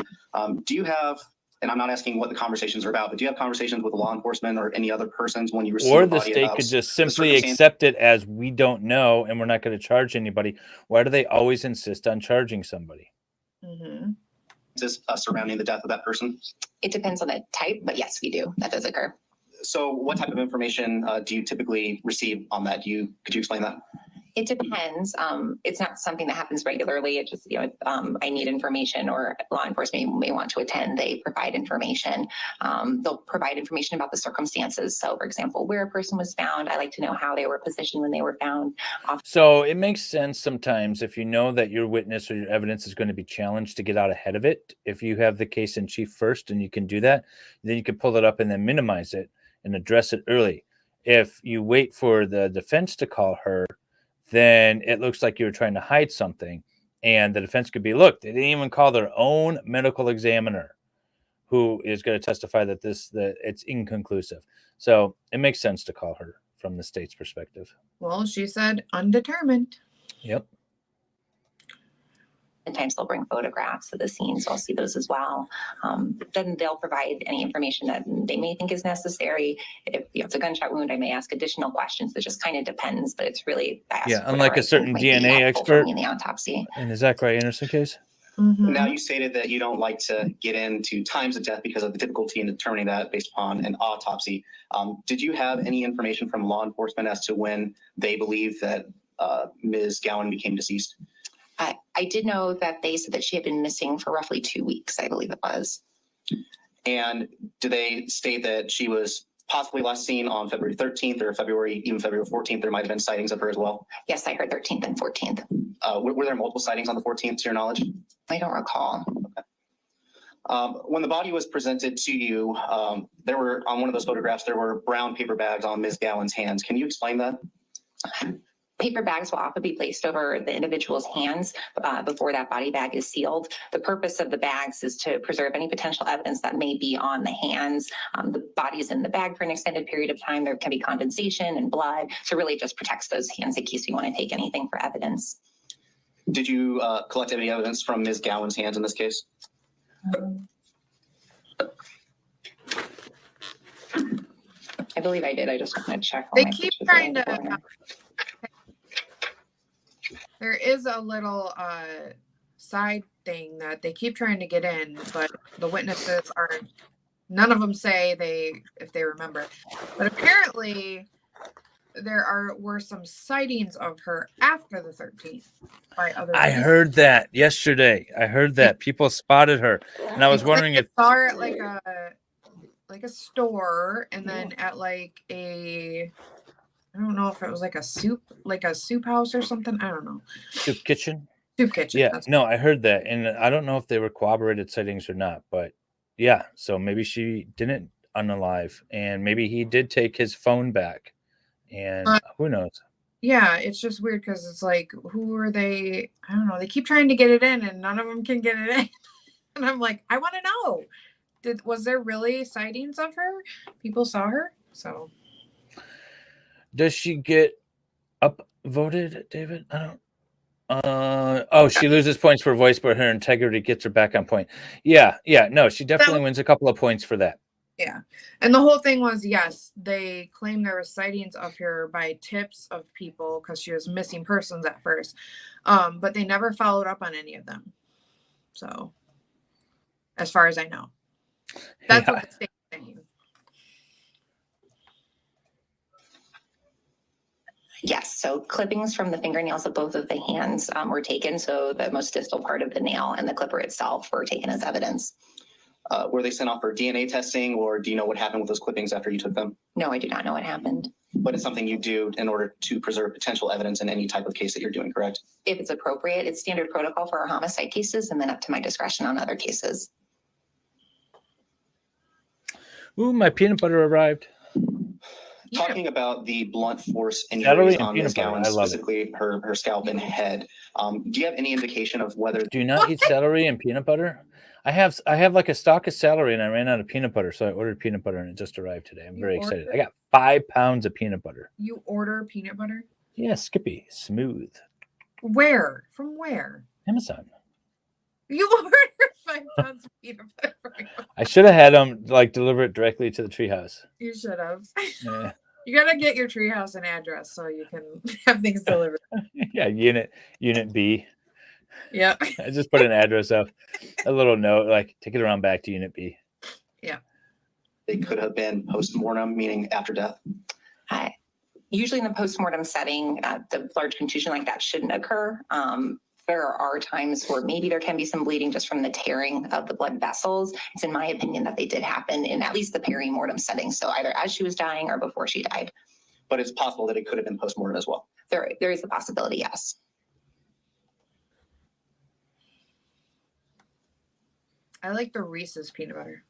Do you have, and I'm not asking what the conversations are about, but do you have conversations with law enforcement or any other persons when you receive Or a the body state about could just the simply circumstance? accept it as we don't know and we're not going to charge anybody. Why do they always insist on charging somebody? Mm-hmm. Surrounding the death of that person? It depends on the type, but yes, we do. That does occur. So what type of information do you typically receive on that? Could you explain that? It depends. It's not something that happens regularly. It just, I need information or law enforcement may want to attend. They provide information. They'll provide information about the circumstances. So, for example, where a person was found, I like to know how they were positioned when they were found. So it makes sense sometimes if you know that your witness or your evidence is going to be challenged to get out ahead of it. If you have the case in chief first and you can do that, then you can pull it up and then minimize it and address it early. If you wait for the defense to call her, then it looks like you're trying to hide something. And the defense could be, look, they didn't even call their own medical examiner who is going to testify that it's inconclusive. So it makes sense to call her from the state's perspective. Well, she said undetermined. Yep. Sometimes they'll bring photographs of the scene, so I'll see those as well. Then they'll provide any information that they may think is necessary. If it's a gunshot wound, I may ask additional questions. It just kind of depends, but it's really unlike a certain DNA expert in the autopsy. In the Zachariah Anderson case. Mm-hmm. Now, you stated that you don't like to get into times of death because of the difficulty in determining that based upon an autopsy. Did you have any information from law enforcement as to when they believe that Ms. Gowan became deceased? I did know that they said that she had been missing for roughly 2 weeks, I believe it was. And do they state that she was possibly last seen on February 13th or February 14th? There might have been sightings of her as well. Yes, I heard 13th and 14th. Were there multiple sightings on the 14th to your knowledge? I don't recall. Okay. When the body was presented to you, there were, on one of those photographs, there were brown paper bags on Ms. Gowan's hands. Can you explain that? Paper bags will often be placed over the individual's hands before that body bag is sealed. The purpose of the bags is to preserve any potential evidence that may be on the hands. The body is in the bag for an extended period of time. There can be condensation and blood. So really just protects those hands in case you want to take anything for evidence. Did you collect any evidence from Ms. Gowan's hands in this case? I believe I did. I just want to check. They keep trying to. There is a little side thing that they keep trying to get in, but the witnesses aren't. None of them say if they remember. But apparently, were some sightings of her after the 13th by other. I heard that yesterday. I heard that people spotted her, and I was wondering if saw her at like a store, and then at like I don't know if it was like a soup house or something. I don't know. Soup kitchen. Soup kitchen. Yeah, no, I heard that, and I don't know if they were corroborated sightings or not, but yeah. So maybe she didn't unalive, and maybe he did take his phone back, and who knows? Yeah, it's just weird because it's like, who are they? I don't know. They keep trying to get it in, and none of them can get it in. And I'm like, I want to know. Was there really sightings of her? People saw her, so. Does she get upvoted, David? I don't. She loses points for voice, but her integrity gets her back on point. Yeah. No, she definitely wins a couple of points for that. Yeah, and the whole thing was, yes, they claimed there were sightings of her by tips of people because she was missing persons at first, but they never followed up on any of them. So, as far as I know, that's what the state's saying. Yes, so clippings from the fingernails of both of the hands were taken. So the most distal part of the nail and the clipper itself were taken as evidence. Were they sent off for DNA testing, or do you know what happened with those clippings after you took them? No, I do not know what happened. But it's something you do in order to preserve potential evidence in any type of case that you're doing, correct? If it's appropriate, it's standard protocol for our homicide cases, and then up to my discretion on other cases. Ooh, my peanut butter arrived. Talking about the blunt force Celery injuries and on Ms. peanut butter, Gowan, I love it. specifically her scalp and head, do you have any indication of whether... Do you not eat celery and peanut butter? I have like a stock of celery, and I ran out of peanut butter, so I ordered peanut butter, and it just arrived today. I'm very excited. I got 5 pounds of peanut butter. You order peanut butter? Yeah, Skippy, smooth. Where? From where? Amazon. You ordered 5 pounds of peanut butter from Amazon. I should have had them deliver it directly to the treehouse. You should have. Yeah. You gotta get your treehouse an address so you can have things delivered. Yeah, unit B. Yeah. I just put an address up, a little note, take it around back to unit B. Yeah. They could have been post-mortem, meaning after death? Usually in the postmortem setting, the large contusion like that shouldn't occur. There are times where maybe there can be some bleeding just from the tearing of the blood vessels. It's in my opinion that they did happen in at least the perimortem setting. So either as she was dying or before she died. But it's possible that it could have been postmortem as well. There is a possibility, yes. I like the Reese's peanut butter.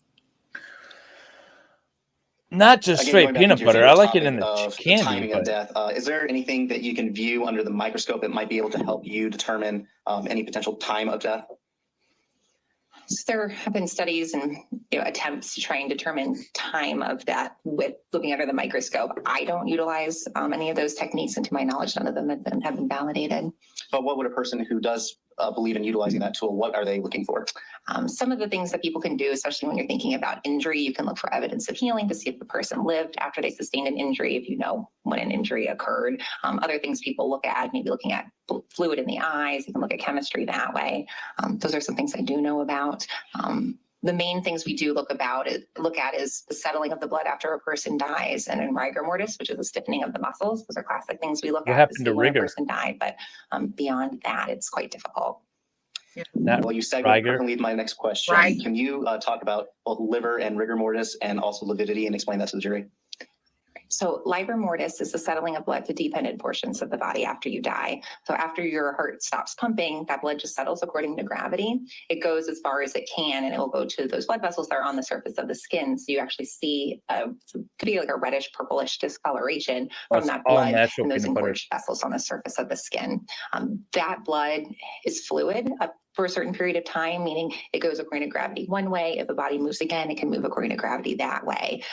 Not just Again, straight going back peanut to your butter. I like it favorite in the topic of candy. timing But of death. Is there anything that you can view under the microscope that might be able to help you determine any potential time of death? So there have been studies and attempts to try and determine time of death with looking under the microscope. I don't utilize any of those techniques, and to my knowledge, none of them have been validated. But what would a person who does believe in utilizing that tool, what are they looking for? Some of the things that people can do, especially when you're thinking about injury, you can look for evidence of healing to see if the person lived after they sustained an injury, if you know when an injury occurred. Other things people look at, maybe looking at fluid in the eyes, you can look at chemistry that way. Those are some things I do know about. The main things we do look at is the settling of the blood after a person dies, and in rigor mortis, which is the stiffening of the muscles. Those are classic things we look what at happened see to when a rigor? person died. But beyond that, it's quite difficult. Well, you segued perfectly to my next question. Right. Can you talk about both liver and rigor mortis and also lividity and explain that to the jury? So rigor mortis is the settling of blood to dependent portions of the body after you die. So after your heart stops pumping, that blood just settles according to gravity. It goes as far as it can, and it will go to those blood vessels that are on the surface of the skin. So you actually see could be like a reddish, purplish discoloration from that blood and those engorged vessels on the surface of the skin. That blood is fluid for a certain period of time, meaning it goes according to gravity one way. If the body moves again, it can move according to gravity that way.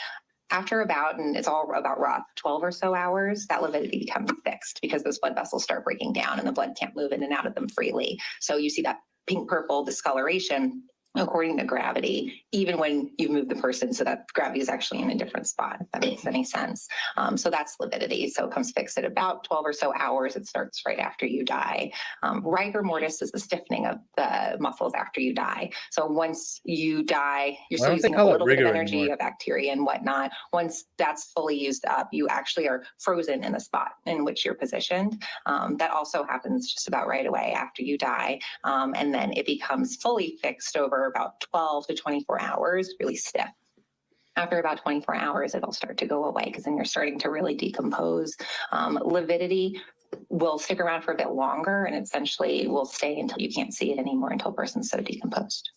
After and it's all about rough, 12 or so hours, that lividity becomes fixed because those blood vessels start breaking down and the blood can't move in and out of them freely. So you see that pink-purple discoloration according to gravity, even when you've moved the person, so that gravity is actually in a different spot, if that makes any sense. So that's lividity. So it comes fixed at about 12 or so hours. It starts right after you die. Rigor mortis is the stiffening of the muscles after you die. So once you die, you're still using a little bit of energy of bacteria and whatnot. Once that's fully used up, you actually are frozen in the spot in which you're positioned. That also happens just about right away after you die. And then it becomes fully fixed over about 12 to 24 hours, really stiff. After about 24 hours, it'll start to go away because then you're starting to really decompose. Lividity will stick around for a bit longer and essentially will stay until you can't see it anymore, until a person's so decomposed.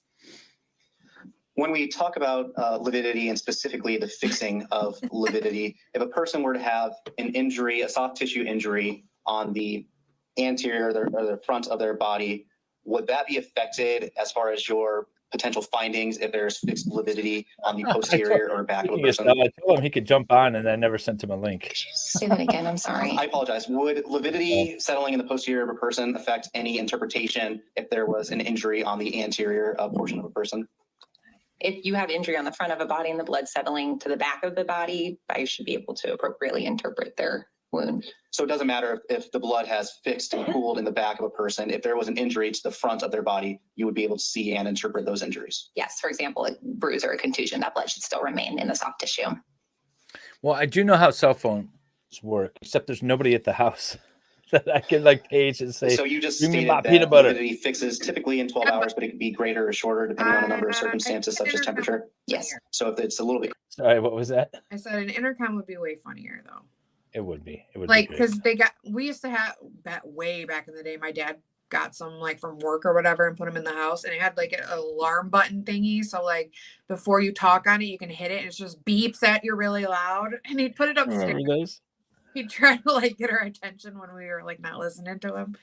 When we talk about lividity and specifically the fixing of lividity, if a person were to have an injury, a soft tissue injury on the anterior or the front of their body, would that be affected as far as your potential findings if there's fixed lividity on the posterior or back of a person? I told him he could jump on, and I never sent him a link. Say that again. I'm sorry. I apologize. Would lividity settling in the posterior of a person affect any interpretation if there was an injury on the anterior portion of a person? If you have injury on the front of a body and the blood settling to the back of the body, I should be able to appropriately interpret their wound. So it doesn't matter if the blood has fixed and pooled in the back of a person. If there was an injury to the front of their body, you would be able to see and interpret those injuries. Yes, for example, a bruise or a contusion, that blood should still remain in the soft tissue. Well, I do know how cell phones work, except there's nobody at the house that I can page and say, so you just "Bring me stated my that peanut butter." lividity fixes typically in 12 hours, but it could be greater or shorter depending on a number of circumstances such as temperature. Yes. So if it's a little bit. Sorry, what was that? I said an intercom would be way funnier though. It would be. It would Like, be great. because we used to have that way back in the day. My dad got some like from work or whatever and put them in the house, and it had like an alarm button thingy. So like before you talk on it, you can hit it and it just beeps at you really loud. And he'd put it upstairs. Remember those? He'd try to like get our attention when we were like not listening to him.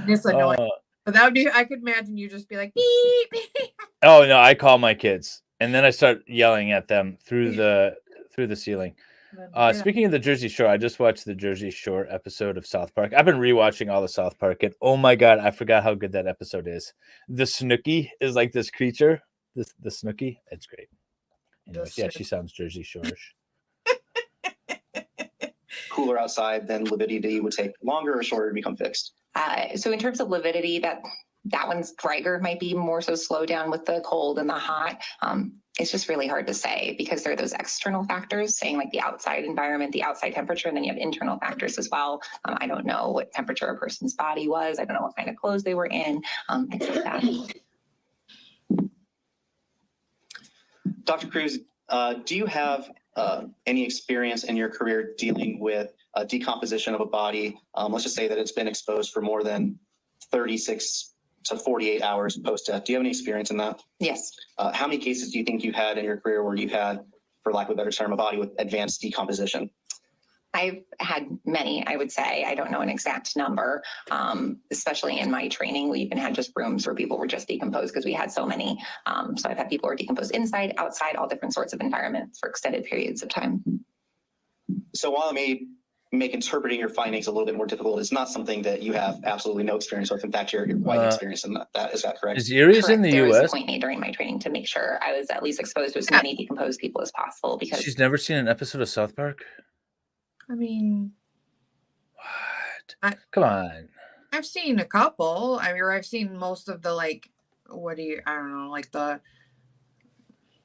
It's annoying. But that would be, I could imagine you just be like beep, beep. Oh no, I call my kids and then I start yelling at them through the ceiling. Speaking of the Jersey Shore, I just watched the Jersey Shore episode of South Park. I've been rewatching all the South Park, and oh my god, I forgot how good that episode is. The Snooki is like this creature. The Snooki, it's great. Anyways, yeah, she sounds Jersey Shore-ish. Cooler outside, then lividity would take longer or shorter to become fixed. So in terms of lividity, that one's Greiger might be more so slow down with the cold and the hot. It's just really hard to say because there are those external factors saying like the outside environment, the outside temperature, and then you have internal factors as well. I don't know what temperature a person's body was. I don't know what kind of clothes they were in, things like that. Dr. Cruz, do you have any experience in your career dealing with decomposition of a body? Let's just say that it's been exposed for more than 36 to 48 hours post-death. Do you have any experience in that? Yes. How many cases do you think you've had in your career where you've had, for lack of a better term, a body with advanced decomposition? I've had many, I would say. I don't know an exact number, especially in my training. We even had just rooms where people were just decomposed because we had so many. So I've had people who are decomposed inside, outside, all different sorts of environments for extended periods of time. So while it may make interpreting your findings a little bit more difficult, it's not something that you have absolutely no experience with. In fact, you're quite experienced in that. Is that correct? Is Erie's in the There was US? a point made during my training to make sure I was at least exposed to as many decomposed people as possible because She's never seen an episode of South Park? I mean, Come on. I've seen a couple. I mean, or I've seen most of the I don't know,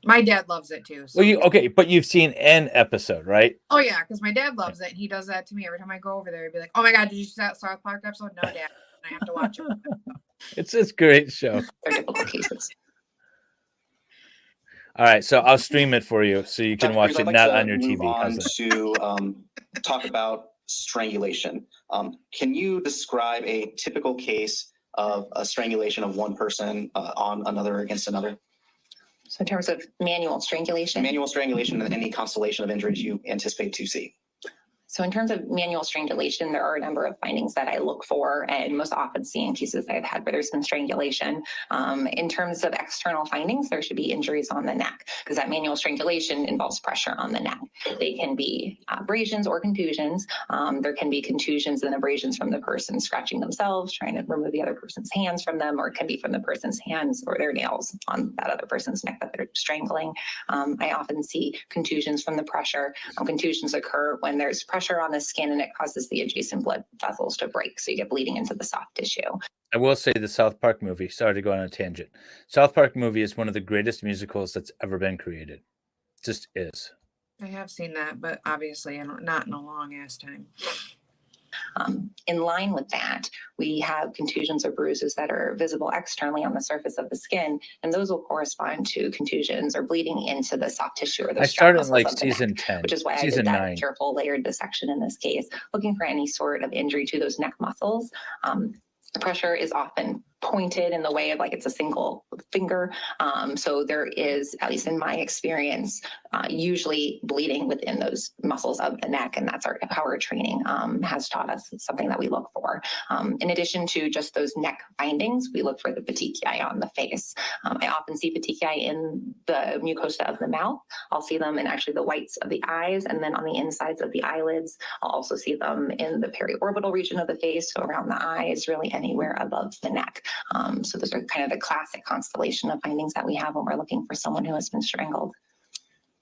my dad loves it too. So. Well, but you've seen an episode, right? Oh yeah, because my dad loves it. And he does that to me every time I go over there. He'd be like, "Oh my God, did you see that South Park episode?" No, Dad, I have to watch it. It's a great show. they're difficult cases. All right, so I'll stream it for you so you can Dr. watch Cruz, it I'd like not to on your move TV. on How's that? to talk about strangulation. Can you describe a typical case of a strangulation of one person on another against another? So in terms of manual strangulation? Manual strangulation and any constellation of injuries you anticipate to see. So in terms of manual strangulation, there are a number of findings that I look for and most often see in cases that I've had where there's been strangulation. In terms of external findings, there should be injuries on the neck because that manual strangulation involves pressure on the neck. They can be abrasions or contusions. There can be contusions and abrasions from the person scratching themselves, trying to remove the other person's hands from them, or it can be from the person's hands or their nails on that other person's neck that they're strangling. I often see contusions from the pressure. Contusions occur when there's pressure on the skin and it causes the adjacent blood vessels to break. So you get bleeding into the soft tissue. I will say the South Park movie, sorry to go on a tangent. South Park movie is one of the greatest musicals that's ever been created. Just is. I have seen that, but obviously not in a long ass time. In line with that, we have contusions or bruises that are visible externally on the surface of the skin, and those will correspond to contusions or bleeding into the soft tissue or the I started in muscles like of the season neck, 10, which is why season I did that 9. careful layered dissection in this case, looking for any sort of injury to those neck muscles. The pressure is often pointed in the way of like it's a single finger. So there is, at least in my experience, usually bleeding within those muscles of the neck. And that's how our training has taught us. It's something that we look for. In addition to just those neck findings, we look for the petechiae on the face. I often see petechiae in the mucosa of the mouth. I'll see them in actually the whites of the eyes and then on the insides of the eyelids. I'll also see them in the periorbital region of the face, so around the eyes, really anywhere above the neck. So those are kind of the classic constellation of findings that we have when we're looking for someone who has been strangled.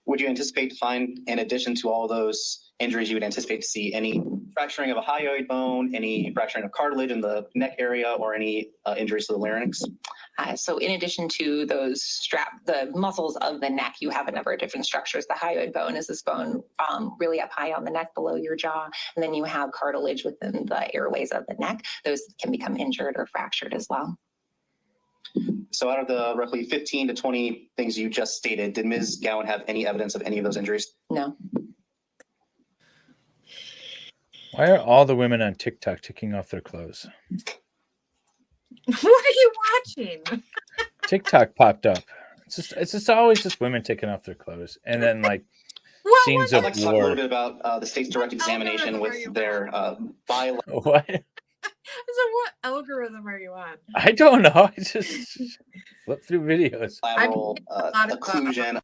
Would you anticipate to find, in addition to all those injuries, you would anticipate to see any fracturing of a hyoid bone, any fracturing of cartilage in the neck area, or any injuries to the larynx? So in addition to those the muscles of the neck, you have a number of different structures. The hyoid bone is this bone really up high on the neck below your jaw. And then you have cartilage within the airways of the neck. Those can become injured or fractured as well. So out of the roughly 15 to 20 things you just stated, did Ms. Gowan have any evidence of any of those injuries? No. Why are all the women on TikTok taking off their clothes? What are you watching? TikTok popped up. It's just always just women taking off their clothes, and then like scenes I'd of like to talk a little war. bit about the state's direct examination with their bilateral. What? So what algorithm are you on? I don't know. I just flip through videos. Occlusion.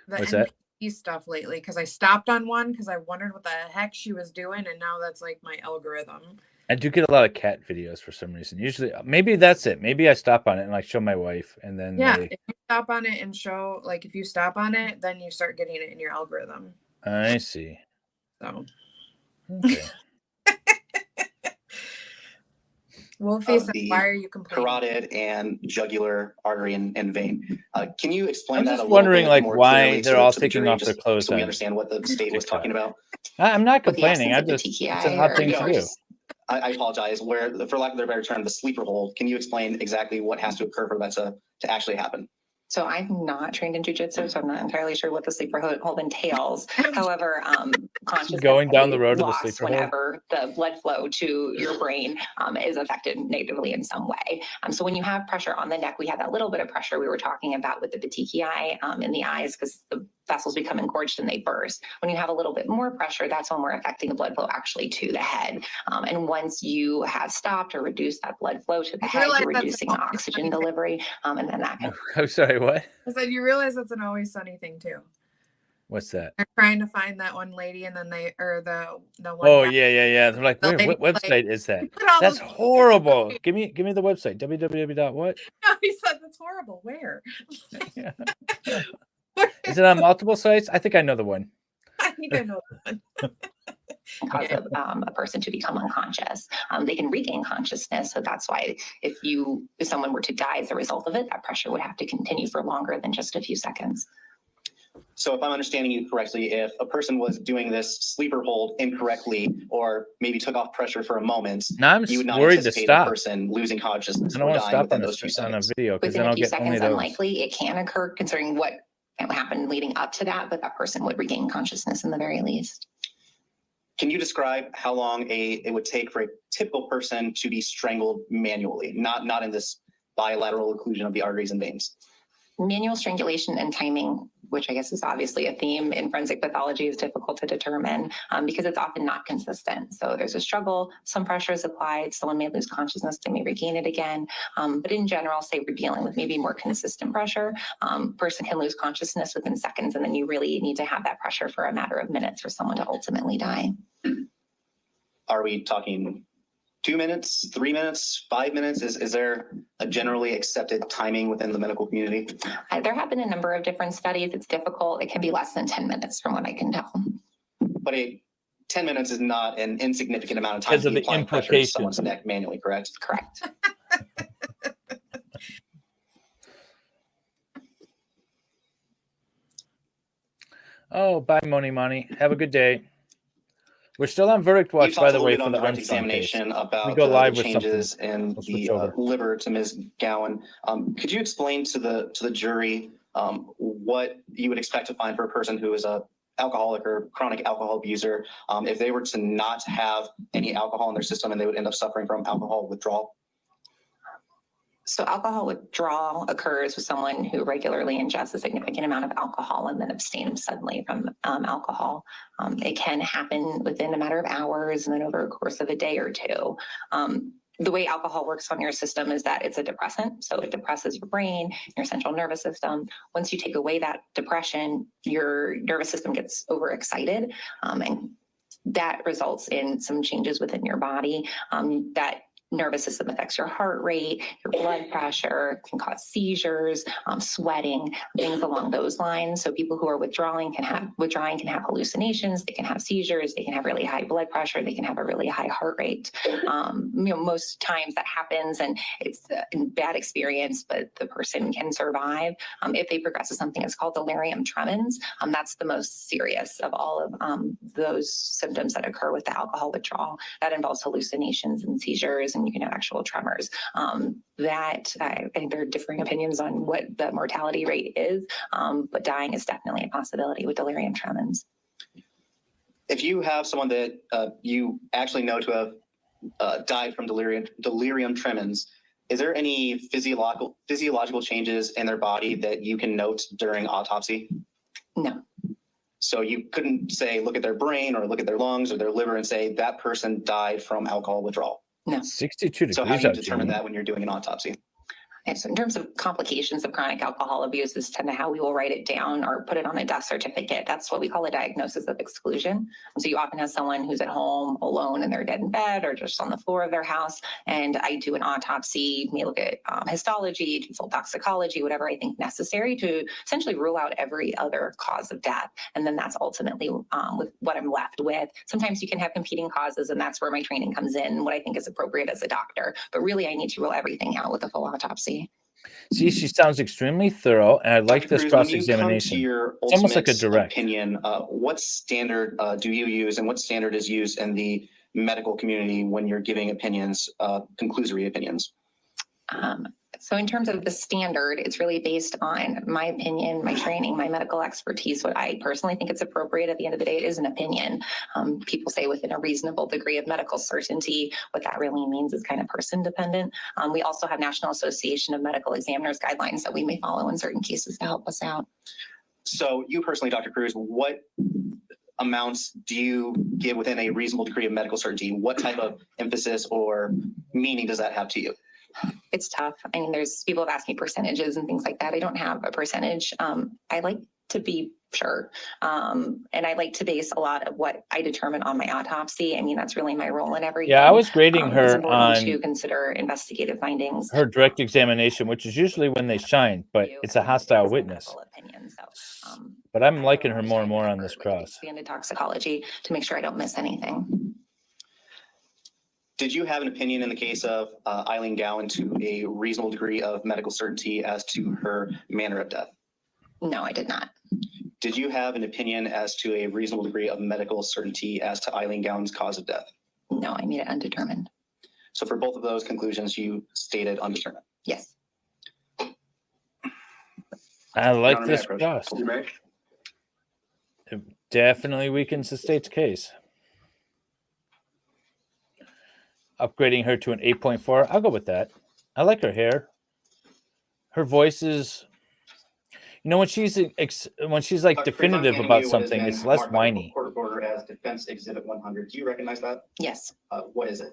What's that? NPC stuff lately because I stopped on one because I wondered what the heck she was doing, and now that's like my algorithm. I do get a lot of cat videos for some reason. Usually, maybe that's it. Maybe I stop on it and like show my wife, and then Yeah, if you stop on it and show, like if you stop on it, then you start getting it in your algorithm. I see. So. Okay. Wolfie of said, the why are you complaining? carotid and jugular artery and vein. Can you explain I'm that just a little wondering, bit like, more why clearly they're to all the taking jury, off their just clothes so we on understand what the state was TikTok. talking about? I'm not With the complaining. essence I of the just, it's TKI an odd or thing to do. just I apologize. Where, for lack of a better term, the sleeper hold. Can you explain exactly what has to occur for that to actually happen? So I'm not trained in jujitsu, so I'm not entirely sure what the sleeper hold entails. However, consciousness Going down the can be road to the lost sleeper hold. whenever the blood flow to your brain is affected negatively in some way. So when you have pressure on the neck, we have that little bit of pressure we were talking about with the petechiae in the eyes because the vessels become engorged and they burst. When you have a little bit more pressure, that's when we're affecting the blood flow actually to the head. And once you have stopped or reduced that blood flow to the head, realize you're that's reducing an the always oxygen sunny thing. delivery, and then that can. I'm sorry, what? I said, you realize that's an always sunny thing too. What's that? They're trying to find that one lady, and then the one. Oh, guy, yeah. They're like, the where, what lady's website like, is that? "Put all That's those-" horrible. Give me the website. www.what? He said that's horrible. Where? Yeah. Is it on multiple sites? I think I know the one. I think I know that one. Cause a person to become unconscious. They can regain consciousness. So that's why if someone were to die as a result of it, that pressure would have to continue for longer than just a few seconds. So if I'm understanding you correctly, if a person was doing this sleeper hold incorrectly or maybe took off pressure for a moment, Now I'm you would not worried to anticipate stop. a person losing consciousness I don't or want to dying stop within those few on a seconds. video because Within then a I'll few get only seconds, those. unlikely. It can occur considering what happened leading up to that, but that person would regain consciousness in the very least. Can you describe how long it would take for a typical person to be strangled manually, not in this bilateral occlusion of the arteries and veins? Manual strangulation and timing, which I guess is obviously a theme in forensic pathology, is difficult to determine because it's often not consistent. So there's a struggle, some pressure is applied, someone may lose consciousness, they may regain it again. But in general, say we're dealing with maybe more consistent pressure, person can lose consciousness within seconds, and then you really need to have that pressure for a matter of minutes for someone to ultimately die. Are we talking 2 minutes, 3 minutes, 5 minutes? Is there a generally accepted timing within the medical community? There have been a number of different studies. It's difficult. It can be less than 10 minutes from what I can tell. But 10 minutes is not an insignificant amount of time Because to of be the applying pressure to implications. someone's neck manually, correct? Correct. Oh, bye, Money. Have a good day. We're still on verdict You watch, talked by a the little way, bit for on the direct Armstrong case. examination We about go live the with changes something. in We'll switch the over. liver to Ms. Gowan. Could you explain to the jury what you would expect to find for a person who is a alcoholic or chronic alcohol abuser if they were to not have any alcohol in their system and they would end up suffering from alcohol withdrawal? So alcohol withdrawal occurs with someone who regularly ingests a significant amount of alcohol and then abstains suddenly from alcohol. It can happen within a matter of hours and then over a course of a day or two. The way alcohol works on your system is that it's a depressant. So it depresses your brain, your central nervous system. Once you take away that depression, your nervous system gets overexcited, and that results in some changes within your body that nervous system affects your heart rate, your blood pressure, can cause seizures, sweating, things along those lines. So people who are withdrawing can have hallucinations, they can have seizures, they can have really high blood pressure, they can have a really high heart rate. Most times that happens and it's a bad experience, but the person can survive. If they progress to something that's called delirium tremens, that's the most serious of all of those symptoms that occur with the alcohol withdrawal. That involves hallucinations and seizures, and you can have actual tremors. I think there are differing opinions on what the mortality rate is, but dying is definitely a possibility with delirium tremens. If you have someone that you actually know to have died from delirium tremens, is there any physiological changes in their body that you can note during autopsy? No. So you couldn't say, look at their brain or look at their lungs or their liver and say that person died from alcohol withdrawal? No. 62 degrees So how do you out, determine Jimmy. that when you're doing an autopsy? And so in terms of complications of chronic alcohol abuse is tend to how we will write it down or put it on a death certificate. That's what we call a diagnosis of exclusion. So you often have someone who's at home alone and they're dead in bed or just on the floor of their house. And I do an autopsy, may look at histology, do full toxicology, whatever I think necessary to essentially rule out every other cause of death. And then that's ultimately with what I'm left with. Sometimes you can have competing causes, and that's where my training comes in, what I think is appropriate as a doctor. But really, I need to rule everything out with a full autopsy. See, she sounds extremely thorough, and I like Dr. this Cruz, when you come to cross-examination. your It's almost like a ultimate direct. opinion, what standard do you use, and what standard is used in the medical community when you're giving opinions, conclusory opinions? So in terms of the standard, it's really based on my opinion, my training, my medical expertise. What I personally think it's appropriate at the end of the day, it is an opinion. People say within a reasonable degree of medical certainty. What that really means is kind of person dependent. We also have National Association of Medical Examiners guidelines that we may follow in certain cases to help us out. So you personally, Dr. Cruz, what amounts do you give within a reasonable degree of medical certainty? What type of emphasis or meaning does that have to you? It's tough. I mean, there's people have asked me percentages and things like that. I don't have a percentage. I like to be sure. And I like to base a lot of what I determine on my autopsy. I mean, that's really my role in everything. Yeah, I was grading It's her important on to consider investigative findings. her direct examination, which is usually when they shine, but it's a hostile witness. Opinion. So, But I'm liking her more and more on this cross. expanded toxicology to make sure I don't miss anything. Did you have an opinion in the case of Eileen Gowan to a reasonable degree of medical certainty as to her manner of death? No, I did not. Did you have an opinion as to a reasonable degree of medical certainty as to Eileen Gowan's cause of death? No, I made it undetermined. So for both of those conclusions, you stated undetermined. Yes. I like Your Honor, this may I approach? cross. You may. It definitely weakens the state's case. Upgrading her to an 8.4. I'll go with that. I like her hair. Her voice is, you know, when she's like Dr. Cruz, I'm definitive handing about you what has something, been it's less marked by whiny. Court order as Defense Exhibit 100. Do you recognize that? Yes. What is it?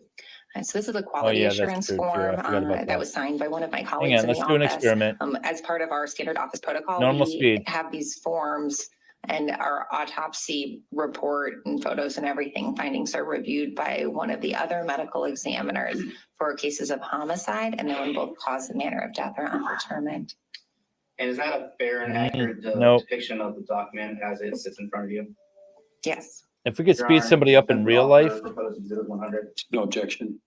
So this is a quality yeah, that's assurance true, too. I form forgot about that that. was signed by one of my colleagues Hang on, in let's the do an office. experiment. As part of our standard office protocol, Normal we speed. have these forms and our autopsy report and photos and everything findings are reviewed by one of the other medical examiners for cases of homicide, and then when both cause and manner of death are undetermined. And is that a fair and accurate Nope. depiction of the document as it sits in front of you? Yes. If we could Your speed Honor, somebody up in defense real officer, life, proposed Exhibit 100. No objection.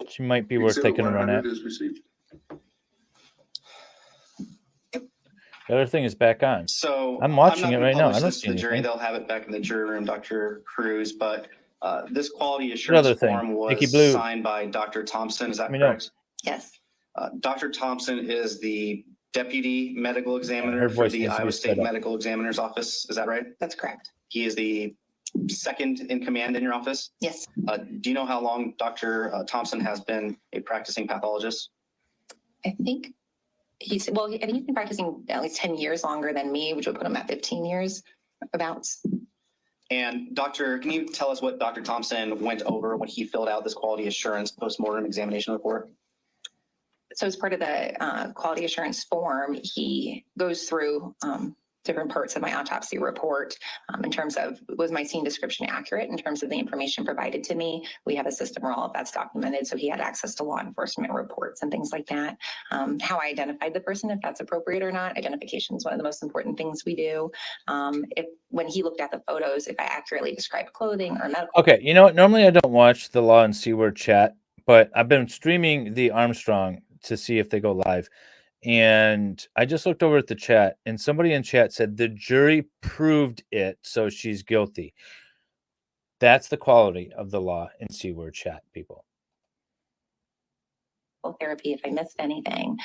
she might be worth taking a run at. is received. The other thing is back on. So I'm watching not it gonna right now. publish I don't this see to the jury. anything. They'll have it back in the jury room, Dr. Cruz. But this quality other assurance thing? form Nikki was Blue. signed by Dr. Thompson. Is that Let me know. correct? Yes. Dr. Thompson is the deputy medical Her examiner for voice the needs to be Iowa sped State up. Medical Examiner's Office. Is that right? That's correct. He is the second in command in your office. Yes. Do you know how long Dr. Thompson has been a practicing pathologist? I think I think he's been practicing at least 10 years longer than me, which would put him at 15 years about. And Doctor, can you tell us what Dr. Thompson went over when he filled out this quality assurance postmortem examination report? So as part of the quality assurance form, he goes through different parts of my autopsy report in terms of, was my scene description accurate in terms of the information provided to me? We have a system where all of that's documented, so he had access to law enforcement reports and things like that. How I identified the person, if that's appropriate or not. Identification is one of the most important things we do. When he looked at the photos, if I accurately described clothing or medical. Okay, you know what? Normally I don't watch the Law and C-Word chat, but I've been streaming the Armstrong to see if they go live. And I just looked over at the chat, and somebody in chat said the jury proved it, so she's guilty. That's the quality of the Law and C-Word chat, people. Therapy, if I missed anything.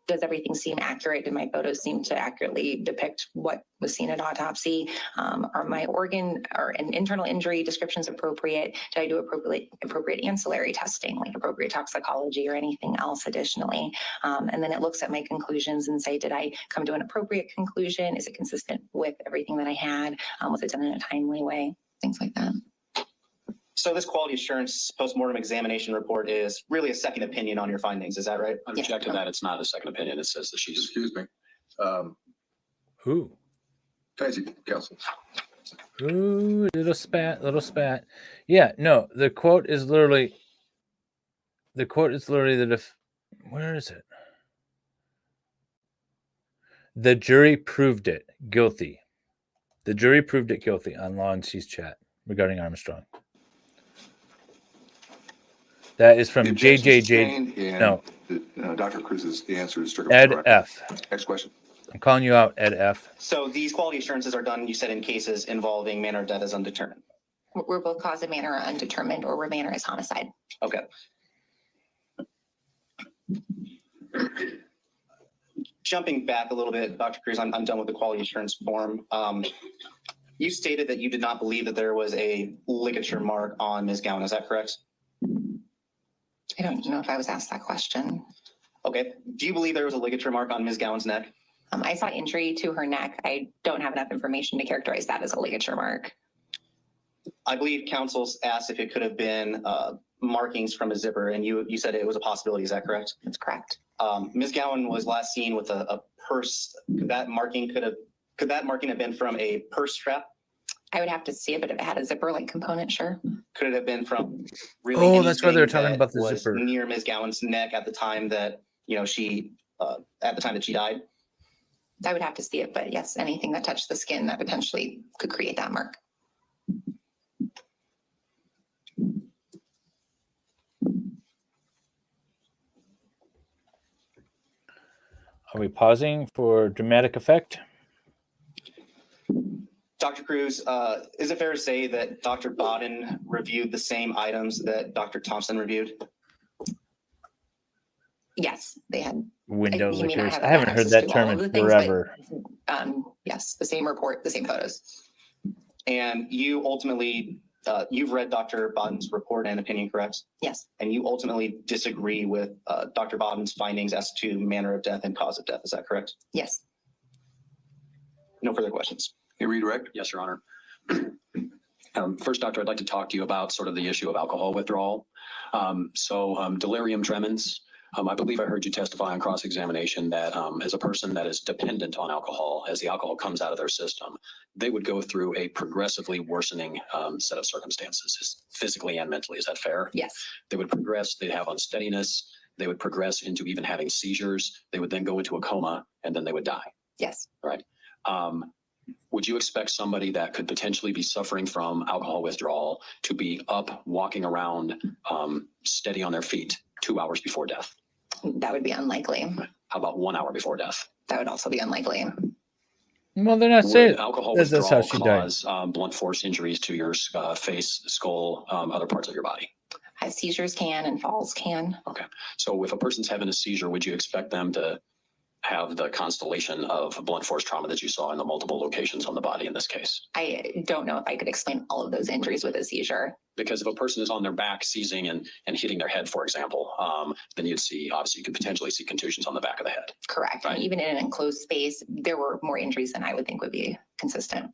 Does everything seem accurate? Do my photos seem to accurately depict what was seen at autopsy? Are my organ or an internal injury descriptions appropriate? Did I do appropriate ancillary testing, like appropriate toxicology or anything else additionally? And then it looks at my conclusions and say, did I come to an appropriate conclusion? Is it consistent with everything that I had? Was it done in a timely way? Things like that. So this quality assurance postmortem examination report is really a second opinion on your findings. Is that right? I object to that. It's not a second opinion. It says that she's. Excuse me. Who? Crazy counsel. Ooh, little spat. Yeah, no, the quote is literally that where is it? The jury proved it guilty. The jury proved it guilty on Law and C's chat regarding Armstrong. That is from JJJ. No, Dr. Cruz's answer is Ed F. Next question. I'm calling you out, Ed F. So these quality assurances are done, you said, in cases involving manner of death as undetermined. Where both cause of manner are undetermined or where manner is homicide. Okay. Jumping back a little bit, Dr. Cruz, I'm done with the quality assurance form. You stated that you did not believe that there was a ligature mark on Ms. Gowan. Is that correct? I don't know if I was asked that question. Okay. Do you believe there was a ligature mark on Ms. Gowan's neck? I saw injury to her neck. I don't have enough information to characterize that as a ligature mark. I believe counsels asked if it could have been markings from a zipper, and you said it was a possibility. Is that correct? That's correct. Ms. Gowan was last seen with a purse. Could that marking have been from a purse strap? I would have to see it, but if it had a zipper-like component, sure. Could it have been from really? Oh, that's why they're anything talking that about the was zipper near Ms. Gowan's neck at the time that she died? I would have to see it, but yes, anything that touched the skin that potentially could create that mark. Are we pausing for dramatic effect? Dr. Cruz, is it fair to say that Dr. Bodden reviewed the same items that Dr. Thompson reviewed? Yes, they had Window he may not lickers. have I haven't heard access that to term all in of the things, but, forever. yes, the same report, the same photos. And you ultimately, you've read Dr. Bodden's report and opinion, correct? Yes. And you ultimately disagree with Dr. Bodden's findings as to manner of death and cause of death. Is that correct? Yes. No further questions. Hey, redirect? Yes, Your Honor. First, Doctor, I'd like to talk to you about sort of the issue of alcohol withdrawal. Delirium tremens. I believe I heard you testify on cross-examination that as a person that is dependent on alcohol, as the alcohol comes out of their system, they would go through a progressively worsening set of circumstances, physically and mentally. Is that fair? Yes. They would progress, they'd have unsteadiness, they would progress into even having seizures, they would then go into a coma, and then they would die. Yes. Right. Would you expect somebody that could potentially be suffering from alcohol withdrawal to be up, walking around, steady on their feet 2 hours before death? That would be unlikely. How about 1 hour before death? That would also be unlikely. Well, they're not saying alcohol that's withdrawal how she died. cause blunt force injuries to your face, skull, other parts of your body. Seizures can and falls can. Okay. So if a person's having a seizure, would you expect them to have the constellation of blunt force trauma that you saw in the multiple locations on the body in this case? I don't know if I could explain all of those injuries with a seizure. Because if a person is on their back seizing and hitting their head, for example, then you could potentially see contusions on the back of the head. Correct. Right. And even in an enclosed space, there were more injuries than I would think would be consistent.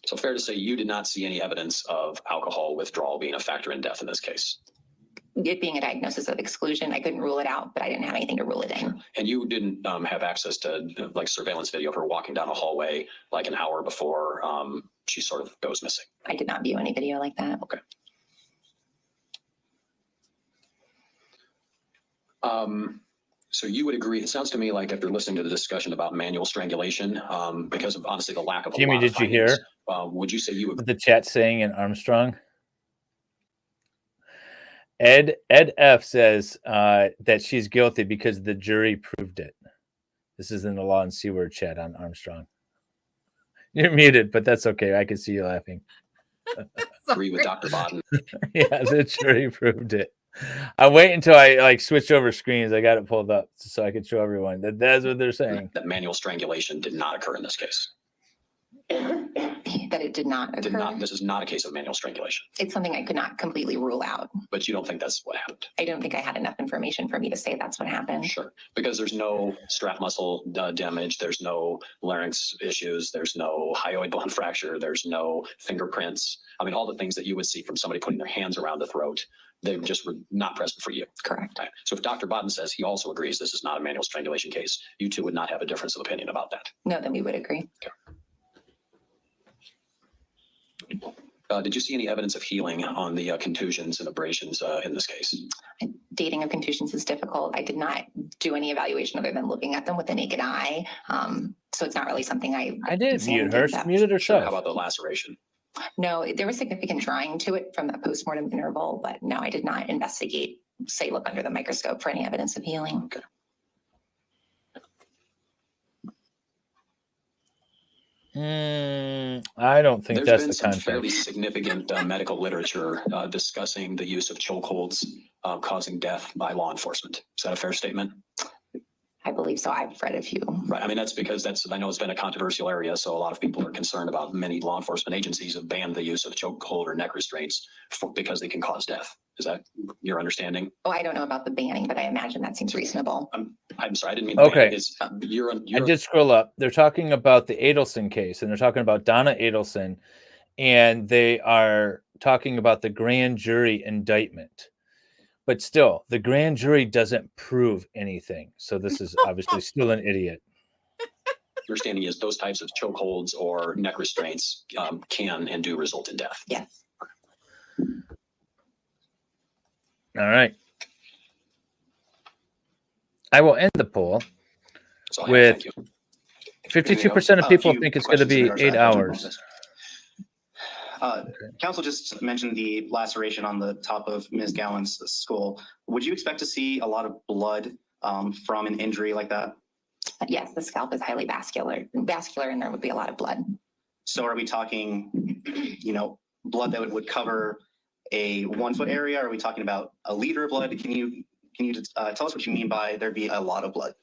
So fair to say you did not see any evidence of alcohol withdrawal being a factor in death in this case? It being a diagnosis of exclusion, I couldn't rule it out, but I didn't have anything to rule it in. And you didn't have access to like surveillance video of her walking down a hallway like an hour before she sort of goes missing? I did not view any video like that. Okay. So you would agree, it sounds to me like after listening to the discussion about manual strangulation, because of honestly the lack of Jimmy, did you hear? Would you say you would? The chat saying in Armstrong? Ed F says that she's guilty because the jury proved it. This is in the Law and C Word chat on Armstrong. You're muted, but that's okay. I can see you laughing. Agree with Dr. Bodden. Yeah, the jury proved it. I wait until I switch over screens. I got it pulled up so I can show everyone that's what they're saying. That manual strangulation did not occur in this case. That it did not occur. Did not. This is not a case of manual strangulation. It's something I could not completely rule out. But you don't think that's what happened? I don't think I had enough information for me to say that's what happened. Sure. Because there's no strap muscle damage. There's no larynx issues. There's no hyoid bone fracture. There's no fingerprints. I mean, all the things that you would see from somebody putting their hands around the throat, they just were not present for you. Correct. Right. So if Dr. Bodden says he also agrees this is not a manual strangulation case, you two would not have a difference of opinion about that. No, then we would agree. Okay. Did you see any evidence of healing on the contusions and abrasions in this case? Dating of contusions is difficult. I did not do any evaluation other than looking at them with the naked eye. So it's not really something I did mute her. She depth. muted herself. How about the laceration? No, there was significant drying to it from that postmortem interval, but no, I did not investigate, say, look under the microscope for any evidence of healing. Okay. I don't think There's that's been the some context. fairly significant medical literature discussing the use of chokeholds causing death by law enforcement. Is that a fair statement? I believe so. I've read a few. Right. I mean, that's because I know it's been a controversial area. So a lot of people are concerned about many law enforcement agencies have banned the use of chokehold or neck restraints because they can cause death. Is that your understanding? Oh, I don't know about the banning, but I imagine that seems reasonable. I'm sorry, I didn't mean Okay. Ban. I did scroll up. They're talking about the Adelson case, and they're talking about Donna Adelson, and they are talking about the grand jury indictment. But still, the grand jury doesn't prove anything. So this is obviously still an idiot. Understanding is those types of chokeholds or neck restraints can and do result in death. Yes. All right. I will end the poll So I with thank you. 52% of people think it's going to be 8 hours. Council just mentioned the laceration on the top of Ms. Gowan's skull. Would you expect to see a lot of blood from an injury like that? Yes, the scalp is highly vascular, and there would be a lot of blood. So are we talking, blood that would cover a 1 foot area? Are we talking about a liter of blood? Can you tell us what you mean by there'd be a lot of blood?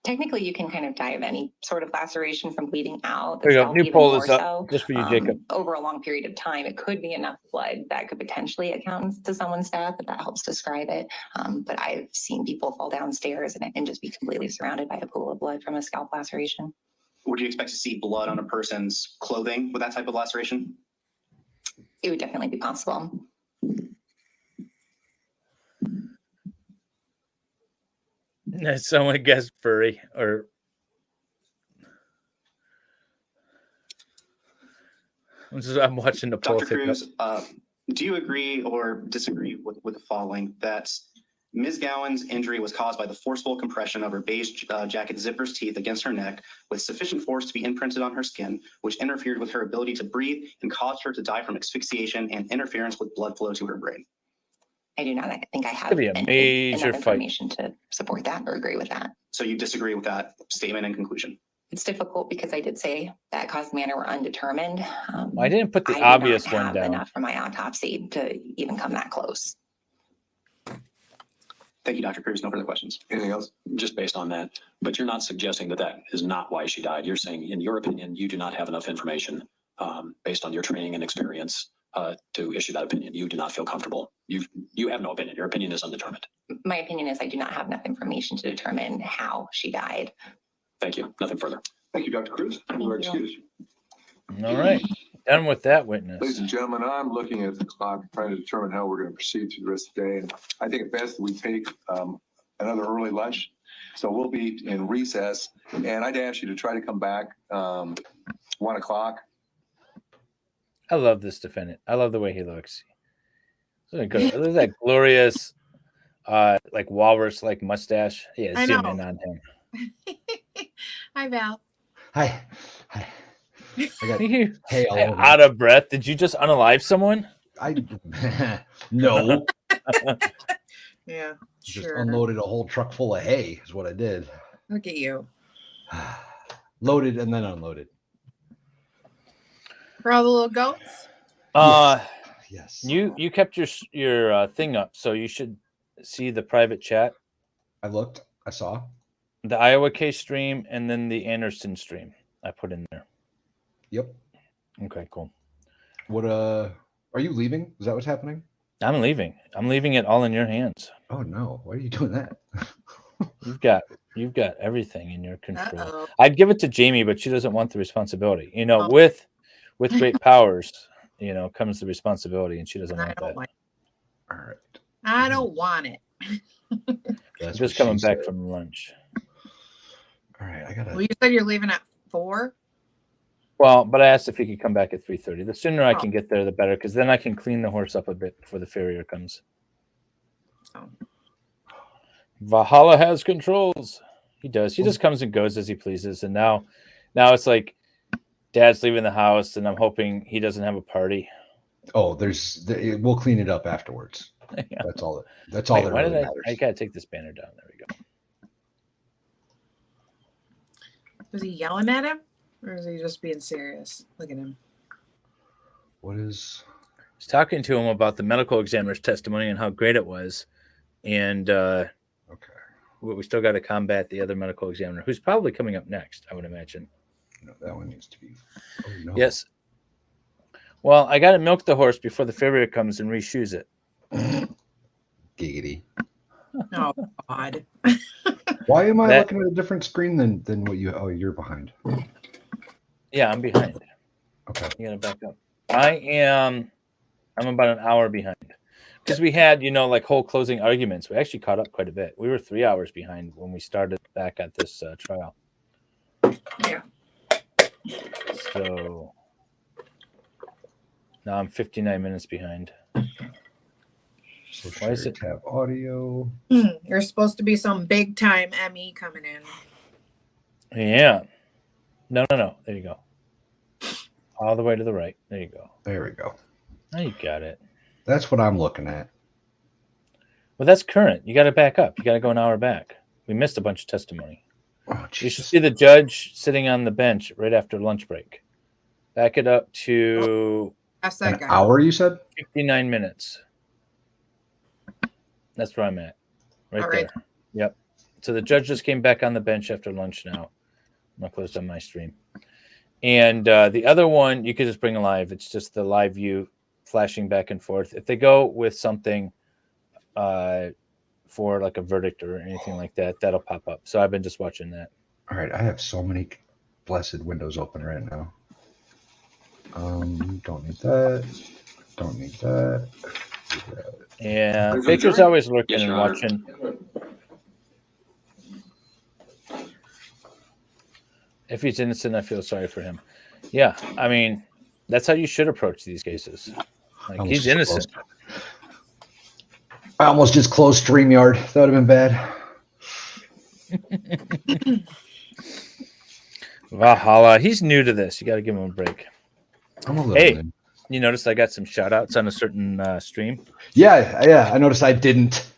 Technically, you can kind of die of any sort of laceration from bleeding out. There you go. scalp New even poll more is up so. just for you, Jacob. Over a long period of time, it could be enough blood that could potentially account to someone's death, if that helps describe it. But I've seen people fall downstairs and just be completely surrounded by a pool of blood from a scalp laceration. Would you expect to see blood on a person's clothing with that type of laceration? It would definitely be possible. Someone guessed furry or I'm watching the poll. Dr. Cruz, do you agree or disagree with the following, that Ms. Gowan's injury was caused by the forceful compression of her beige jacket zipper's teeth against her neck with sufficient force to be imprinted on her skin, which interfered with her ability to breathe and caused her to die from asphyxiation and interference with blood flow to her brain? I do not think I have Could be a major enough fight. information to support that or agree with that. So you disagree with that statement and conclusion? It's difficult because I did say that cause and manner were undetermined. I didn't put the I did obvious not one have down. enough for my autopsy to even come that close. Thank you, Dr. Cruz. No further questions. Anything else? Just based on that. But you're not suggesting that that is not why she died. You're saying, in your opinion, you do not have enough information based on your training and experience to issue that opinion. You do not feel comfortable. You have no opinion. Your opinion is undetermined. My opinion is I do not have enough information to determine how she died. Thank you. Nothing further. Thank you, Dr. Cruz. You are excused. All right. Done with that witness. Ladies and gentlemen, I'm looking at the clock, trying to determine how we're going to proceed through the rest of the day. And I think it's best that we take another early lunch. So we'll be in recess. And I'd ask you to try to come back 1 o'clock. I love this defendant. I love the way he looks. Look at that glorious, like walrus-like mustache. Yeah, I zoom know. in on him. Hi, Val. Hi. I got You hay all over. out of breath. Did you just unalive someone? No. Yeah, Just sure. unloaded a whole truck full of hay is what I did. Look at you. Loaded and then unloaded. For all the little goats? Yes. You kept your thing up, so you should see the private chat. I looked. I saw. The Iowa case stream and then the Anderson stream I put in there. Yep. Okay, cool. What are you leaving? Is that what's happening? I'm leaving. I'm leaving it all in your hands. Oh no, why are you doing that? You've got everything in your control. Uh-oh. I'd give it to Jamie, but she doesn't want the responsibility. Oh. With great powers, comes the responsibility, and she doesn't I want don't that. want All right. it. I don't want it. That's Just what coming she back said. from lunch. All right, I gotta. Well, you said you're leaving at 4. Well, but I asked if he could come back at 3:30. The sooner I Oh. can get there, the better, because then I can clean the horse up a bit before the farrier comes. Oh. Valhalla has controls. He does. He just comes and goes as he pleases. And now it's like Dad's leaving the house, and I'm hoping he doesn't have a party. Oh, we'll clean it up afterwards. Yeah. That's all. That's all Wait, that why really did matters. I gotta take this banner down. There we go. Was he yelling at him? Or is he just being serious? Look at him. What is? I was talking to him about the medical examiner's testimony and how great it was. And okay, we still got to combat the other medical examiner, who's probably coming up next, I would imagine. No, that one needs to be. Oh no. Yes. Well, I got to milk the horse before the farrier comes and reshoes it. Giggity. Oh God. Why am I looking at a different screen than what you? Oh, you're behind. Yeah, I'm behind. Okay. You gotta back up. I'm about an hour behind. Because we had, like whole closing arguments. We actually caught up quite a bit. We were 3 hours behind when we started back at this trial. Yeah. So now I'm 59 minutes behind. So Why is it? Tab audio. There's supposed to be some big time ME coming in. Yeah. No. There you go. All the way to the right. There you go. There we go. Now you got it. That's what I'm looking at. Well, that's current. You got to back up. You got to go an hour back. We missed a bunch of testimony. Oh, you should see the judge sitting on the bench right after lunch break. Back it up to an hour, you said? 59 minutes. That's where I'm at. Right there. Yep. So the judge just came back on the bench after lunch now. I'm going to close down my stream. And the other one, you could just bring live. It's just the live view flashing back and forth. If they go with something for like a verdict or anything like that, that'll pop up. So I've been just watching that. All right, I have so many blessed windows open right now. Don't need that. Don't need that. Yeah, Baker's always looking and watching. If he's innocent, I feel sorry for him. Yeah, I mean, that's how you should approach these cases. Like, he's innocent. I almost just closed StreamYard. That would have been bad. Valhalla. He's new to this. You got to give him a break. I'm a little Hey, you noticed I got some shout outs on a certain stream? Yeah. I noticed I didn't.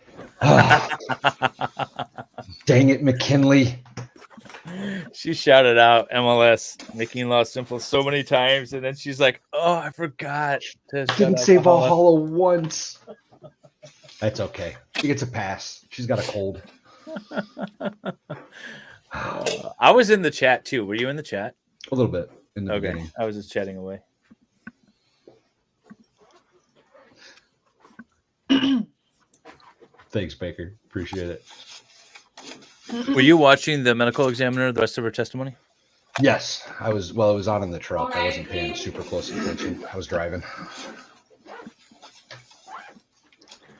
Dang it, McKinley. She shouted out MLS, making law simple so many times. And then she's like, oh, I forgot to Didn't say Valhalla once. That's okay. She gets a pass. She's got a cold. I was in the chat too. Were you in the chat? A little bit. In the okay. beginning. I was just chatting away. Thanks, Baker. Appreciate it. Were you watching the medical examiner, the rest of her testimony? Yes, I was. Well, it was on in the truck. I wasn't paying super close attention. I was driving.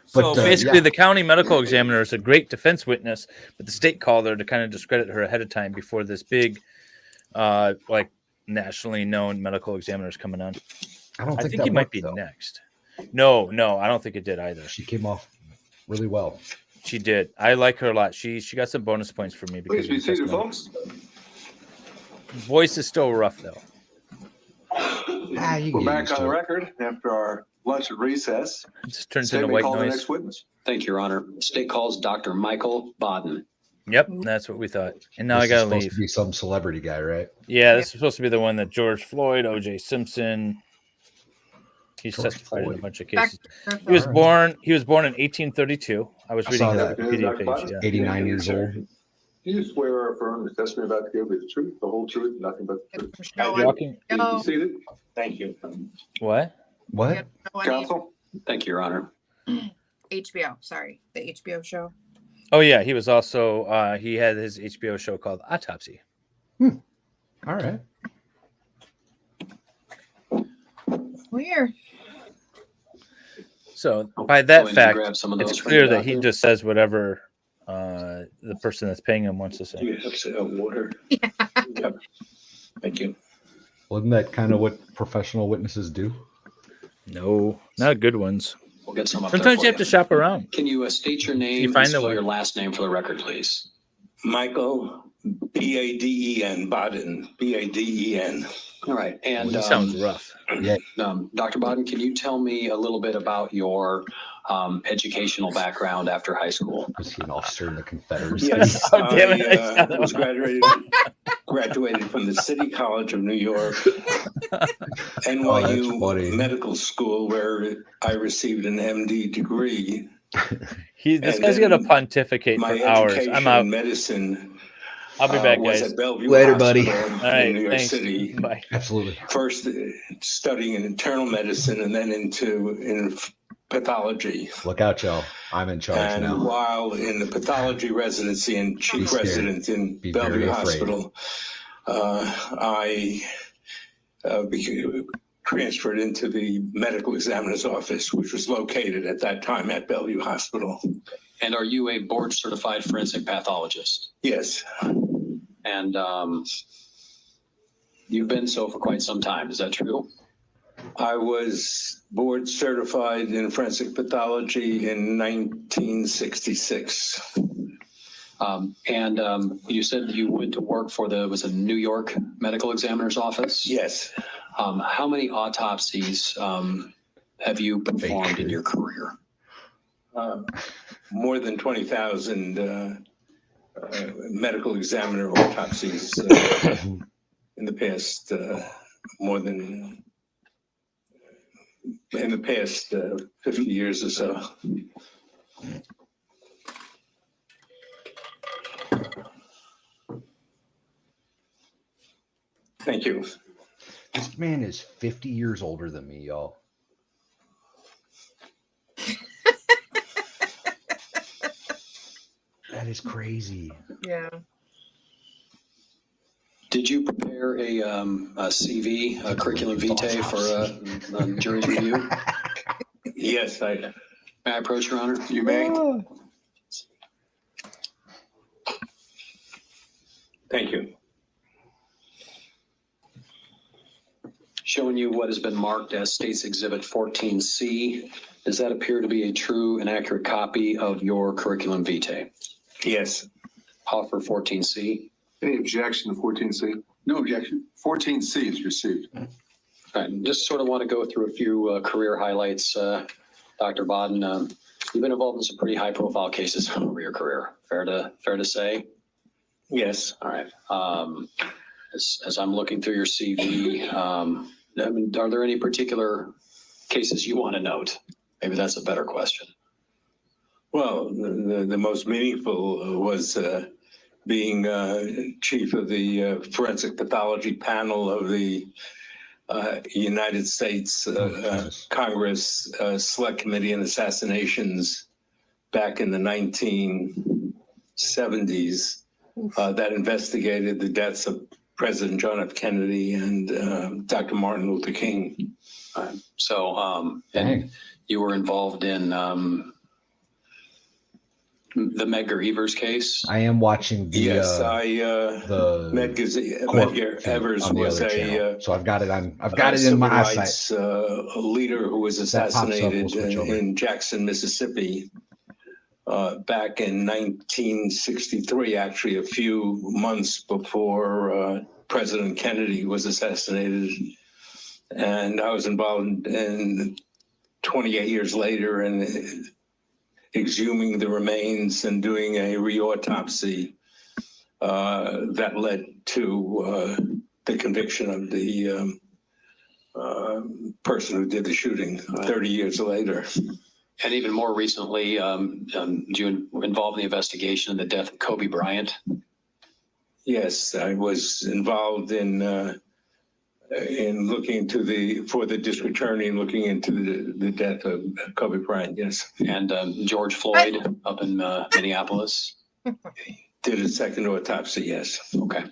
So basically, the county medical examiner is a great defense witness, but the state called her to kind of discredit her ahead of time before this big, like nationally known medical examiner is coming on. I think he might be next. No, I don't think it did either. She came off really well. She did. I like her a lot. She got some bonus points for me because Please be seated, folks. Voice is still rough though. We're back on the record after our lunch at recess. It just turns into white call noise. The next witness. Thank you, Your Honor. State calls Dr. Michael Bodden. Yep, that's what we thought. And now I gotta leave. To be some celebrity guy, right? Yeah, this is supposed to be the one that George Floyd, O.J. Simpson. He's testified in a bunch of cases. He was born in 1832. I was reading his Wikipedia page. Yeah. 89 years old. Do you swear or affirm the testimony about to give is the truth, the whole truth, nothing but the truth? Walking. No. Seated. Thank you. What? What? Counsel? Thank you, Your Honor. HBO, sorry, the HBO show. Oh yeah, he was also he had his HBO show called Autopsy. All right. Weird. So by that Go in and fact, grab some of those it's from clear the that he doctor. just says whatever the person that's paying him wants to say. You have to have water. Yep. Thank you. Wasn't that kind of what professional witnesses do? No, not good ones. We'll get some up there Sometimes for you have to shop around. Can you state your name find and the spell way. your last name for the record, please? Michael, Baden, Baden, Baden. All right. And He sounds rough. Yeah. Dr. Baden, can you tell me a little bit about your educational background after high school? Was he an officer in the Confederacy? Yes, Oh, damn it, I I was graduated from the City College of New York, NYU funny. Medical School, where I received an MD degree. This And guy's gonna then pontificate My for hours. education I'm out. in medicine I'll be back, was guys. at Bellevue Later, buddy. Hospital All right, in New York thanks. City. Bye. Absolutely. First studying in internal medicine and then in pathology. Look out, y'all. I'm in charge And now. while in the pathology residency and chief Be scared. resident in Be very Bellevue afraid. Hospital, I became transferred into the medical examiner's office, which was located at that time at Bellevue Hospital. And are you a board certified forensic pathologist? Yes, And you've been so for quite some time. Is that true? I was board certified in forensic pathology in 1966. And you said that you went to work for was it New York Medical Examiner's Office? Yes, How many autopsies have you performed in your career? more than 20,000 medical examiner autopsies in the past, in the past 50 years or so. Thank you. This man is 50 years older than me, y'all. That is crazy. Yeah. Did you prepare a CV, a curriculum vitae for a jury's review? Yes, I. May I approach, Your Honor? You may. Thank you. Showing you what has been marked as State's Exhibit 14C. Does that appear to be a true and accurate copy of your curriculum vitae? Yes. Offer 14C. Any objection to 14C? No objection. 14C is received. All right, just sort of want to go through a few career highlights. Dr. Baden, you've been involved in some pretty high-profile cases over your career. Fair to say? Yes. All right. As I'm looking through your CV, I mean, are there any particular cases you want to note? Maybe that's a better question. Well, the most meaningful was being chief of the forensic pathology panel of the United States Congress Select Committee on Assassinations back in the 1970s that investigated the deaths of President John F. Kennedy and Dr. Martin Luther King. So, and you were involved in the Medgar Evers case? I am watching the Yes, the Medgar Evers on the was other a channel. So I've got it on. I've got it in my civil eyesight. rights leader who was That pops up, we'll assassinated switch over. in Jackson, Mississippi, back in 1963. Actually, a few months before President Kennedy was assassinated, and I was involved in 28 years later in exhuming the remains and doing a reautopsy that led to the conviction of the person who did the shooting 30 years later. And even more recently, you involved in the investigation of the death of Kobe Bryant? Yes, I was involved in looking into for the district attorney and looking into the death of Kobe Bryant. Yes, And George Floyd up in Minneapolis. did a second autopsy. Yes. Okay.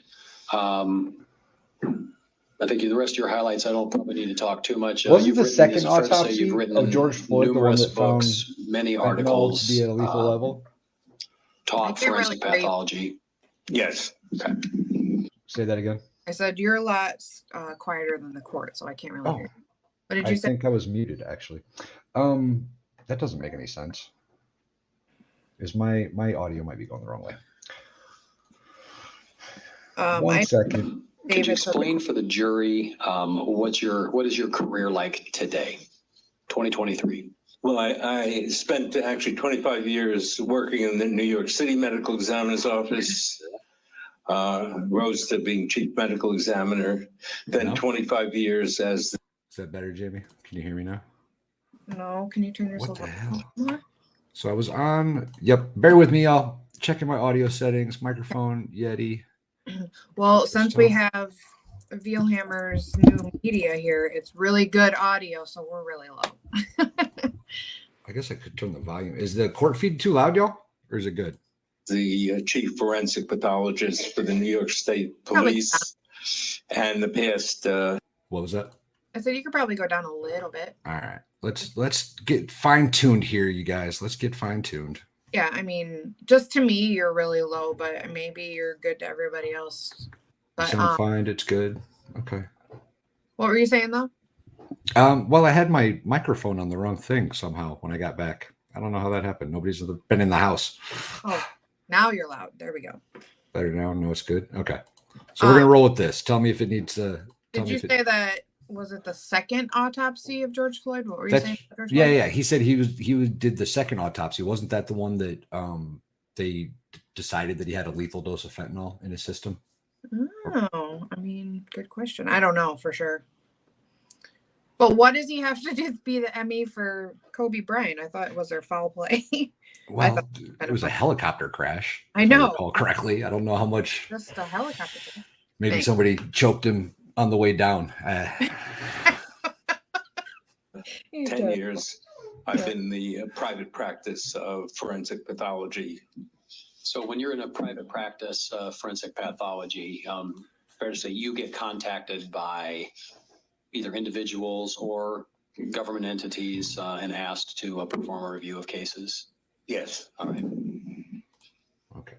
I think the rest of your highlights, I don't probably need to talk too much. Wasn't You've the written- second is it fair to say autopsy you've written of George Floyd the one numerous that found books, many fentanyl articles, to be at a lethal level? taught can't really forensic hear you. pathology. Yes. Okay. Say that again. I said you're a lot quieter than the court, so I can't really Oh, hear you. What did I you say? think I was muted actually. That doesn't make any sense. Is my audio might be going the wrong way. One second. Could you David, explain for the jury what is your career like today, 2023? Well, I spent actually 25 years working in the New York City Medical Examiner's Office, rose to being chief medical examiner, then No? 25 years as. Is that better, Jamie? Can you hear me now? No, can you turn yourself What the up hell? more? So I was on. Yep. Bear with me, y'all. Checking my audio settings, microphone, Yeti. Well, since we have Vealhammer's new media here, it's really good audio, so we're really low. I guess I could turn the volume. Is the court feed too loud, y'all? Or is it good? The chief forensic pathologist for the New York State Police, and the past. What was that? I said you could probably go down a little bit. All right. Let's get fine-tuned here, you guys. Let's get fine-tuned. Yeah, I mean, just to me, you're really low, but maybe you're good to everybody else. But Sound fine. It's good. Okay. what were you saying though? Well, I had my microphone on the wrong thing somehow when I got back. I don't know how that happened. Nobody's been in the house. Oh, now you're loud. There we go. Better now. No, it's good. Okay. So we're gonna roll with this. Tell me if it needs. Did you say that? Was it the second autopsy of George Floyd? What were you saying? About George Yeah, Floyd? yeah. He said he did the second autopsy. Wasn't that the one that they decided that he had a lethal dose of fentanyl in his system? Oh, I mean, good question. I don't know for sure. But what does he have to do to be the ME for Kobe Bryant? I thought it was their foul play. Well, it was a helicopter crash. I know. If I recall correctly. I don't know how much. Just a helicopter. Maybe Thanks. somebody choked him on the way down. 10 years, I've been in the private practice of forensic pathology. So when you're in a private practice, forensic pathology, fair to say you get contacted by either individuals or government entities and asked to perform a review of cases? Yes. All right. Okay.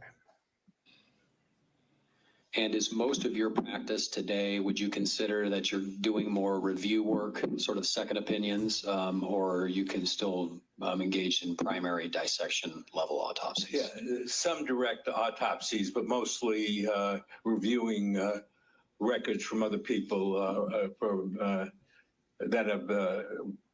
And is most of your practice today, would you consider that you're doing more review work, sort of second opinions, or you can still engage in primary dissection level autopsies? Yeah, some direct autopsies, but mostly reviewing records from other people that have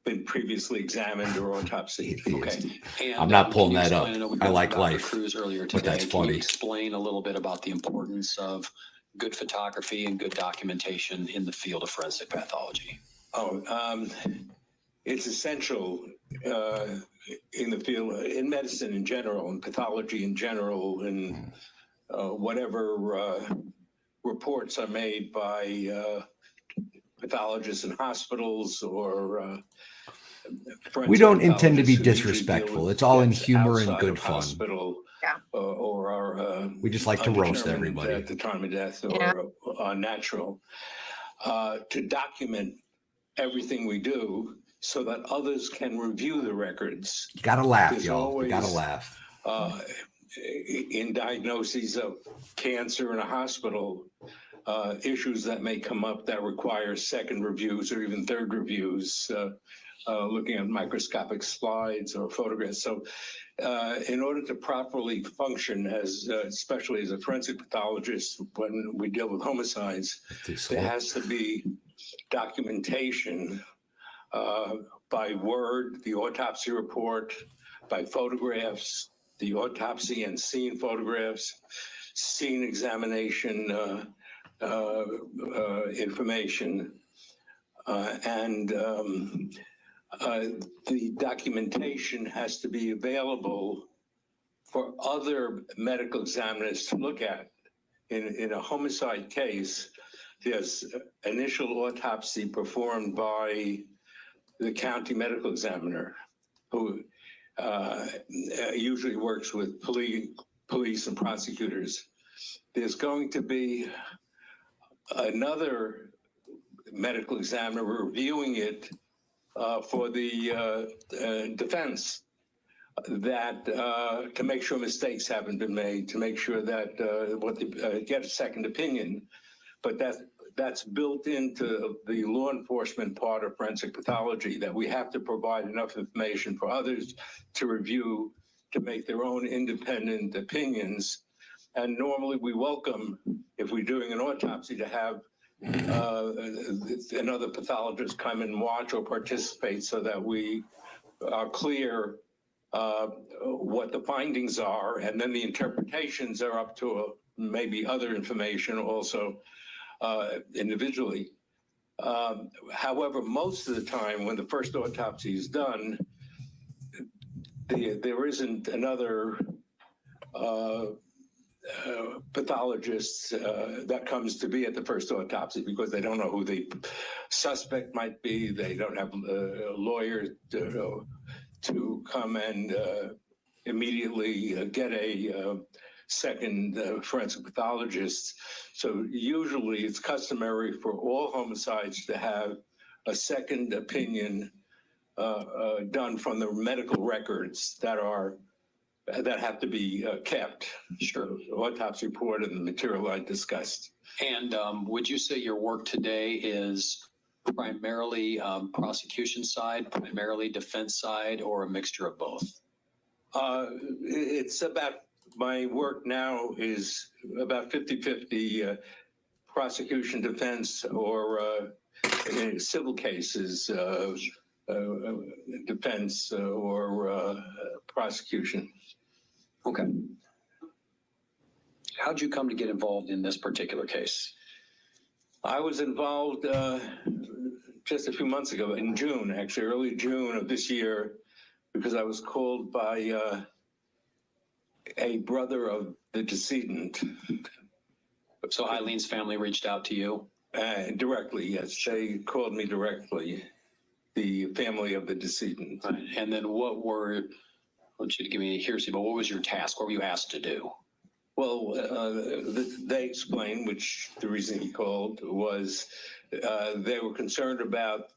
been previously examined or autopsied. Okay. And, I'm not pulling can you that up. explain- know we I talked like about life, Cruz earlier but today. that's Can funny. you explain a little bit about the importance of good photography and good documentation in the field of forensic pathology? It's essential in the field, in medicine in general, and pathology in general, and whatever reports are made by pathologists in hospitals or We don't intend to be pathologists who usually deal disrespectful. with It's all in deaths humor and outside good of fun. hospital, or are We just like to roast undetermined everybody. at the time of death Yeah. or unnatural, to document everything we do so that others can review the records. You gotta laugh, There's y'all. You gotta always, laugh. In diagnoses of cancer in a hospital, issues that may come up that require second reviews or even third reviews, looking at microscopic slides or photographs. So in order to properly function especially as a forensic pathologist, when we deal with homicides, there has to be documentation by word, the autopsy report, by photographs, the autopsy and scene photographs, scene examination information, and the documentation has to be available for other medical examiners to look at in a homicide case, there's initial autopsy performed by the county medical examiner, who usually works with police and prosecutors. There's going to be another medical examiner reviewing it for the defense, that to make sure mistakes haven't been made, to make sure that get a second opinion. But that's built into the law enforcement part of forensic pathology, that we have to provide enough information for others to review, to make their own independent opinions. And normally we welcome, if we're doing an autopsy, to have another pathologist come and watch or participate, so that we are clear what the findings are, and then the interpretations are up to maybe other information also individually. However, most of the time when the first autopsy is done, there isn't another pathologist that comes to be at the first autopsy, because they don't know who the suspect might be. They don't have a lawyer to come and immediately get a second forensic pathologist. So usually it's customary for all homicides to have a second opinion done from the medical records that have to be kept. Sure. Autopsy report and the material I discussed. And would you say your work today is primarily prosecution side, primarily defense side, or a mixture of both? It's about, my work now is about 50-50 prosecution, defense, or in civil cases, defense or prosecution. Okay. How'd you come to get involved in this particular case? I was involved just a few months ago, in June, actually, early June of this year, because I was called by a brother of the decedent. So Eileen's family reached out to you? Directly, yes. They called me directly, the family of the decedent. Right. And then I want you to give me a hearsay, but what was your task? What were you asked to do? Well, they explained, which the reason he called was they were concerned about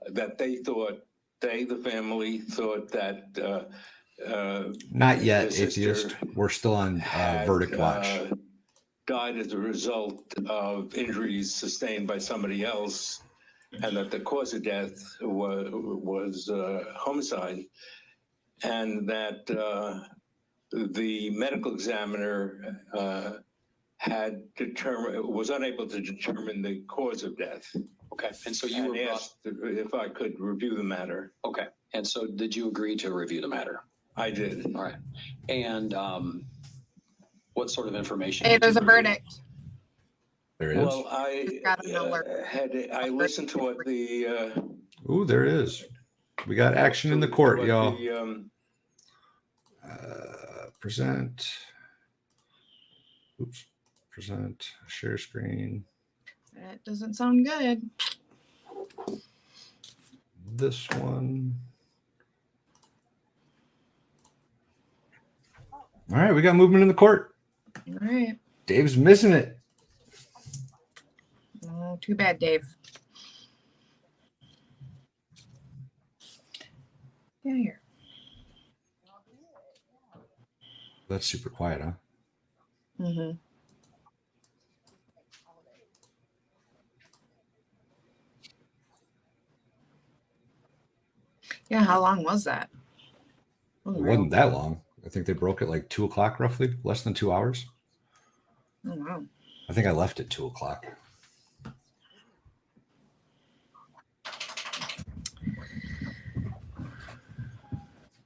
that the family thought that Not yet, the sister atheist. We're still on verdict watch. Died as a result of injuries sustained by somebody else, and that the cause of death was homicide, and that the medical examiner was unable to determine the cause of death. Okay, and so you were asked if I could review the matter. Okay, and so did you agree to review the matter? I did. All right, and what sort of information? Hey, there's a verdict. There is. Well, I listened to what the. Ooh, there it is. We got action in the court, y'all. Present. Oops. Present. Share screen. That doesn't sound good. This one. All right, we got movement in the court. All right. Dave's missing it. Oh, too bad, Dave. Yeah, here. That's super quiet, huh? Mm-hmm. Yeah, how long was that? It wasn't that long. I think they broke at like 2 o'clock, roughly, less than 2 hours. Oh, wow. I think I left at 2 o'clock.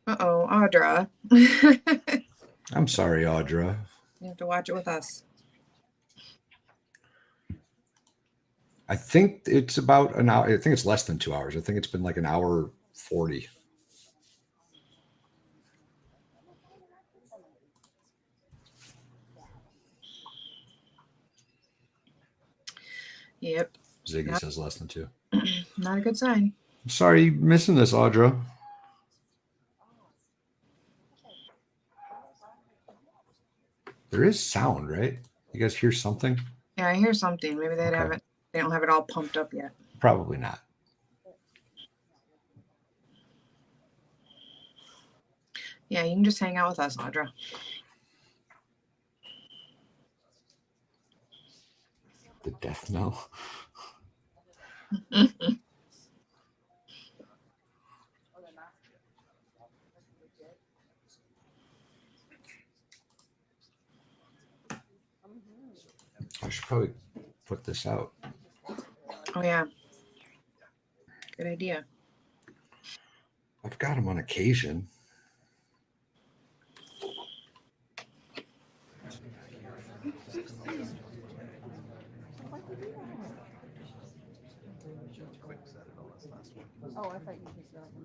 Uh-oh, Audra. I'm sorry, Audra. You have to watch it with us. I think it's about an hour. I think it's less than 2 hours. I think it's been like an hour 40. Yep. Ziggy Not, says less than 2. not a good sign. I'm sorry you're missing this, Audra. There is sound, right? You guys hear something? Yeah, I hear something. Maybe they'd have Okay. it. They don't have it all pumped up yet. Probably not. Yeah, you can just hang out with us, Audra. The death knell. I should probably put this out. Oh yeah. Good idea. I've got them on occasion. Oh, I thought you picked that one.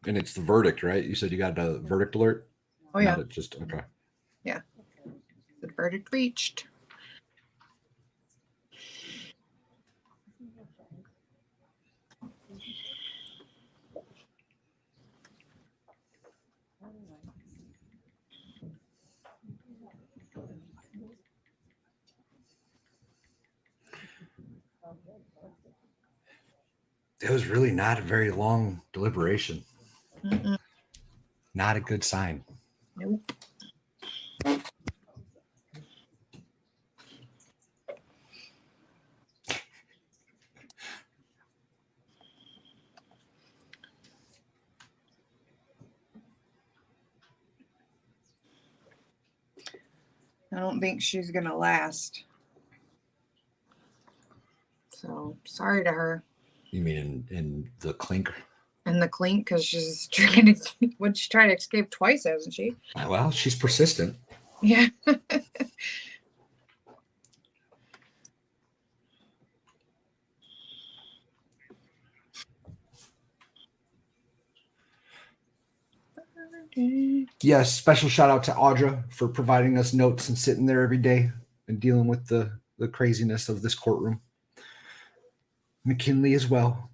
And it's the verdict, right? You said you got a verdict alert? Oh yeah. Not just okay. Yeah. The verdict reached. It was really not a very long deliberation. Mm-mm. Not a good sign. Nope. I don't think she's gonna last. So sorry to her. You mean in the clink? And the clink, because she's trying to would she try to escape twice, hasn't she? Well, she's persistent. Yeah. Yes, special shout out to Audra for providing us notes and sitting there every day and dealing with the craziness of this courtroom. McKinley as well.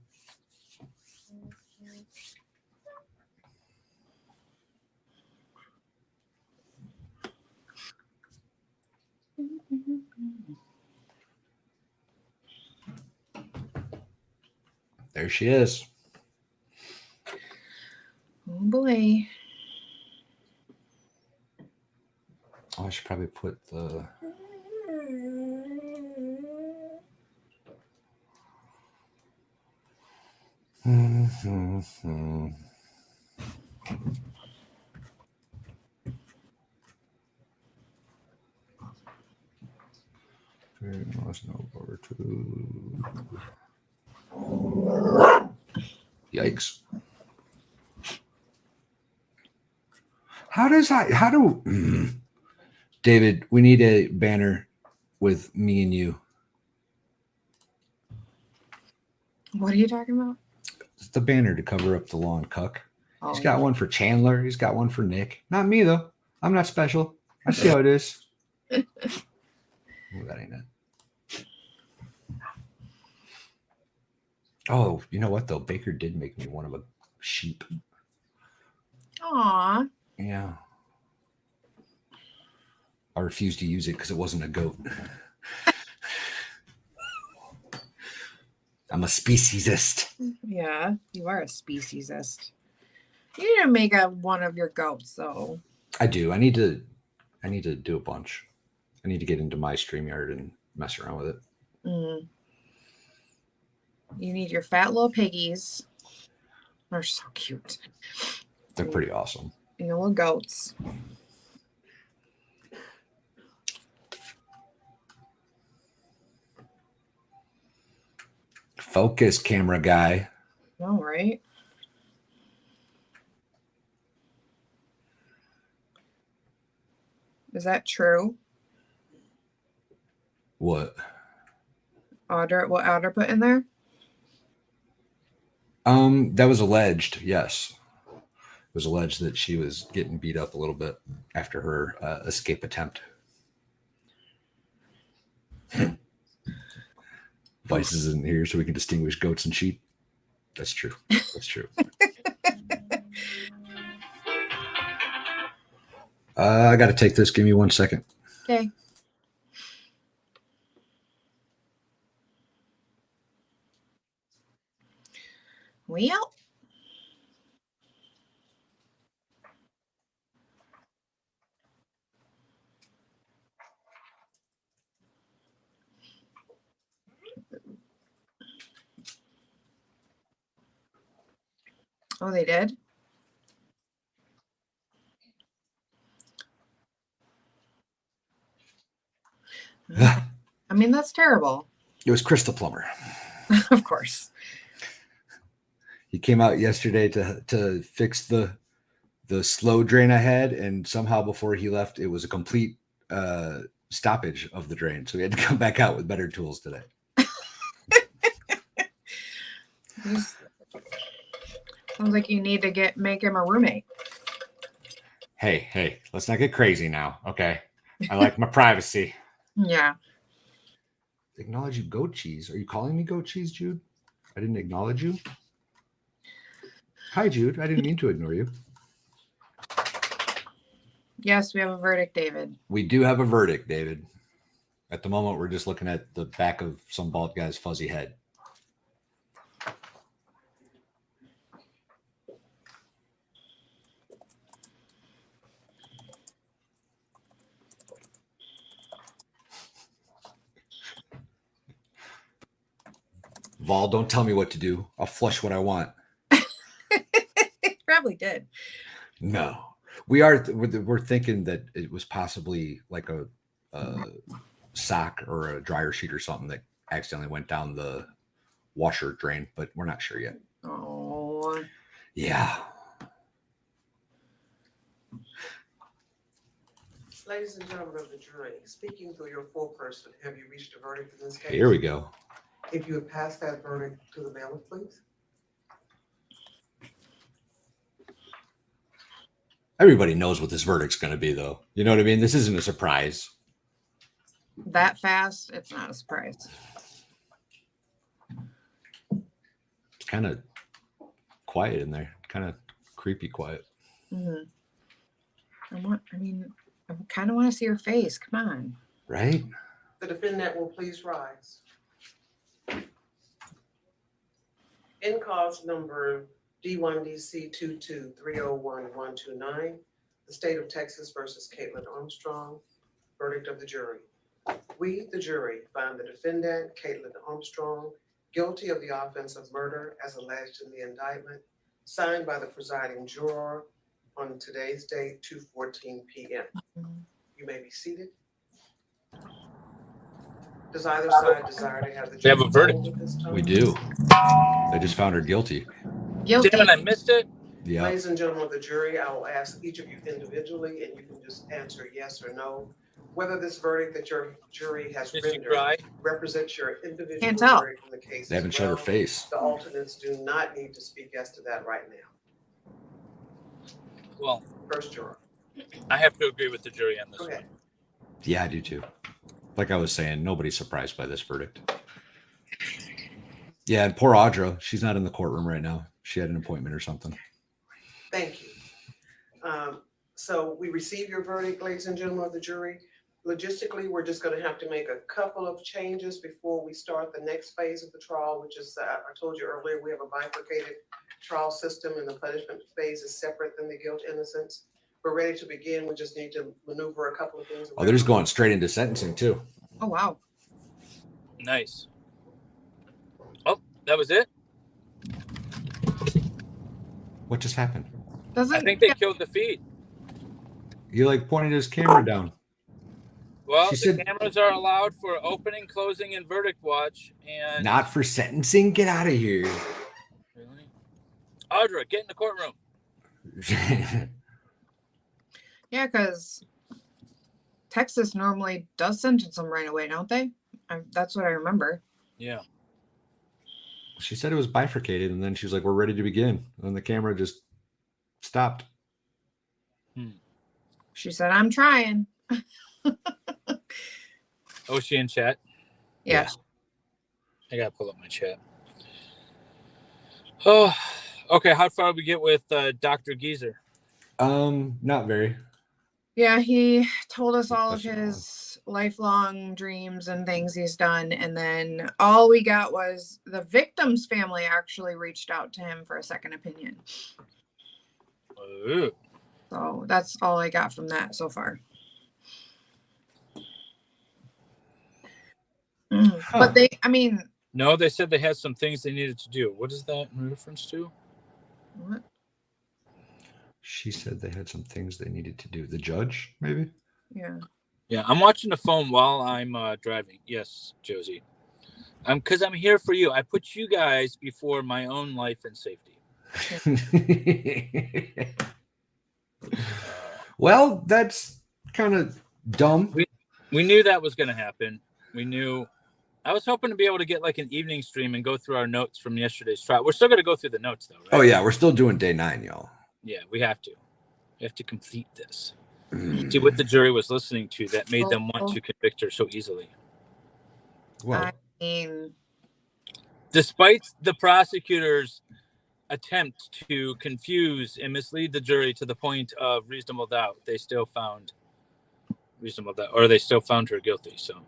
There she is. Oh boy. Oh, I should probably put the Yikes. David, we need a banner with me and you. What are you talking about? It's the banner to cover up the lawn cuck. Oh, He's got one for Chandler. He's got one for Nick. Not me, though. I'm not special. I see how it is. Oh, that ain't it. Oh, you know what, though? Baker did make me one of a sheep. Aw. Yeah. I refused to use it because it wasn't a goat. I'm a speciesist. Yeah, you are a speciesist. You need to make one of your goats, though. I do. I need to do a bunch. I need to get into my StreamYard and mess around with it. Mm. You need your fat little piggies. They're so cute. They're pretty awesome. Your little goats. Focus, camera guy. All right. Is that true? What? What Audra put in there? That was alleged. Yes, it was alleged that she was getting beat up a little bit after her escape attempt. Vice isn't here, so we can distinguish goats and sheep. That's true. That's true. I got to take this. Give me 1 second. Okay. Well. Oh, they did? I mean, that's terrible. It was Chris the plumber. Of course. He came out yesterday to fix the slow drain I had, and somehow before he left, it was a complete stoppage of the drain. So we had to come back out with better tools today. Sounds like you need to make him a roommate. Hey, let's not get crazy now, okay? I like my privacy. Yeah. Acknowledge you, goat cheese. Are you calling me goat cheese, Jude? I didn't acknowledge you. Hi, Jude. I didn't mean to ignore you. Yes, we have a verdict, David. We do have a verdict, David. At the moment, we're just looking at the back of some bald guy's fuzzy head. Vol, don't tell me what to do. I'll flush what I want. Probably did. No. We're thinking that it was possibly like a sock or a dryer sheet or something that accidentally went down the washer drain, but we're not sure yet. Oh. Yeah. Ladies and gentlemen of the jury, speaking through your foreperson, have you reached a verdict in this case? Here we go. If you would pass that verdict to the bailiff, please. Everybody knows what this verdict's going to be, though. You know what I mean? This isn't a surprise. That fast, it's not a surprise. It's kind of quiet in there. Kind of creepy quiet. Mm-hmm. I kind of want to see your face. Come on. Right? The defendant will please rise. In cause number D1DC 223011129, the state of Texas versus Kaitlin Armstrong, verdict of the jury. We, the jury, find the defendant, Kaitlin Armstrong, guilty of the offense of murder as alleged in the indictment, signed by the presiding juror on today's date, 2:14 p.m. You may be seated. Does either side desire to have the jury? We have a verdict. polled at this time? We do. They just found her guilty. Guilty. Damn it, I missed it. Yeah. Ladies and gentlemen of the jury, I will ask each of you individually, and you can just answer yes or no, whether this verdict that your jury has Did she rendered cry? represents your individual Can't tell. verdict in the case. They haven't as showed her well. face. The alternates do not need to speak as to that right now. Well, First juror. I have to agree with the jury on this Go one. ahead. Yeah, I do too. Like I was saying, nobody's surprised by this verdict. Yeah, and poor Audra, she's not in the courtroom right now. She had an appointment or something. Thank you. So we receive your verdict, ladies and gentlemen of the jury. Logistically, we're just going to have to make a couple of changes before we start the next phase of the trial, which is, I told you earlier, we have a bifurcated trial system and the punishment phase is separate than the guilt innocence. We're ready to begin. We just need to maneuver a couple of things. Oh, they're just going straight into sentencing too. Oh, wow. Nice. Oh, that was it? What just happened? Doesn't I think they killed the feed. He like pointed his camera down. Well, She the said- cameras are allowed for opening, closing, and verdict watch. And Not for sentencing. Get out of here. Really? Audra, get in the courtroom. Yeah, because Texas normally does sentence them right away, don't they? That's what I remember. Yeah. She said it was bifurcated, and then she was like, "We're ready to begin," and the camera just stopped. She said, "I'm trying." Oh, she in chat? Yeah. I gotta pull up my chat. Oh, okay. How far did we get with Dr. Geezer? Not very. Yeah, he told us all of his lifelong dreams and things he's done. And then all we got was the victim's family actually reached out to him for a second opinion. Ooh. So that's all I got from that so far. But no, they said they had some things they needed to do. What is that in reference to? What? She said they had some things they needed to do. The judge, maybe? Yeah. Yeah, I'm watching the phone while I'm driving. Yes, Josie. Because I'm here for you. I put you guys before my own life and safety. Well, that's kind of dumb. We knew that was going to happen. We knew. I was hoping to be able to get like an evening stream and go through our notes from yesterday's trial. We're still going to go through the notes, though, right? Oh, yeah. We're still doing day 9, y'all. Yeah, we have to. We have to complete this. See what the jury was listening to that made them want to convict her so easily. Well, I mean, despite the prosecutor's attempt to confuse and mislead the jury to the point of reasonable doubt, they still found reasonable doubt, or they still found her guilty. So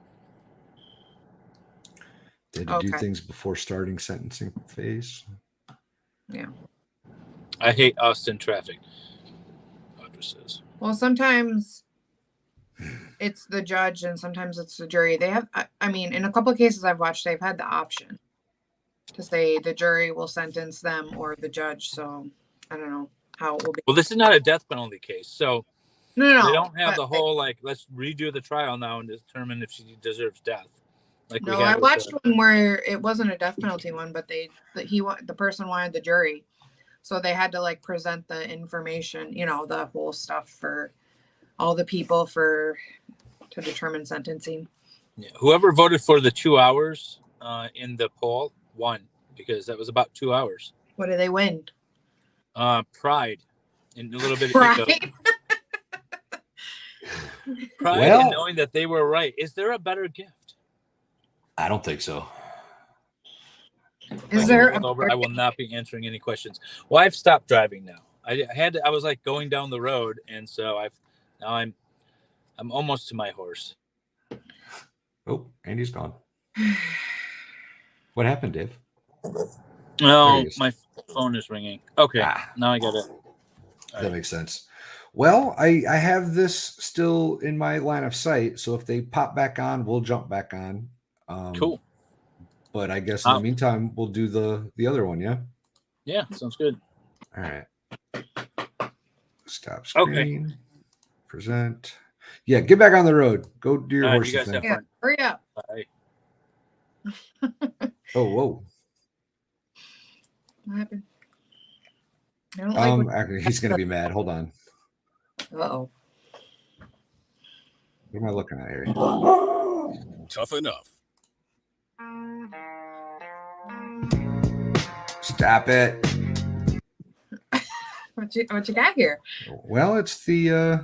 they had to do things before starting sentencing phase. Yeah. I hate Austin traffic. Audra says. Well, sometimes it's the judge and sometimes it's the jury. They have, I mean, in a couple of cases I've watched, they've had the option to say the jury will sentence them or the judge. So I don't know how it will be. Well, this is not a death penalty case. So no, they don't have the whole, like, let's redo the trial now and determine if she deserves death. Like no, I watched one where it wasn't a death penalty one, but the person wanted the jury. So they had to like present the information, you know, the whole stuff for all the people to determine sentencing. Yeah. Whoever voted for the 2 hours in the poll won because that was about 2 hours. What did they win? Pride and a little bit of Pride. ego. Pride in knowing that they were right. Is there a better gift? I don't think so. Is there? I will not be answering any questions. Well, I've stopped driving now. I was like going down the road, and so I'm almost to my horse. Oh, Andy's gone. What happened, Dave? No, my phone is ringing. Okay, now I got it. That makes sense. Well, I have this still in my line of sight, so if they pop back on, we'll jump back on. Cool. But I guess in the meantime, we'll do the other one, yeah? Yeah, sounds good. All right. Stop screen. Okay. Present. Yeah, get back on the road. Go do your horses. You guys have fun. Hurry up. Bye. Oh, whoa. What happened? I don't like actually, he's gonna be mad. Hold on. Uh-oh. What am I looking at here? Tough enough. Stop it. What you got here? Well, it's the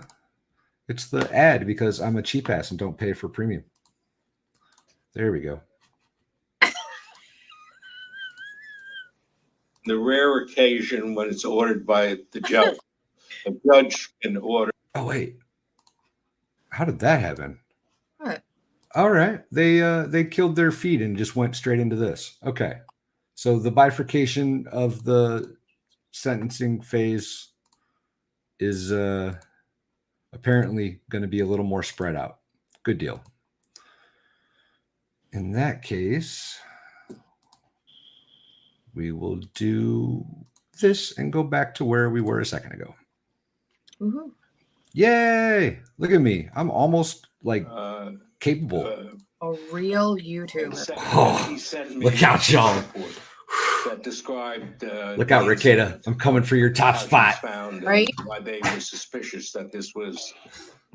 ad because I'm a cheap ass and don't pay for premium. There we go. The rare occasion when it's ordered by the judge, the judge can order. Oh wait, how did that happen? What? All right, they killed their feed and just went straight into this. Okay, so the bifurcation of the sentencing phase is apparently going to be a little more spread out. Good deal. In that case, we will do this and go back to where we were a second ago. Woohoo. Yay! Look at me. I'm almost like capable. A real YouTuber. Oh, look out, y'all. That described. Look out, Ricada. I'm coming for your top spot. Right? Why they were suspicious that this was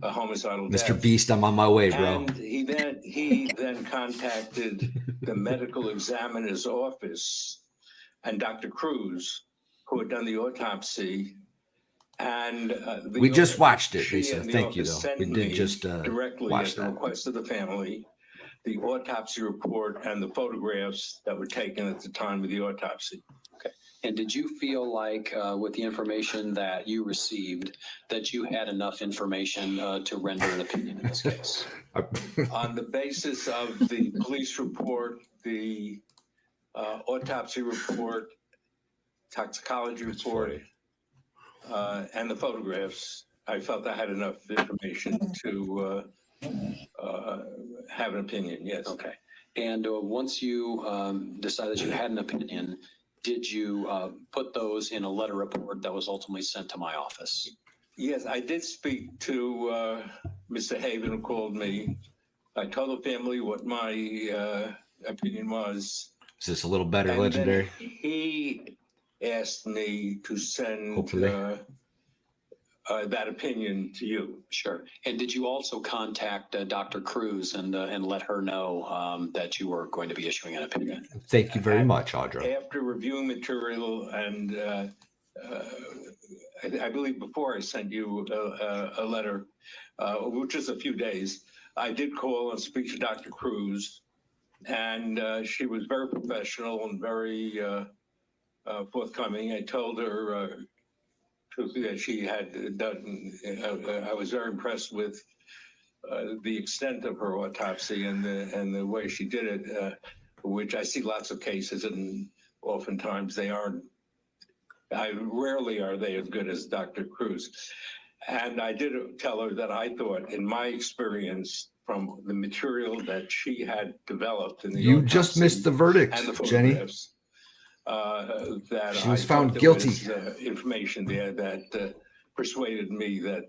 a homicidal death. Mr. Beast, I'm on my way, bro. And he then contacted the medical examiner's office and Dr. Cruz, who had done the autopsy. And We just watched it, she Lisa. and the Thank you, office though. sent We did me just directly watch at the that. request of the family, the autopsy report and the photographs that were taken at the time of the autopsy. Okay. And did you feel like, with the information that you received, that you had enough information to render an opinion in this case? On the basis of the police report, the autopsy report, toxicology report, and the photographs, I felt I had enough information to have an opinion, yes. Okay. And once you decided you had an opinion, did you put those in a letter report that was ultimately sent to my office? Yes, I did speak to Mr. Haven, who called me. I told the family what my opinion was. Is this a little better, And Legendary? then he asked me to send Hopefully. that opinion to you. Sure. And did you also contact Dr. Cruz and let her know that you were going to be issuing an opinion? Thank you very much, Audra. After reviewing material and I believe before I sent you a letter, which is a few days, I did call and speak to Dr. Cruz, and she was very professional and very forthcoming. I told her truthfully that she had done, I was very impressed with the extent of her autopsy and the way she did it, which I see lots of cases, and oftentimes they aren't. Rarely are they as good as Dr. Cruz. And I did tell her that I thought, in my experience, from the material that she had developed in the You just autopsy mist the verdict, and the Jenny. photographs, that She was I found thought there guilty. was, information there that persuaded me that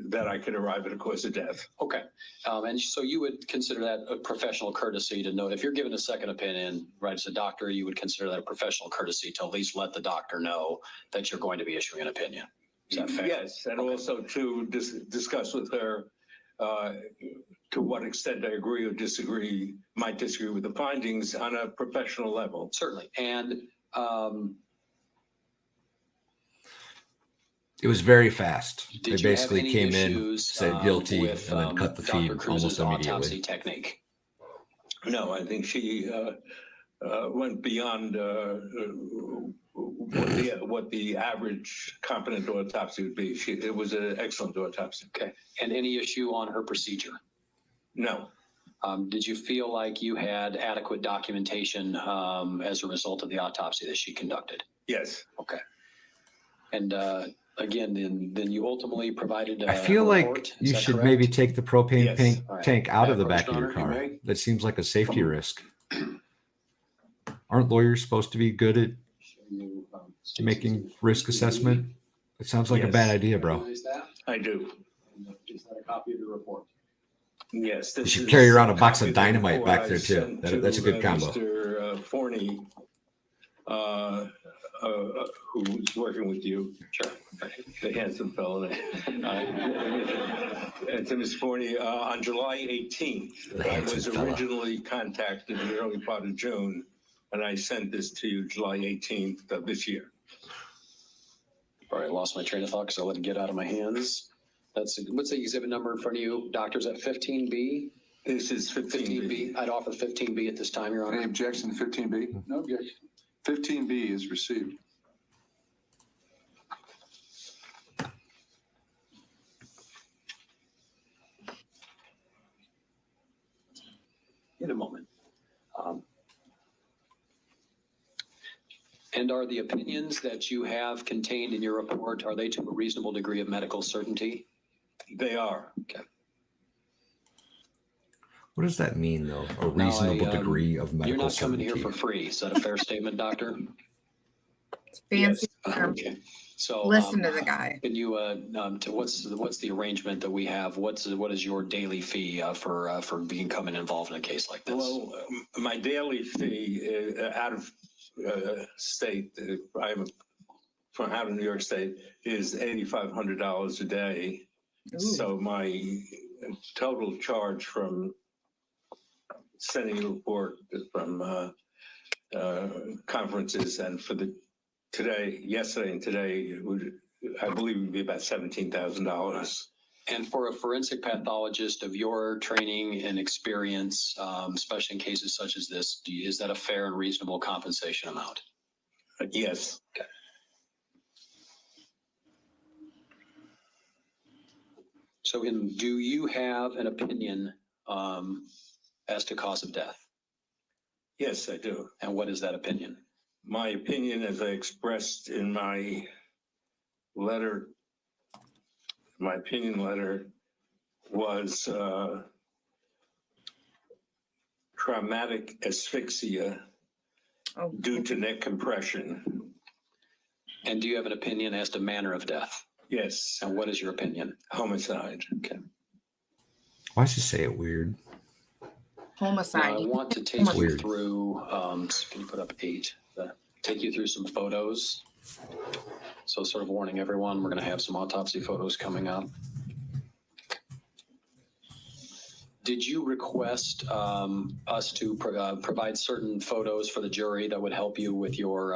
that I could arrive at a cause of death. Okay. And so you would consider that a professional courtesy to note, if you're given a second opinion, right, as a doctor, you would consider that a professional courtesy to at least let the doctor know that you're going to be issuing an opinion. Is that fair? Yes, and also to discuss with her to what extent I agree or disagree, might disagree with the findings on a professional level. Certainly. And It was very fast. They did you have basically any came in, issues said guilty, with and then cut the feed Dr. Cruz's almost autopsy immediately. technique? No, I think she went beyond what the average competent autopsy would be. It was an excellent autopsy. Okay. And any issue on her procedure? No. Did you feel like you had adequate documentation as a result of the autopsy that she conducted? Yes. Okay. And again, then you ultimately provided. I feel like you should maybe take the propane tank out of the back of your car. That seems like a safety risk. Aren't lawyers supposed to be good at making risk assessment? It sounds like a bad idea, bro. I do. Is that a copy of the report? Yes. You should carry around a box of dynamite back there too. That's a good combo. Mr. Forney, who's working with you. Sure. The handsome fellow. And to Ms. Forney, on July 18th, I was originally contacted in the early part of June, and I sent this to you July 18th of this year. All right, I lost my train of thought because I let it get out of my hands. What's the exhibit number in front of you, doctors, at 15B? This is 15B. I'd offer 15B at this time, Your Honor. Any objection to 15B? No objection. 15B is received. In a moment. And are the opinions that you have contained in your report, are they to a reasonable degree of medical certainty? They are. Okay. What does that mean, though? A reasonable degree of medical You're not certainty. coming here for free. Is that a fair statement, doctor? It's fancy. Okay. So Listen to the guy. Can you what's the arrangement that we have? What is your daily fee for becoming involved in a case like this? Well, my daily fee out of state, I'm from out of New York State, is $8,500 a day. Ooh. So my total charge from sending a report, from conferences, and for yesterday and today, I believe it would be about $17,000. And for a forensic pathologist of your training and experience, especially in cases such as this, is that a fair and reasonable compensation amount? Yes. Okay. So, do you have an opinion as to cause of death? Yes, I do. And what is that opinion? My opinion, as I expressed in my letter, my opinion letter, was traumatic asphyxia due to neck compression. And do you have an opinion as to manner of death? Yes. And what is your opinion? Homicide. Okay. Why does he say it weird? Homicide. Now, I want to take you through, can you put up 8? Take you through some photos. So sort of warning everyone, we're going to have some autopsy photos coming up. Did you request us to provide certain photos for the jury that would help you with your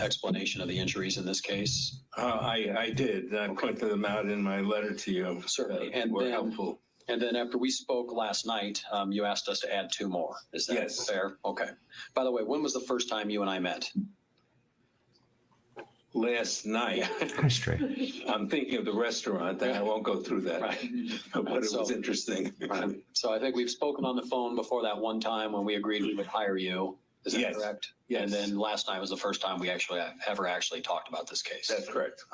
explanation of the injuries in this case? I did. I pointed them out in my letter to you. Certainly. And were then, helpful. And then after we spoke last night, you asked us to add 2 more. Is that fair? Okay. By the way, when was the first time you and I met? Last night. Straight. I'm thinking of the restaurant, and I won't go through that. Right. But it was interesting. Right. So I think we've spoken on the phone before that one time when we agreed we would hire you. Is that correct? Yes. And then last night was the first time we ever actually talked about this case. That's correct.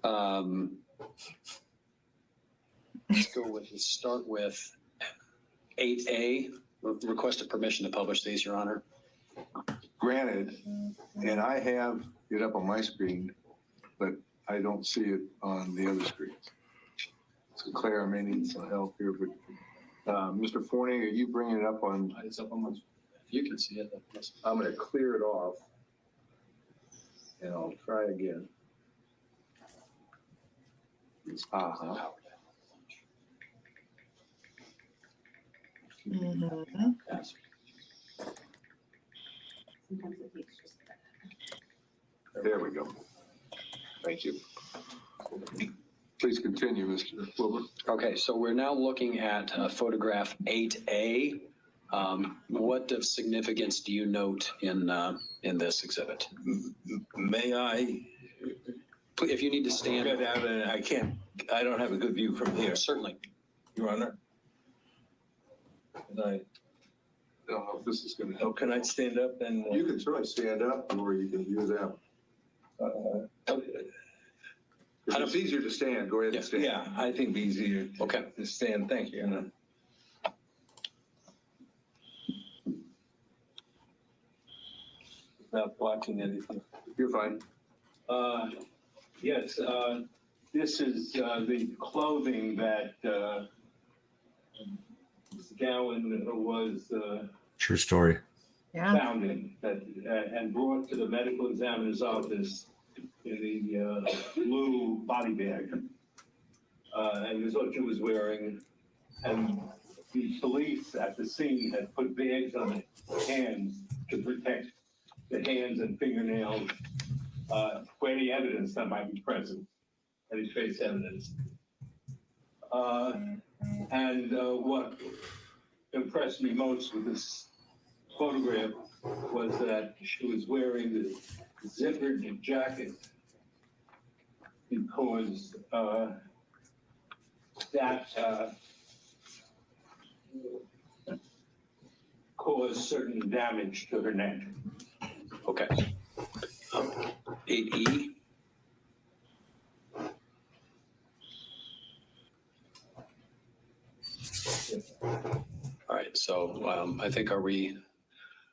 All right. Let's start with 8A. Requested permission to publish these, Your Honor. Granted, and I have it up on my screen, but I don't see it on the other screens. So Claire, I may need some help here, but Mr. Forney, are you bringing it up on? It's up on my. You can see it. I'm going to clear it off, and I'll try again. Uh-huh. Mm-hmm. There we go. Thank you. Please continue, Mr. Wilbur. Okay, so we're now looking at photograph 8A. What of significance do you note in this exhibit? May I? If you need to stand. Get out, and I don't have a good view from here. Certainly. Your Honor. Can I don't know if this is going to help. Can I stand up and? You can certainly stand up, or you can view them. If it's easier to stand, go ahead and stand. Yeah, I think it'd be easier to stand. Thank you. Without blocking anything. You're fine. Yes, this is the clothing that Gowan was True story. found in and brought to the medical examiner's office in the blue body bag. And this is what she was wearing. And the police at the scene had put bags on the hands to protect the hands and fingernails for any evidence that might be present, any trace evidence. And what impressed me most with this photograph was that she was wearing the zippered jacket because that caused certain damage to her neck. Okay. 8E. All right, so I think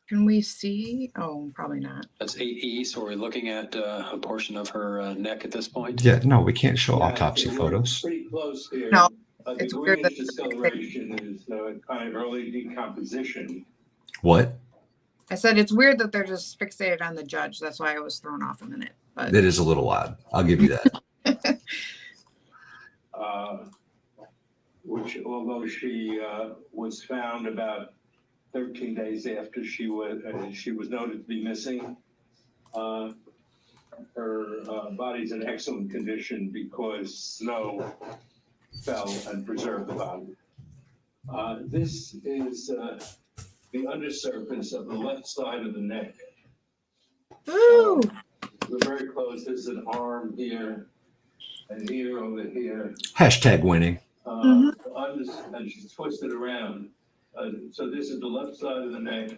Can we see? Oh, probably not. That's 8E, so we're looking at a portion of her neck at this point? Yeah, no, we can't show autopsy photos. Pretty close here. No, The it's weird greenish that- discoloration is kind of early decomposition. What? I said it's weird that they're just fixated on the judge. That's why I was thrown off a minute. But That is a little odd. I'll give you that. Which, although she was found about 13 days after she was noted to be missing. Her body's in excellent condition because snow fell and preserved the body. This is the undersurface of the left side of the neck. Ooh. We're very close. There's an arm here and here over here. Hashtag winning. And she's twisted around. So this is the left side of the neck,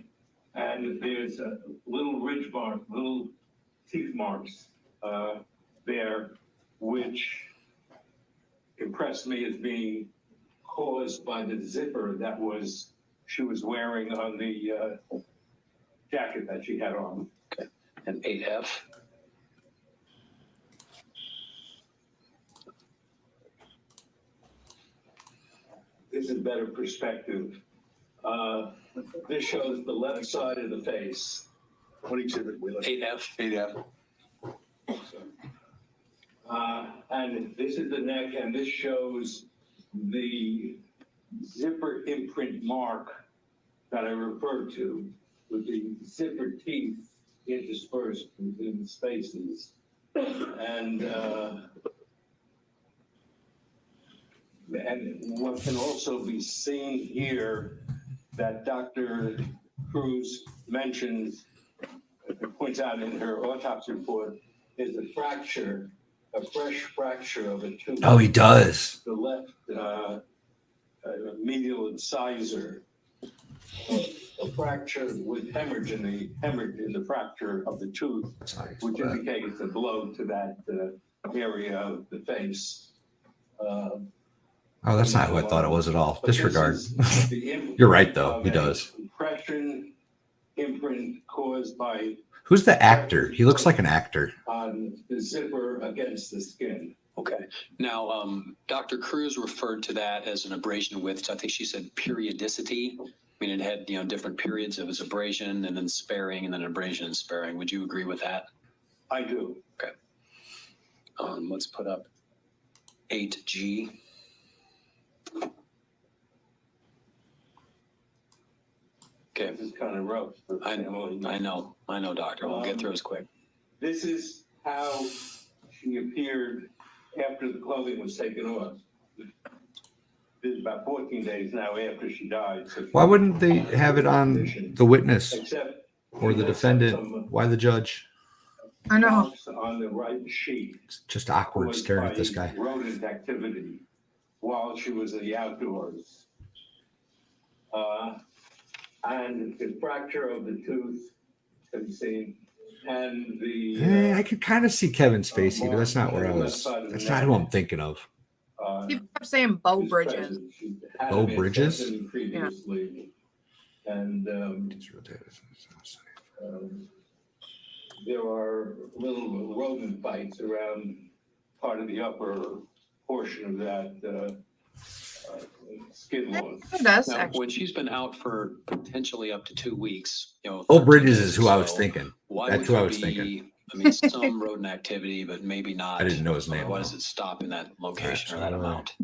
and there's a little ridge mark, little teeth marks there, which impressed me as being caused by the zipper that she was wearing on the jacket that she had on. Okay. And 8F. This is better perspective. This shows the left side of the face. What exhibit we look at? 8F. 8F. And this is the neck, and this shows the zipper imprint mark that I referred to, with the zipper teeth interspersed within the spaces. And what can also be seen here that Dr. Cruz mentions, points out in her autopsy report, is a fracture, a fresh fracture of a tooth. Oh, he does. The left medial incisor, a fracture with hemorrhage in the fracture of the tooth, which indicates a blow to that area of the face. Oh, that's not who I thought it was at all. Disregard. You're right, though. He does. Impression imprint caused by Who's the actor? He looks like an actor. on the zipper against the skin. Okay. Now, Dr. Cruz referred to that as an abrasion with, I think she said periodicity. I mean, it had, different periods of its abrasion and then sparing and then abrasion and sparing. Would you agree with that? I do. Okay. Let's put up 8G. Okay. This is kind of rough. I know, doctor. We'll get through this quick. This is how she appeared after the clothing was taken off. This is about 14 days now after she died. So Why wouldn't they have it on the witness Except or the defendant? Why the judge? I know. marks on the right cheek. It's just awkward caused staring at by this guy. rodent activity while she was in the outdoors. And the fracture of the tooth, have you seen? And the I could kind of see Kevin Spacey, but that's not where I was. That's not who I'm thinking of. People kept saying Bo Bridges. Bo Bridges? Previously. And there are little rodent bites around part of the upper portion of that skin loss. Now, when she's been out for potentially up to 2 weeks, Bo 13 Bridges days is who or I was so, thinking. why That's would who I there was thinking. I mean, some rodent activity, but maybe not. I didn't know his name, Why though. does it stop in that location or that amount?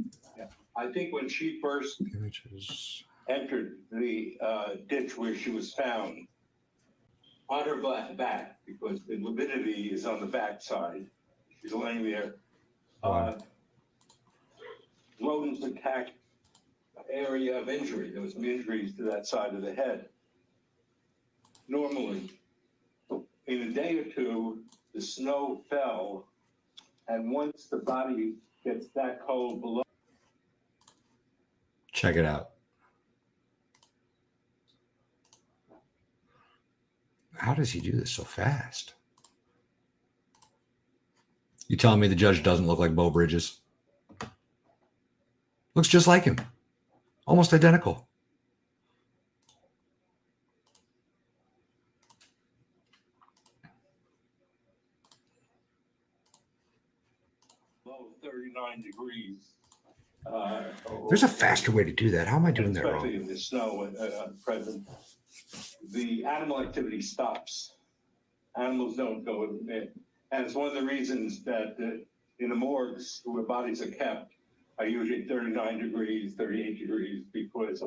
I think when she first entered the ditch where she was found, on her back, because the morbidity is on the back side, she's laying there. Rodents attacked area of injury. There was some injuries to that side of the head. Normally, in a day or two, the snow fell, and once the body gets that cold below. Check it out. How does he do this so fast? You telling me the judge doesn't look like Bo Bridges? Looks just like him. Almost identical. Below 39 degrees. There's a faster way to do that. How am I doing that wrong? Especially in the snow at present. The animal activity stops. Animals don't go in. And it's one of the reasons that in the morgues where bodies are kept are usually 39 degrees, 38 degrees, because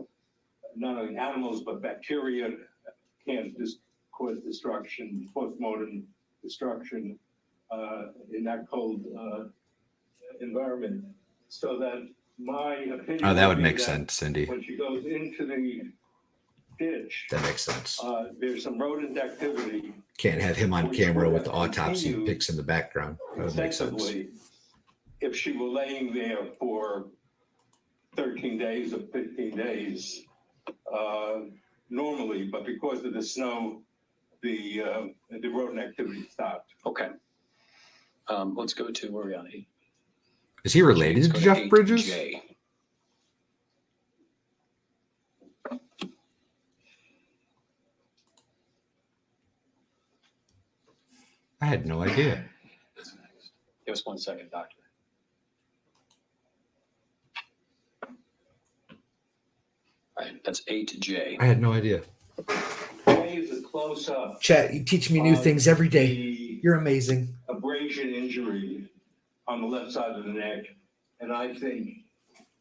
not only animals, but bacteria can cause destruction, postmortem destruction in that cold environment. So that my opinion. Oh, that would be make sense, Cindy. When she goes into the ditch, That makes sense. there's some rodent activity. Can't have him on which camera would with the have autopsy continued pics in the background. That would make sense. extensively if she were laying there for 13 days or 15 days normally, but because of the snow, the rodent activity stopped. Okay. Let's go to where are we on 8? Is he related to Let's go Jeff 8J. Bridges? I had no idea. Give us 1 second, doctor. All right, that's 8J. I had no idea. J is a close up. Chat, you teach me new things every day. You're amazing. Abrasion injury on the left side of the neck, and I think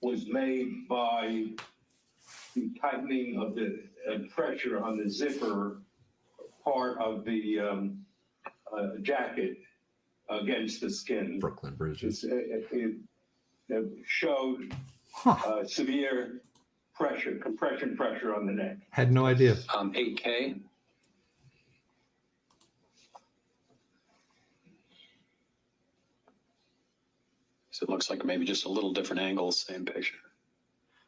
was made by the tightening of the pressure on the zipper part of the jacket against the skin. Brooklyn Bridges. It showed severe compression pressure on the neck. Had no idea. 8K. So it looks like maybe just a little different angle, same picture.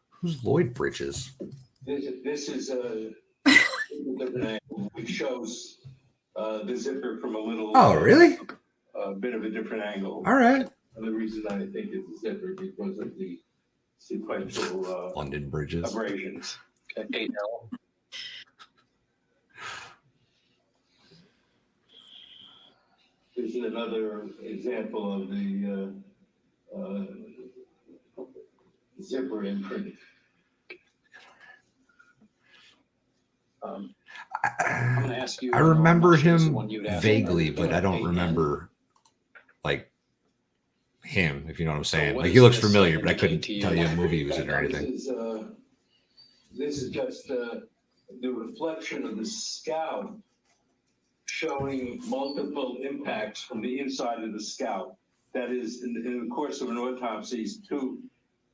Who's Lloyd Bridges? This is a different angle. It shows the zipper from a little. Oh, really? A bit of a different angle. All right. And the reason I think it's a zipper because of the sequential London Bridges. abrasions. Okay, 8L. This is another example of the zipper imprint. I'm going to ask you. I remember I'm not sure this is him one you'd ask. vaguely, but I don't 8N. remember like him, if you know what I'm saying. what Like does he looks this familiar, but I couldn't indicate to you? tell you a movie he was in or anything. This is just the reflection of the scalp showing multiple impacts from the inside of the scalp. That is, in the course of an autopsy, 2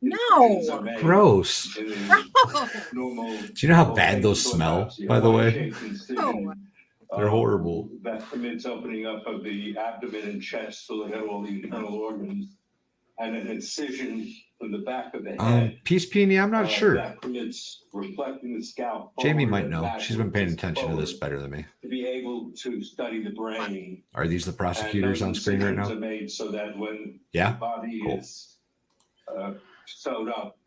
incisions are made Gross. in the normal. Do you know how bad those smell, by the way? They're horrible. That permits opening up of the abdomen and chest so they have all the internal organs, and an incision from the back of the head. Peace Peony, I'm not sure. That permits reflecting the scalp. Jamie forward might and know. She's been paying backwards attention to this forward better than me. To be able to study the brain. Are these the prosecutors on screen right now? Are made so that when Yeah? the body is sewed up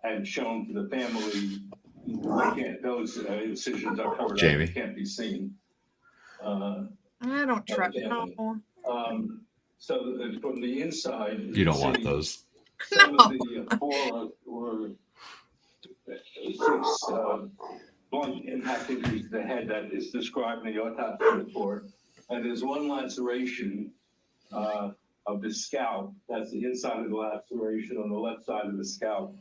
and shown to the family, those incisions are covered Jamie. up, can't be seen. I don't trust. No. So from the inside, You don't want those. some of the 4 or 6 blunt impact injuries to the head that is described in the autopsy report. And there's 1 laceration of the scalp. That's the inside of the laceration on the left side of the scalp.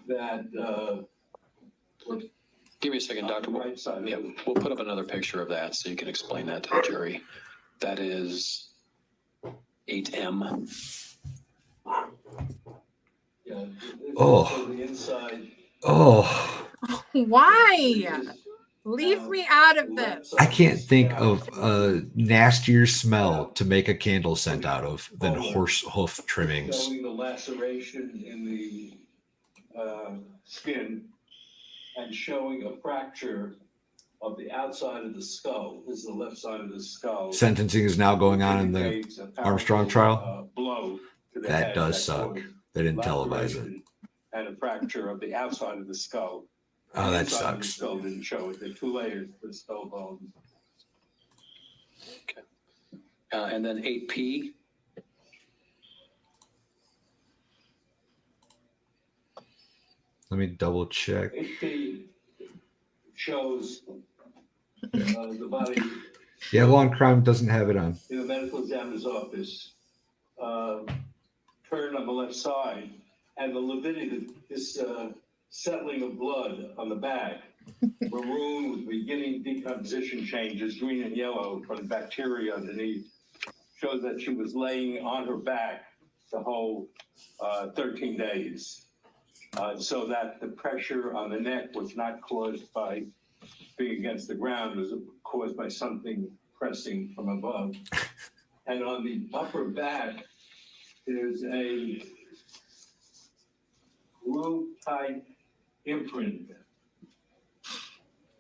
That Give me a second, Doctor. right side. Yeah, we'll put up another picture of that so you can explain that to the jury. That is 8M. Yeah, Oh. the inside. Oh, Why? Leave me out of this. I can't think of a nastier smell to make a candle scent out of than horse hoof trimmings. Showing the laceration in the skin and showing a fracture of the outside of the skull. This is the left side of the skull. Sentencing is now going on in the Indicates a powerful, Armstrong trial. blow to the That head does suck. caused They didn't televise it. laceration and a fracture of the outside of the skull. Oh, The that inside of the sucks. skull didn't show it. There are 2 layers to the skull bones. And then 8P. Let me double check. 8P shows the body Yeah, Law and Crime doesn't have it on. in the medical examiner's office, turned on the left side, and the lividity, this settling of blood on the back. Maroon with beginning decomposition changes, green and yellow from the bacteria underneath. Shows that she was laying on her back the whole 13 days. So that the pressure on the neck was not caused by being against the ground, it was caused by something pressing from above. And on the upper back, there's a groove-type imprint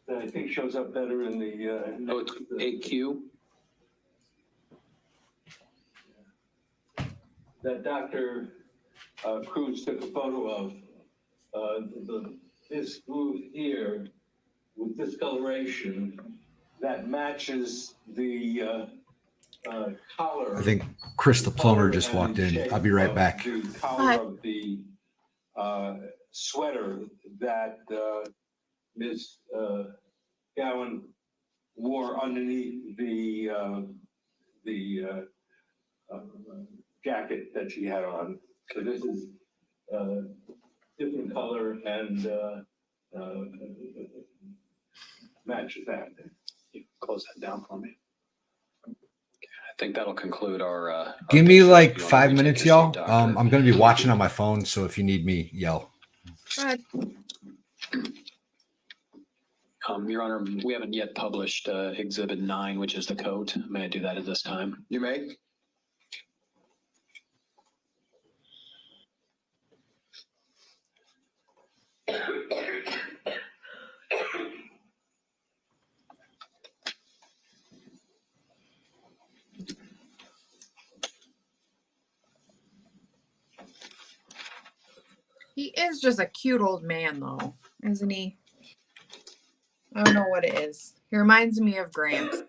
that I think shows up better in the. Oh, it's AQ. That Dr. Cruz took a photo of. This groove here with discoloration that matches the collar. I think Chris the plumber just walked in. I'll be right back. The collar of the sweater that Ms. Gowan wore underneath the jacket that she had on. So this is different color and matches that. You close that down for me. Okay, I think that'll conclude our. Give me pictures. like If you want 5 to take minutes, your y'all. seat, Doctor. I'm going to be watching on my phone, so if you need me, yell. Go ahead. Your Honor, we haven't yet published Exhibit 9, which is the coat. May I do that at this time? You may. He is just a cute old man, though, isn't he? I don't know what it is. He reminds me of Gramps.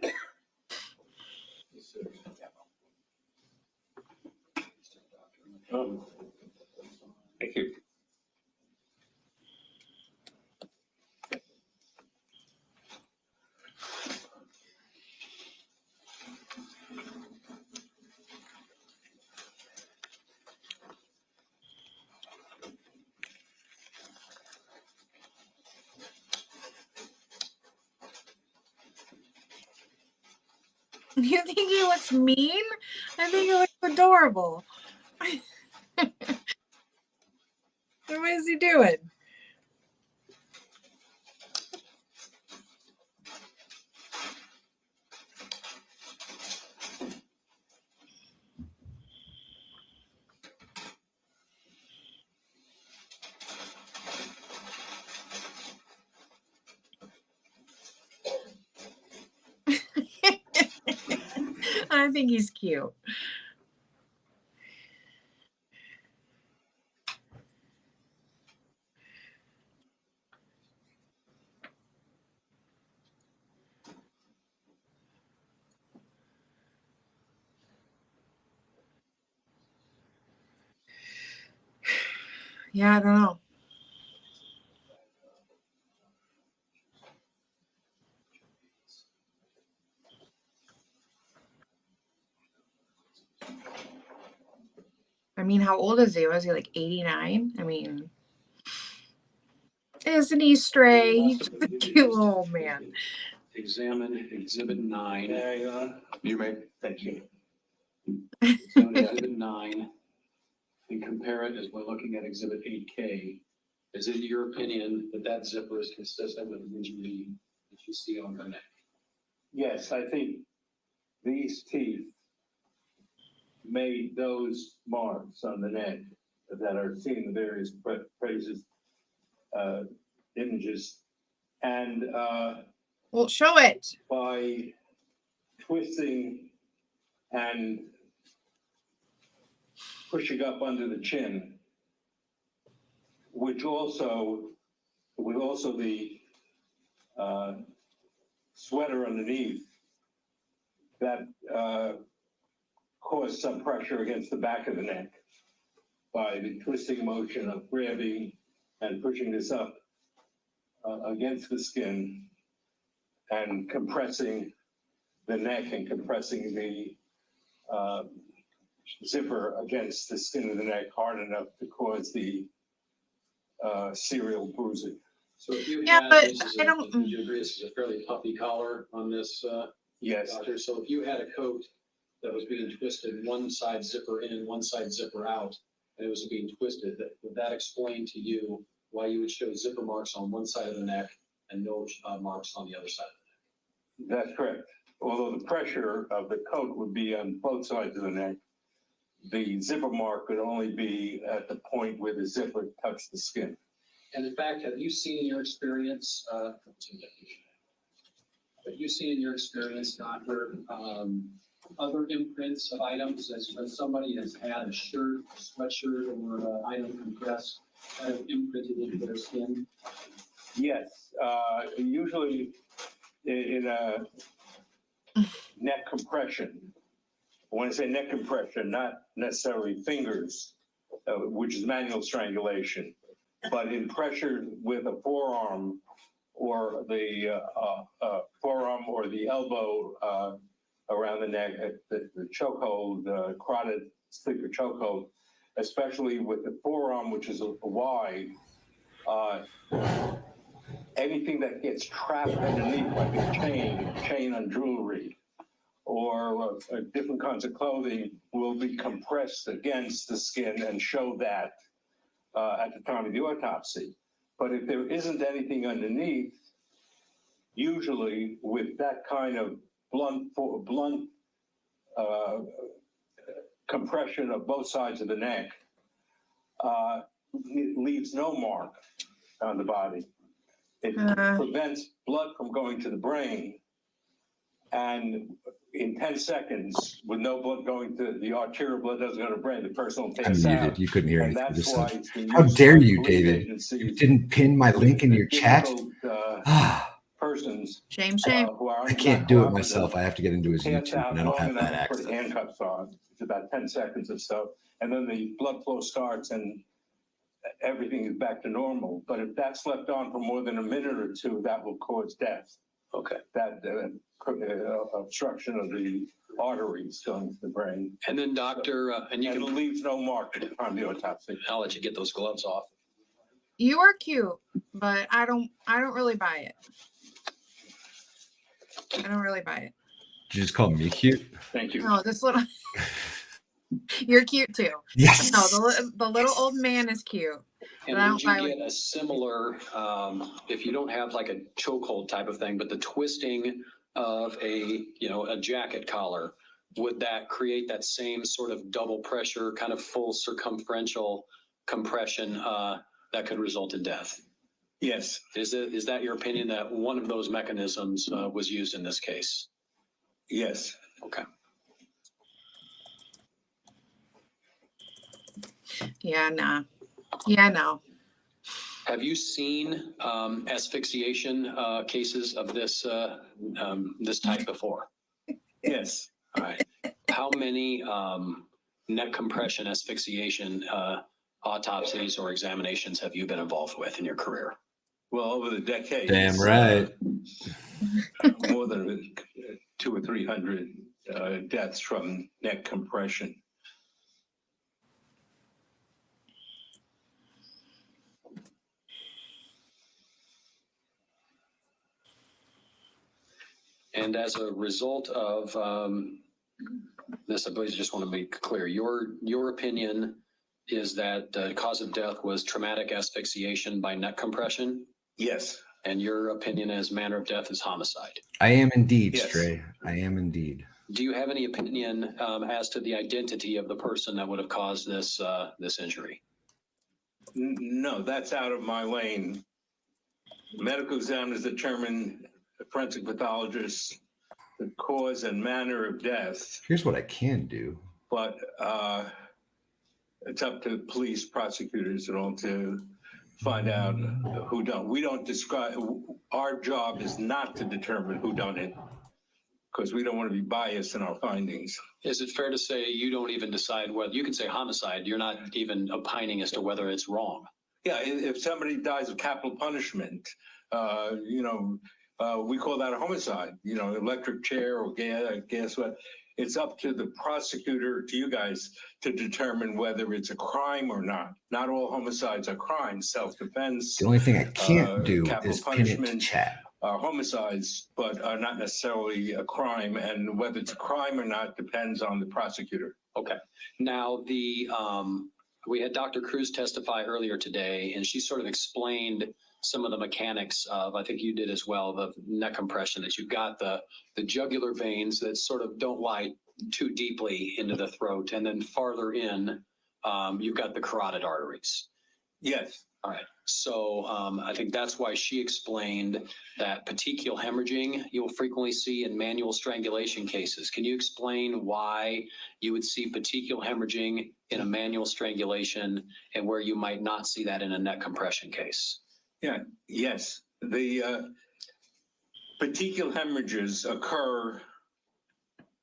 Thank you. You think he looks mean? I think he looks adorable. What is he doing? I think he's cute. Yeah, I don't know. I mean, how old is he? Was he like 89? I mean, isn't he stray? He's just a cute little old man. Examine Exhibit 9. You may. Thank you. Examine Exhibit 9 and compare it as we're looking at Exhibit 8K. Is it your opinion that that zipper is consistent with the injury that you see on her neck? Yes, I think these teeth made those marks on the neck that are seen in the various phrases, images. And well, show it. By twisting and pushing up under the chin, which also, with also the sweater underneath, that caused some pressure against the back of the neck by the twisting motion of grabbing and pushing this up against the skin and compressing the neck and compressing the zipper against the skin of the neck hard enough to cause the serial bruising. So if you Yeah, had, but this is I a, don't. would you agree this is a fairly puffy collar on this? Yes. Doctor? So if you had a coat that was being twisted, one side zipper in, one side zipper out, and it was being twisted, would that explain to you why you would show zipper marks on one side of the neck and no marks on the other side of the neck? That's correct. Although the pressure of the coat would be on both sides of the neck, the zipper mark would only be at the point where the zipper touched the skin. And in fact, have you seen in your experience, Doctor, other imprints of items as when somebody has had a shirt, sweatshirt, or an item compressed, kind of imprinted into their skin? Yes, usually in a neck compression. When I say neck compression, not necessarily fingers, which is manual strangulation, but in pressure with a forearm or the forearm or the elbow around the neck, the chokehold, carotid sleeper chokehold, especially with the forearm, which is wide. Anything that gets trapped underneath, like a chain on jewelry, or different kinds of clothing, will be compressed against the skin and show that at the time of the autopsy. But if there isn't anything underneath, usually with that kind of blunt compression of both sides of the neck, it leaves no mark on the body. It prevents blood from going to the brain. And in 10 seconds, with no blood going to the arterial blood doesn't go to the brain, the person will pass I'm out. muted. You couldn't hear And anything. that's Just why said, it's been how used dare by you, police David? agencies You didn't pin my link in your chat. Persons Shame. who are I can't do it uncooperative myself. I have to get into his pass YouTube, out and I don't long have enough that to put access. handcuffs on. It's about 10 seconds or so. And then the blood flow starts and everything is back to normal. But if that's left on for more than a minute or two, that will cause death. Okay. That obstruction of the arteries going to the brain. And then, Doctor, and you And can it leaves no mark at the time of the autopsy. I'll let you get those gloves off. You are cute, but I don't really buy it. I don't really buy it. Did you just call me cute? Thank you. No, this little. You're cute too. Yes. No, the little old man is cute. And But I would don't buy you what get a similar, if you don't have like a chokehold type of thing, but the twisting of a jacket collar, would that create that same sort of double pressure, kind of full circumferential compression that could result in death? Yes. Is that your opinion that one of those mechanisms was used in this case? Yes. Okay. Yeah, nah. Yeah, no. Have you seen asphyxiation cases of this this type before? Yes. All right. How many neck compression asphyxiation autopsies or examinations have you been involved with in your career? Well, over the decades. Damn right. More than 200 or 300 deaths from neck compression. And as a result of this, I believe, just want to make clear, your opinion is that the cause of death was traumatic asphyxiation by neck compression? Yes. And your opinion as manner of death is homicide? I am indeed, Yes. Stray. I am indeed. Do you have any opinion as to the identity of the person that would have caused this this injury? No, that's out of my lane. Medical examiners determine, forensic pathologists, the cause and manner of death, Here's what I can do. but it's up to police, prosecutors, and all to find out who done. We don't describe. Our job is not to determine who done it, because we don't want to be biased in our findings. Is it fair to say you don't even decide whether, you can say homicide, you're not even opining as to whether it's wrong? Yeah, if somebody dies of capital punishment, we call that a homicide. Electric chair or gas. What? it's up to the prosecutor, to you guys, to determine whether it's a crime or not. Not all homicides are crimes. Self-defense, The only thing I can't do capital is pin it to punishment chat. are homicides, but are not necessarily a crime. And whether it's a crime or not depends on the prosecutor. Okay. Now, we had Dr. Cruz testify earlier today, and she sort of explained some of the mechanics of, I think you did as well, the neck compression, that you've got the jugular veins that sort of don't lie too deeply into the throat. And then farther in, you've got the carotid arteries. Yes. All right. So I think that's why she explained that petechial hemorrhaging you'll frequently see in manual strangulation cases. Can you explain why you would see petechial hemorrhaging in a manual strangulation and where you might not see that in a neck compression case? Yeah. Yes. The petechial hemorrhages occur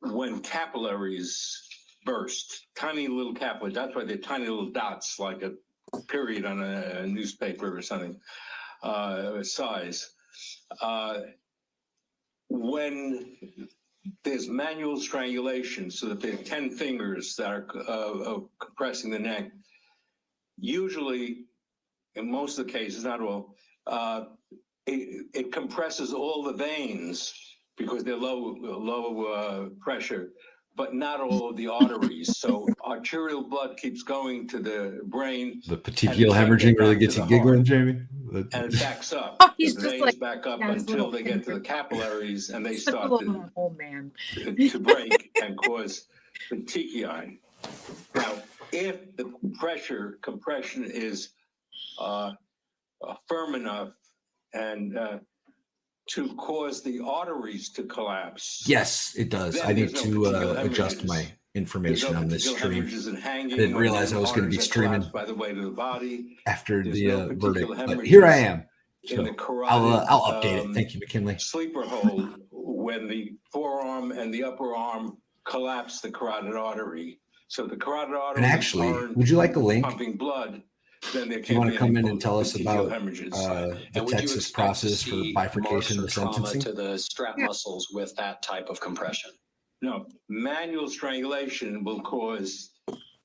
when capillaries burst. Tiny little capillaries. That's why they're tiny little dots, like a period on a newspaper or something, size. When there's manual strangulation, so that there are 10 fingers that are compressing the neck, usually, in most of the cases, not all, it compresses all the veins because they're low pressure, but not all of the arteries. So arterial blood keeps going to the brain. The petechial hemorrhaging really gets you giggling, Jamie. And it backs up. Oh, he's the just veins like, back up yeah, his until little they get to finger. the capillaries and they Such a start little old man. to break and cause petechiae. Now, if the compression is firm enough and to cause the arteries to collapse. Yes, it does. Then I need there's no to petechial adjust hemorrhages. my information on this Petechial stream. hemorrhages and I hanging didn't when realize the I was going to be arteries are streaming collapsed by the weight of the body. after There's the no verdict, petechial but here I hemorrhages am. in the So carotid, I'll update it. Thank you, McKinley. sleeper hold when the forearm and the upper arm collapse the carotid artery. So the carotid artery And actually, would you like a link? pumping blood. Then there Do you want to come in and tell us petechial about hemorrhages. the And would you Texas expect to process for see bifurcation marks to or trauma sentencing? to the strap muscles with that type of compression? No, manual strangulation will cause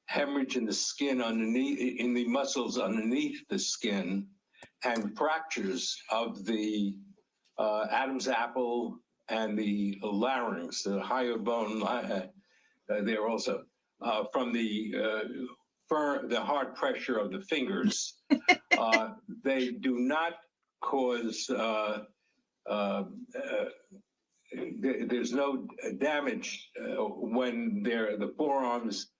hemorrhage in the skin underneath, in the muscles underneath the skin, and fractures of the Adam's apple and the larynx, the higher bone there also, from the hard pressure of the fingers. They do not cause, there's no damage when the forearms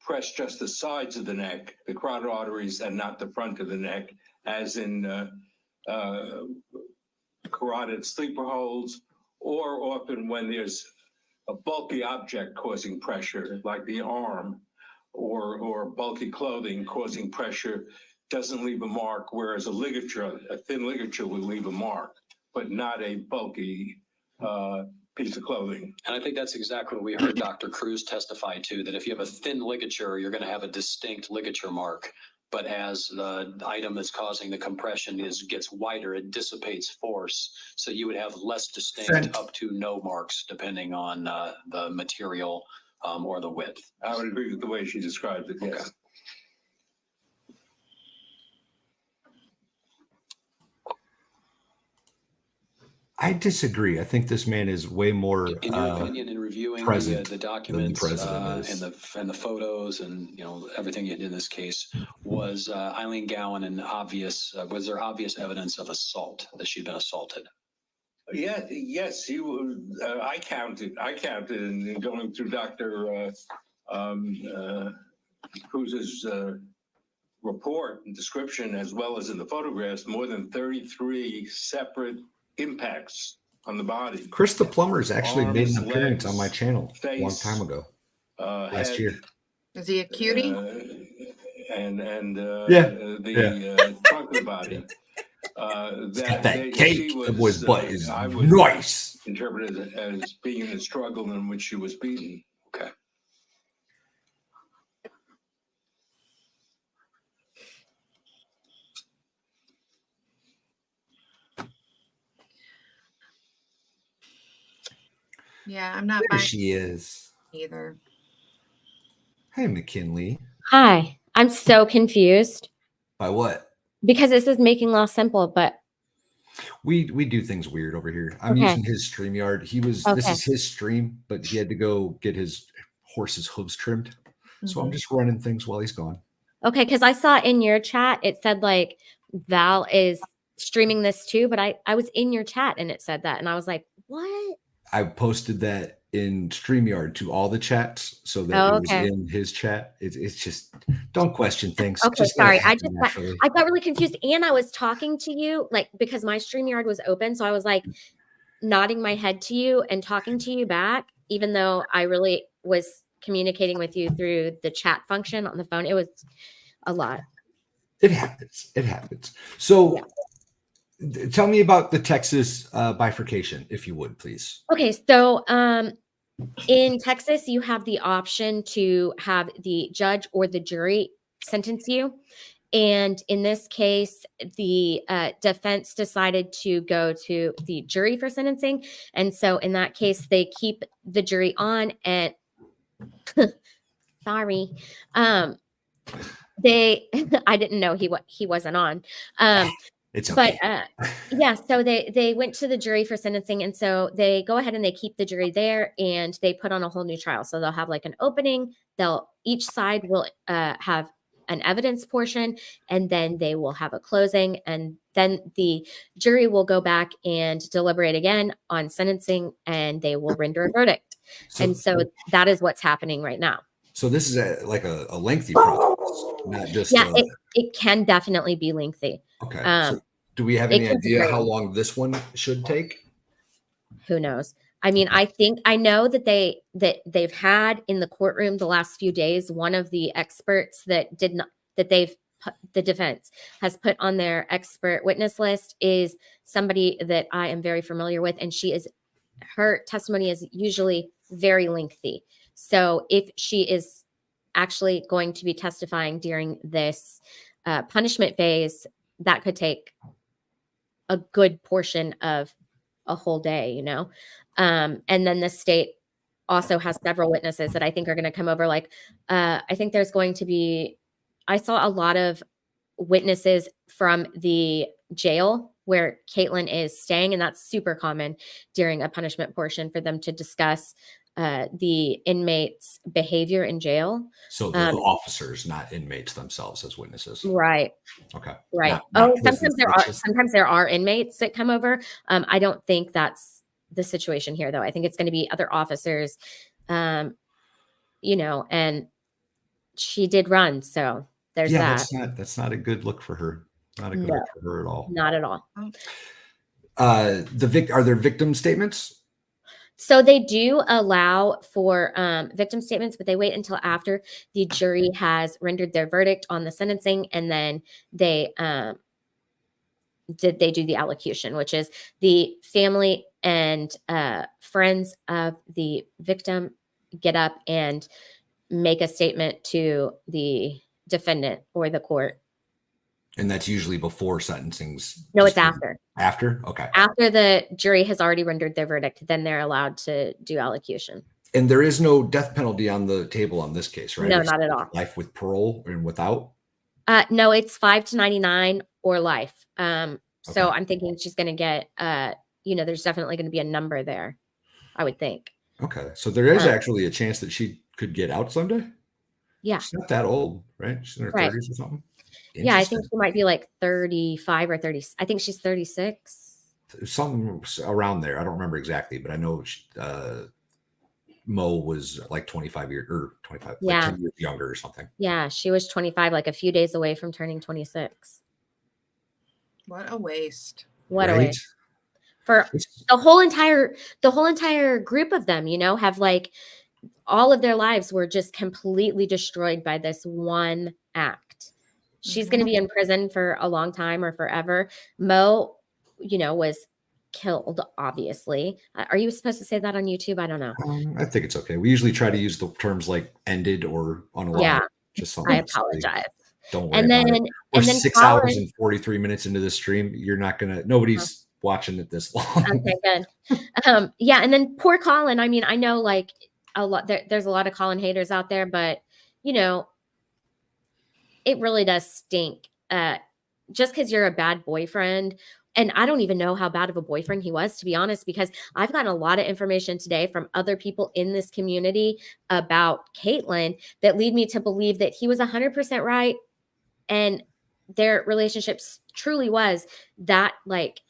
press just the sides of the neck, the carotid arteries, and not the front of the neck, as in carotid sleeper holds, or often when there's a bulky object causing pressure, like the arm, or bulky clothing causing pressure, doesn't leave a mark, whereas a thin ligature would leave a mark, but not a bulky piece of clothing. And I think that's exactly what we heard Dr. Cruz testify to, that if you have a thin ligature, you're going to have a distinct ligature mark. But as the item that's causing the compression gets wider, it dissipates force. So you would have less distinct up to no marks, depending on the material or the width. I would agree with the way she described it, yes. Okay. I disagree. I think this man is way more In your opinion, in reviewing present the documents than the president is. and the photos and everything you did in this case, was Eileen Gowan was there obvious evidence of assault, that she'd been assaulted? Yes, I counted in going through Dr. Cruz's report and description, as well as in the photographs, more than 33 separate impacts on the body. Chris the Plumber's actually made an Arms, appearance legs, on my channel a long face, time ago, last head, year. Is he a cutie? The trunk of the body. That cake. That boy's butt is nice. Interpreted as being in a struggle in which she was beaten. Okay. Yeah, I'm not There buying. she is. either. Hey, McKinley. Hi, I'm so confused By what? because this is making law simple, but We do things weird over here. I'm okay. using his StreamYard. This Okay. is his stream, but he had to go get his horse's hooves trimmed. So I'm just running things while he's gone. Okay, because I saw in your chat it said like Val is streaming this too, but I was in your chat and it said that, and I was like, what? I posted that in StreamYard to all the chats so that it was Okay. in his chat. It's just don't question things. Okay, Just let it sorry. happen naturally. I got really confused, and I was talking to you like because my StreamYard was open, so I was like nodding my head to you and talking to you back, even though I really was communicating with you through the chat function on the phone. It was a lot. It happens. It happens. So tell me about the Texas bifurcation, if you would, please. Okay, so in Texas, you have the option to have the judge or the jury sentence you. And in this case, the defense decided to go to the jury for sentencing. And so in that case, they keep the jury on and sorry. They I didn't know he wasn't on. It's okay. But yeah, so they went to the jury for sentencing, and so they go ahead and they keep the jury there, and they put on a whole new trial. So they'll have like an opening. Each side will have an evidence portion, and then they will have a closing, and then the jury will go back and deliberate again on sentencing, and they will render a verdict. And so that is what's happening right now. So this is a lengthy process, not just it can definitely be lengthy. Okay. So do we have any idea how long this one should take? Who knows? I mean, I know that they've had in the courtroom the last few days, one of the experts the defense has put on their expert witness list is somebody that I am very familiar with, and her testimony is usually very lengthy. So if she is actually going to be testifying during this punishment phase, that could take a good portion of a whole day, you know? And then the state also has several witnesses that I think are going to come over. Like, I think there's going to be, I saw a lot of witnesses from the jail where Kaitlin is staying, and that's super common during a punishment portion for them to discuss the inmates' behavior in jail. So the officers, not inmates themselves, as witnesses. Right. Okay. Right. Sometimes there are inmates that come over. I don't think that's the situation here, though. I think it's going to be other officers, and she did run, so there's that. That's not a good look for her. Not a good look for her at all. Not at all. Are there victim statements? So they do allow for victim statements, but they wait until after the jury has rendered their verdict on the sentencing, and then they do the allocution, which is the family and friends of the victim get up and make a statement to the defendant or the court. And that's usually before sentencing's. No, it's after. After? Okay. After the jury has already rendered their verdict, then they're allowed to do allocution. And there is no death penalty on the table on this case, right? No, not at all. Life with parole and without? No, it's 5 to 99 or life. So I'm thinking she's going to get, there's definitely going to be a number there, I would think. Okay. So there is actually a chance that she could get out someday? Yeah. She's not that old, right? She's in her 30s or something? Yeah, I think she might be like 35 or 30. I think she's 36. Something around there. I don't remember exactly, but I know Mo was like 25 years or 25, like 10 years younger or something. Yeah, she was 25, like a few days away from turning 26. What a waste. What a waste. For the whole entire group of them, have like all of their lives were just completely destroyed by this one act. She's going to be in prison for a long time or forever. Mo, was killed, obviously. Are you supposed to say that on YouTube? I don't know. I think it's okay. We usually try to use the terms like ended or unalive. Yeah, just I apologize. Don't worry about it. We're 6 hours and 43 minutes into the stream. You're not going to, nobody's watching it this long. Okay, good. Yeah, and then poor Colin. I mean, I know like there's a lot of Colin haters out there, but you know, it really does stink. Just because you're a bad boyfriend, and I don't even know how bad of a boyfriend he was, to be honest, because I've gotten a lot of information today from other people in this community about Kaitlin that lead me to believe that he was 100% right. And their relationships truly was that like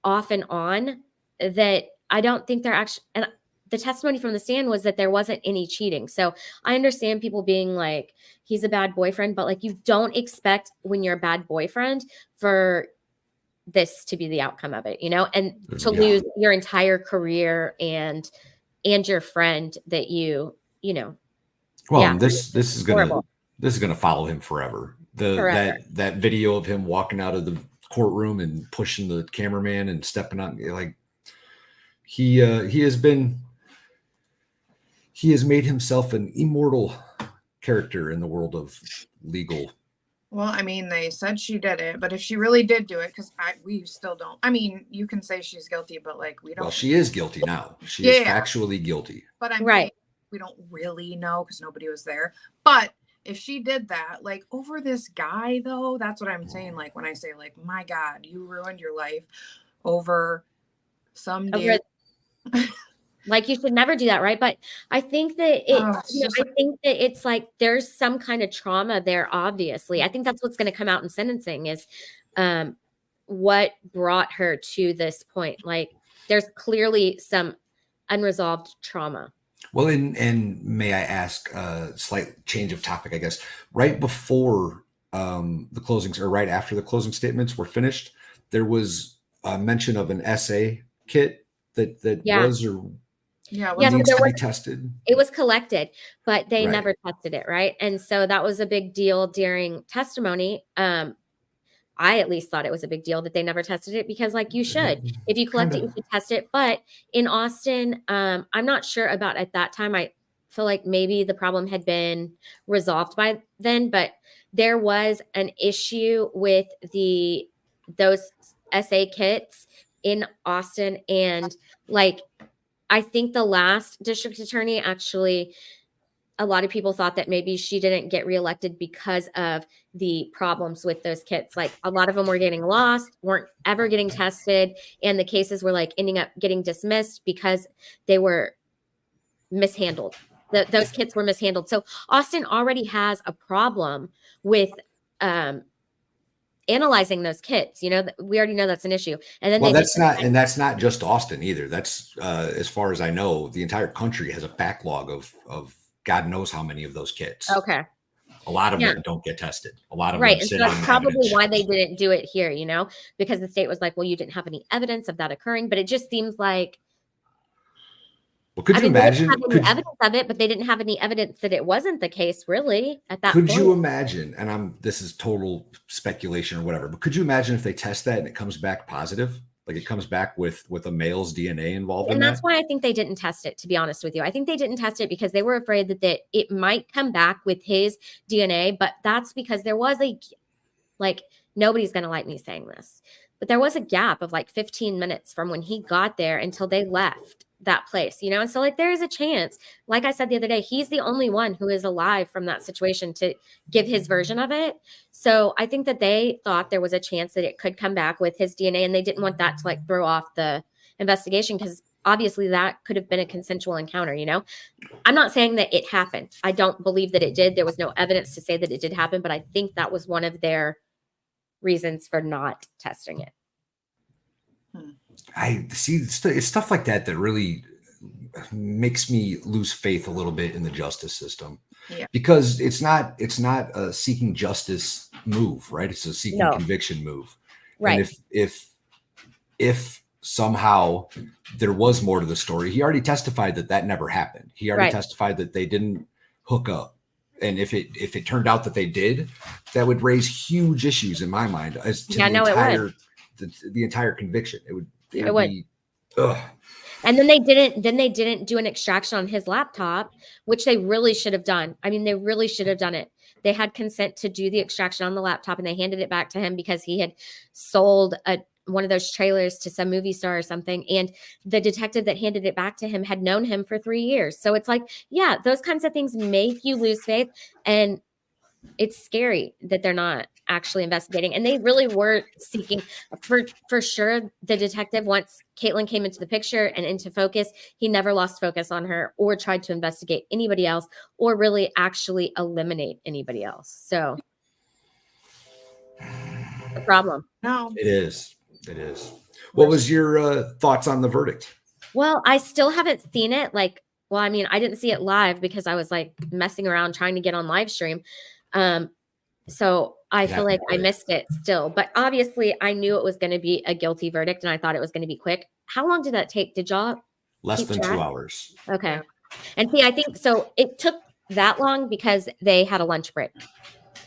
off and on, that I don't think they're actually, and the testimony from the stand was that there wasn't any cheating. So I understand people being like, he's a bad boyfriend, but like, you don't expect when you're a bad boyfriend for this to be the outcome of it, you know, and to lose your entire career and your friend that you know. Well, Yeah, and this is horrible. gonna follow him forever. Forever. That video of him walking out of the courtroom and pushing the cameraman and stepping on, like, he has made himself an immortal character in the world of legal. Well, I mean, they said she did it, but if she really did do it, because we still don't. I mean, you can say she's guilty, but like we don't. Well, she is guilty now. She is factually guilty. But I'm saying we don't really know because nobody was there. But if she did that, like over this guy, though, that's what I'm saying. Like when I say, like, my God, you ruined your life over some dude. Like you should never do that, right? But I think that it's like there's some kind of trauma there. Obviously, I think that's what's going to come out in sentencing is what brought her to this point. Like there's clearly some unresolved trauma. Well, and may I ask a slight change of topic, I guess. Right before the closings, or right after the closing statements were finished, there was a mention of an essay kit that was or needs to be tested. It was collected, but they never tested it, right? And so that was a big deal during testimony. I at least thought it was a big deal that they never tested it because, like, you should. If you collect it, you should test it. But in Austin, I'm not sure about at that time. I feel like maybe the problem had been resolved by then, but there was an issue with those SA kits in Austin, and like I think the last district attorney actually, a lot of people thought that maybe she didn't get reelected because of the problems with those kits. Like a lot of them were getting lost, weren't ever getting tested, and the cases were like ending up getting dismissed because they were mishandled. Those kits were mishandled. So Austin already has a problem with analyzing those kits. You know, we already know that's an issue. And then that's not just Austin either. That's as far as I know, the entire country has a backlog of God knows how many of those kits. Okay. A lot of them don't get tested. A lot of them sit and so that's probably evidence. Why they didn't do it here, you know, because the state was like, well, you didn't have any evidence of that occurring, but it just seems like, well, could you imagine? They didn't have any evidence of it, but they didn't have any evidence that it wasn't the case, really, at that point. Could you imagine? And this is total speculation or whatever, but could you imagine if they test that and it comes back positive? Like it comes back with a male's DNA involved in that? And that's why I think they didn't test it, to be honest with you. I think they didn't test it because they were afraid that it might come back with his DNA, but that's because there was nobody's going to like me saying this, but there was a gap of like 15 minutes from when he got there until they left that place, you know? And so like, there is a chance, like I said the other day, he's the only one who is alive from that situation to give his version of it. So I think that they thought there was a chance that it could come back with his DNA, and they didn't want that to like throw off the investigation, because obviously that could have been a consensual encounter, you know? I'm not saying that it happened. I don't believe that it did. There was no evidence to say that it did happen, but I think that was one of their reasons for not testing it. I see it's stuff like that really makes me lose faith a little bit in the justice system, because it's not a seeking justice move, right? It's a seeking conviction move, right? And if somehow there was more to the story, he already testified that never happened. He already testified that they didn't hook up, and if it turned out that they did, that would raise huge issues in my mind as to the entire conviction. It would. And then they didn't do an extraction on his laptop, which they really should have done. I mean, they really should have done it. They had consent to do the extraction on the laptop, and they handed it back to him because he had sold one of those trailers to some movie star or something. And the detective that handed it back to him had known him for 3 years. So it's like, yeah, those kinds of things make you lose faith. And it's scary that they're not actually investigating. And they really were seeking for sure. The detective, once Kaitlin came into the picture and into focus, he never lost focus on her or tried to investigate anybody else or really actually eliminate anybody else. So the problem. No. It is. It is. What was your thoughts on the verdict? Well, I still haven't seen it. Like, well, I mean, I didn't see it live because I was like messing around trying to get on live stream. So I feel like I missed it still, but obviously I knew it was going to be a guilty verdict and I thought it was going to be quick. How long did that take? Did y'all Less keep than track? 2 hours. Okay. And see, I think so it took that long because they had a lunch break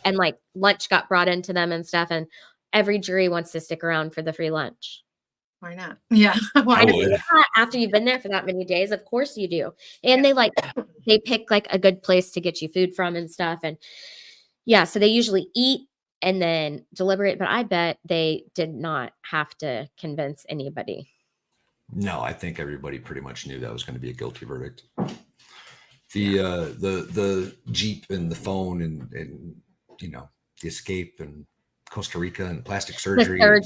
and like lunch got brought into them and stuff. And every jury wants to stick around for the free lunch. Why not? Yeah. Why not? After you've been there for that many days, of course you do. And they pick like a good place to get you food from and stuff. And yeah, so they usually eat and then deliberate, but I bet they did not have to convince anybody. No, I think everybody pretty much knew that was going to be a guilty verdict. The Jeep and the phone and you know, the escape and Costa Rica and plastic surgery. The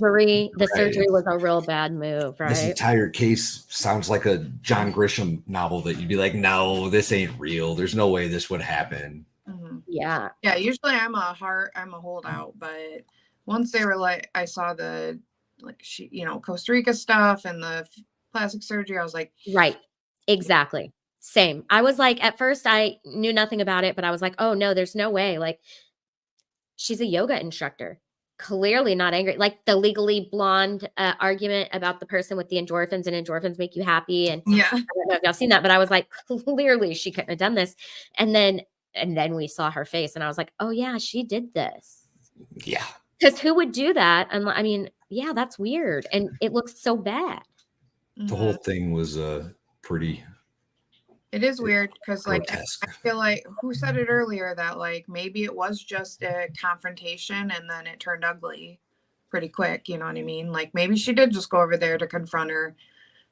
surgery was a real bad move, right? This entire case sounds like a John Grisham novel that you'd be like, no, this ain't real. There's no way this would happen. Mm-hmm. Yeah. Yeah. Usually I'm a holdout, but once they were like, I saw the, Costa Rica stuff and the plastic surgery, I was like, right. Exactly. Same. I was like, at first I knew nothing about it, but I was like, oh no, there's no way. Like, she's a yoga instructor. Clearly not angry. Like the Legally Blonde argument about the person with the endorphins and endorphins make you happy. And yeah, I don't know if y'all seen that, but I was like, clearly she couldn't have done this. And then we saw her face and I was like, oh yeah, she did this. Yeah. Because who would do that? And I mean, yeah, that's weird. And it looks so bad. The whole thing was pretty. It is weird because like I grotesque. feel like who said it earlier that like maybe it was just a confrontation and then it turned ugly pretty quick, you know what I mean? Like maybe she did just go over there to confront her.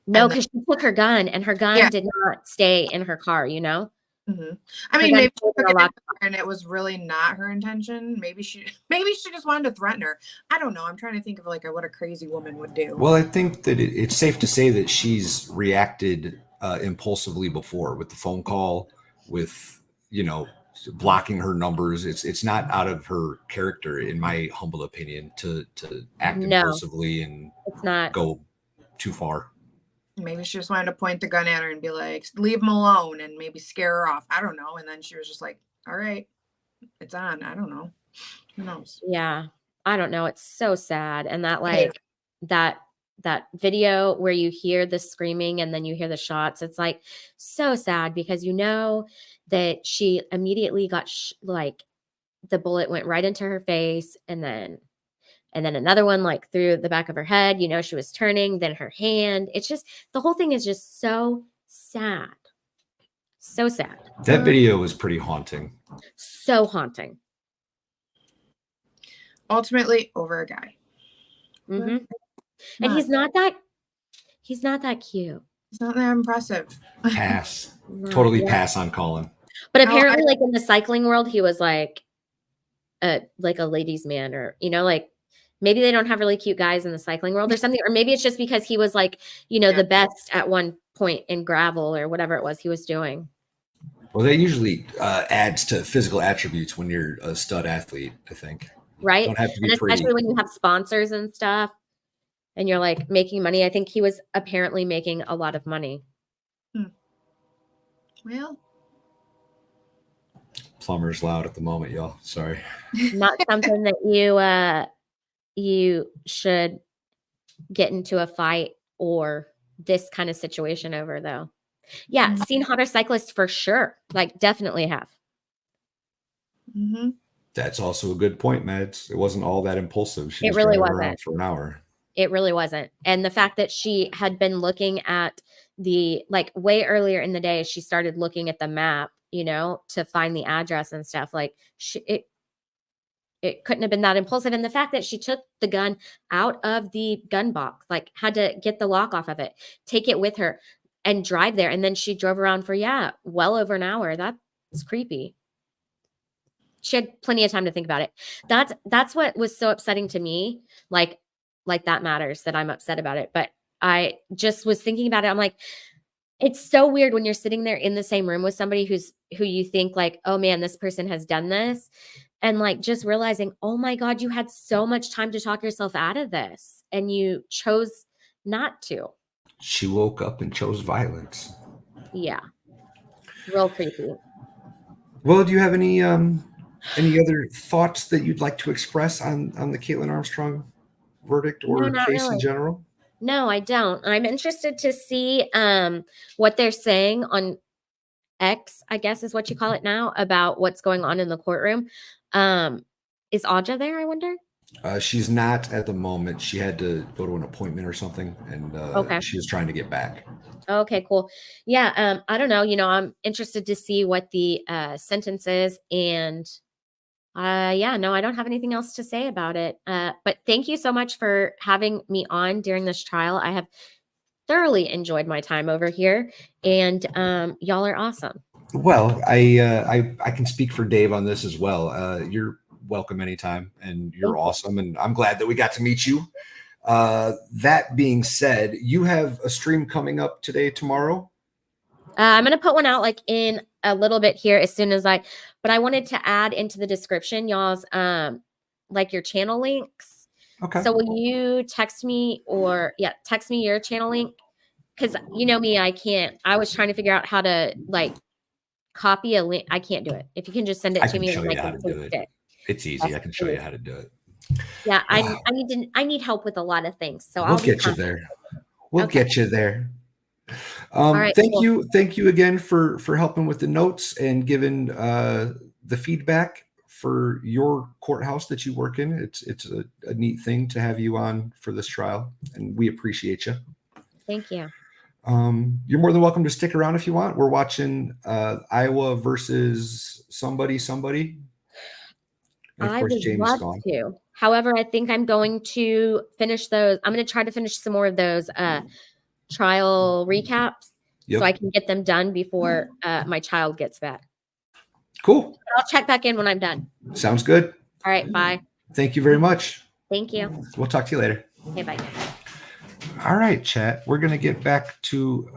No, because she took her gun and her gun did not stay in her car, you know? Mm-hmm. I mean, maybe she took it and it was really not her intention. Maybe she just wanted to threaten her. I don't know. I'm trying to think of like what a crazy woman would do. Well, I think that it's safe to say that she's reacted impulsively before with the phone call, with, blocking her numbers. It's not out of her character, in my humble opinion, to act impulsively and it's not go too far. Maybe she just wanted to point the gun at her and be like, leave him alone and maybe scare her off. I don't know. And then she was just like, all right, it's on. I don't know. Who knows? Yeah. I don't know. It's so sad. And that that video where you hear the screaming and then you hear the shots, it's like so sad because you know that she immediately got the bullet went right into her face and then another one like through the back of her head, she was turning, then her hand. It's just, the whole thing is just so sad. So sad. That video was pretty haunting. So haunting. Ultimately over a guy. Mm-hmm. And he's not that cute. He's not that impressive. Pass. Totally pass on Colin. But apparently like in the cycling world, he was like a ladies' man, or, like, maybe they don't have really cute guys in the cycling world or something. Or maybe it's just because he was like, the best at one point in gravel or whatever it was he was doing. Well, that usually adds to physical attributes when you're a stud athlete, I think. Right. Don't have to be and especially pretty. when you have sponsors and stuff and you're like making money. I think he was apparently making a lot of money. Well, Plumber's loud at the moment, y'all. Sorry. Not something that you should get into a fight or this kind of situation over, though. Yeah, seen hotter cyclists for sure. Like, definitely have. Mm-hmm. That's also a good point, Mads. It wasn't all that impulsive. She It was really driving around wasn't. for an hour. It really wasn't. And the fact that she had been looking at way earlier in the day, she started looking at the map, to find the address and stuff. Like, it couldn't have been that impulsive. And the fact that she took the gun out of the gun box, like had to get the lock off of it, take it with her and drive there. And then she drove around for, well over an hour. That's creepy. She had plenty of time to think about it. That's what was so upsetting to me. Like that matters that I'm upset about it. But I just was thinking about it. I'm like, it's so weird when you're sitting there in the same room with somebody who you think like, oh man, this person has done this. And like just realizing, oh my God, you had so much time to talk yourself out of this and you chose not to. She woke up and chose violence. Yeah. Real creepy. Well, do you have any other thoughts that you'd like to express on the Kaitlin Armstrong verdict or No, not case really. in general? No, I don't. I'm interested to see what they're saying on X, I guess is what you call it now, about what's going on in the courtroom. Is Audra there, I wonder? She's not at the moment. She had to go to an appointment or something, and Okay. she was trying to get back. Okay, cool. Yeah, I don't know. I'm interested to see what the sentence is. And no, I don't have anything else to say about it. But thank you so much for having me on during this trial. I have thoroughly enjoyed my time over here, and y'all are awesome. Well, I can speak for Dave on this as well. You're welcome anytime, and you're awesome, and I'm glad that we got to meet you. That being said, you have a stream coming up today, tomorrow. I'm gonna put one out like in a little bit here as soon as but I wanted to add into the description y'all's like your channel links. Okay. So will you text me text me your channel link? Because you know me, I was trying to figure out how to like copy a link. I can't do it. If you can just send it to me, I can show you how to do it. It's easy. I can show you how to do it. Yeah, I need help with a lot of things. So we'll get you there. We'll get you there. Right, thank cool. you again for helping with the notes and giving the feedback for your courthouse that you work in. It's a neat thing to have you on for this trial, and we appreciate you. Thank you. You're more than welcome to stick around if you want. We're watching Iowa versus somebody. And of course, Jamie's gone. However, I think I'm going to finish those. I'm going to try to finish some more of those trial recaps so I can get them done before my child gets back. Cool. I'll check back in when I'm done. Sounds good. All right. Bye. Thank you very much. Thank you. We'll talk to you later. Okay, bye. All right, chat. We're going to get back to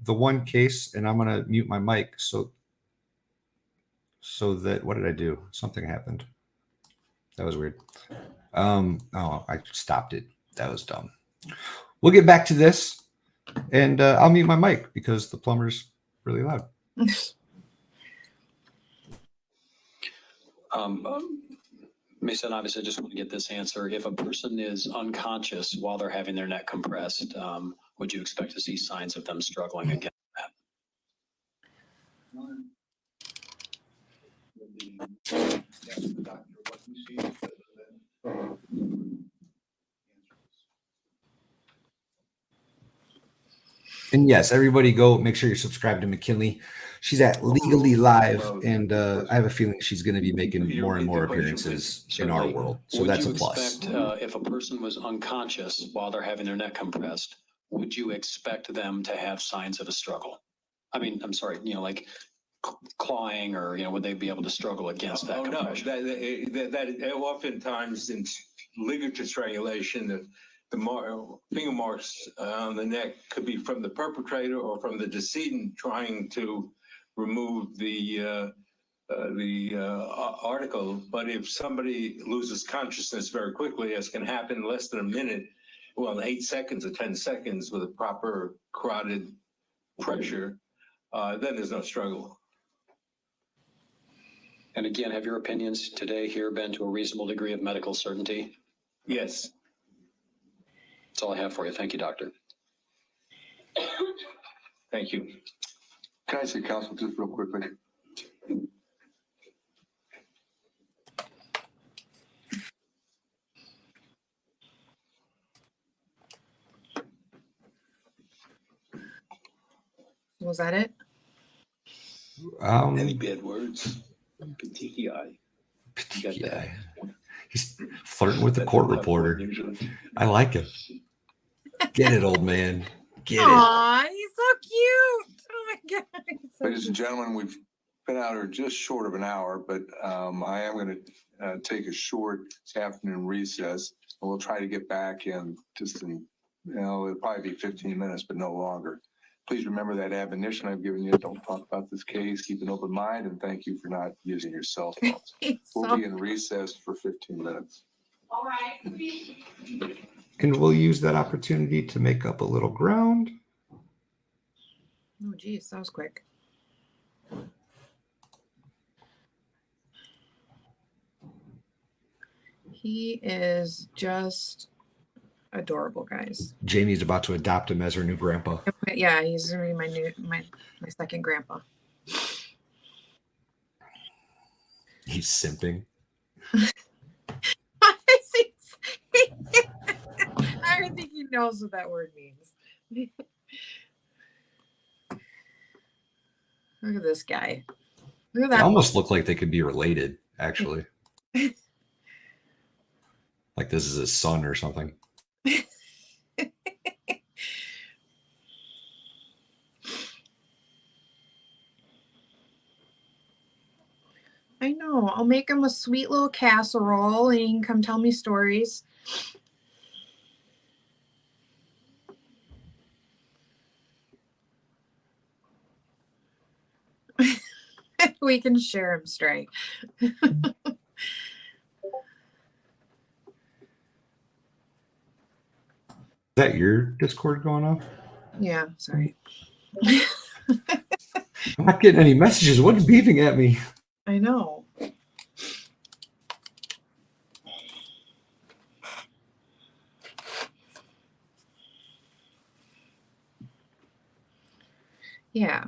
the one case, and I'm going to mute my mic so that, what did I do? Something happened. That was weird. Oh, I stopped it. That was dumb. We'll get back to this, and I'll mute my mic because the plumber's really loud. Mason, obviously, I just want to get this answer. If a person is unconscious while they're having their neck compressed, would you expect to see signs of them struggling against that? And yes, everybody go make sure you're subscribed to McKinley. She's at Legally Live, and I have a feeling she's going to be making more and more appearances in our world. So that's a plus. Expect, if a person was unconscious while they're having their neck compressed, would you expect them to have signs of a struggle? I mean, I'm sorry, like clawing, or would they be able to struggle against that? No, that oftentimes in ligature strangulation, the finger marks on the neck could be from the perpetrator or from the decedent trying to remove the article. But if somebody loses consciousness very quickly, as can happen in less than a minute, well, in 8 seconds or 10 seconds with a proper carotid pressure, then there's no struggle. And again, have your opinions today here been to a reasonable degree of medical certainty? Yes. That's all I have for you. Thank you, doctor. Thank you. Can I say, counsel, just real quickly? Was that it? Any bad words? PTI. Yeah. He's flirting with the court reporter. I like him. Get it, old man. Get it. Aw, he's so cute. Oh my God. he's so Ladies and cute. gentlemen, we've been out here just short of an hour, but I am going to take a short afternoon recess, and we'll try to get back in just in, it'll probably be 15 minutes, but no longer. Please remember that admonition I've given you. Don't talk about this case. Keep an open mind, and thank you for not using your cell phones. We'll be in recess for 15 minutes. All right. And we'll use that opportunity to make up a little ground. Oh, geez, that was quick. He is just adorable, guys. Jamie's about to adopt him as her new grandpa. Yeah, he's gonna be my second grandpa. He's simping. I don't think he knows what that word means. Look at this guy. Look at They that. almost look like they could be related, actually. Like this is his son or something. I know. I'll make him a sweet little casserole and he can come tell me stories. We can share him straight. Is that your Discord going off? Yeah, sorry. I'm not getting any messages. What are you beeping at me? I know. Yeah.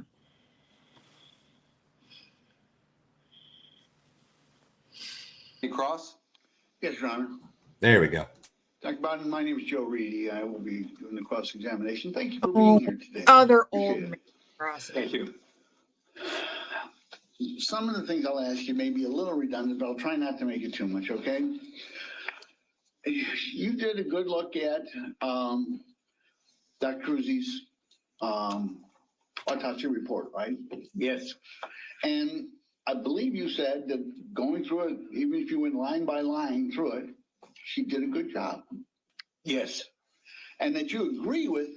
Hey, Cross? Yes, Your Honor. There we go. Dr. Bowden, my name is Joe Reedy. I will be doing the cross-examination. Thank you for Oh, being here today. other Appreciate old it. man process. Thank you. Some of the things I'll ask you may be a little redundant, but I'll try not to make it too much, okay? You did a good look at Dr. Cruzy's autopsy report, right? Yes. And I believe you said that going through it, even if you went line by line through it, she did a good job. Yes. And that you agree with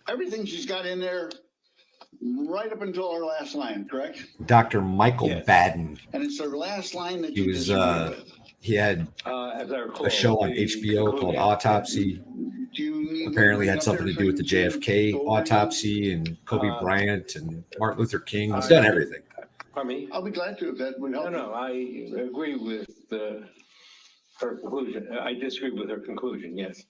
everything she's got in there right up until her last line, correct? Dr. Michael Baden. And it's her last line that He you was disagree with. he had As I recall, a show on HBO called Autopsy. Apparently had something to do with the JFK autopsy and Kobe Bryant and Martin Luther King. He's done everything. Pardon me? I'll be glad to if that would help. No, I agree with her conclusion. I disagree with her conclusion, yes.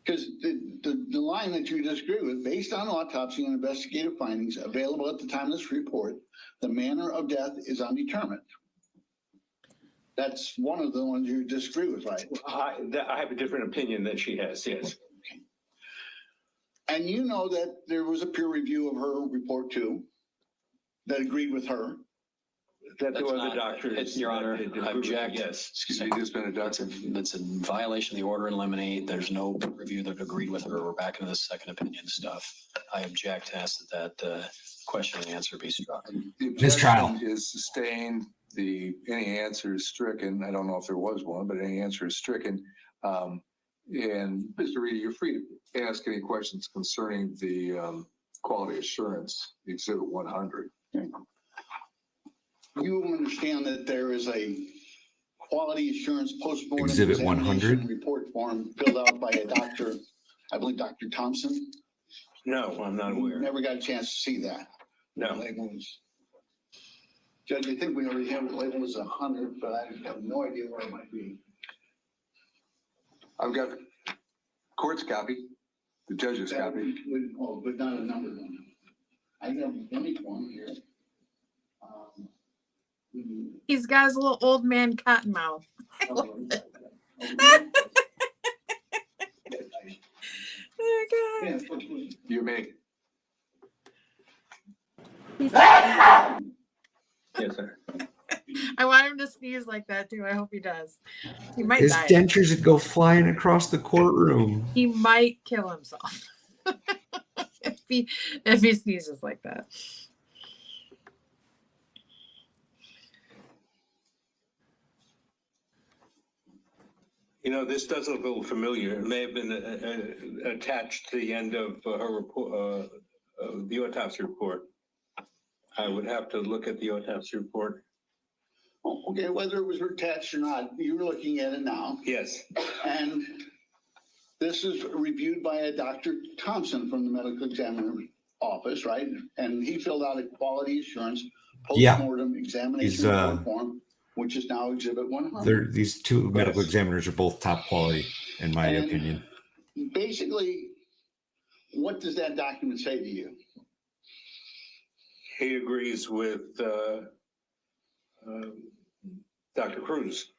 Because the line that you disagree with, based on autopsy and investigative findings available at the time of this report, the manner of death is undetermined. That's one of the ones you disagree with, right? I have a different opinion than she has, yes. Okay. And you know that there was a peer review of her report too, that agreed with her. That there were the doctors. Your Honor, that I object. Yes. Excuse me. Just been adopted. That's in violation of the order in limine. There's no review that agreed with her. We're back into the second opinion stuff. I object. Ask that question and answer be struck. This trial is sustained. Any answer is stricken. I don't know if there was one, but any answer is stricken. And Mr. Reedy, you're free to ask any questions concerning the quality assurance, Exhibit 100. Okay. You understand that there is a quality assurance postmortem Exhibit examination 100? report form filled out by a doctor, I believe Dr. Thompson. No, I'm not aware. Never got a chance to see that. No. Judge, I think we already have it labeled as 100, but I have no idea where it might be. I've got court's copy, the judge's copy. But not a numbered one. I have a blank one here. He's got his little old man cotton mouth. I love it. Oh, God. You may. Yes, sir. I want him to sneeze like that too. I hope he does. He might His die. dentures would go flying across the courtroom. He might kill himself if he sneezes like that. You know, this does look a little familiar. It may have been attached to the end of her report, the autopsy report. I would have to look at the autopsy report. Okay, whether it was attached or not, you're looking at it now. Yes. And this is reviewed by a Dr. Thompson from the medical examiner's office, right? And he filled out a quality assurance post-mortem examination form, which is now Exhibit 100. These two medical examiners are both top quality, in my opinion. Basically, what does that document say to you? He agrees with Dr. Cruz.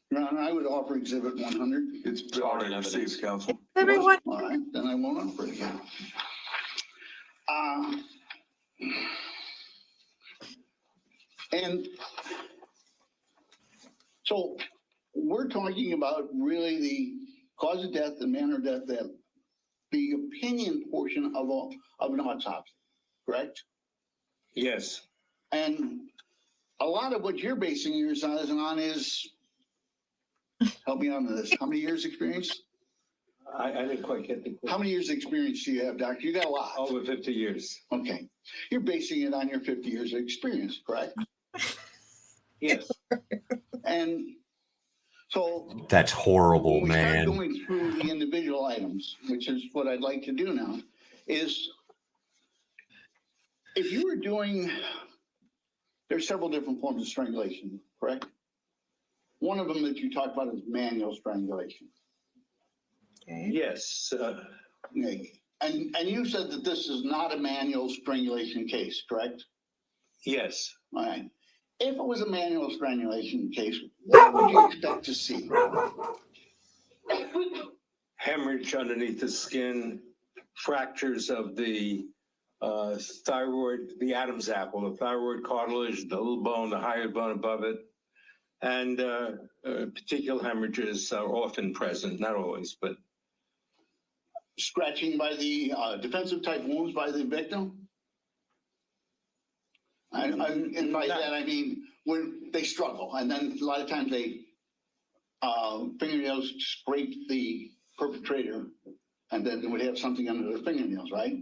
Your Honor, I would offer Exhibit 100. It's already received, counsel. Exhibit what? All right, then I won't offer it again. And so we're talking about really the cause of death, the manner of death, the opinion portion of an autopsy, correct? Yes. And a lot of what you're basing yours on is, help me out on this, how many years experience? I didn't quite get the. How many years experience do you have, doctor? You got a lot. Over 50 years. Okay. You're basing it on your 50 years of experience, correct? Yes. And so That's horrible, when we start man. going through the individual items, which is what I'd like to do now, is if you were doing, there's several different forms of strangulation, correct? One of them that you talked about is manual strangulation. Okay. Yes. Okay. And you said that this is not a manual strangulation case, correct? Yes. All right. If it was a manual strangulation case, what would you expect to see? Hemorrhage underneath the skin, fractures of the thyroid, the Adam's apple, the thyroid cartilage, the little bone, the hyoid bone above it, and particular hemorrhages are often present, not always, but. Scratching by the defensive type wounds by the victim? And by that, I mean, when they struggle, and then a lot of times they fingernails scrape the perpetrator, and then they would have something under their fingernails, right?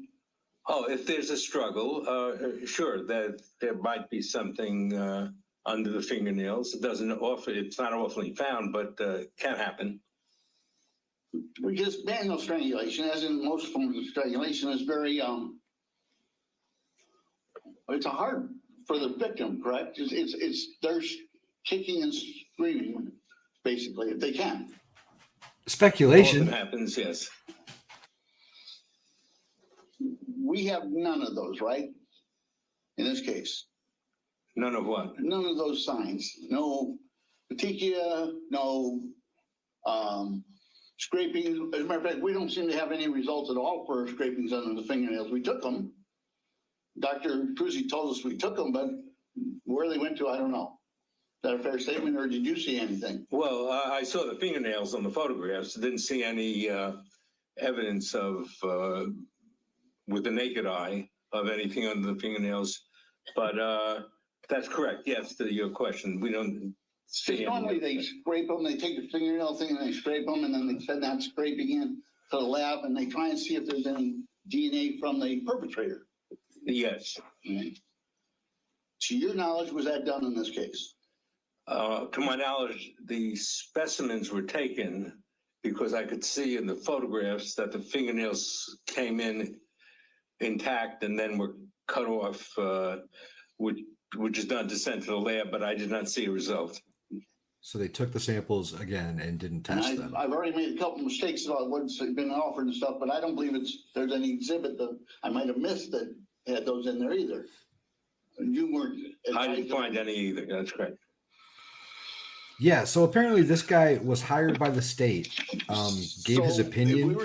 Oh, if there's a struggle, sure, that there might be something under the fingernails. It's not often found, but can happen. Because manual strangulation, as in most forms of strangulation, is very it's hard for the victim, correct? It's they're kicking and screaming, basically, if they can. Speculation. Often happens, yes. We have none of those, right? In this case. None of what? None of those signs. No petechia, no scraping. As a matter of fact, we don't seem to have any results at all for scrapings under the fingernails. We took them. Dr. Cruzzi told us we took them, but where they went to, I don't know. Is that a fair statement, or did you see anything? Well, I saw the fingernails on the photographs. Didn't see any evidence of, with the naked eye, of anything under the fingernails. But that's correct. Yes, to your question, we don't see. Normally they scrape them. They take the fingernail thing and they scrape them, and then they send that scraping in to the lab, and they try and see if there's any DNA from the perpetrator. Yes. Right. To your knowledge, was that done in this case? To my knowledge, the specimens were taken because I could see in the photographs that the fingernails came in intact and then were cut off, which is done to send to the lab, but I did not see a result. So they took the samples again and didn't test them. I've already made a couple mistakes about what's been offered and stuff, but I don't believe there's any exhibit that I might have missed that had those in there either. You weren't. I didn't find any either. That's correct. Yeah, so apparently this guy was hired by the state, gave his opinion,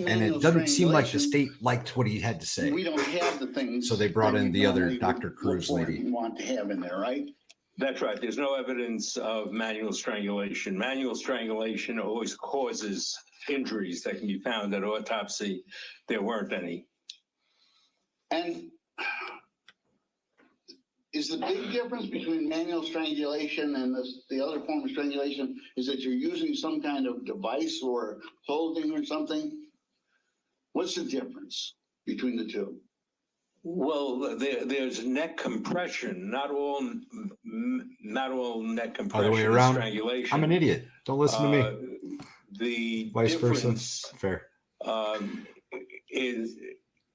and it doesn't seem like the state liked what he had to say. We don't have the things. So they brought in the other Dr. Cruz lady. You want to have in there, right? That's right. There's no evidence of manual strangulation. Manual strangulation always causes injuries that can be found at autopsy. There weren't any. And is the big difference between manual strangulation and the other form of strangulation is that you're using some kind of device or clothing or something? What's the difference between the two? Well, there's neck compression. Not all neck compression Other way is around. strangulation. I'm an idiot. Don't listen to me. The Vice versa. difference Fair. is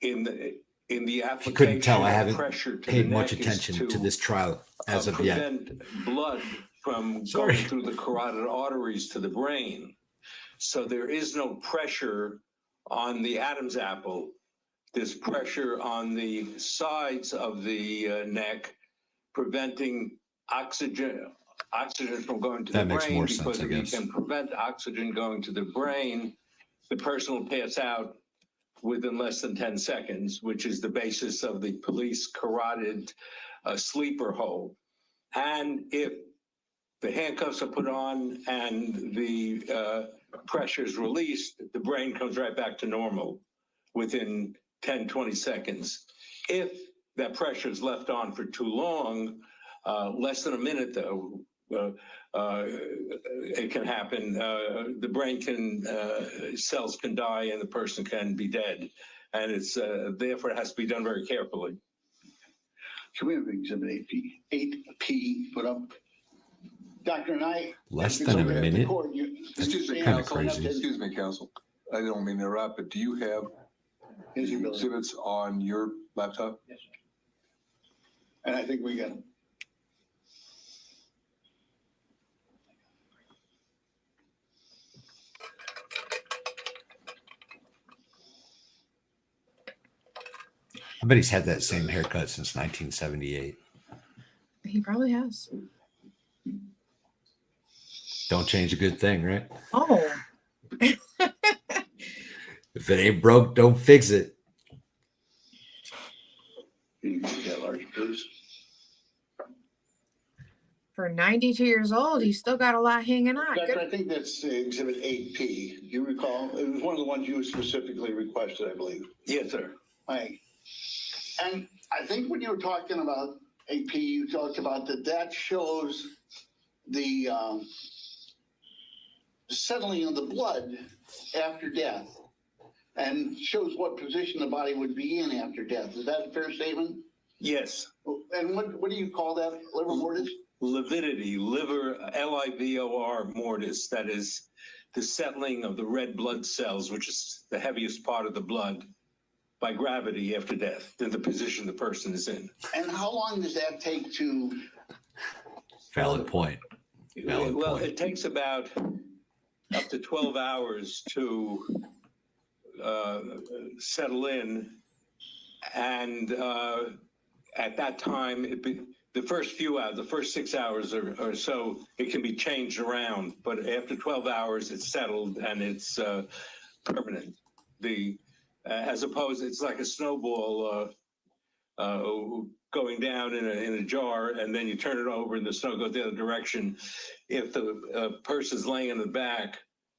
in the If you couldn't tell, I haven't pressure to paid the much neck is attention to this trial as of yet. prevent blood from Sorry. going through the carotid arteries to the brain. So there is no pressure on the Adam's apple. There's pressure on the sides of the neck, preventing oxygen from going to That the makes brain. more sense, Because I if you guess. can prevent oxygen going to the brain, the person will pass out within less than 10 seconds, which is the basis of the police carotid sleeper hold. And if the handcuffs are put on and the pressure is released, the brain comes right back to normal within 10, 20 seconds. If that pressure is left on for too long, less than a minute though, it can happen. The brain cells can die and the person can be dead. And it's therefore it has to be done very carefully. Can we have exhibit 8P put up? Doctor and I. Less than a minute? Excuse me, Kinda counsel. crazy. Excuse me, counsel. I don't mean to interrupt, but do you have exhibits on your laptop? Yes, sir. And I think we got them. I bet he's had that same haircut since 1978. He probably has. Don't change a good thing, right? Oh. If it ain't broke, don't fix it. You can get large, please. For 92 years old, he's still got a lot hanging on. Doctor, I think that's exhibit 8P. You recall? It was one of the ones you specifically requested, I believe. Yes, sir. Right. And I think when you were talking about 8P, you talked about that shows the settling of the blood after death and shows what position the body would be in after death. Is that a fair statement? Yes. And what do you call that? Liver mortis? Lividity, liver, LIVOR mortis, that is the settling of the red blood cells, which is the heaviest part of the blood, by gravity after death, in the position the person is in. And how long does that take to? Valid point. Well, it takes about up to 12 hours to settle in. And at that time, the first few hours, the first 6 hours or so, it can be changed around. But after 12 hours, it's settled and it's permanent. As opposed, it's like a snowball going down in a jar, and then you turn it over and the snow goes the other direction. If the person's laying in the back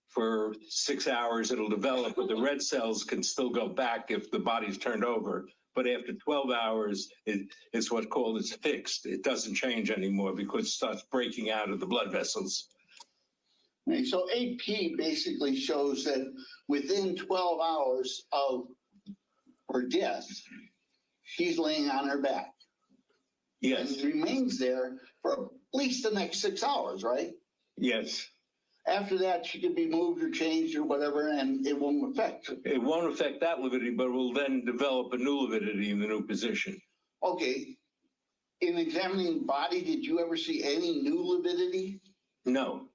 for 6 hours, it'll develop, but the red cells can still go back if the body's turned over. But after 12 hours, it's what's called it's fixed. It doesn't change anymore because it starts breaking out of the blood vessels. Okay, so 8P basically shows that within 12 hours of her death, she's laying on her back. Yes. And remains there for at least the next 6 hours, right? Yes. After that, she can be moved or changed or whatever, and it won't affect. It won't affect that lividity, but it will then develop a new lividity in the new position. Okay. In examining the body, did you ever see any new lividity? No.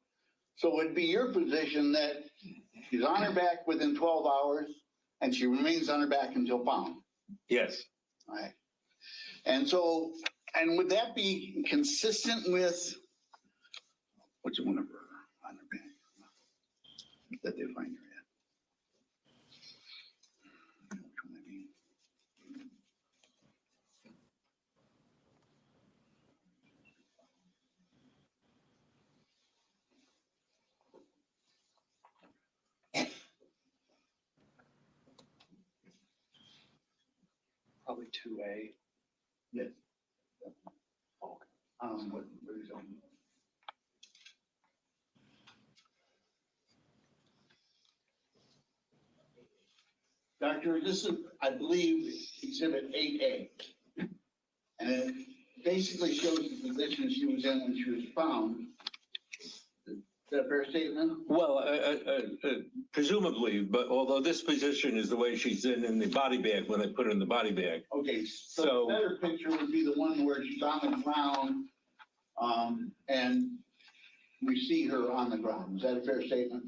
So it'd be your position that she's on her back within 12 hours and she remains on her back until found. Yes. All right. And so, and would that be consistent with what's one of her on her back that they find her at? Which one I mean? probably 2A. Yes. What is on? Doctor, this is, I believe, exhibit 8A. And it basically shows the position she was in when she was found. Is that a fair statement? Well, presumably, but although this position is the way she's in the body bag when they put her in the body bag. Okay, so the better picture would be the one where she's on the ground, and we see her on the ground. Is that a fair statement?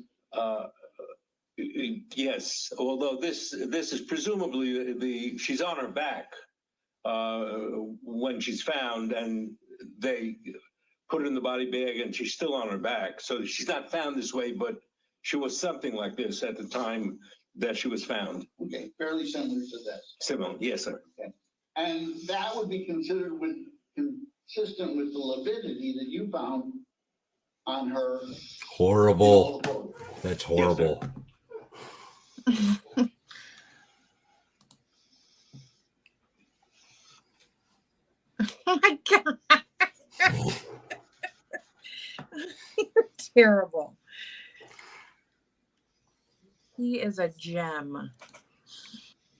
Yes, although this is presumably she's on her back when she's found, and they put her in the body bag, and she's still on her back. So she's not found this way, but she was something like this at the time that she was found. Okay, fairly similar to this. Similar, yes, sir. Okay. And that would be considered consistent with the lividity that you found on her. Horrible. That's horrible. Oh my God. You're terrible. He is a gem.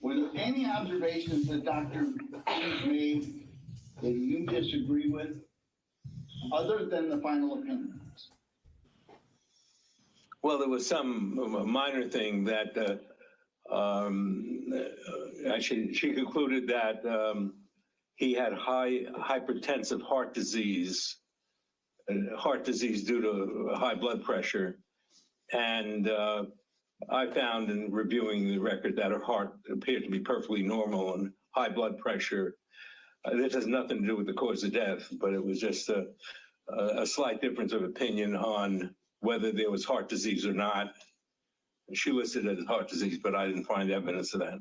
Were there any observations that Dr. made that you disagree with, other than the final opinion? Well, there was some minor thing that she concluded that he had hypertensive heart disease due to high blood pressure. And I found in reviewing the record that her heart appeared to be perfectly normal and high blood pressure. This has nothing to do with the cause of death, but it was just a slight difference of opinion on whether there was heart disease or not. She listed it as heart disease, but I didn't find evidence of that.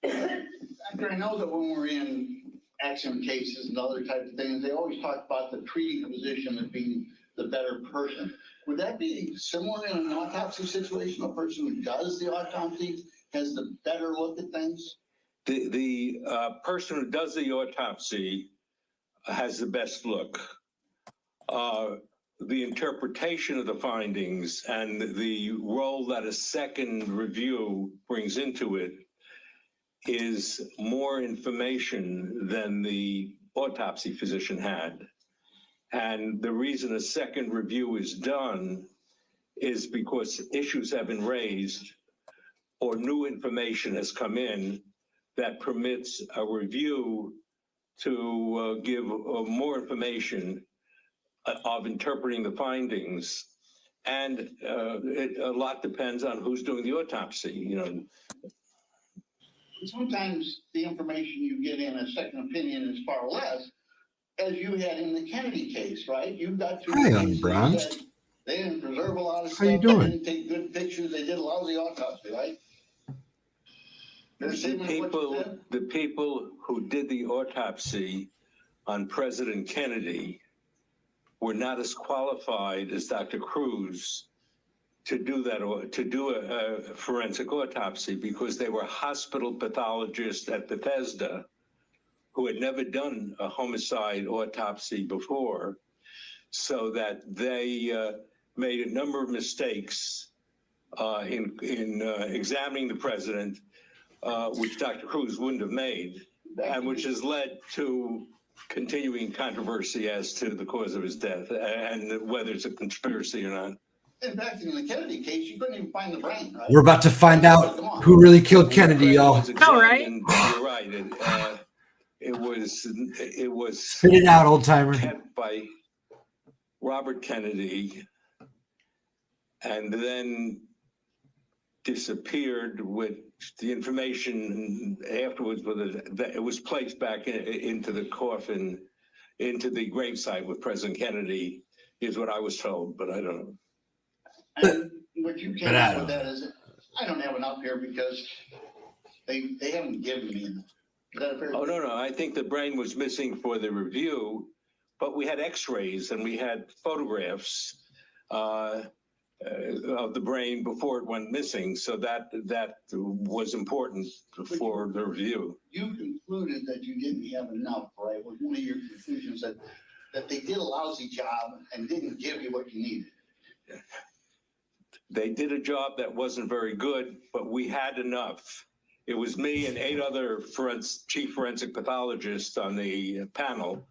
Doctor, I know that when we're in accident cases and other types of things, they always talk about the treating physician as being the better person. Would that be similar in an autopsy situation? A person who does the autopsy has the better look at things? The person who does the autopsy has the best look. The interpretation of the findings and the role that a second review brings into it is more information than the autopsy physician had. And the reason a second review is done is because issues have been raised or new information has come in that permits a review to give more information of interpreting the findings. And a lot depends on who's doing the autopsy, you know. Sometimes the information you get in a second opinion is far less, as you had in the Kennedy case, right? You got to. Hi, Unbronzed. They didn't preserve a lot of stuff. How you doing? They didn't take good pictures. They did a lousy autopsy, right? The people who did the autopsy on President Kennedy were not as qualified as Dr. Cruz to do that, or to do a forensic autopsy, because they were hospital pathologists at Bethesda who had never done a homicide autopsy before, so that they made a number of mistakes in examining the president, which Dr. Cruz wouldn't have made, and which has led to continuing controversy as to the cause of his death and whether it's a conspiracy or not. In fact, in the Kennedy case, you couldn't even find the brain, right? We're about to find out who really killed Kennedy, y'all. All right. You're right. It was Spit it out, old timer. kept by Robert Kennedy and then disappeared with the information afterwards. It was placed back into the coffin, into the gravesite with President Kennedy, is what I was told, but I don't know. And what you came up with that is, I don't have it up here because they haven't given me enough. Is that a fair? Oh, no. I think the brain was missing for the review, but we had x-rays and we had photographs. of the brain before it went missing. So that was important for the review. You concluded that you didn't have enough, right? Was one of your conclusions that they did a lousy job and didn't give you what you needed. They did a job that wasn't very good, but we had enough. It was me and 8 other chief forensic pathologists on the panel.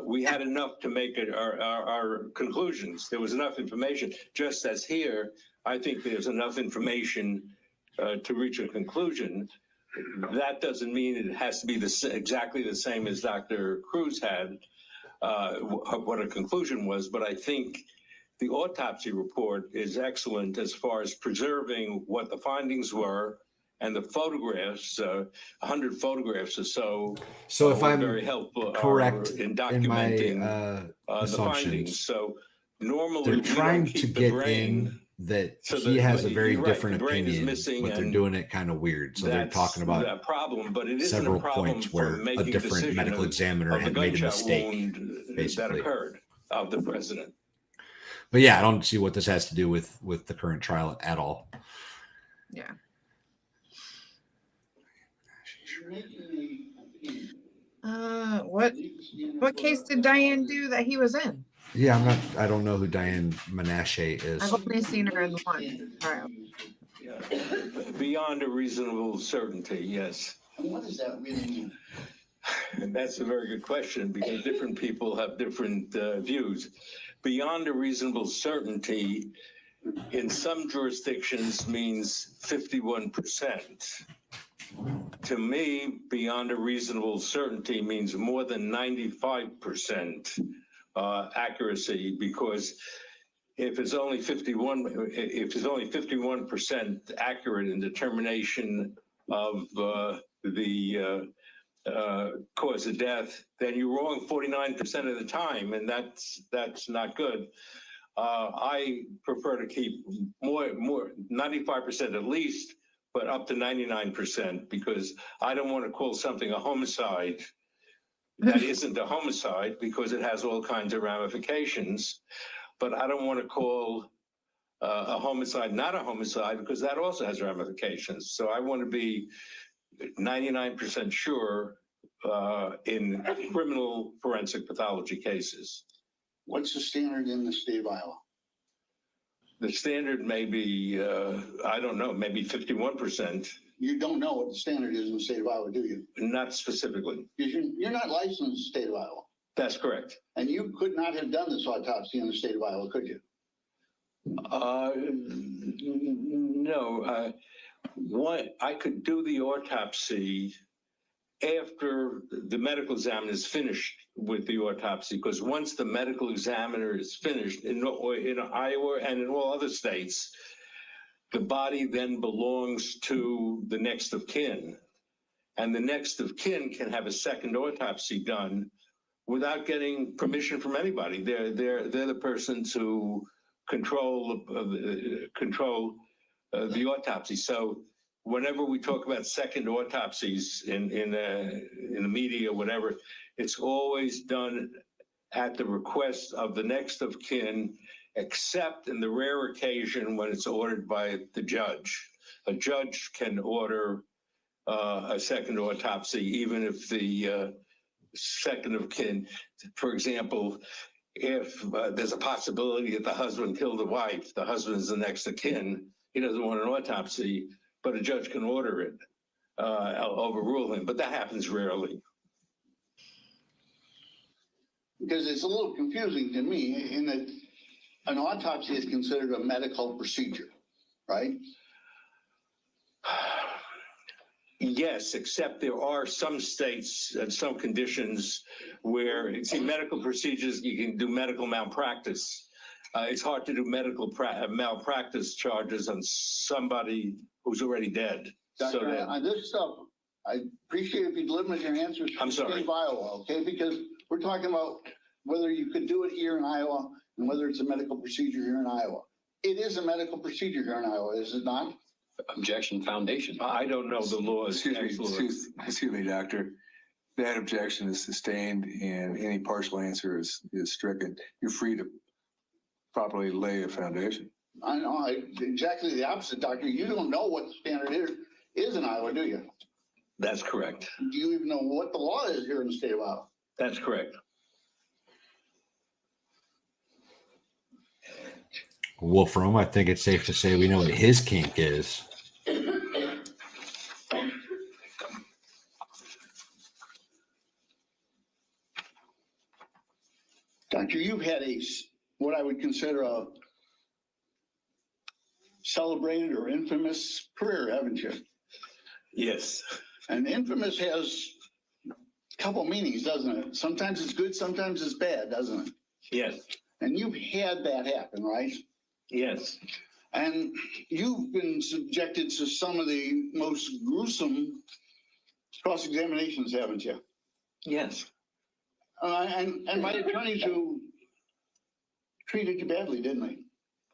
We had enough to make it our conclusions. There was enough information. Just as here, I think there's enough information to reach a conclusion. That doesn't mean it has to be exactly the same as Dr. Cruz had, what a conclusion was, but I think the autopsy report is excellent as far as preserving what the findings were, and the photographs, 100 photographs or so. So if I'm very helpful correct in documenting my the assumptions, findings. So normally they're we trying don't to keep the get brain, in that so he that- has a but very you're right, different the brain is opinion, missing, but they're and doing it kind of weird. So they're that's talking about that problem, but it isn't several a problem points for where a making different decision medical of examiner the had made a gunshot mistake, wound that basically. occurred of the president. But yeah, I don't see what this has to do with the current trial at all. Yeah. What case did Diane do that he was in? Yeah, I don't know who Diane Menashe is. I've only seen her in one trial. Beyond a reasonable certainty, yes. What does that really mean? That's a very good question, because different people have different views. Beyond a reasonable certainty in some jurisdictions means 51%. To me, beyond a reasonable certainty means more than 95% accuracy, because if it's only 51% accurate in determination of the cause of death, then you're wrong 49% of the time, and that's not good. I prefer to keep more 95% at least, but up to 99%, because I don't want to call something a homicide that isn't a homicide, because it has all kinds of ramifications. But I don't want to call a homicide not a homicide, because that also has ramifications. So I want to be 99% sure in criminal forensic pathology cases. What's the standard in the state of Iowa? The standard may be, I don't know, maybe 51%. You don't know what the standard is in the state of Iowa, do you? Not specifically. Because you're not licensed in the state of Iowa. That's correct. And you could not have done this autopsy in the state of Iowa, could you? No. I could do the autopsy after the medical examiner is finished with the autopsy, because once the medical examiner is finished in Iowa and in all other states, the body then belongs to the next of kin, and the next of kin can have a second autopsy done without getting permission from anybody. They're the persons who control the autopsy. So whenever we talk about second autopsies in the media, whatever, it's always done at the request of the next of kin, except in the rare occasion when it's ordered by the judge. A judge can order a second autopsy, even if the second of kin, for example, if there's a possibility that the husband killed the wife, the husband is the next of kin, he doesn't want an autopsy, but a judge can order it, overrule him, but that happens rarely. Because it's a little confusing to me in that an autopsy is considered a medical procedure, right? Yes, except there are some states and some conditions where, see, medical procedures, you can do medical malpractice. It's hard to do medical malpractice charges on somebody who's already dead. Doctor, So that, on this stuff, I appreciate if you'd limit your answers to I'm the state sorry. of Iowa, okay? Because we're talking about whether you could do it here in Iowa and whether it's a medical procedure here in Iowa. It is a medical procedure here in Iowa, is it not? Objection foundation. I don't know the laws. Excuse me, doctor. That objection is sustained and any partial answer is stricken. You're free to properly lay a foundation. I know, exactly the opposite, Doctor. You don't know what the standard is in Iowa, do you? That's correct. Do you even know what the law is here in the state of Iowa? That's correct. Wolfram, I think it's safe to say we know what his kink is. Doctor, you've had what I would consider a celebrated or infamous career, haven't you? Yes. And infamous has a couple meanings, doesn't it? Sometimes it's good, sometimes it's bad, doesn't it? Yes. And you've had that happen, right? Yes. And you've been subjected to some of the most gruesome cross-examinations, haven't you? Yes. And my attorneys who treated you badly, didn't they?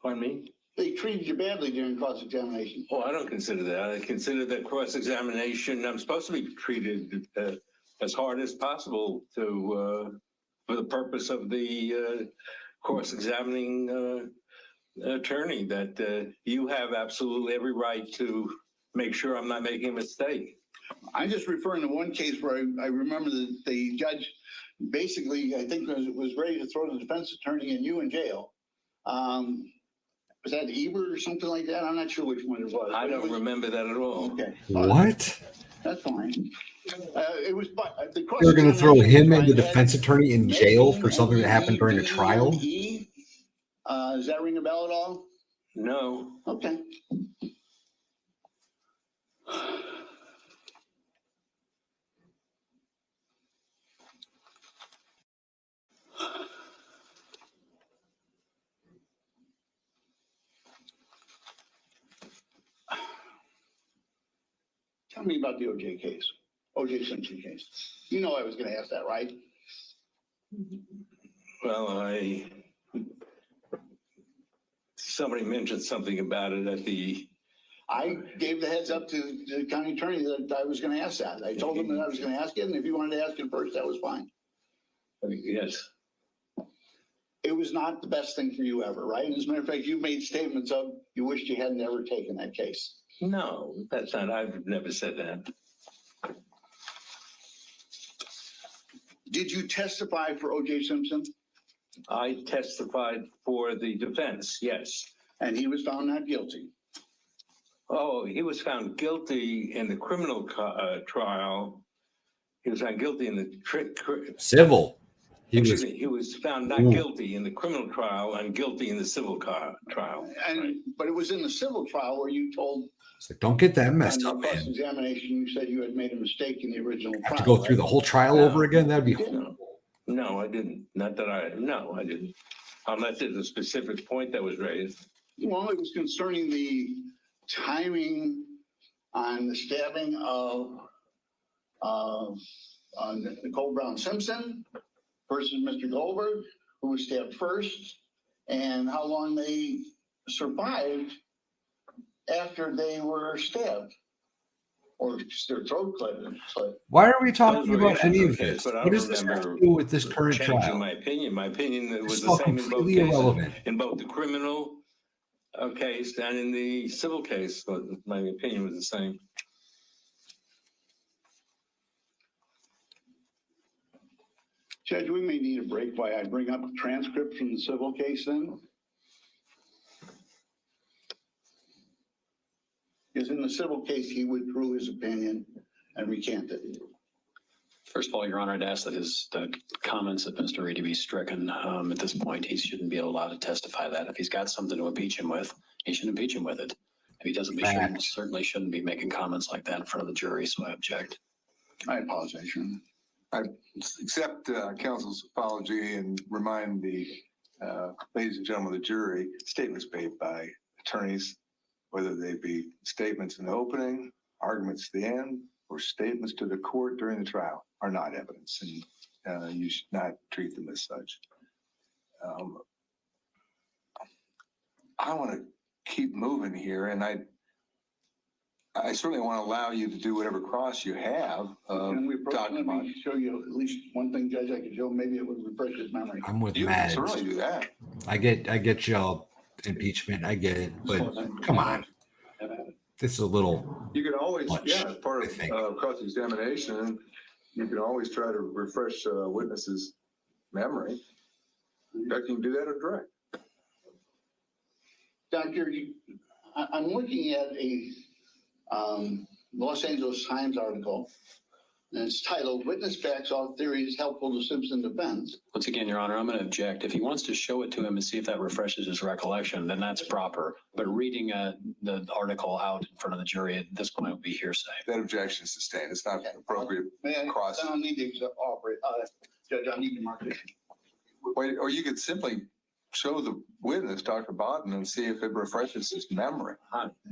Pardon me? They treated you badly during cross-examination. Oh, I don't consider that. I consider that cross-examination, I'm supposed to be treated as hard as possible for the purpose of the cross-examining attorney, that you have absolutely every right to make sure I'm not making a mistake. I'm just referring to one case where I remember that the judge basically, I think, was ready to throw the defense attorney and you in jail. Was that Ebert or something like that? I'm not sure which one it was. I don't remember that at all. Okay. What? That's fine. It was the You're going to throw him and the defense attorney in jail for something that happened during a trial? Does that ring a bell at all? No. Okay. Tell me about the OJ case, OJ Simpson case. You know I was going to ask that, right? Well, somebody mentioned something about it at the... I gave the heads up to the county attorney that I was going to ask that. I told him that I was going to ask it, and if you wanted to ask it first, that was fine. Yes. It was not the best thing for you ever, right? As a matter of fact, you made statements of you wished you hadn't ever taken that case. No, that's not. I've never said that. Did you testify for OJ Simpson? I testified for the defense, yes. And he was found not guilty? Oh, he was found guilty in the criminal trial. He was found guilty in the Civil. He was found not guilty in the criminal trial and guilty in the civil trial. But it was in the civil trial where you told... It's like, don't get that messed up, man. Cross-examination, you said you had made a mistake in the original trial. Have to go through the whole trial over again? That'd be horrible. No, I didn't. No, I didn't. Unless there's a specific point that was raised. Well, it was concerning the timing on the stabbing of Nicole Brown Simpson versus Mr. Goldberg, who was stabbed first, and how long they survived after they were stabbed or their throat slit. Why are we talking about any of this? What does this have to do with this current trial? My opinion it was It's the all same in both completely cases. irrelevant. In both the criminal case and in the civil case, but my opinion was the same. Judge, we may need a break while I bring up a transcript from the civil case then. Because in the civil case, he withdrew his opinion and recanted. First of all, Your Honor, I'd ask that the comments of Mr. Reedy be stricken. At this point, he shouldn't be allowed to testify that. If he's got something to impeach him with, he should impeach him with it. If he doesn't, he certainly shouldn't be making comments like that in front of the jury, so I object. I apologize, Your Honor. I accept counsel's apology and remind the ladies and gentlemen of the jury, statements made by attorneys, whether they be statements in the opening, arguments at the end, or statements to the court during the trial, are not evidence, and you should not treat them as such. I want to keep moving here, and I certainly want to allow you to do whatever cross you have. Can we let me show you at least one thing, Judge, I could show. Maybe it would refresh his memory. I'm with You Mads. can certainly do that. I get y'all impeachment. I get it, but come on, this is a little. You can always, much, yeah, as part I think. of cross-examination, you can always try to refresh witnesses' memory. In fact, you can do that on direct. Doctor, I'm looking at a Los Angeles Times article, and it's titled "Witness Backs Off Theories Helpful to Simpson Defense." Once again, Your Honor, I'm going to object. If he wants to show it to him and see if that refreshes his recollection, then that's proper. But reading the article out in front of the jury at this point would be hearsay. That objection is sustained. It's not appropriate. Cross. Then I'll need to operate. Judge, I need to mark it. Or you could simply show the witness, Dr. Bodden, and see if it refreshes his memory.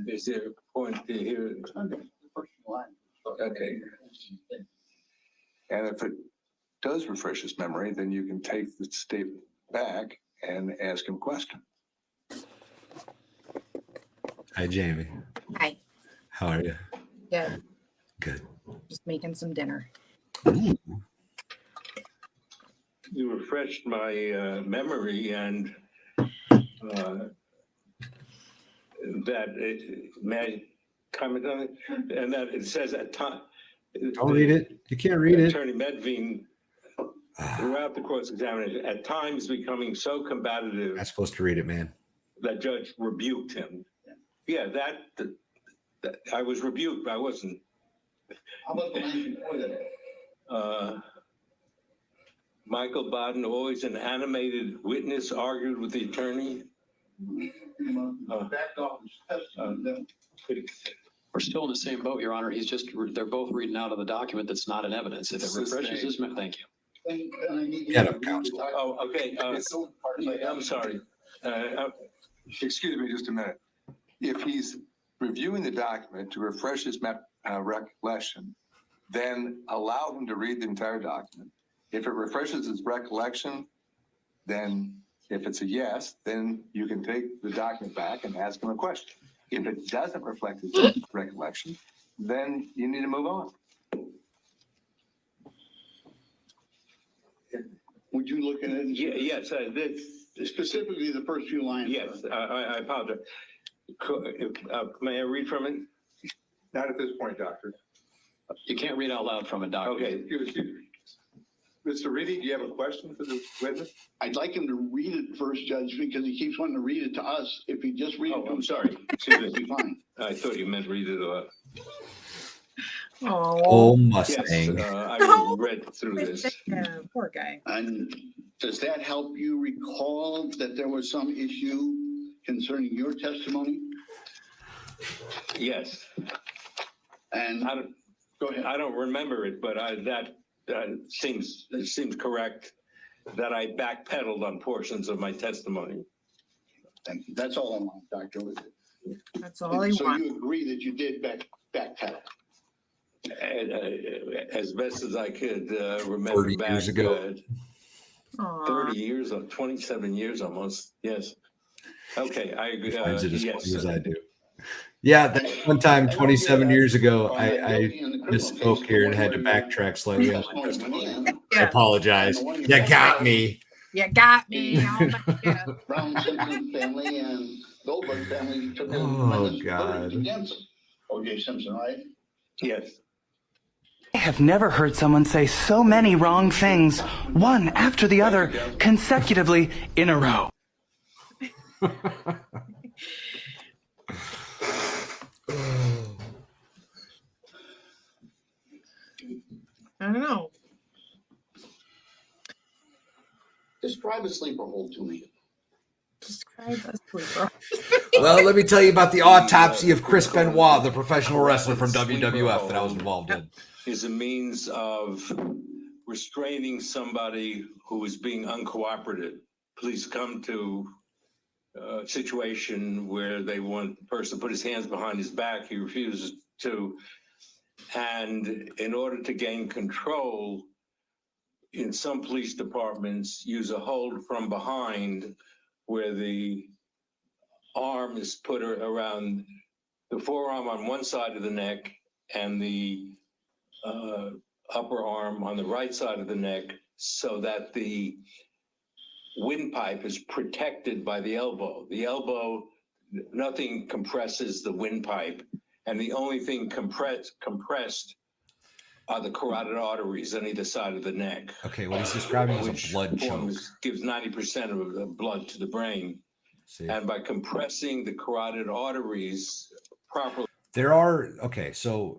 Is there a point to hear? Okay. And if it does refresh his memory, then you can take the statement back and ask him a question. Hi, Jamie. Hi. How are you? Good. Good. Just making some dinner. Ooh. You refreshed my memory, and that may I comment on it? And that it says at time. Don't read it. You can't read it. Attorney Medvine, throughout the course examination, at times becoming so combative. Not supposed to read it, man. That judge rebuked him. Yeah, that I was rebuked. I wasn't. How about the line before that? Michael Bodden, always an animated witness, argued with the attorney. Backed off his testimony. We're still in the same boat, Your Honor. They're both reading out of the document that's not in evidence. If it refreshes his memory, thank you. Get him, counsel. Oh, okay. I'm sorry. Excuse me just a minute. If he's reviewing the document to refresh his recollection, then allow him to read the entire document. If it refreshes his recollection, then if it's a yes, then you can take the document back and ask him a question. If it doesn't reflect his recollection, then you need to move on. Would you look at it? Yes, Specifically the first few lines. Yes, I apologize. May I read from it? Not at this point, Doctor. You can't read out loud from a document. Okay. Mr. Reedy, do you have a question for the witness? I'd like him to read it first, Judge, because he keeps wanting to read it to us. If he just read it to I'm himself, sorry. it'd be fine. I thought you meant read it aloud. Oh, Mustang. Yes, I read through this. Yeah, poor guy. And does that help you recall that there was some issue concerning your testimony? Yes. And go ahead. I don't remember it, but that seems correct that I backpedaled on portions of my testimony. Thank you. That's all I want, Doctor. That's all I So want. you agree that you did backpedal? As best as I could remember 30 back years ago. 30 years or 27 years almost. Yes. Okay, I agree. Finds it as Yes. funny as I do. Yeah, that one time 27 years ago, I misspoke here and had to backtrack slightly on my testimony. I apologize. You got me. You got me. Oh my God. Brown Simpson family and Goldberg family took Oh, God. against O.J. Simpson, right? Yes. I have never heard someone say so many wrong things, one after the other, consecutively in a row. I don't know. Describe a sleeper hold to me. Describe a sleeper. Well, let me tell you about the autopsy of Chris Benoit, the professional wrestler from WWF that I was involved in. Is a means of restraining somebody who is being uncooperative. Police come to a situation where they want the person to put his hands behind his back. He refuses to. And in order to gain control, in some police departments, use a hold from behind where the arm is put around the forearm on one side of the neck and the upper arm on the right side of the neck, so that the windpipe is protected by the elbow. The elbow, nothing compresses the windpipe, and the only thing compressed are the carotid arteries on either side of the neck. Okay, what he's describing is a blood choke. Gives 90% of the blood to the brain. And by compressing the carotid arteries properly. There are, okay, so.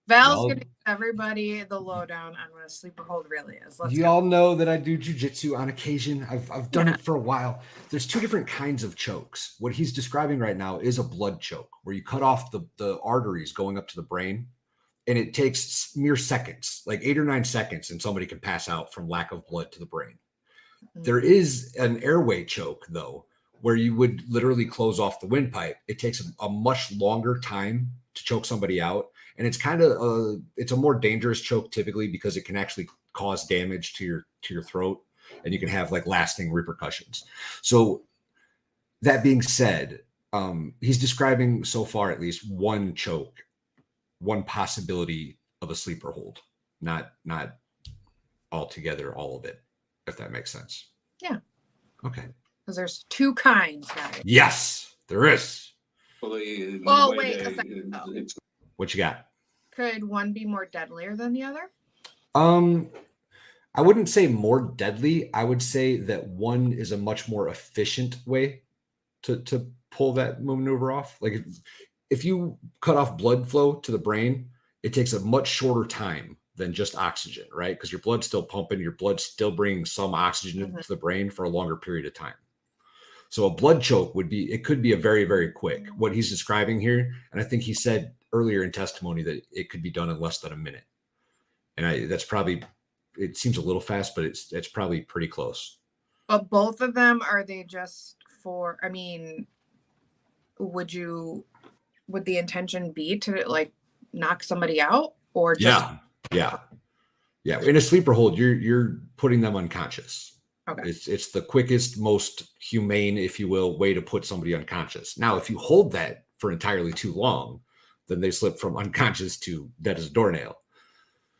Val's gonna give everybody the lowdown on what a sleeper hold really is. Let's You go. all know that I do jujitsu on occasion. I've done it for a while. There's two different kinds of chokes. What he's describing right now is a blood choke, where you cut off the arteries going up to the brain, and it takes mere seconds, like 8 or 9 seconds, and somebody can pass out from lack of blood to the brain. There is an airway choke, though, where you would literally close off the windpipe. It takes a much longer time to choke somebody out. And it's kind of it's a more dangerous choke typically because it can actually cause damage to your throat, and you can have like lasting repercussions. So that being said, he's describing so far at least one choke, one possibility of a sleeper hold, not altogether all of it, if that makes sense. Yeah. Okay. Because there's two kinds, guys. Yes, there is. Well, wait a second. Though. What you got? Could one be more deadlier than the other? I wouldn't say more deadly. I would say that one is a much more efficient way to pull that maneuver off. Like if you cut off blood flow to the brain, it takes a much shorter time than just oxygen, right? Because your blood's still pumping, your blood's still bringing some oxygen to the brain for a longer period of time. So a blood choke could be a very, very quick. What he's describing here, and I think he said earlier in testimony that it could be done in less than a minute. And that's probably, it seems a little fast, but it's probably pretty close. But both of them, are they just for, I mean, would the intention be to like knock somebody out or just? Yeah. In a sleeper hold, you're putting them unconscious. Okay. It's the quickest, most humane, if you will, way to put somebody unconscious. Now, if you hold that for entirely too long, then they slip from unconscious to dead as a doornail.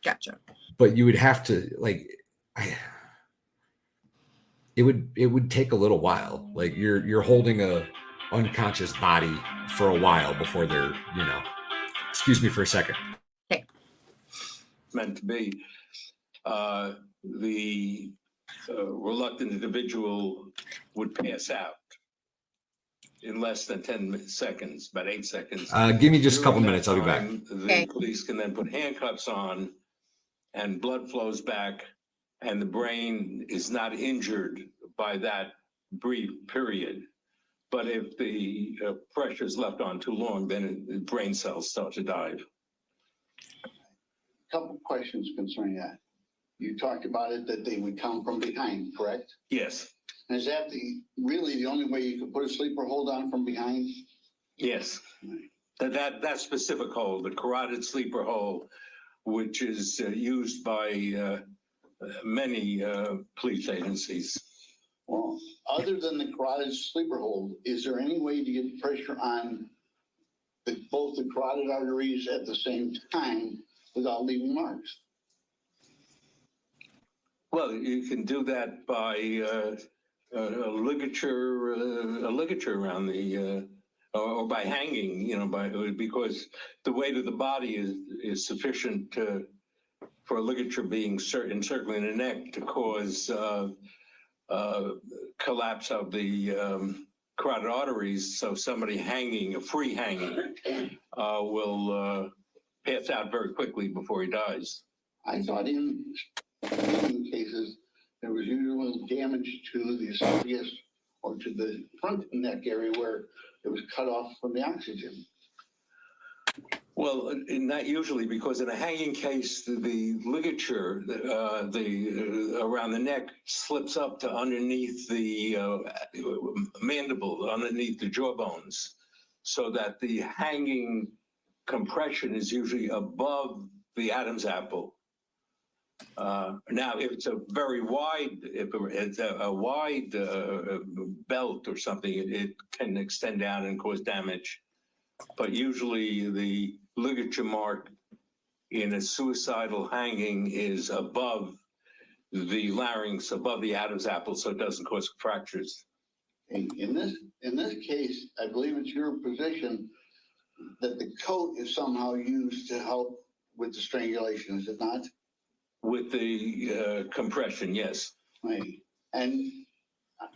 Gotcha. But you would have to it would take a little while. Like you're holding a unconscious body for a while before they're, excuse me for a second. Okay. Meant to be. The reluctant individual would pass out in less than 10 seconds, about 8 seconds. Give me just a couple During minutes. that I'll be back. time, The police can then put handcuffs on and blood flows back, and the brain is not injured by that brief period. But if the pressure is left on too long, then the brain cells start to die. Couple questions concerning that. You talked about it that they would come from behind, correct? Yes. And is that really the only way you could put a sleeper hold on from behind? Yes. That specific hole, the carotid sleeper hole, which is used by many police agencies. Well, other than the carotid sleeper hold, is there any way to get pressure on both the carotid arteries at the same time without leaving marks? Well, you can do that by a ligature around the, or by hanging, because the weight of the body is sufficient for a ligature being encircling the neck to cause collapse of the carotid arteries. So somebody hanging, a free hanging, will pass out very quickly before he dies. I thought in cases there was usually damage to the esophagus or to the front neck area where it was cut off from the oxygen. Well, not usually, because in a hanging case, the ligature, around the neck slips up to underneath the mandible, underneath the jawbones, so that the hanging compression is usually above the Adam's apple. Now, if it's a very wide, if it's a wide belt or something, it can extend down and cause damage. But usually the ligature mark in a suicidal hanging is above the larynx above the Adam's apple so it doesn't cause fractures. In this case, I believe it's your position that the coat is somehow used to help with the strangulation, is it not? With the compression, yes. Right. And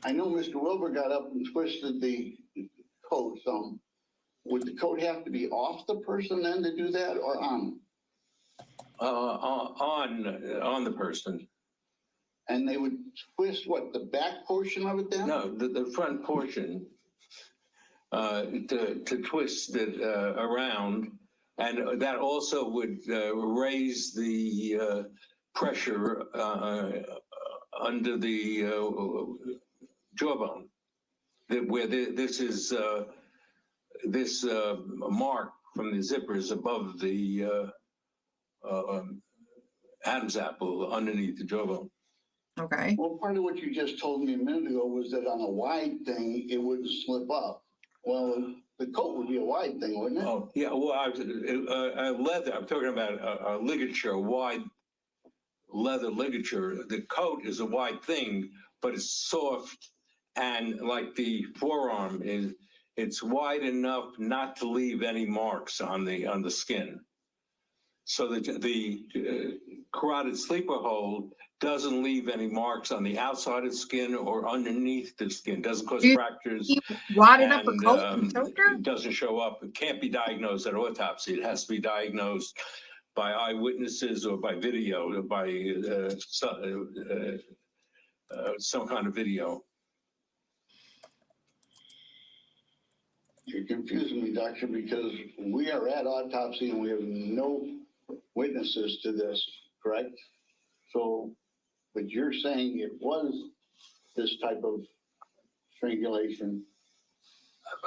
I know Mr. Wilbur got up and twisted the coat some. Would the coat have to be off the person then to do that, or on? On the person. And they would twist what, the back portion of it then? No, the front portion to twist it around, and that also would raise the pressure under the jawbone. Where this is this mark from the zipper is above the Adam's apple underneath the jawbone. Okay. Well, part of what you just told me a minute ago was that on a wide thing, it wouldn't slip up. Well, the coat would be a wide thing, wouldn't it? Oh, yeah. Well, leather, I'm talking about a ligature, a wide leather ligature. The coat is a wide thing, but it's soft, and like the forearm it's wide enough not to leave any marks on the skin. So that the carotid sleeper hold doesn't leave any marks on the outside of the skin or underneath the skin. Doesn't cause fractures. You wadded up a coat and choked her? It doesn't show up. It can't be diagnosed at autopsy. It has to be diagnosed by eyewitnesses or by video, or by some kind of video. You're confusing me, doctor, because we are at autopsy and we have no witnesses to this, correct? So, but you're saying it was this type of strangulation.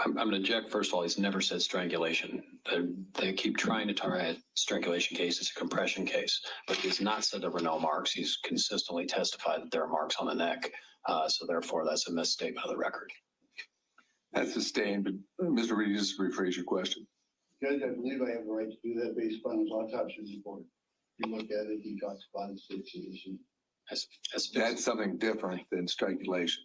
I'm going to object. First of all, he's never said strangulation. They keep trying to tie a strangulation case. It's a compression case, but he has not said there were no marks. He's consistently testified that there are marks on the neck. So therefore, that's a misstatement of the record. That's sustained, but Mr. Reed, just rephrase your question. Judge, I believe I have the right to do that based upon his autopsy report. You look at it, he talks about his situation. That's something different than strangulation.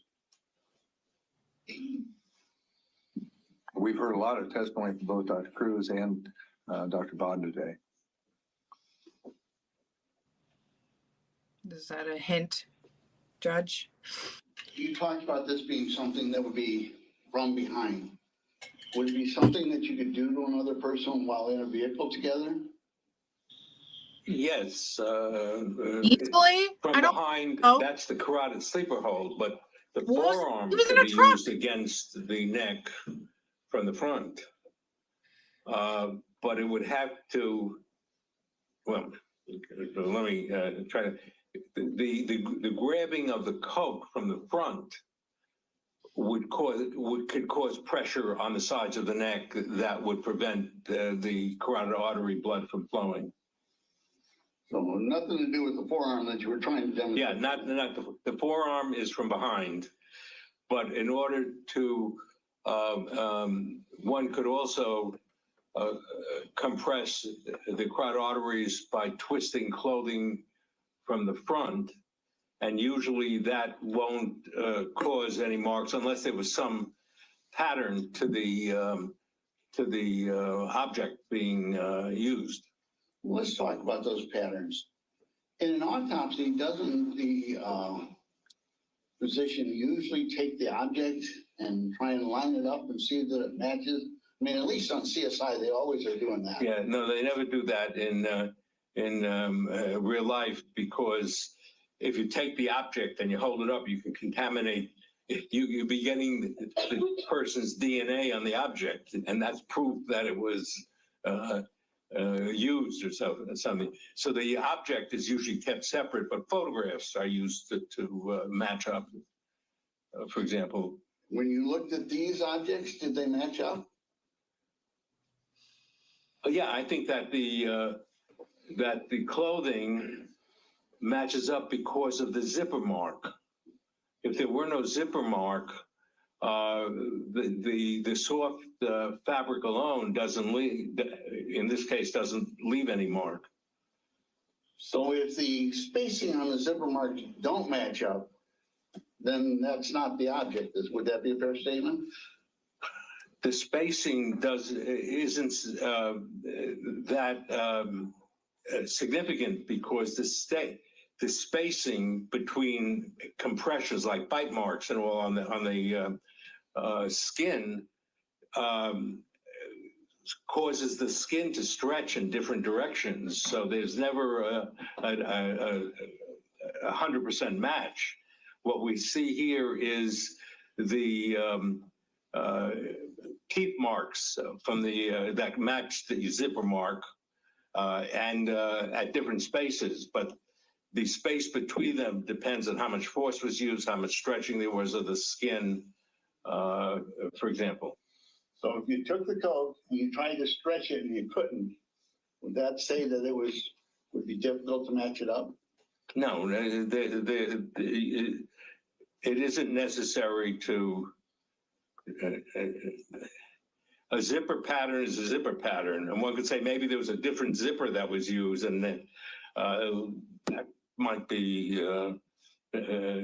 We've heard a lot of testimony from both Dr. Cruz and Dr. Bodden today. Is that a hint, Judge? You talked about this being something that would be from behind. Would it be something that you could do to another person while in a vehicle together? Yes. Easily? From behind, that's the carotid sleeper hold, but the forearm can be used against the neck from the front. But it would have to, well, let me try to, the grabbing of the coat from the front could cause pressure on the sides of the neck that would prevent the carotid artery blood from flowing. So nothing to do with the forearm that you were trying to demonstrate. Yeah, not the forearm is from behind, but in order to one could also compress the carotid arteries by twisting clothing from the front, and usually that won't cause any marks unless there was some pattern to the object being used. Let's talk about those patterns. In an autopsy, doesn't the physician usually take the object and try and line it up and see that it matches? I mean, at least on CSI, they always are doing that. Yeah, no, they never do that in real life, because if you take the object and you hold it up, you can contaminate. You'll be getting the person's DNA on the object, and that's proof that it was used or something. So the object is usually kept separate, but photographs are used to match up. For example, when you looked at these objects, did they match up? Yeah, I think that the clothing matches up because of the zipper mark. If there were no zipper mark, the soft fabric alone doesn't leave. In this case, doesn't leave any mark. So if the spacing on the zipper marks don't match up, then that's not the object. Would that be a fair statement? The spacing isn't that significant because the spacing between compressions like bite marks and all on the skin causes the skin to stretch in different directions. So there's never a 100% match. What we see here is the keep marks from that match the zipper mark and at different spaces, but the space between them depends on how much force was used, how much stretching there was of the skin, for example. So if you took the coat and you tried to stretch it and you couldn't, would that say that it would be difficult to match it up? No, it isn't necessary to. A zipper pattern is a zipper pattern, and one could say maybe there was a different zipper that was used, and then that might be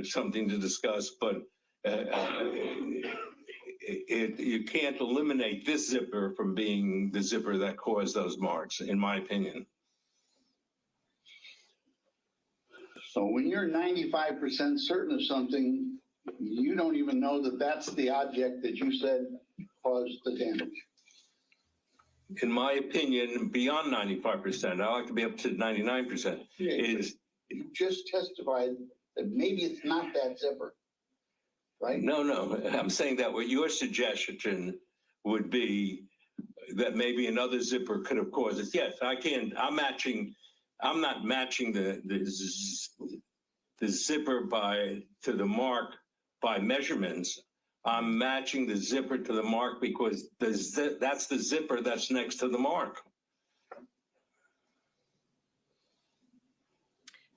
something to discuss. But you can't eliminate this zipper from being the zipper that caused those marks, in my opinion. So when you're 95% certain of something, you don't even know that that's the object that you said caused the damage. In my opinion, beyond 95%, I like to be up to 99%. You just testified that maybe it's not that zipper, right? No, I'm saying that what your suggestion would be that maybe another zipper could have caused it. Yes, I can. I'm not matching the zipper to the mark by measurements. I'm matching the zipper to the mark because that's the zipper that's next to the mark.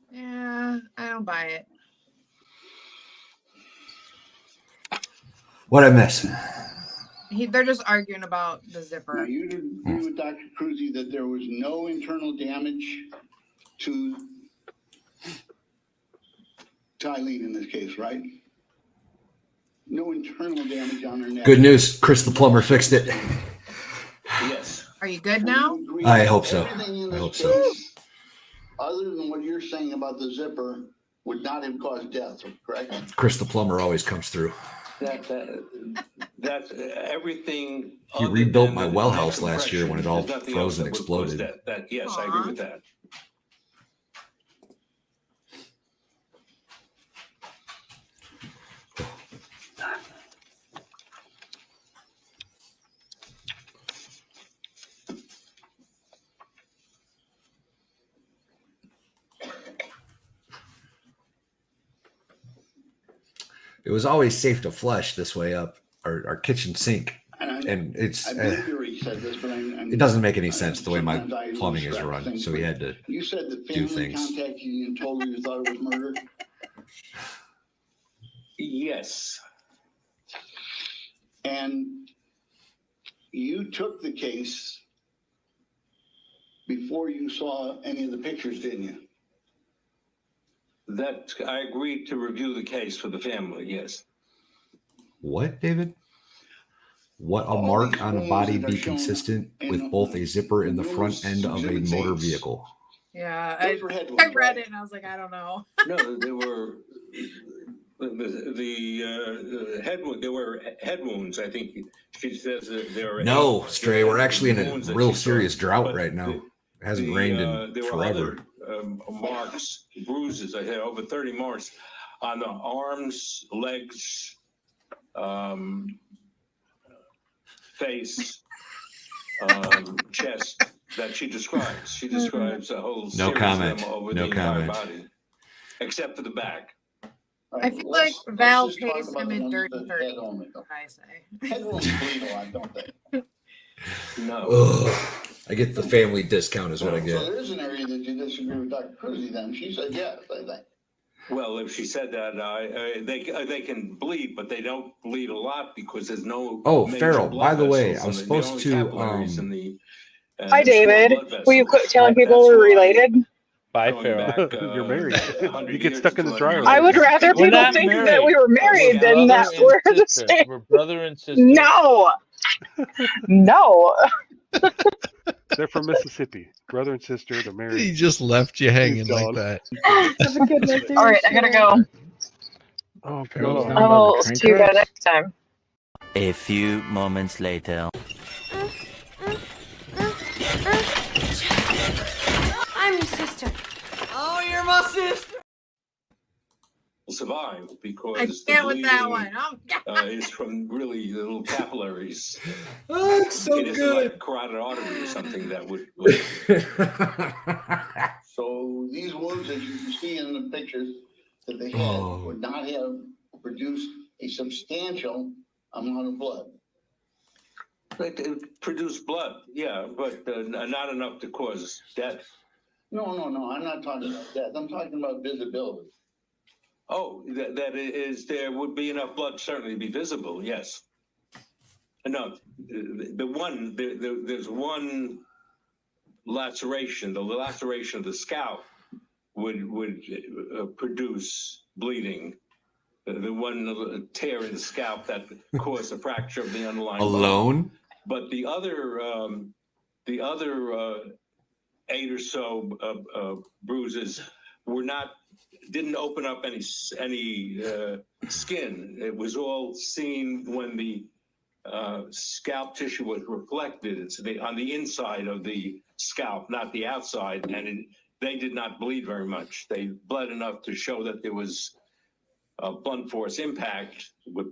Yeah, I don't buy it. What'd I miss? They're just arguing about the zipper. Now, you agree with Dr. Cruzy that there was no internal damage to Kaitlin in this case, right? No internal damage on her neck. Good news. Chris the plumber fixed it. Yes. Are you good now? I hope so. Other than what you're saying about the zipper would not have caused death, correct? Chris the plumber always comes through. That's everything. He rebuilt my well house last year when it all froze and exploded. Yes, I agree with that. It was always safe to flush this way up our kitchen sink. And it's it doesn't make any sense the way my plumbing is run. So we had to You said the do family things. contacted you and told you thought it was murder? Yes. And you took the case before you saw any of the pictures, didn't you? That I agreed to review the case for the family. Yes. What, David? What a mark on a body be consistent with both a zipper in the front end of a motor vehicle. Yeah, I read it and I was like, I don't know. No, there were the head wound. There were head wounds. I think she says that there are. No, Stray, we're actually in a real serious drought right now. It hasn't rained in there were forever. other marks, bruises. I had over 30 marks on the arms, legs, face, chest that she describes. She describes a whole series of them over the entire body, except for the back. I feel like Val pays him in dirty 30. I say. Head wounds bleed a lot, don't they? No. Ugh. I get the family discount is what I So get. there's an area that you disagree with Dr. Cruzy then. She said yes, I think. Well, if she said that, they can bleed, but they don't bleed a lot because there's no. Oh, major Farrell, blood by the way, vessels I was in the supposed only to capillaries in the, Hi, David. small blood Were you vessels. telling people we're related? Bye, going Farrell. back, You're married. 100 You get years stuck in the to dryer. I would rather We're people not think married. that we were married than that Brother we're and the sister. same. We're brother and sister. No. No. They're from Mississippi. Brother and sister. They're married. He just left you hanging like gone. that. Have a good night. All right, I gotta go. Oh, Farrell's God. down by the I'll train see you guys tracks. next time. A few moments later. I'm your sister. Oh, you're my sister. Survive because I the can't with that bleeding, one. is from really the little capillaries. Oh, it's so it isn't good. like a carotid artery or something that would. So these wounds that you see in the pictures that they had would not have produced a substantial amount of blood. It produced blood, yeah, but not enough to cause death. No, I'm not talking about that. I'm talking about visibility. Oh, that is, there would be enough blood certainly to be visible, yes. No, there's one laceration, the laceration of the scalp would produce bleeding. The one tear in the scalp that caused a fracture of the underlying bone. Alone? But the other 8 or so bruises didn't open up any skin. It was all seen when the scalp tissue was reflected. It's on the inside of the scalp, not the outside, and they did not bleed very much. They bled enough to show that there was a blunt force impact with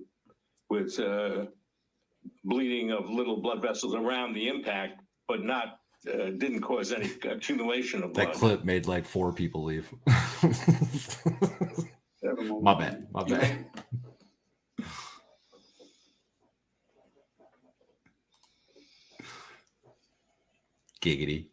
bleeding of little blood vessels around the impact, but didn't cause any accumulation of blood. That clip made like 4 people leave. My bad. Giggity.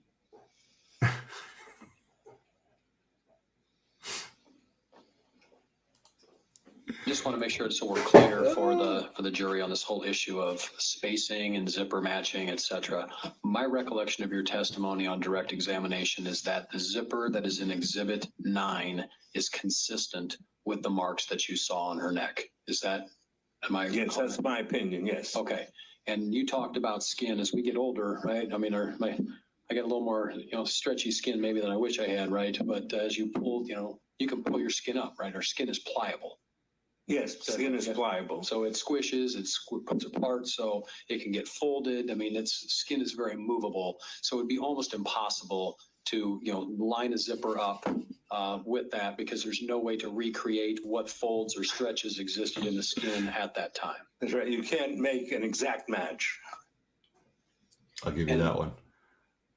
Just want to make sure so we're clear for the jury on this whole issue of spacing and zipper matching, etc. My recollection of your testimony on direct examination is that the zipper that is in Exhibit 9 is consistent with the marks that you saw on her neck. Yes, that's my opinion, yes. Okay. And you talked about skin as we get older, right? I mean, I got a little more, stretchy skin maybe than I wish I had, right? But as you pull, you can pull your skin up, right? Our skin is pliable. Yes, skin is pliable. So it squishes, it puts apart, so it can get folded. I mean, skin is very movable. So it would be almost impossible to, line a zipper up with that because there's no way to recreate what folds or stretches existed in the skin at that time. That's right. You can't make an exact match. I'll give you that one.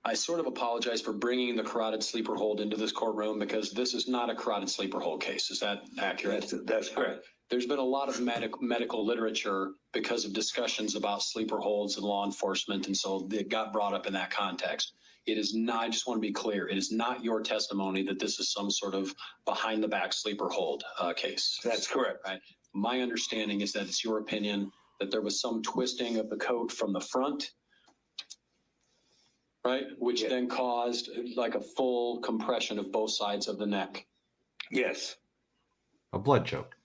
I sort of apologize for bringing the carotid sleeper hold into this courtroom because this is not a carotid sleeper hold case. Is that accurate? That's correct. There's been a lot of medical literature because of discussions about sleeper holds in law enforcement, and so it got brought up in that context. It is not, I just want to be clear, it is not your testimony that this is some sort of behind the back sleeper hold case. That's correct. Right. My understanding is that it's your opinion that there was some twisting of the coat from the front, right, which then caused like a full compression of both sides of the neck. Yes. A blood choke.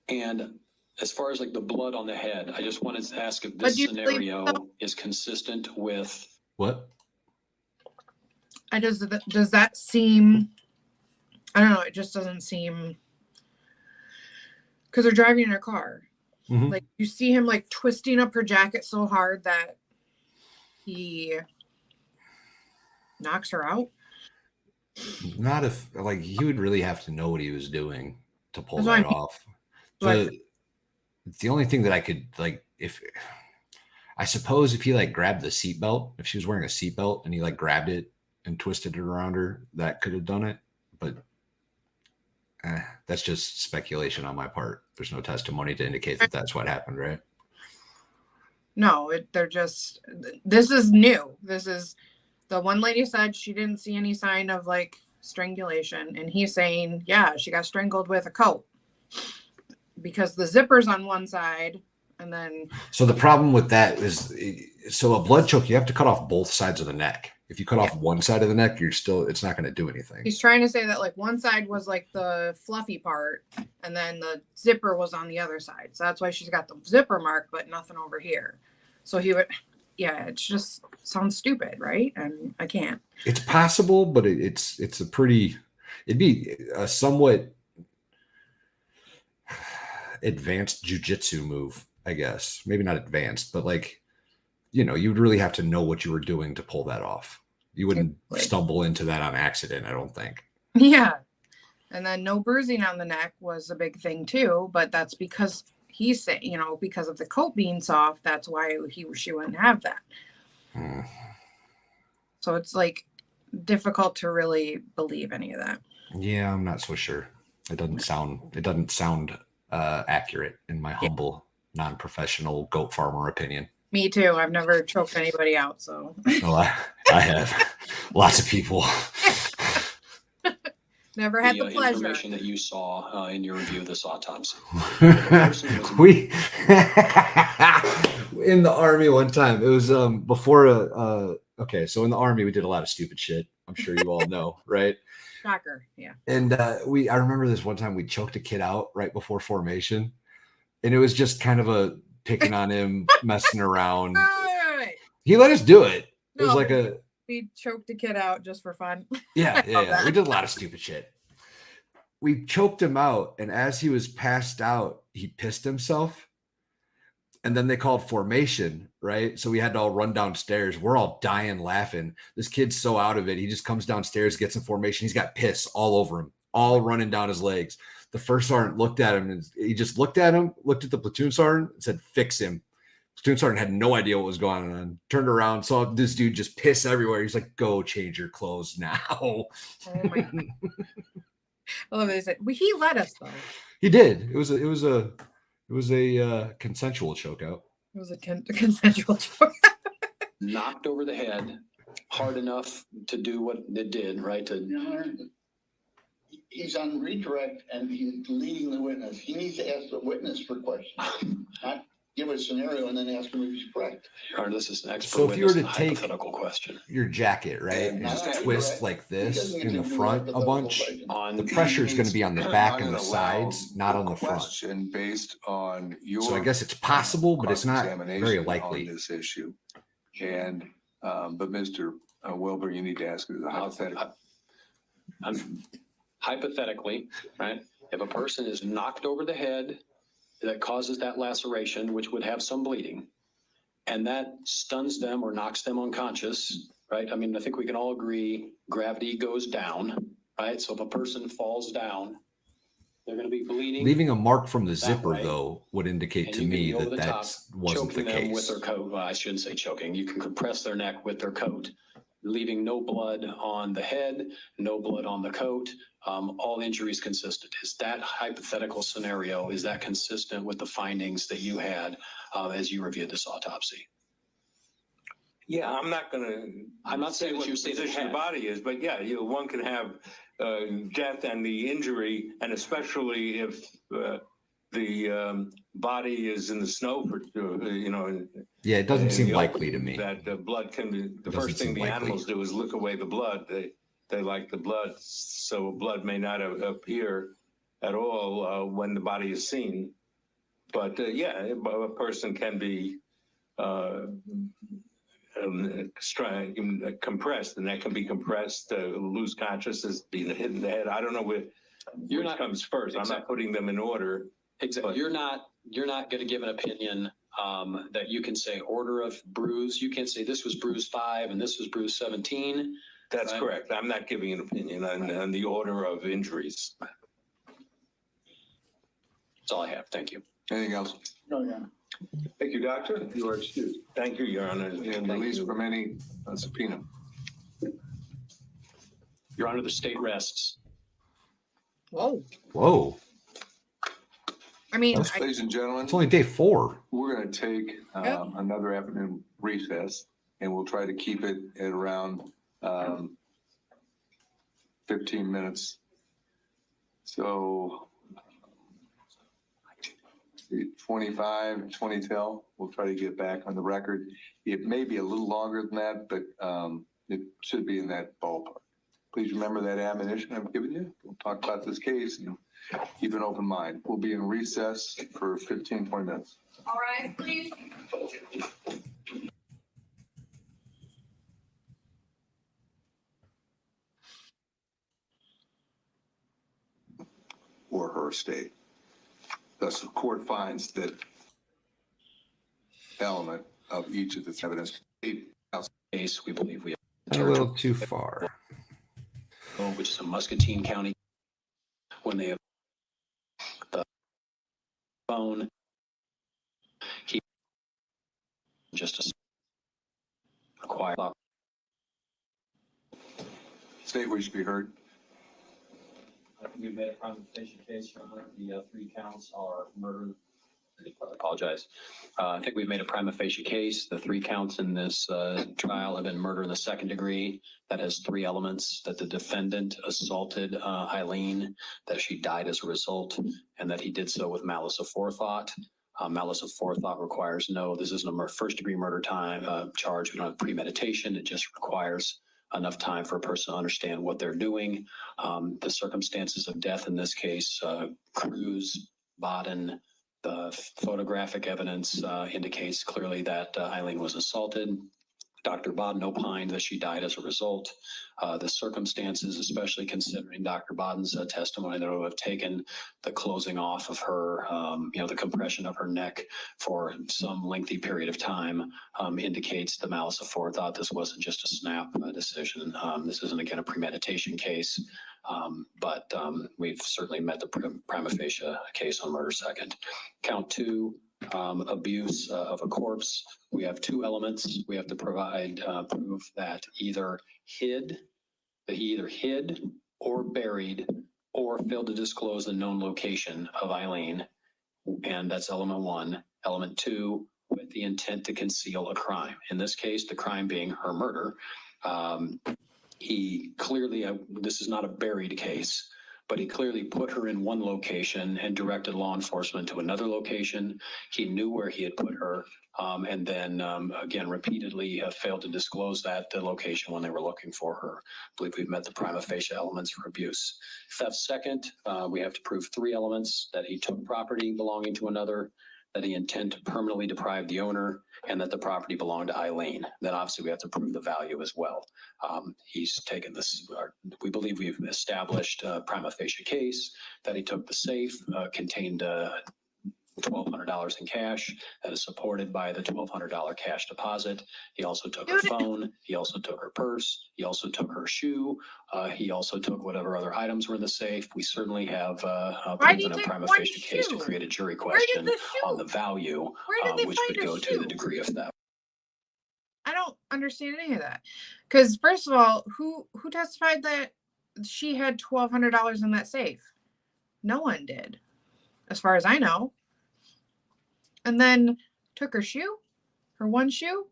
And as far as like the blood on the head, I just wanted to ask if this scenario is consistent with what? Does that seem? I don't know. It just doesn't seem because they're driving in a car. Mm-hmm. Like you see him like twisting up her jacket so hard that he knocks her out. Not if like he would really have to know what he was doing to pull That's what I that mean. off. But the only thing that I could like, if I suppose if he like grabbed the seatbelt, if she was wearing a seatbelt and he like grabbed it and twisted it around her, that could have done it. But that's just speculation on my part. There's no testimony to indicate that that's what happened, right? No, this is new. This is the one lady said she didn't see any sign of like strangulation. And he's saying, yeah, she got strangled with a coat because the zipper's on one side and then. So the problem with that is, so a blood choke, you have to cut off both sides of the neck. If you cut off one side of the neck, it's not going to do anything. He's trying to say that like one side was like the fluffy part, and then the zipper was on the other side. So that's why she's got the zipper mark, but nothing over here. So he would, it just sounds stupid, right? And I can't. It's possible, but it'd be a somewhat advanced jujitsu move, I guess. Maybe not advanced, but like, you'd really have to know what you were doing to pull that off. You wouldn't stumble into that on accident, I don't think. Yeah. And then no bruising on the neck was a big thing too, but that's because he's saying, because of the coat being soft, that's why she wouldn't have that. So it's like difficult to really believe any of that. Yeah, I'm not so sure. It doesn't sound accurate in my humble, non-professional goat farmer opinion. Me too. I've never choked anybody out, so. Well, I have. Lots of people. Never had the pleasure. Information that you saw in your review of this autopsy. We in the Army one time. It was before okay, so in the Army we did a lot of stupid shit. I'm sure you all know, right? Shocker, yeah. And I remember this one time we choked a kid out right before formation, and it was just kind of a picking on him, messing around. Wait. He let us do it. It was like we choked a kid out just for fun. Yeah. We did a lot of stupid shit. We choked him out, and as he was passed out, he pissed himself. And then they called formation, right? So we had to all run downstairs. We're all dying laughing. This kid's so out of it. He just comes downstairs, gets in formation. He's got piss all over him, all running down his legs. The first sergeant looked at him, and he just looked at him, looked at the platoon sergeant, and said, "Fix him." Platoon sergeant had no idea what was going on. Turned around, saw this dude just piss everywhere. He's like, "Go change your clothes now." Oh my God. I love it. He said, he let us though. He did. It was a consensual chokeout. It was a consensual choke. Knocked over the head hard enough to do what it did, right? He's on redirect and he's leading the witness. He needs to ask the witness for questions, not give a scenario and then ask him if he's correct. This is an expert. So if you were to take hypothetical question, your jacket, right, and just twist like this in the front a bunch, the pressure is going to be on the back and the sides, not on the front. Based on your so I guess it's possible, but it's not very likely. On this issue. And but Mr. Wilbur, you need to ask it as a hypothetical. Hypothetically, right? If a person is knocked over the head, that causes that laceration, which would have some bleeding, and that stuns them or knocks them unconscious, right? I mean, I think we can all agree gravity goes down, right? So if a person falls down, they're going to be bleeding. Leaving a mark from the zipper, though, would indicate to me that wasn't the them case. with their coat. Well, I shouldn't say choking. You can compress their neck with their coat, leaving no blood on the head, no blood on the coat, all injuries consistent. Is that hypothetical scenario, is that consistent with the findings that you had as you reviewed this autopsy? Yeah, I'm not saying what the position of the body is, but yeah, one can have death and the injury, and especially if the body is in the snow for, Yeah, it doesn't seem likely to me. That the blood can be, the first thing the animals do is lick away the blood. They like the blood, so blood may not appear at all when the body is seen. But yeah, a person can be compressed, and that can be compressed, lose consciousness, being hit in the head. I don't know which comes first. Exactly. I'm not putting them in order. Exactly. You're not going to give an opinion that you can say order of bruise. You can't say this was bruise 5 and this was bruise 17. That's correct. I'm not giving an opinion on the order of injuries. That's all I have. Thank you. Anything else? No, yeah. Thank you, Doctor. You are excused. Thank you, Your Honor. And released from any subpoena. Your Honor, the state rests. Whoa. I mean, ladies and gentlemen, it's only day 4. We're going to take another afternoon recess, and we'll try to keep it at around 15 minutes. So 25, 20 till. We'll try to get back on the record. It may be a little longer than that, but it should be in that ballpark. Please remember that admonition I'm giving you. We'll talk about this case and keep an open mind. We'll be in recess for 15, 20 minutes. All right, please. Or her estate. Thus, the court finds that element of each of the evidence Case, we believe we A little too far. which is a Muscatine County, when they have the phone, he just acquire. State we should be heard. I think we've made a prima facie case, Your Honor. The 3 counts are murder. I apologize. I think we've made a prima facie case. The 3 counts in this trial have been murder in the 2nd degree. That has 3 elements: that the defendant assaulted Eileen, that she died as a result, and that he did so with malice aforethought. Malice aforethought requires this isn't a first-degree murder charge. We don't have premeditation. It just requires enough time for a person to understand what they're doing. The circumstances of death in this case, Cruz, Bodden, the photographic evidence indicates clearly that Eileen was assaulted. Dr. Bodden opined that she died as a result. The circumstances, especially considering Dr. Bodden's testimony that would have taken the closing off of her, the compression of her neck for some lengthy period of time, indicates the malice aforethought. This wasn't just a snap decision. This isn't, again, a premeditation case, but we've certainly met the prima facie case on murder 2nd. Count 2. Abuse of a corpse. We have 2 elements. We have to provide proof that he either hid or buried or failed to disclose the known location of Eileen. And that's element 1. Element 2, with the intent to conceal a crime. In this case, the crime being her murder. He clearly, this is not a buried case, but he clearly put her in one location and directed law enforcement to another location. He knew where he had put her, and then again, repeatedly failed to disclose the location when they were looking for her. I believe we've met the prima facie elements for abuse. Theft 2nd, we have to prove 3 elements: that he took property belonging to another, that he intended to permanently deprive the owner, and that the property belonged to Eileen. Then obviously we have to prove the value as well. He's taken this, we believe we've established a prima facie case that he took the safe, contained $1,200 in cash that is supported by the $1,200 cash deposit. He also took her phone. He also took her purse. He also took her shoe. He also took whatever other items were in the safe. We certainly have proven a prima facie case to create a jury question on the value, which would go to the degree of theft. I don't understand any of that. Because first of all, who testified that she had $1,200 in that safe? No one did, as far as I know. And then took her shoe, her one shoe.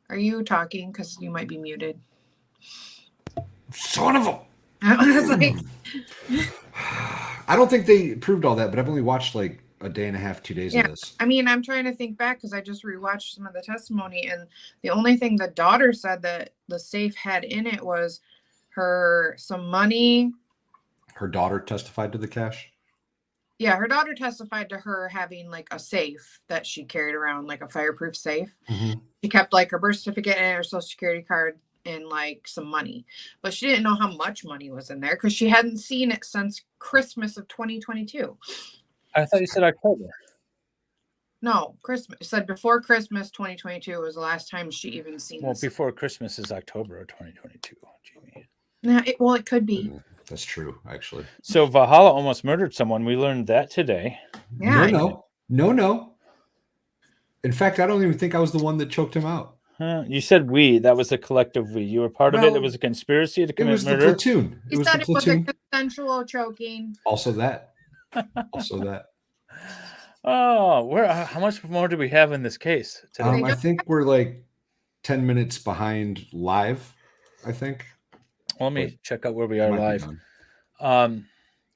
Are you talking? Because you might be muted. Son of a... I was like... I don't think they proved all that, but I've only watched like a day and a half, 2 days of this. I mean, I'm trying to think back because I just rewatched some of the testimony, and the only thing the daughter said that the safe had in it was some money. Her daughter testified to the cash? Yeah, her daughter testified to her having like a safe that she carried around, like a fireproof safe. Mm-hmm. She kept like her birth certificate and her social security card and like some money, but she didn't know how much money was in there because she hadn't seen it since Christmas of 2022. I thought you said October. No, Christmas. It said before Christmas 2022 was the last time she even seen Well, this. before Christmas is October of 2022. Jamie. Yeah, it could be. That's true, actually. So Valhalla almost murdered someone. We learned that today. Yeah. No. In fact, I don't even think I was the one that choked him out. You said we. That was a collective we. You were part of it. It was a conspiracy to commit murder. It was the platoon. He said it was a consensual choking. Also that. Oh, how much more do we have in this case today? I think we're like 10 minutes behind live, I think. Let me check out where we are live.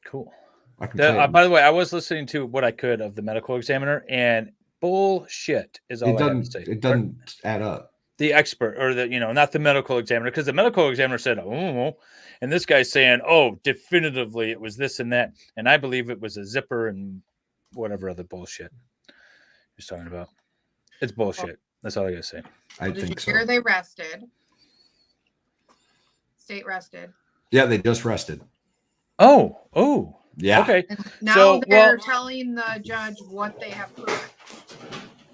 Cool. I can tell you. By the way, I was listening to what I could of the medical examiner, and bullshit is all I have to say. It doesn't add up. The expert, or the not the medical examiner, because the medical examiner said, "Oh," and this guy's saying, "Oh, definitively it was this and that," and I believe it was a zipper and whatever other bullshit he's talking about. It's bullshit. That's all I gotta say. I think so. Here they rested. State rested. Yeah, they just rested. Oh. Yeah. Okay. And now they're telling the judge what they have proven.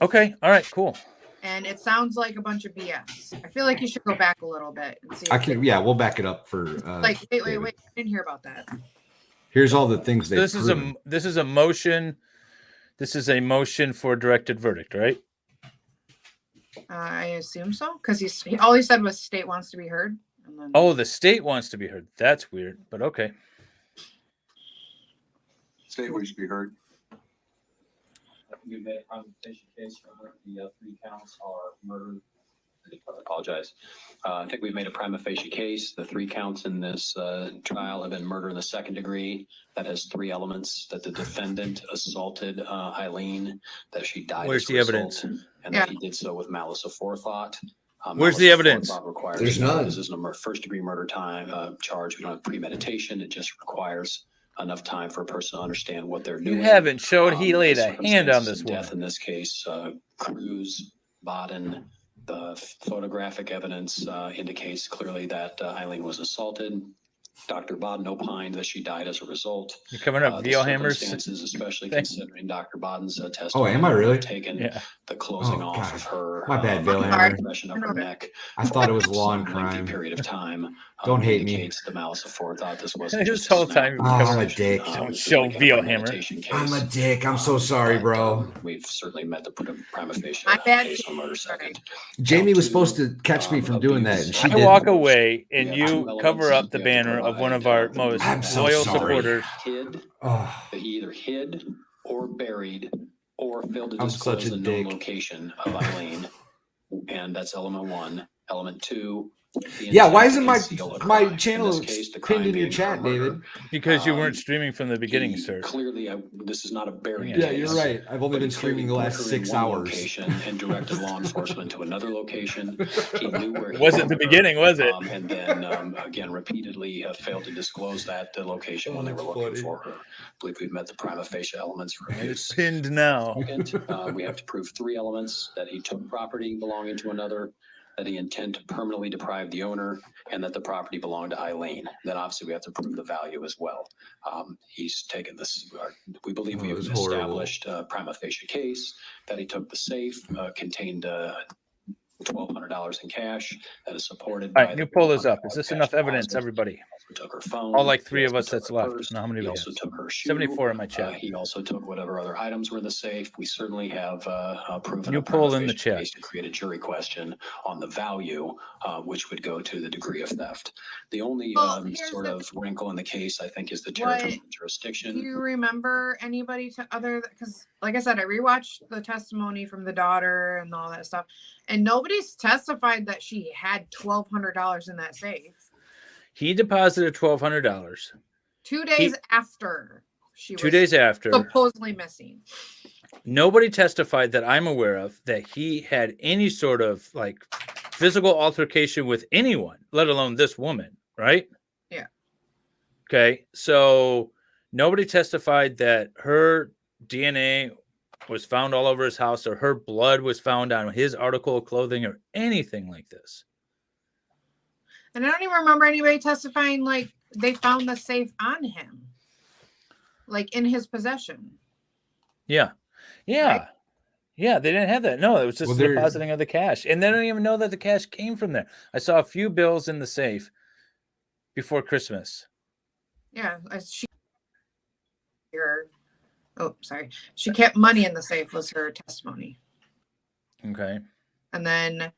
Okay. All right. Cool. And it sounds like a bunch of BS. I feel like you should go back a little bit and see. We'll back it up for. Wait. I didn't hear about that. Here's all the things they. This is a motion. This is a motion for directed verdict, right? I assume so, because all he said was state wants to be heard. And then... Oh, the state wants to be heard. That's weird, but okay. State we should be heard. We made a confrontation case for the 3 counts are murder. I apologize. I think we've made a prima facie case. The 3 counts in this trial have been murder in the 2nd degree. That has 3 elements: that the defendant assaulted Eileen, that she died. Where's the evidence? And that he did so with malice aforethought. Where's the evidence? There's none. This isn't a 1st degree murder charge. We don't have premeditation. It just requires enough time for a person to understand what they're doing. You haven't showed he laid a hand on this one. Death in this case, Cruz, Bodden, the photographic evidence indicates clearly that Eileen was assaulted. Dr. Bodden opined that she died as a result. You're coming up, Veal Hammers. Circumstances, especially considering Dr. Bodden's testimony. Oh, am I really? Taken the closing off of her. My bad, Veal Hammer. Of her neck. I thought it was lawn crime. Period of time. Don't hate me. The malice of forethought. This was this whole time. I'm a dick. Don't show Veal Hammer. I'm a dick. I'm so sorry, bro. We've certainly met the prima facie case on murder 2nd. Jamie was supposed to catch me from doing that, and she didn't. Walk away, and you cover up the banner of one of our most loyal supporters. That he either hid or buried or failed to disclose the known location of Eileen, and that's element 1. Element 2. Yeah, why isn't my channel pinned in your chat, David? Because you weren't streaming from the beginning, sir. Clearly, this is not a buried Yeah, case, you're right. I've only been streaming the last 6 hours. And directed law enforcement to another location. He knew where he wasn't the beginning, was it? And then again, repeatedly failed to disclose that the location when they were looking for her. I believe we've met the prima facie elements for abuse. It's pinned now. We have to prove 3 elements: that he took property belonging to another, that he intended to permanently deprive the owner, and that the property belonged to Eileen. Then obviously we have to prove the value as well. He's taken this, we believe we have established a prima facie case that he took the safe, contained $1,200 in cash that is supported. All right, you pull this up. Is this enough evidence, everybody? Took her phone. All like 3 of us that's left. Now, how many He we also have? took her shoe. 74 in my chat. He also took whatever other items were in the safe. We certainly have proven. You pull in the chat to create a jury question on the value, which would go to the degree of theft. The only sort of wrinkle in the case, I think, is the territorial jurisdiction. Do you remember anybody because, like I said, I rewatched the testimony from the daughter and all that stuff, and nobody's testified that she had $1,200 in that safe. He deposited $1,200. 2 days after she was 2 days after supposedly missing. Nobody testified that I'm aware of that he had any sort of like physical altercation with anyone, let alone this woman, right? Yeah. Okay. So nobody testified that her DNA was found all over his house or her blood was found on his article of clothing or anything like this. And I don't even remember anybody testifying like they found the safe on him, like in his possession. Yeah. Yeah. Right? Yeah. They didn't have that. No, it was just the depositing of the cash. And they don't even know that the cash came from there. I saw a few bills in the safe before Christmas. Yeah. She kept money in the safe was her testimony. Okay. And then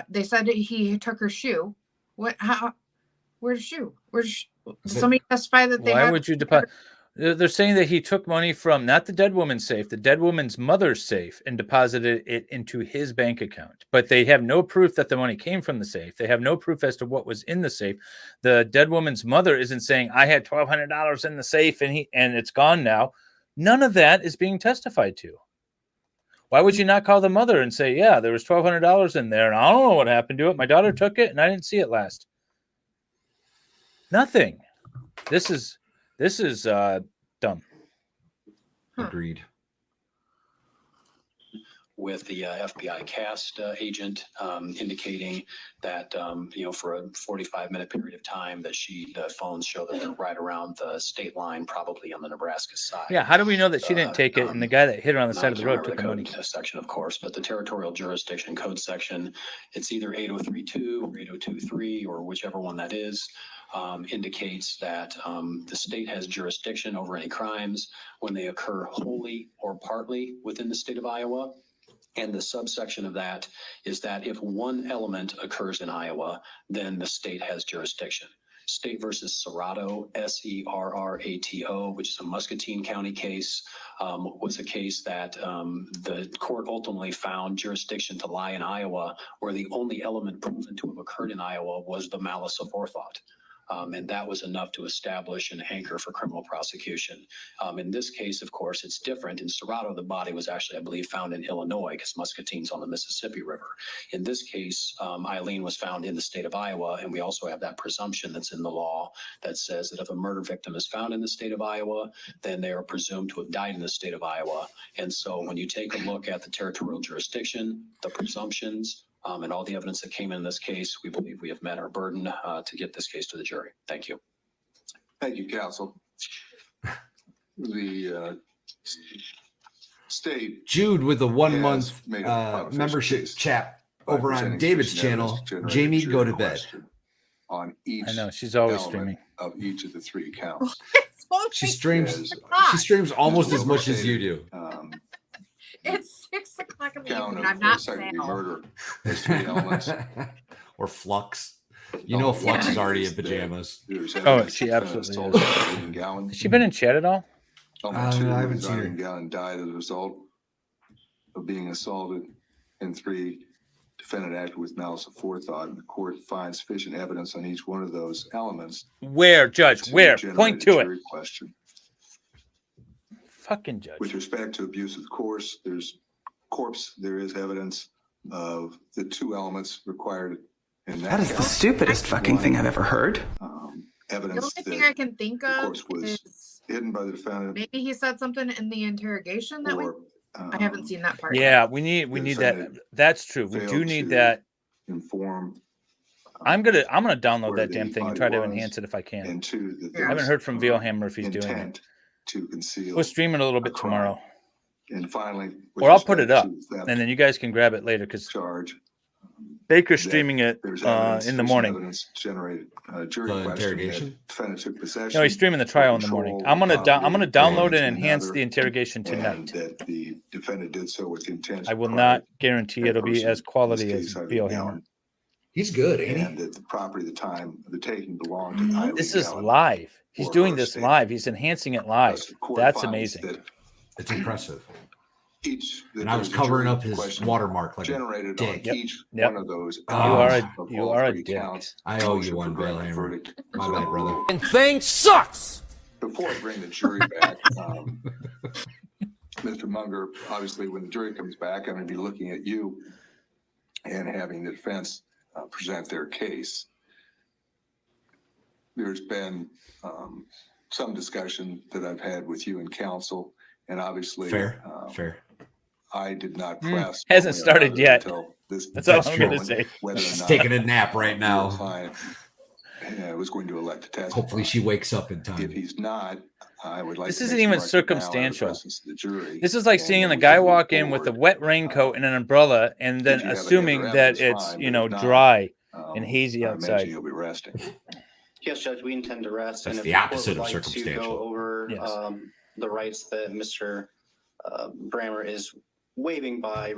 they said that he took her shoe. Where's the shoe? Did somebody testify that they Why would you deposit? They're saying that he took money from not the dead woman's safe, the dead woman's mother's safe, and deposited it into his bank account. But they have no proof that the money came from the safe. They have no proof as to what was in the safe. The dead woman's mother isn't saying, I had $1,200 in the safe and it's gone now. None of that is being testified to. Why would you not call the mother and say, yeah, there was $1,200 in there and I don't know what happened to it. My daughter took it and I didn't see it last. Nothing. This is dumb. Agreed. With the FBI cast agent indicating that, for a 45-minute period of time that the phones show that they're right around the state line, probably on the Nebraska side. Yeah, how do we know that she didn't take it and the guy that hit her on the side of the road took the money? Section, of course, but the territorial jurisdiction code section, it's either 8032 or 8023 or whichever one that is. Indicates that the state has jurisdiction over any crimes when they occur wholly or partly within the state of Iowa. And the subsection of that is that if one element occurs in Iowa, then the state has jurisdiction. State versus Serrato, Serrato, which is a Muscatine County case, was a case that the court ultimately found jurisdiction to lie in Iowa, where the only element proven to have occurred in Iowa was the malice aforethought. And that was enough to establish an anchor for criminal prosecution. In this case, of course, it's different. In Serrato, the body was actually, I believe, found in Illinois because Muscatine's on the Mississippi River. In this case, Eileen was found in the state of Iowa, and we also have that presumption that's in the law that says that if a murder victim is found in the state of Iowa, then they are presumed to have died in the state of Iowa. And so when you take a look at the territorial jurisdiction, the presumptions, and all the evidence that came in this case, we believe we have met our burden to get this case to the jury. Thank you. Thank you, counsel. The state. Jude with the 1 month membership chat over on David's channel. Jamie, go to bed. On each I know she's always streaming of each of the three counts. She streams almost as much as you do. It's 6 o'clock in the Count evening. of I'm not second-degree Sal. murder. There's three elements. Or Flux. You know, Flux is already in pajamas. Oh, she absolutely is. Has she been in chat at all? I haven't seen her. Gallon died as a result of being assaulted, and 3, defendant acted with malice aforethought, and the court finds sufficient evidence on each one of those elements. Where, Judge? Where? Point to it. Question. Fucking judge. With respect to abuse of the course, there is evidence of the 2 elements required in that. That is the stupidest fucking thing I've ever heard. Evidence The only thing I can think of course was is hidden by the defendant. maybe he said something in the interrogation that I haven't seen that part. Yeah, we need that. That's true. We do need that. Inform. I'm gonna download that damn thing and try to enhance it if I can. And 2, I haven't heard from Veilhammer if he's doing it. To conceal. We'll stream it a little bit tomorrow. And finally, or I'll put it up, and then you guys can grab it later because Baker's streaming it in the morning. Generated jury interrogation. Defendant took possession. No, he's streaming the trial in the morning. I'm gonna download and enhance the interrogation tonight. That the defendant did so with intent. I will not guarantee it'll be as quality as Veilhammer. He's good, ain't he? And that the property, the time of the taking belonged to Eileen This is Gallen. live. He's doing this live. He's enhancing it live. That's amazing. It's impressive. And I was covering up his watermark like generated a on dick. each one of those. You are a dick. I owe you one, Veilhammer. My bad, brother. And thing sucks. Before I bring the jury back, Mr. Munger, obviously when the jury comes back, I'm going to be looking at you and having the defense present their case. There's been some discussion that I've had with you and counsel, and obviously fair. I did not press. Hasn't started yet. That's all I'm going to say. She's taking a nap right now. I was going to elect to test. Hopefully she wakes up in time. If he's not, I would like. This to isn't make even some circumstantial. the jury. This is like seeing the guy walk in with a wet raincoat and an umbrella, and then assuming that it's dry and hazy outside. You'll be resting. Yes, Judge, we intend to rest. That's and the if opposite the of court would like circumstantial. to go over the rights that Mr. Brammer is waiving by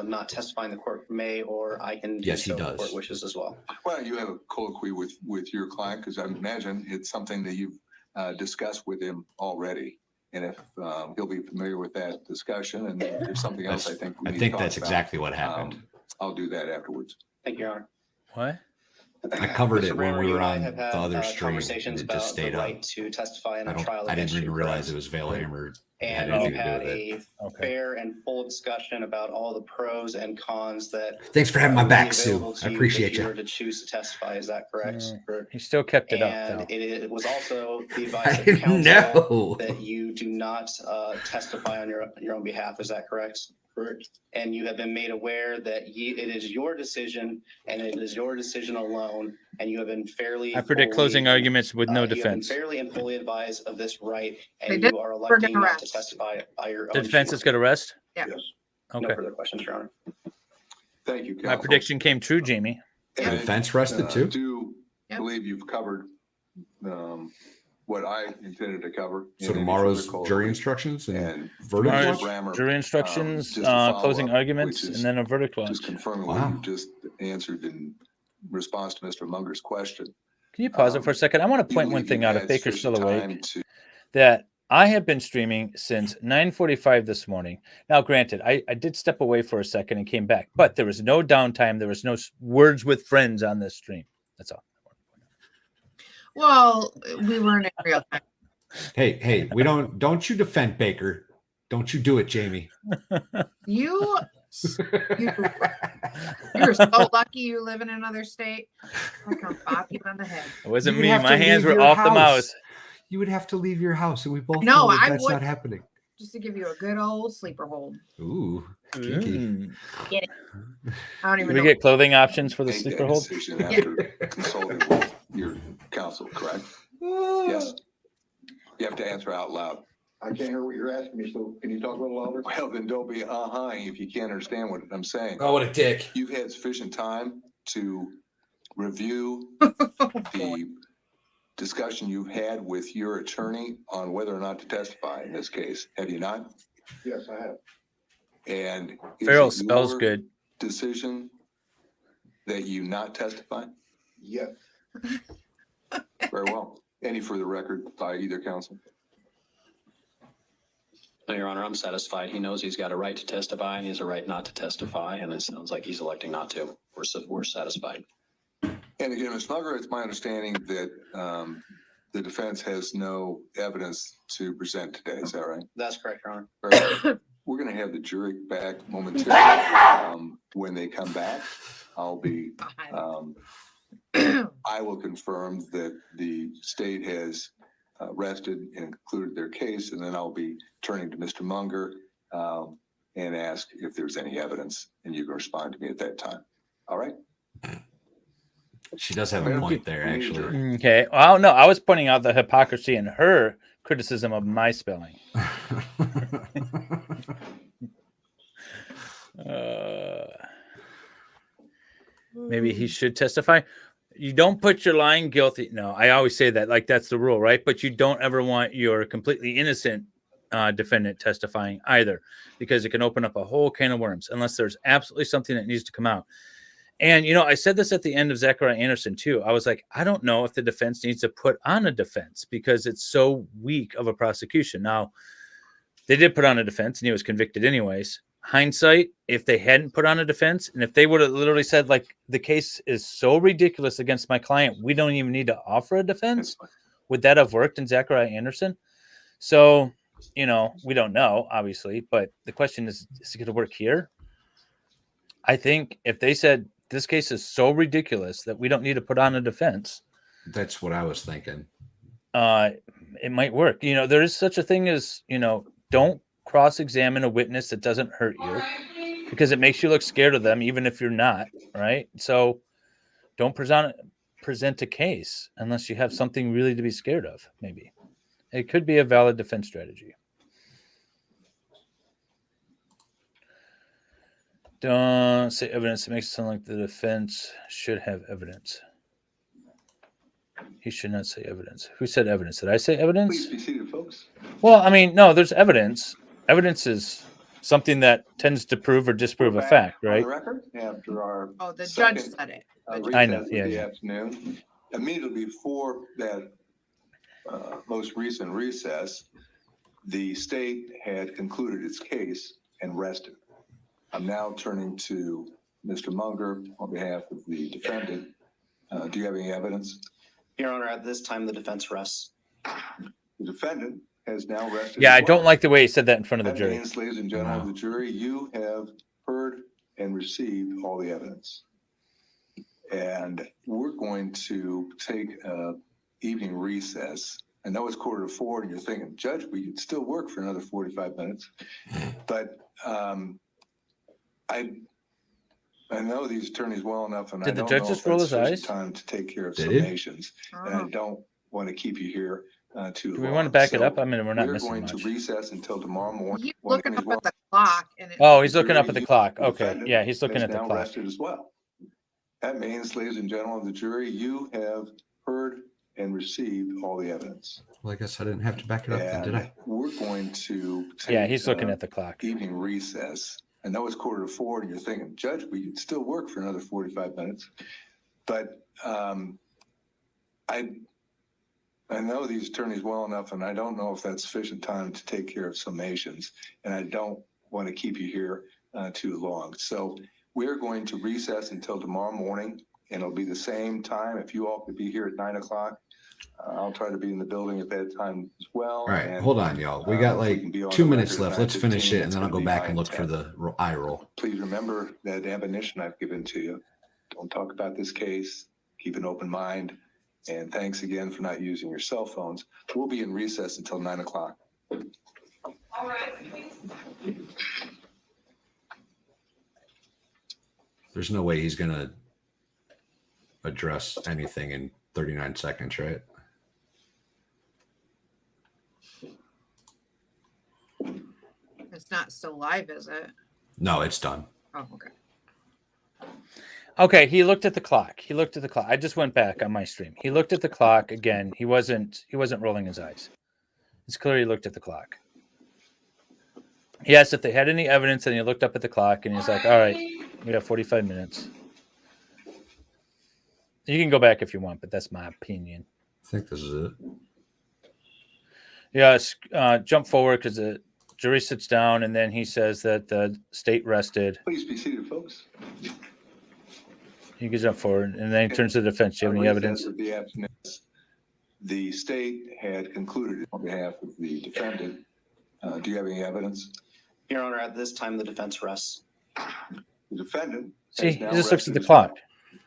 not testifying, the court may, or I can do Yes, he so if does. the court wishes as well. Well, you have a colloquy with your client because I imagine it's something that you've discussed with him already. And if he'll be familiar with that discussion, and if there's something else I think we need to talk that's about, exactly what happened. I'll do that afterwards. Thank you, Your Honor. What? I covered it when Brammer, we you were and I on have had the other stream. conversations And it just about the stayed up. right to testify in a trial I didn't against even you, realize correct? it was Valehammer. And had we've anything to do had with a it. fair and full discussion about all the pros and cons that Thanks for having my would be back, Sue. available to I appreciate if you you. were to choose to testify. Is that correct? He still kept it up, And though. it was also the advice I of counsel know. that you do not testify on your own behalf. Is that correct? Correct. And you have been made aware that it is your decision, and it is your decision alone, and you have been fairly. I predict closing arguments with no defense. You have been fairly and fully advised of this right, They and did- you are we're electing gonna not to rest. testify by your The own. defense is going to rest? Yeah. Yes. Okay. No further questions, Your Honor. Thank you, My counsel. prediction came true, Jamie. And The defense I, rested too? do believe you've covered what I intended to cover. So in any tomorrow's further call. jury instructions and And verdict Tomorrow's watch? Brammer, jury instructions, just a follow-up, closing which arguments, is and then a verdict watch. Just confirming Wow. what you just answered in response to Mr. Munger's question. Can you pause it for a second? I want to point one thing out, if Baker's still awake, that I have been streaming since 9:45 this morning. Now, granted, I did step away for a second and came back, but there was no downtime. There was no words with friends on this stream. That's all. Well, we weren't in real time. Hey, don't you defend Baker. Don't you do it, Jamie. You're so lucky you live in another state. I can bop you on the head. It wasn't You would me. have My to hands leave were your off the house. mouse. You would have to leave your house, and we both No, know that I that's would- not happening. Just to give you a good old sleeper hold. Ooh, kinky. Get it? I don't Do even we know. get clothing options for the Make sleeper that hold? decision after consulting with your counsel, correct? Yes. You have to answer out loud. I can't hear what you're asking me, so can you talk a little louder? Well, then don't be if you can't understand what I'm saying. Oh, what a dick. You've had sufficient time to review the discussion you've had with your attorney on whether or not to testify in this case. Have you not? Yes, I have. And is Farrell it spells your good. decision that you not testify? Yes. Very well. Any further record by either counsel? No, Your Honor, I'm satisfied. He knows he's got a right to testify and he has a right not to testify, and it sounds like he's electing not to. We're satisfied. And again, Ms. Mugger, it's my understanding that the defense has no evidence to present today. Is that right? That's correct, Your Honor. Very well. We're going to have the jury back momentarily. When they come back, I'll be, I will confirm that the state has rested and concluded their case, and then I'll be turning to Mr. Munger and ask if there's any evidence, and you can respond to me at that time. All right? She does have a point there, actually. Okay. Well, no, I was pointing out the hypocrisy in her criticism of my spelling. Maybe he should testify. You don't put your lying guilty. No, I always say that, like that's the rule, right? But you don't ever want your completely innocent defendant testifying either, because it can open up a whole can of worms unless there's absolutely something that needs to come out. And, you know, I said this at the end of Zachariah Anderson, too. I was like, I don't know if the defense needs to put on a defense because it's so weak of a prosecution. Now, they did put on a defense and he was convicted anyways. Hindsight, if they hadn't put on a defense and if they would have literally said, like, the case is so ridiculous against my client, we don't even need to offer a defense, would that have worked in Zachariah Anderson? So, you know, we don't know, obviously, but the question is it going to work here? I think if they said, this case is so ridiculous that we don't need to put on a defense. That's what I was thinking. It might work. You know, there is such a thing as, you know, don't cross-examine a witness that doesn't hurt you because it makes you look scared of them, even if you're not, right? So don't present a case unless you have something really to be scared of, maybe. It could be a valid defense strategy. Don't say evidence. It makes it sound like the defense should have evidence. He should not say evidence. Who said evidence? Did I say evidence? Please be seated, folks. Well, I mean, no, there's evidence. Evidence is something that tends to prove or disprove a fact, right? On the record, after our the judge said it. I know. recess of Yeah, the yeah. afternoon, immediately before that most recent recess, the state had concluded its case and rested. I'm now turning to Mr. Munger on behalf of the defendant. Do you have any evidence? Your Honor, at this time, the defense rests. The defendant has now rested. Yeah, as I well. don't like the way he said that in front of the That jury. means, ladies and gentlemen of the jury, you have heard and received all the evidence. And we're going to take an evening recess. I know it's 3:45 and you're thinking, Judge, we could still work for another 45 minutes. But I know these attorneys well enough, and Did I the don't judge know just if roll that's his sufficient eyes? time to take care of Did he? summations. And I don't want to keep you here too long. Do we want to back it So up? I mean, we're not we're missing going much. to recess until tomorrow morning. He's when looking he's up at the clock, and Oh, he's looking up at the clock. Okay. Yeah, he's looking has at the now clock. rested as well. That means, ladies and gentlemen of the jury, you have heard and received all the evidence. Well, I guess I didn't have to back it up then, did I? We're going to take Yeah, he's looking at the clock. evening recess. I know it's 3:45 and you're thinking, Judge, we could still work for another 45 minutes. But I know these attorneys well enough, and I don't know if that's sufficient time to take care of summations. And I don't want to keep you here too long. So we're going to recess until tomorrow morning, and it'll be the same time. If you all could be here at 9 o'clock, I'll try to be in the building at that time as well. All right, And, hold on, y'all. We got if like can be on 2 the minutes record at left. Let's 9:15, finish it, and it's then I'll gonna go be back and look 9:10. for the eye roll. Please remember that admonition I've given to you. Don't talk about this case. Keep an open mind. And thanks again for not using your cell phones. We'll be in recess until 9 o'clock. All right. There's no way he's going to address anything in 39 seconds, right? It's not still live, is it? No, it's done. Oh, okay. Okay, he looked at the clock. He looked at the clock. I just went back on my stream. He looked at the clock again. He wasn't rolling his eyes. It's clear he looked at the clock. He asked if they had any evidence, and he looked up at the clock, and he's like, all right, we got 45 minutes. You can go back if you want, but that's my opinion. I think this is it. Yeah, jump forward because the jury sits down, and then he says that the state rested. Please be seated, folks. You can jump forward, and then he turns to the defense. Do you have any evidence? Of the afternoon, the state had concluded on behalf of the defendant. Do you have any evidence? Your Honor, at this time, the defense rests. The defendant. See, has he now just looks at rested the as well. clock.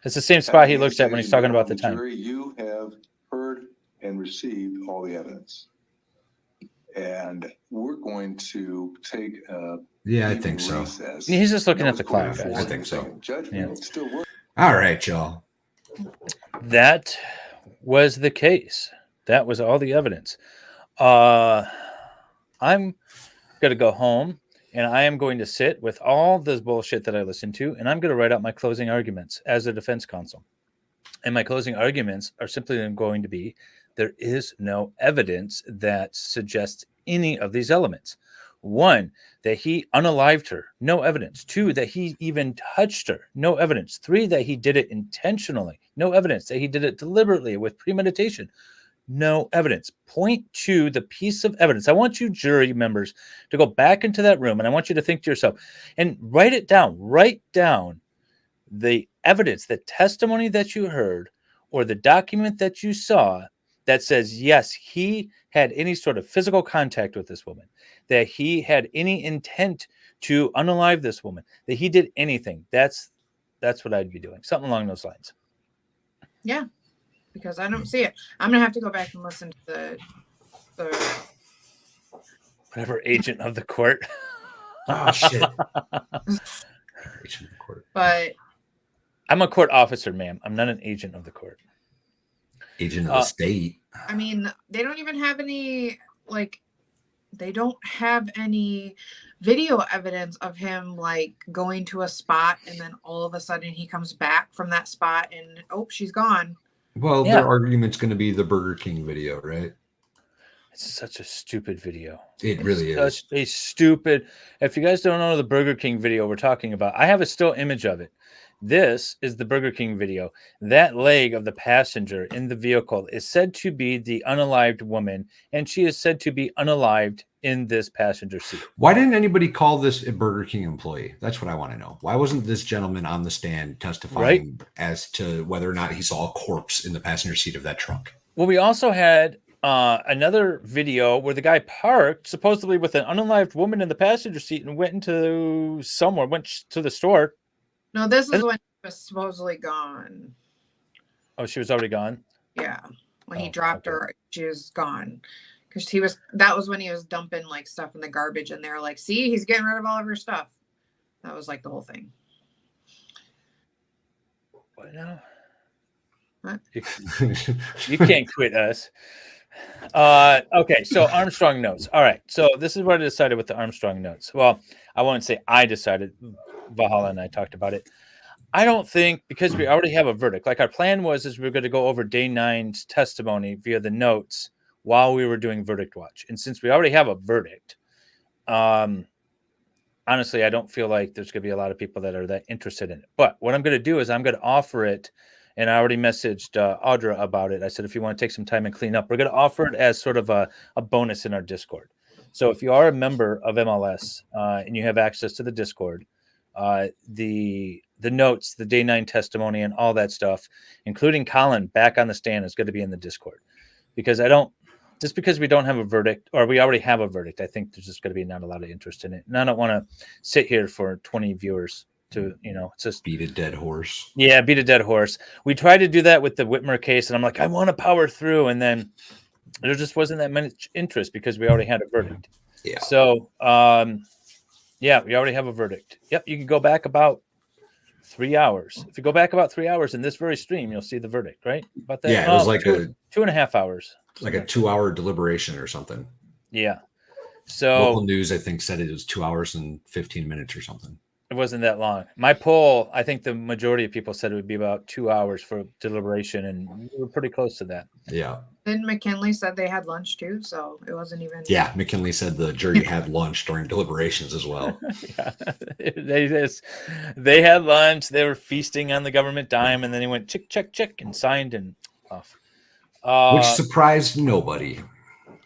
It's the same spot he looks at when he's talking about the time. Jury, you have heard and received all the evidence. And we're going to take Yeah, I think so. recess. He's just looking at the clock, guys. I think so. Judgment still works. All right, y'all. That was the case. That was all the evidence. I'm going to go home, and I am going to sit with all this bullshit that I listened to, and I'm going to write out my closing arguments as a defense counsel. And my closing arguments are simply going to be, there is no evidence that suggests any of these elements. 1, that he unalived her. No evidence. 2, that he even touched her. No evidence. 3, that he did it intentionally. No evidence. That he did it deliberately with premeditation. No evidence. Point to the piece of evidence. I want you jury members to go back into that room, and I want you to think to yourself and write it down. Write down the evidence, the testimony that you heard, or the document that you saw that says, yes, he had any sort of physical contact with this woman, that he had any intent to unalive this woman, that he did anything. That's what I'd be doing. Something along those lines. Yeah, because I don't see it. I'm gonna have to go back and listen to the Whatever agent of the court. Oh shit. Agent of the court. But I'm a court officer, ma'am. I'm not an agent of the court. Agent of the state. I mean, they don't even have any they don't have any video evidence of him going to a spot and then all of a sudden he comes back from that spot and she's gone. Well, Yeah. their argument's going to be the Burger King video, right? It's such a stupid video. It really is. Such a stupid. If you guys don't know the Burger King video we're talking about, I have a still image of it. This is the Burger King video. That leg of the passenger in the vehicle is said to be the unalived woman, and she is said to be unalived in this passenger seat. Why didn't anybody call this a Burger King employee? That's what I want to know. Why wasn't this gentleman on the stand testifying as to whether or not he saw a corpse in the passenger seat of that truck? Well, we also had another video where the guy parked supposedly with an unalived woman in the passenger seat and went to the store. No, this is when he was supposedly gone. Oh, she was already gone? Yeah. When he dropped her, she was gone. Because that was when he was dumping like stuff in the garbage and they're like, see, he's getting rid of all of her stuff. That was like the whole thing. What now? What? You can't quit us. Okay, so Armstrong notes. All right, so this is what I decided with the Armstrong notes. Well, I won't say I decided. Valhalla and I talked about it. I don't think, because we already have a verdict, like our plan was, is we were going to go over day 9's testimony via the notes while we were doing verdict watch. And since we already have a verdict, honestly, I don't feel like there's going to be a lot of people that are that interested in it. But what I'm going to do is I'm going to offer it. And I already messaged Audra about it. I said, if you want to take some time and clean up, we're going to offer it as sort of a bonus in our Discord. So if you are a member of MLS and you have access to the Discord, the notes, the day 9 testimony and all that stuff, including Colin back on the stand, is going to be in the Discord. Because just because we don't have a verdict, or we already have a verdict, I think there's just going to be not a lot of interest in it. And I don't want to sit here for 20 viewers to, it's just beat a dead horse. Yeah, beat a dead horse. We tried to do that with the Whitmer case, and I'm like, I want to power through, and then there just wasn't that much interest because we already had a verdict. Yeah. So, yeah, we already have a verdict. Yep, you can go back about 3 hours. If you go back about 3 hours in this very stream, you'll see the verdict, right? About that. Yeah, it was like 2.5 hours. Like a 2-hour deliberation or something. Yeah. So local news, I think, said it was 2 hours and 15 minutes or something. It wasn't that long. My poll, I think the majority of people said it would be about 2 hours for deliberation, and we were pretty cause to that. Yeah. Then McKinley said they had lunch too, so it wasn't even. Yeah, McKinley said the jury had lunch during deliberations as well. Yeah. They had lunch. They were feasting on the government dime, and then he went chick, check, check, and signed and off. Which surprised nobody.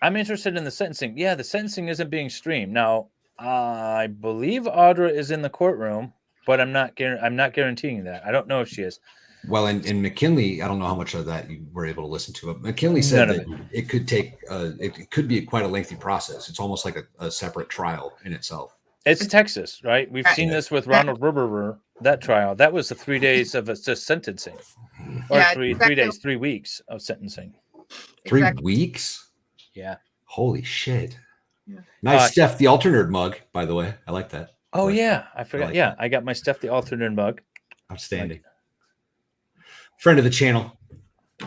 I'm interested in the sentencing. Yeah, the sentencing isn't being streamed now. I believe Audra is in the courtroom, but I'm not guaranteeing that. I don't know if she is. Well, in McKinley, I don't know how much of that you were able to listen to, but McKinley said that it could take, it could be quite a lengthy process. It's almost like a separate trial in itself. It's Texas, right? We've seen this with Ronald Rubber, that trial. That was the 3 days of just sentencing, or Yeah, 3 days, 3 weeks of sentencing. 3 weeks? Yeah. Holy shit. Yeah. Nice Steph the alternate mug, by the way. I like that. Oh, yeah. I forgot. I got my Steph the alternate mug. Outstanding. Friend of the channel.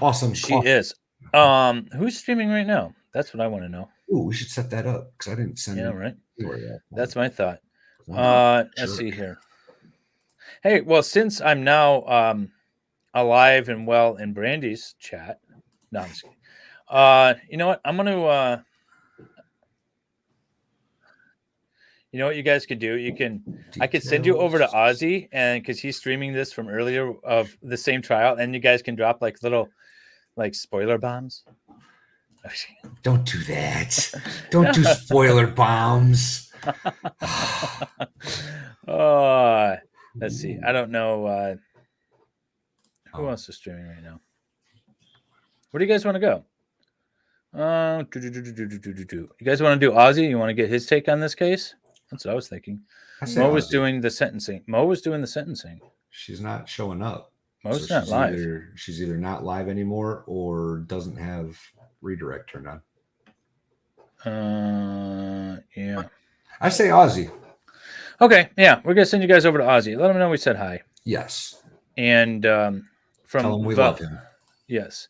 Awesome. She is. Who's streaming right now? That's what I want to know. Ooh, we should set that up because I didn't send Yeah, right. That. That's my thought. Let's see here. Hey, well, since I'm now alive and well in Brandy's chat, no, I'm just kidding. You know what? I'm going to. You know what you guys could do? I could send you over to Ozzy, and because he's streaming this from earlier of the same trial, and you guys can drop like little, like spoiler bombs. Don't do that. Don't do spoiler bombs. Let's see. I don't know who else is streaming right now. Where do you guys want to go? You guys want to do Ozzy? You want to get his take on this case? That's what I was thinking. Mo was doing the sentencing. She's not showing up. Mo's not live. She's either not live anymore or doesn't have redirect turned on. Yeah. I say Ozzy. Okay, yeah. We're going to send you guys over to Ozzy. Let him know we said hi. Yes. And tell him we love him. Yes.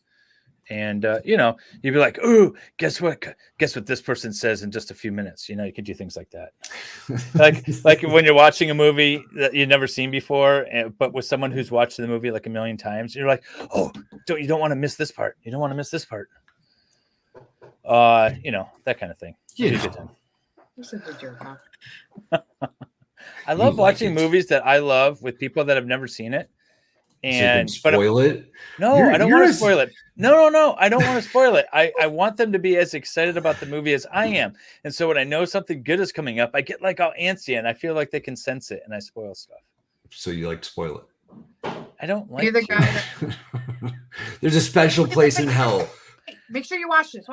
And you'd be like, "Ooh, guess what? Guess what this person says in just a few minutes." You could do things like that, like when you're watching a movie that you've never seen before, but with someone who's watched the movie like a million times, you're like, "Oh, you don't want to miss this part. You don't want to miss this part." That kind of thing. This is a jerk off. I love like watching it. movies that I love with people that have never seen it. And spoil it. No, I don't want to spoil it. No. I don't want to spoil it. I want them to be as excited about the movie as I am. And so when I know something good is coming up, I get like all antsy and I feel like they can sense it and I spoil stuff. So you like to spoil it? I don't like You're the guy that There's a special place in hell. make sure you watch this.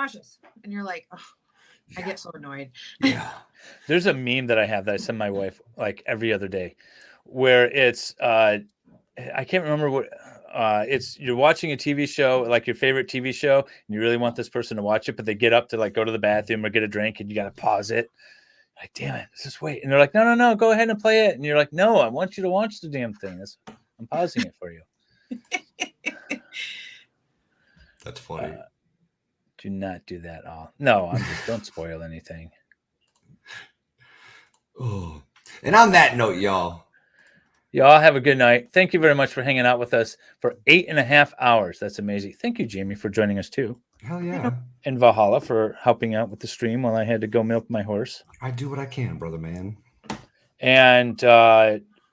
And you're like, oh, I get so annoyed. Yeah. There's a meme that I have that I send my wife like every other day where it's I can't remember what it's you're watching a TV show, like your favorite TV show, and you really want this person to watch it, but they get up to like go to the bathroom or get a drink and you got to pause it. Like, damn it, just wait. And they're like, no, go ahead and play it. And you're like, no, I want you to watch the damn thing. I'm pausing it for you. That's funny. Do not do that all. No, I'm just don't spoil anything. Oh, and on that note, y'all have a good night. Thank you very much for hanging out with us for 8.5 hours. That's amazing. Thank you, Jamie, for joining us too. Hell yeah. And Valhalla for helping out with the stream while I had to go milk my horse. I do what I can, brother, man. And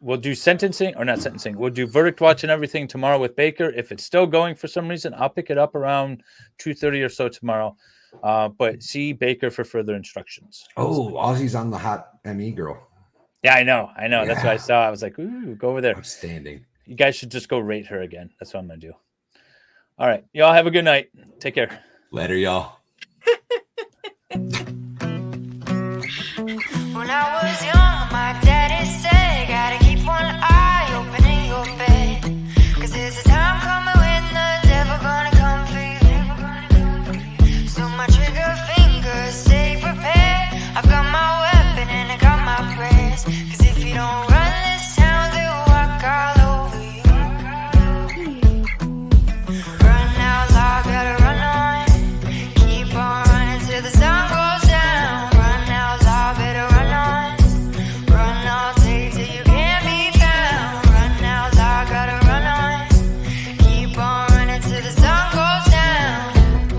we'll do We'll do verdict watch and everything tomorrow with Baker. If it's still going for some reason, I'll pick it up around 2:30 or so tomorrow. But see Baker for further instructions. Oh, Ozzy's on the hot ME girl. Yeah, I know. Yeah. That's what I saw. I was like, ooh, go over there. Outstanding. You guys should just go rate her again. That's what I'm going to do. All right. Y'all have a good night. Take care. Later, y'all. When I was young.